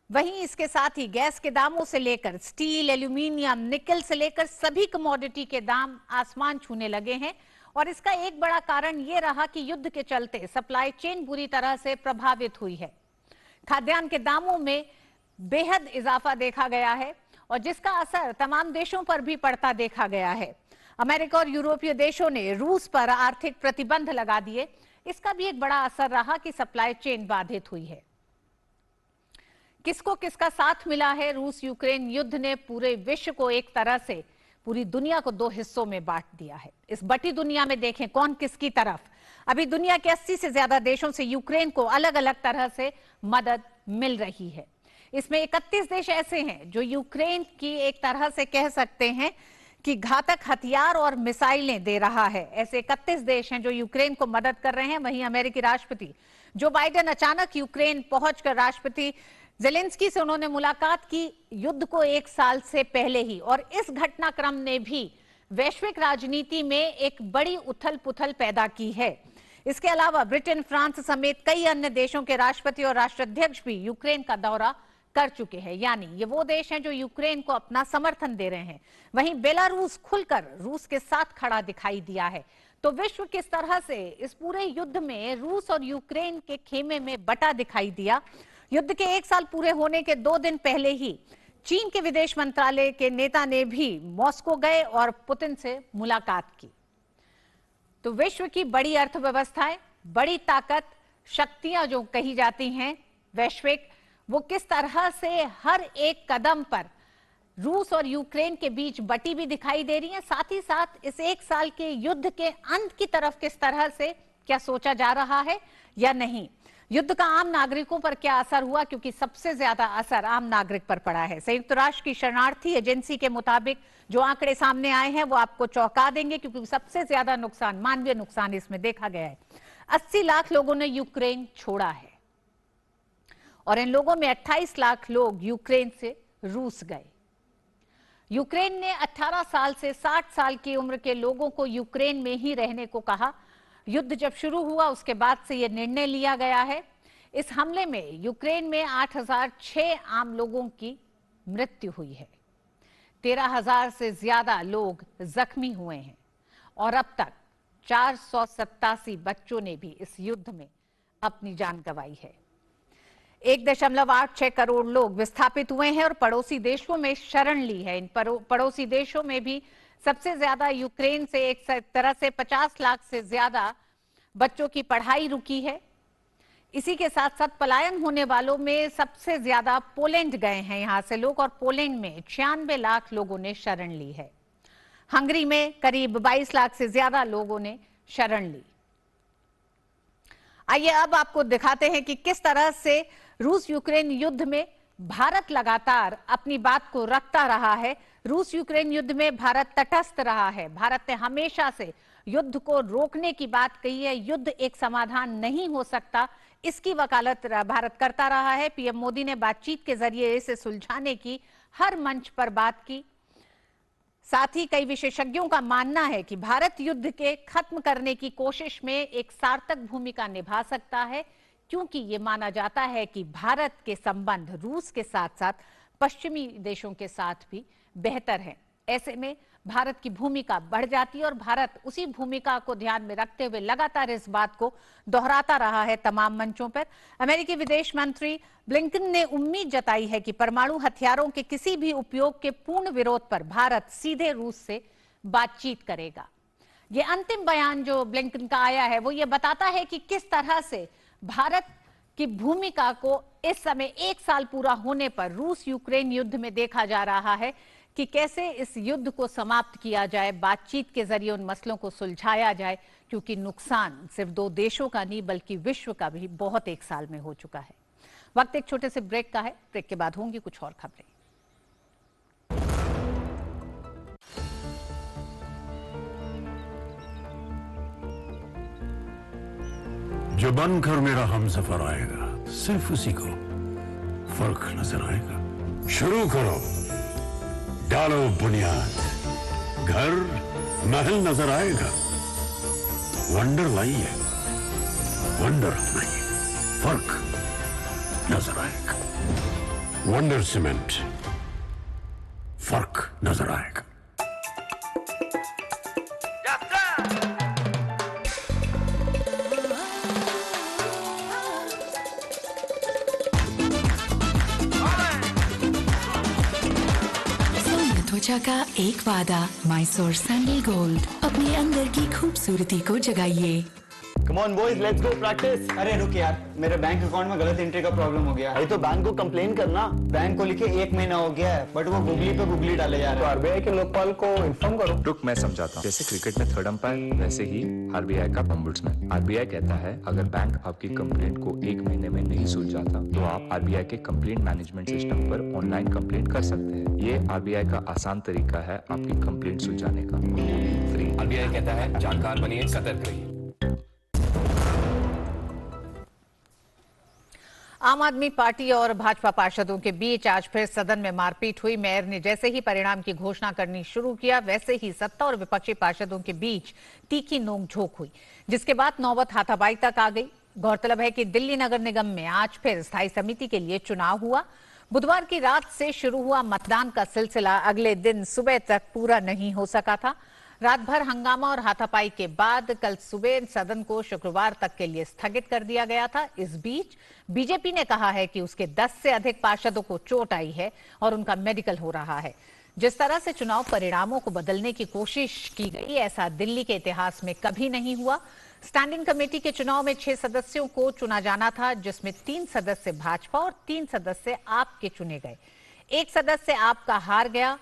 वहीं इसके साथ ही गैस के दामों से लेकर स्टील, एल्यूमिनियम, निकल से लेकर सभी कमोडिटी के दाम आसमान छूने लगे हैं। और इसका एक बड़ा कारण ये रहा कि युद्ध के चलते सप्लाई चेन बुरी तरह से प्रभावित हुई है। खाद्यान्न के दामों में बेहद इजाफा देखा गया है और जिसका असर तमाम देशों पर भी पड़ता देखा गया है। अमेरिका और यूरोपीय देशों ने रूस पर आर्थिक प्रतिबंध लगा दिए। इसका भी एक बड़ा असर रहा कि सप्लाई चेन बाधित हुई है। किसको किसका साथ मिला है? रूस यूक्रेन युद्ध ने पूरे विश्व को एक तरह से, पूरी दुनिया को 2 हिस्सों में बांट दिया है। इस बटी दुनिया में देखें कौन किसकी तरफ। अभी दुनिया के 80 से ज्यादा देशों से यूक्रेन को अलग अलग तरह से मदद मिल रही है। इसमें 31 देश ऐसे हैं जो यूक्रेन की एक तरह से कह सकते हैं कि घातक हथियार और मिसाइलें दे रहा है। ऐसे 31 देश हैं जो यूक्रेन को मदद कर रहे हैं। वहीं अमेरिकी राष्ट्रपति जो बाइडेन अचानक यूक्रेन पहुंचकर राष्ट्रपति जेलेंस्की से उन्होंने मुलाकात की, युद्ध को 1 साल से पहले ही। और इस घटनाक्रम ने भी वैश्विक राजनीति में एक बड़ी उथल पुथल पैदा की है। इसके अलावा ब्रिटेन, फ्रांस समेत कई अन्य देशों के राष्ट्रपति और राष्ट्राध्यक्ष भी यूक्रेन का दौरा कर चुके हैं। यानी ये वो देश हैं जो यूक्रेन को अपना समर्थन दे रहे हैं। वहीं बेलारूस खुलकर रूस के साथ खड़ा दिखाई दिया है। तो विश्व किस तरह से इस पूरे युद्ध में रूस और यूक्रेन के खेमे में बटा दिखाई दिया। युद्ध के 1 साल पूरे होने के 2 दिन पहले ही चीन के विदेश मंत्रालय के नेता ने भी मॉस्को गए और पुतिन से मुलाकात की। तो विश्व की बड़ी अर्थव्यवस्थाएं, बड़ी ताकत, शक्तियां जो कही जाती हैं वैश्विक, वो किस तरह से हर एक कदम पर रूस और यूक्रेन के बीच बटी भी दिखाई दे रही है। साथ ही साथ इस 1 साल के युद्ध के अंत की तरफ किस तरह से क्या सोचा जा रहा है या नहीं। युद्ध का आम नागरिकों पर क्या असर हुआ, क्योंकि सबसे ज्यादा असर आम नागरिक पर पड़ा है। संयुक्त राष्ट्र की शरणार्थी एजेंसी के मुताबिक जो आंकड़े सामने आए हैं वो आपको चौंका देंगे, क्योंकि सबसे ज्यादा नुकसान, मानवीय नुकसान इसमें देखा गया है। 80 लाख लोगों ने यूक्रेन छोड़ा है और इन लोगों में 28 लाख लोग यूक्रेन से रूस गए। यूक्रेन ने 18 साल से 60 साल की उम्र के लोगों को यूक्रेन में ही रहने को कहा। युद्ध जब शुरू हुआ उसके बाद से यह निर्णय लिया गया है। इस हमले में यूक्रेन में 8006 आम लोगों की मृत्यु हुई है। 13,000 से ज्यादा लोग जख्मी हुए हैं और अब तक 487 बच्चों ने भी इस युद्ध में अपनी जान गंवाई है। 1.86 करोड़ लोग विस्थापित हुए हैं और पड़ोसी देशों में शरण ली है। इन पड़ोसी देशों में भी सबसे ज्यादा यूक्रेन से एक तरह से 50 लाख से ज्यादा बच्चों की पढ़ाई रुकी है। इसी के साथ साथ पलायन होने वालों में सबसे ज्यादा पोलैंड गए हैं यहां से लोग, और पोलैंड में 96 लाख लोगों ने शरण ली है। हंगरी में करीब 22 लाख से ज्यादा लोगों ने शरण ली। आइए अब आपको दिखाते हैं कि किस तरह से रूस यूक्रेन युद्ध में भारत लगातार अपनी बात को रखता रहा है। रूस यूक्रेन युद्ध में भारत तटस्थ रहा है। भारत ने हमेशा से युद्ध को रोकने की बात कही है। युद्ध एक समाधान नहीं हो सकता, इसकी वकालत भारत करता रहा है। पीएम मोदी ने बातचीत के जरिए इसे सुलझाने की हर मंच पर बात की। साथ ही कई विशेषज्ञों का मानना है कि भारत युद्ध के खत्म करने की कोशिश में एक सार्थक भूमिका निभा सकता है, क्योंकि ये माना जाता है कि भारत के संबंध रूस के साथ साथ पश्चिमी देशों के साथ भी बेहतर है। ऐसे में भारत की भूमिका बढ़ जाती है और भारत उसी भूमिका को ध्यान में रखते हुए लगातार इस बात को दोहराता रहा है तमाम मंचों पर। अमेरिकी विदेश मंत्री ब्लिंकन ने उम्मीद जताई है कि परमाणु हथियारों के किसी भी उपयोग के पूर्ण विरोध पर भारत सीधे रूस से बातचीत करेगा। ये अंतिम बयान जो ब्लिंकन का आया है वो ये बताता है कि किस तरह से भारत की भूमिका को इस समय 1 साल पूरा होने पर रूस यूक्रेन युद्ध में देखा जा रहा है कि कैसे इस युद्ध को समाप्त किया जाए, बातचीत के जरिए उन मसलों को सुलझाया जाए, क्योंकि नुकसान सिर्फ 2 देशों का नहीं बल्कि विश्व का भी बहुत 1 साल में हो चुका है। वक्त एक छोटे से ब्रेक का है। ब्रेक के बाद होंगी कुछ और खबरें। जो बनकर मेरा हमसफर आएगा सिर्फ उसी को फर्क नजर आएगा। शुरू करो, डालो बुनियाद, घर महल नजर आएगा। वंडर लाइए, वंडर अपनाइए, फर्क नजर आएगा। वंडर सीमेंट, फर्क नजर आएगा। त्वचा का एक वादा, माइसोर सैंडल गोल्ड। अपने अंदर की खूबसूरती को जगाइए। Come on boys, let's go practice. अरे रुक यार, मेरे बैंक अकाउंट में गलत एंट्री का प्रॉब्लम हो गया। अरे तो बैंक को कंप्लेन करना। बैंक को लिखे 1 महीना हो गया है, बट वो गूगली पे गूगली डाले जा रहे हैं। तो आरबीआई के लोकपाल को इन्फॉर्म करो। रुक, मैं समझाता हूँ। जैसे क्रिकेट में थर्ड अंपायर, वैसे ही आरबीआई का ओम्बुड्समैन। आरबीआई कहता है अगर बैंक आपकी कंप्लेंट को 1 महीने में नहीं सुलझाता तो आप आरबीआई के कंप्लेंट मैनेजमेंट सिस्टम पर ऑनलाइन कंप्लेंट कर सकते हैं। ये आरबीआई का आसान तरीका है आपकी कंप्लेंट सुलझाने का। आरबीआई कहता है जानकार बनिए, सतर्क रहिए। आम आदमी पार्टी और भाजपा पार्षदों के बीच आज फिर सदन में मारपीट हुई। मेयर ने जैसे ही परिणाम की घोषणा करनी शुरू किया, वैसे ही सत्ता और विपक्षी पार्षदों के बीच तीखी नोकझोंक हुई, जिसके बाद नौबत हाथापाई तक आ गई। गौरतलब है कि दिल्ली नगर निगम में आज फिर स्थायी समिति के लिए चुनाव हुआ। बुधवार की रात से शुरू हुआ मतदान का सिलसिला अगले दिन सुबह तक पूरा नहीं हो सका था। रात भर हंगामा और हाथापाई के बाद कल सुबह सदन को शुक्रवार तक के लिए स्थगित कर दिया गया था। इस बीच बीजेपी ने कहा है कि उसके 10 से अधिक पार्षदों को चोट आई है और उनका मेडिकल हो रहा है। जिस तरह से चुनाव परिणामों को बदलने की कोशिश की गई, ऐसा दिल्ली के इतिहास में कभी नहीं हुआ। स्टैंडिंग कमेटी के चुनाव में 6 सदस्यों को चुना जाना था, जिसमें 3 सदस्य भाजपा और 3 सदस्य आप के चुने गए। 1 सदस्य आपका हार गया।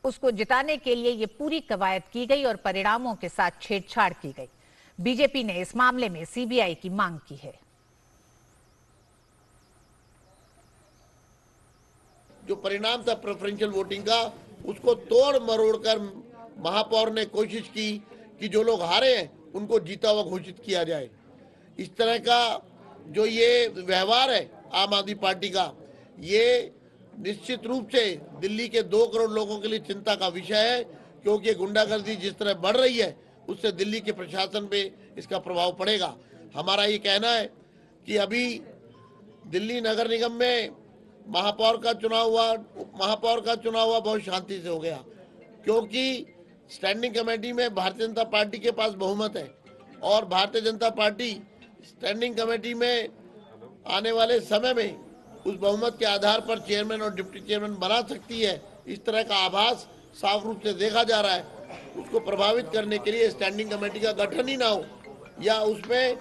उसको जिताने के लिए ये पूरी कवायद की गई और परिणामों के साथ छेड़छाड़ की गई। बीजेपी ने इस मामले में सीबीआई की मांग की है। जो परिणाम था प्रेफरेंशियल वोटिंग का, उसको तोड़ मरोड़ कर महापौर ने कोशिश की कि जो लोग हारे हैं उनको जीता हुआ घोषित किया जाए। इस तरह का जो ये व्यवहार है आम आदमी पार्टी का, ये निश्चित रूप से दिल्ली के 2 करोड़ लोगों के लिए चिंता का विषय है, क्योंकि गुंडागर्दी जिस तरह बढ़ रही है उससे दिल्ली के प्रशासन पे इसका प्रभाव पड़ेगा। हमारा ये कहना है कि अभी दिल्ली नगर निगम में महापौर का चुनाव हुआ, उपमहापौर का चुनाव हुआ, बहुत शांति से हो गया, क्योंकि स्टैंडिंग कमेटी में भारतीय जनता पार्टी के पास बहुमत है और Bharatiya Janata party standing committee में आने वाले समय में उस बहुमत के आधार पर चेयरमैन और डिप्टी चेयरमैन बना सकती है। इस तरह का आभास साफ रूप से देखा जा रहा है। उसको प्रभावित करने के लिए स्टैंडिंग कमेटी का गठन ही ना हो, या उसमें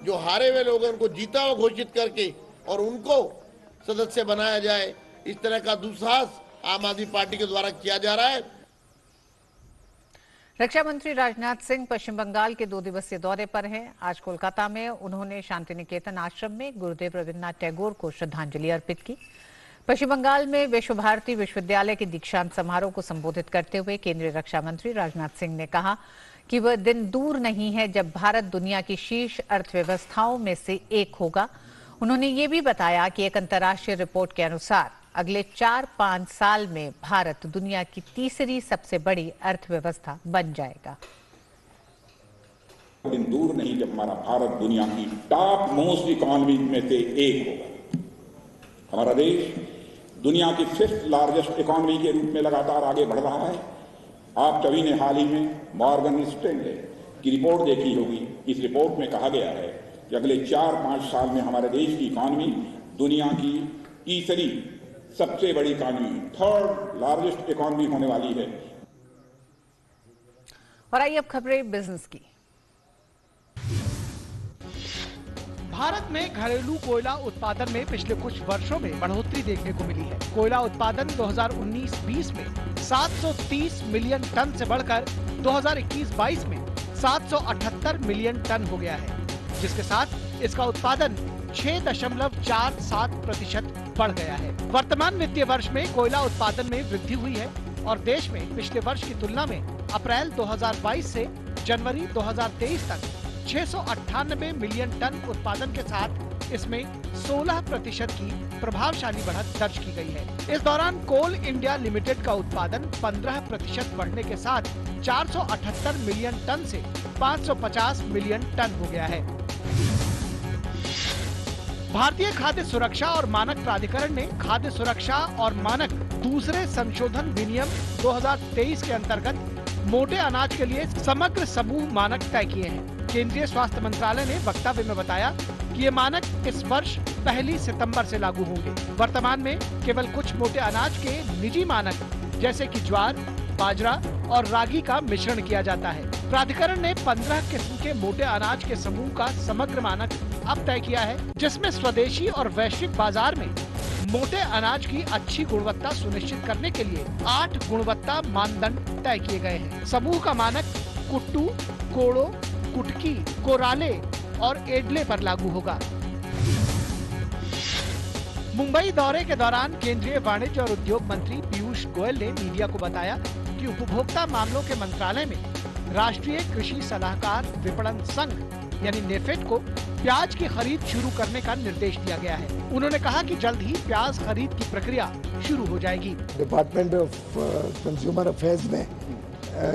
जो हारे हुए लोग हैं उनको जीता हुआ घोषित करके और उनको सदस्य बनाया जाए, इस तरह का दुस्साहस आम आदमी पार्टी के द्वारा किया जा रहा है। रक्षा मंत्री राजनाथ सिंह पश्चिम बंगाल के 2 दिवसीय दौरे पर हैं। आज कोलकाता में उन्होंने शांति निकेतन आश्रम में गुरुदेव रविन्द्रनाथ टैगोर को श्रद्धांजलि अर्पित की। पश्चिम बंगाल में विश्व भारती विश्वविद्यालय के दीक्षांत समारोह को संबोधित करते हुए केंद्रीय रक्षा मंत्री राजनाथ सिंह ने कहा कि वह दिन दूर नहीं है जब भारत दुनिया की शीर्ष अर्थव्यवस्थाओं में से एक होगा। उन्होंने ये भी बताया कि एक अंतर्राष्ट्रीय रिपोर्ट के अनुसार अगले 4-5 साल में भारत दुनिया की 3री सबसे बड़ी अर्थव्यवस्था बन जाएगा। दिन दूर नहीं जब हमारा भारत दुनिया की टॉप मोस्ट इकोनॉमी में से एक होगा। हमारा देश दुनिया की 5th लार्जेस्ट इकोनॉमी के रूप में लगातार आगे बढ़ रहा है। आप सभी ने हाल ही में मॉर्गन स्टैनले की रिपोर्ट देखी होगी। इस रिपोर्ट में कहा गया है कि अगले 4-5 साल में हमारे देश की इकोनॉमी दुनिया की 3री सबसे बड़ी इकोनॉमी, 3rd लार्जेस्ट इकोनॉमी होने वाली है। और आइए अब खबरें बिजनेस की। भारत में घरेलू कोयला उत्पादन में पिछले कुछ वर्षों में बढ़ोतरी देखने को मिली है। कोयला उत्पादन 2019-20 में 730 मिलियन टन से बढ़कर 2021-22 में 778 मिलियन टन हो गया है, जिसके साथ इसका उत्पादन 6.47% बढ़ गया है। वर्तमान वित्तीय वर्ष में कोयला उत्पादन में वृद्धि हुई है और देश में पिछले वर्ष की तुलना में अप्रैल 2022 से जनवरी 2023 तक 698 मिलियन टन उत्पादन के साथ इसमें 16% की प्रभावशाली बढ़त दर्ज की गई है। इस दौरान कोल इंडिया लिमिटेड का उत्पादन 15% बढ़ने के साथ 478 मिलियन टन से 550 मिलियन टन हो गया है। भारतीय खाद्य सुरक्षा और मानक प्राधिकरण ने खाद्य सुरक्षा और मानक दूसरे संशोधन विनियम 2023 के अंतर्गत मोटे अनाज के लिए समग्र समूह मानक तय किए हैं। केंद्रीय स्वास्थ्य मंत्रालय ने वक्तव्य में बताया कि ये मानक इस वर्ष 1 सितंबर से लागू होंगे। वर्तमान में केवल कुछ मोटे अनाज के निजी मानक जैसे कि ज्वार, बाजरा और रागी का मिश्रण किया जाता है। प्राधिकरण ने 15 किस्म के मोटे अनाज के समूह का समग्र मानक अब तय किया है, जिसमें स्वदेशी और वैश्विक बाजार में मोटे अनाज की अच्छी गुणवत्ता सुनिश्चित करने के लिए 8 गुणवत्ता मानदंड तय किए गए हैं। समूह का मानक कुट्टू, कोड़ो, कुटकी, कोराले और एडले पर लागू होगा। मुंबई दौरे के दौरान केंद्रीय वाणिज्य और उद्योग मंत्री पीयूष गोयल ने मीडिया को बताया कि उपभोक्ता मामलों के मंत्रालय में राष्ट्रीय कृषि सलाहकार विपणन संघ यानी नेफेड को प्याज की खरीद शुरू करने का निर्देश दिया गया है। उन्होंने कहा कि जल्द ही प्याज खरीद की प्रक्रिया शुरू हो जाएगी। डिपार्टमेंट ऑफ कंज्यूमर अफेयर्स ने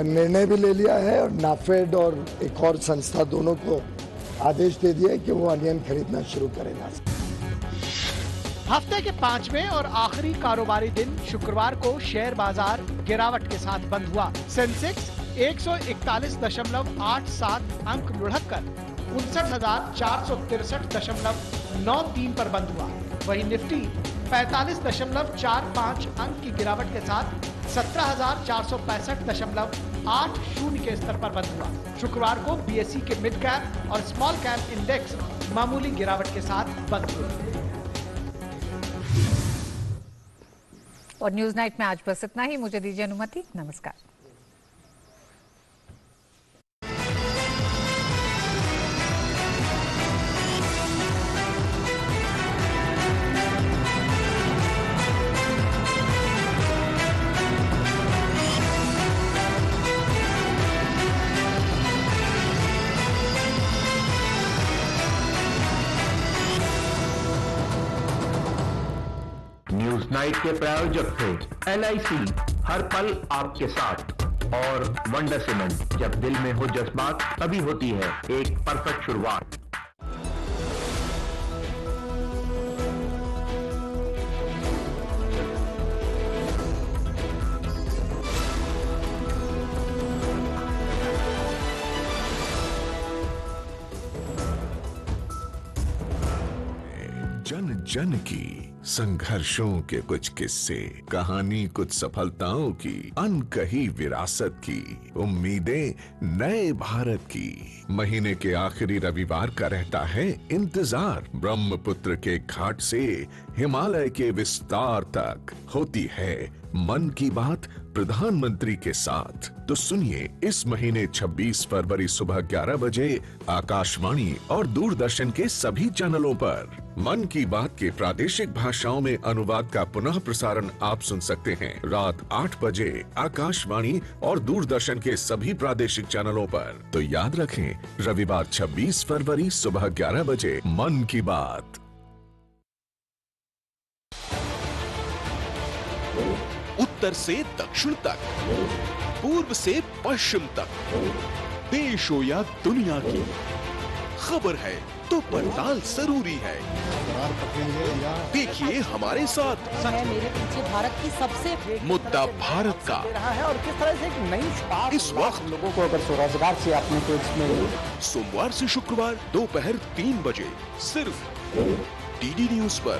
निर्णय भी ले लिया है और नाफेड और एक और संस्था दोनों को आदेश दे दिया है कि वो अनियन खरीदना शुरू करेगा। हफ्ते के 5वें और आखिरी कारोबारी दिन शुक्रवार को शेयर बाजार गिरावट के साथ बंद हुआ। सेंसेक्स 141.87 अंक लुढ़ककर 59,463.93 पर बंद हुआ। वहीं निफ्टी 45.45 अंक की गिरावट के साथ 17,465.80 के स्तर पर बंद हुआ। शुक्रवार को बीएसई के मिड कैप और स्मॉल कैप इंडेक्स मामूली गिरावट के साथ बंद हुए। और न्यूज नाइट में आज बस इतना ही। मुझे दीजिए अनुमति। नमस्कार। न्यूज नाइट के प्रायोजक थे LIC, हर पल आपके साथ, और वंडर सीमेंट, जब दिल में हो जज्बात तभी होती है एक परफेक्ट शुरुआत। जन जन की संघर्षों के कुछ किस्से, कहानी कुछ सफलताओं की, अनकही विरासत की, उम्मीदें नए भारत की। महीने के आखिरी रविवार का रहता है इंतजार। ब्रह्मपुत्र के घाट से हिमालय के विस्तार तक होती है मन की बात प्रधानमंत्री के साथ। तो सुनिए इस महीने 26 फरवरी सुबह 11 बजे आकाशवाणी और दूरदर्शन के सभी चैनलों पर मन की बात के प्रादेशिक भाषाओं में अनुवाद का पुनः प्रसारण आप सुन सकते हैं रात 8 बजे आकाशवाणी और दूरदर्शन के सभी प्रादेशिक चैनलों पर। तो याद रखें, रविवार 26 फरवरी सुबह 11 बजे मन की बात। उत्तर से दक्षिण तक, पूर्व से पश्चिम तक, देश हो या दुनिया की खबर है तो पड़ताल जरूरी है। देखिए हमारे साथ मेरे पीछे भारत की सबसे मुद्दा भारत का है और किस तरह से एक नई शुरुआत इस वक्त लोगों को अगर स्वरोजगार से अपने को इसमें सोमवार से शुक्रवार दोपहर 3 बजे सिर्फ डीडी न्यूज पर।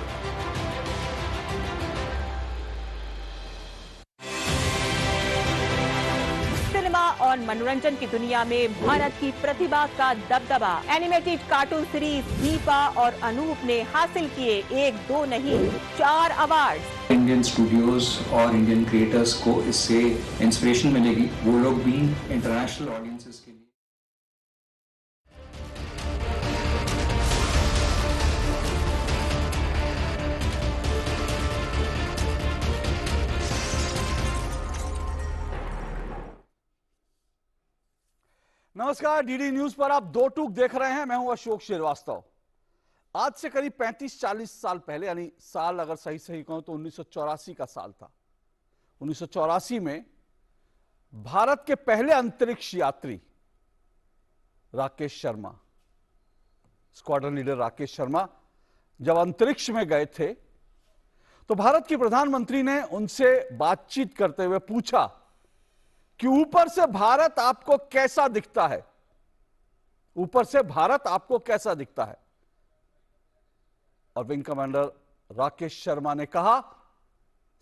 और मनोरंजन की दुनिया में भारत की प्रतिभा का दबदबा। एनिमेटेड कार्टून सीरीज दीपा और अनूप ने हासिल किए 1, 2 नहीं 4 अवार्ड। इंडियन स्टूडियोज और इंडियन क्रिएटर्स को इससे इंस्पिरेशन मिलेगी, वो लोग भी इंटरनेशनल ऑडियंसेस के लिए। नमस्कार, डीडी न्यूज पर आप 2 टूक देख रहे हैं। मैं हूं अशोक श्रीवास्तव। आज से करीब 35-40 साल पहले, यानी साल अगर सही कहूं तो 1984 का साल था। 1984 में भारत के पहले अंतरिक्ष यात्री राकेश शर्मा, स्क्वाड्रन लीडर राकेश शर्मा जब अंतरिक्ष में गए थे तो भारत की प्रधानमंत्री ने उनसे बातचीत करते हुए पूछा कि ऊपर से भारत आपको कैसा दिखता है, ऊपर से भारत आपको कैसा दिखता है। और विंग कमांडर राकेश शर्मा ने कहा,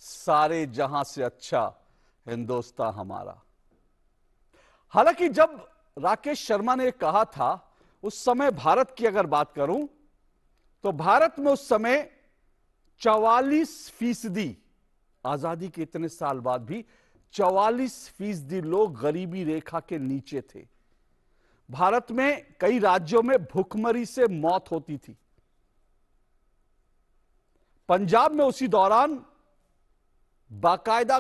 सारे जहां से अच्छा हिंदुस्तान हमारा। हालांकि जब राकेश शर्मा ने कहा था, उस समय भारत की अगर बात करूं तो भारत में उस समय 44% आजादी के इतने साल बाद भी 44% लोग गरीबी रेखा के नीचे थे। भारत में कई राज्यों में भूखमरी से मौत होती थी। पंजाब में उसी दौरान बाकायदा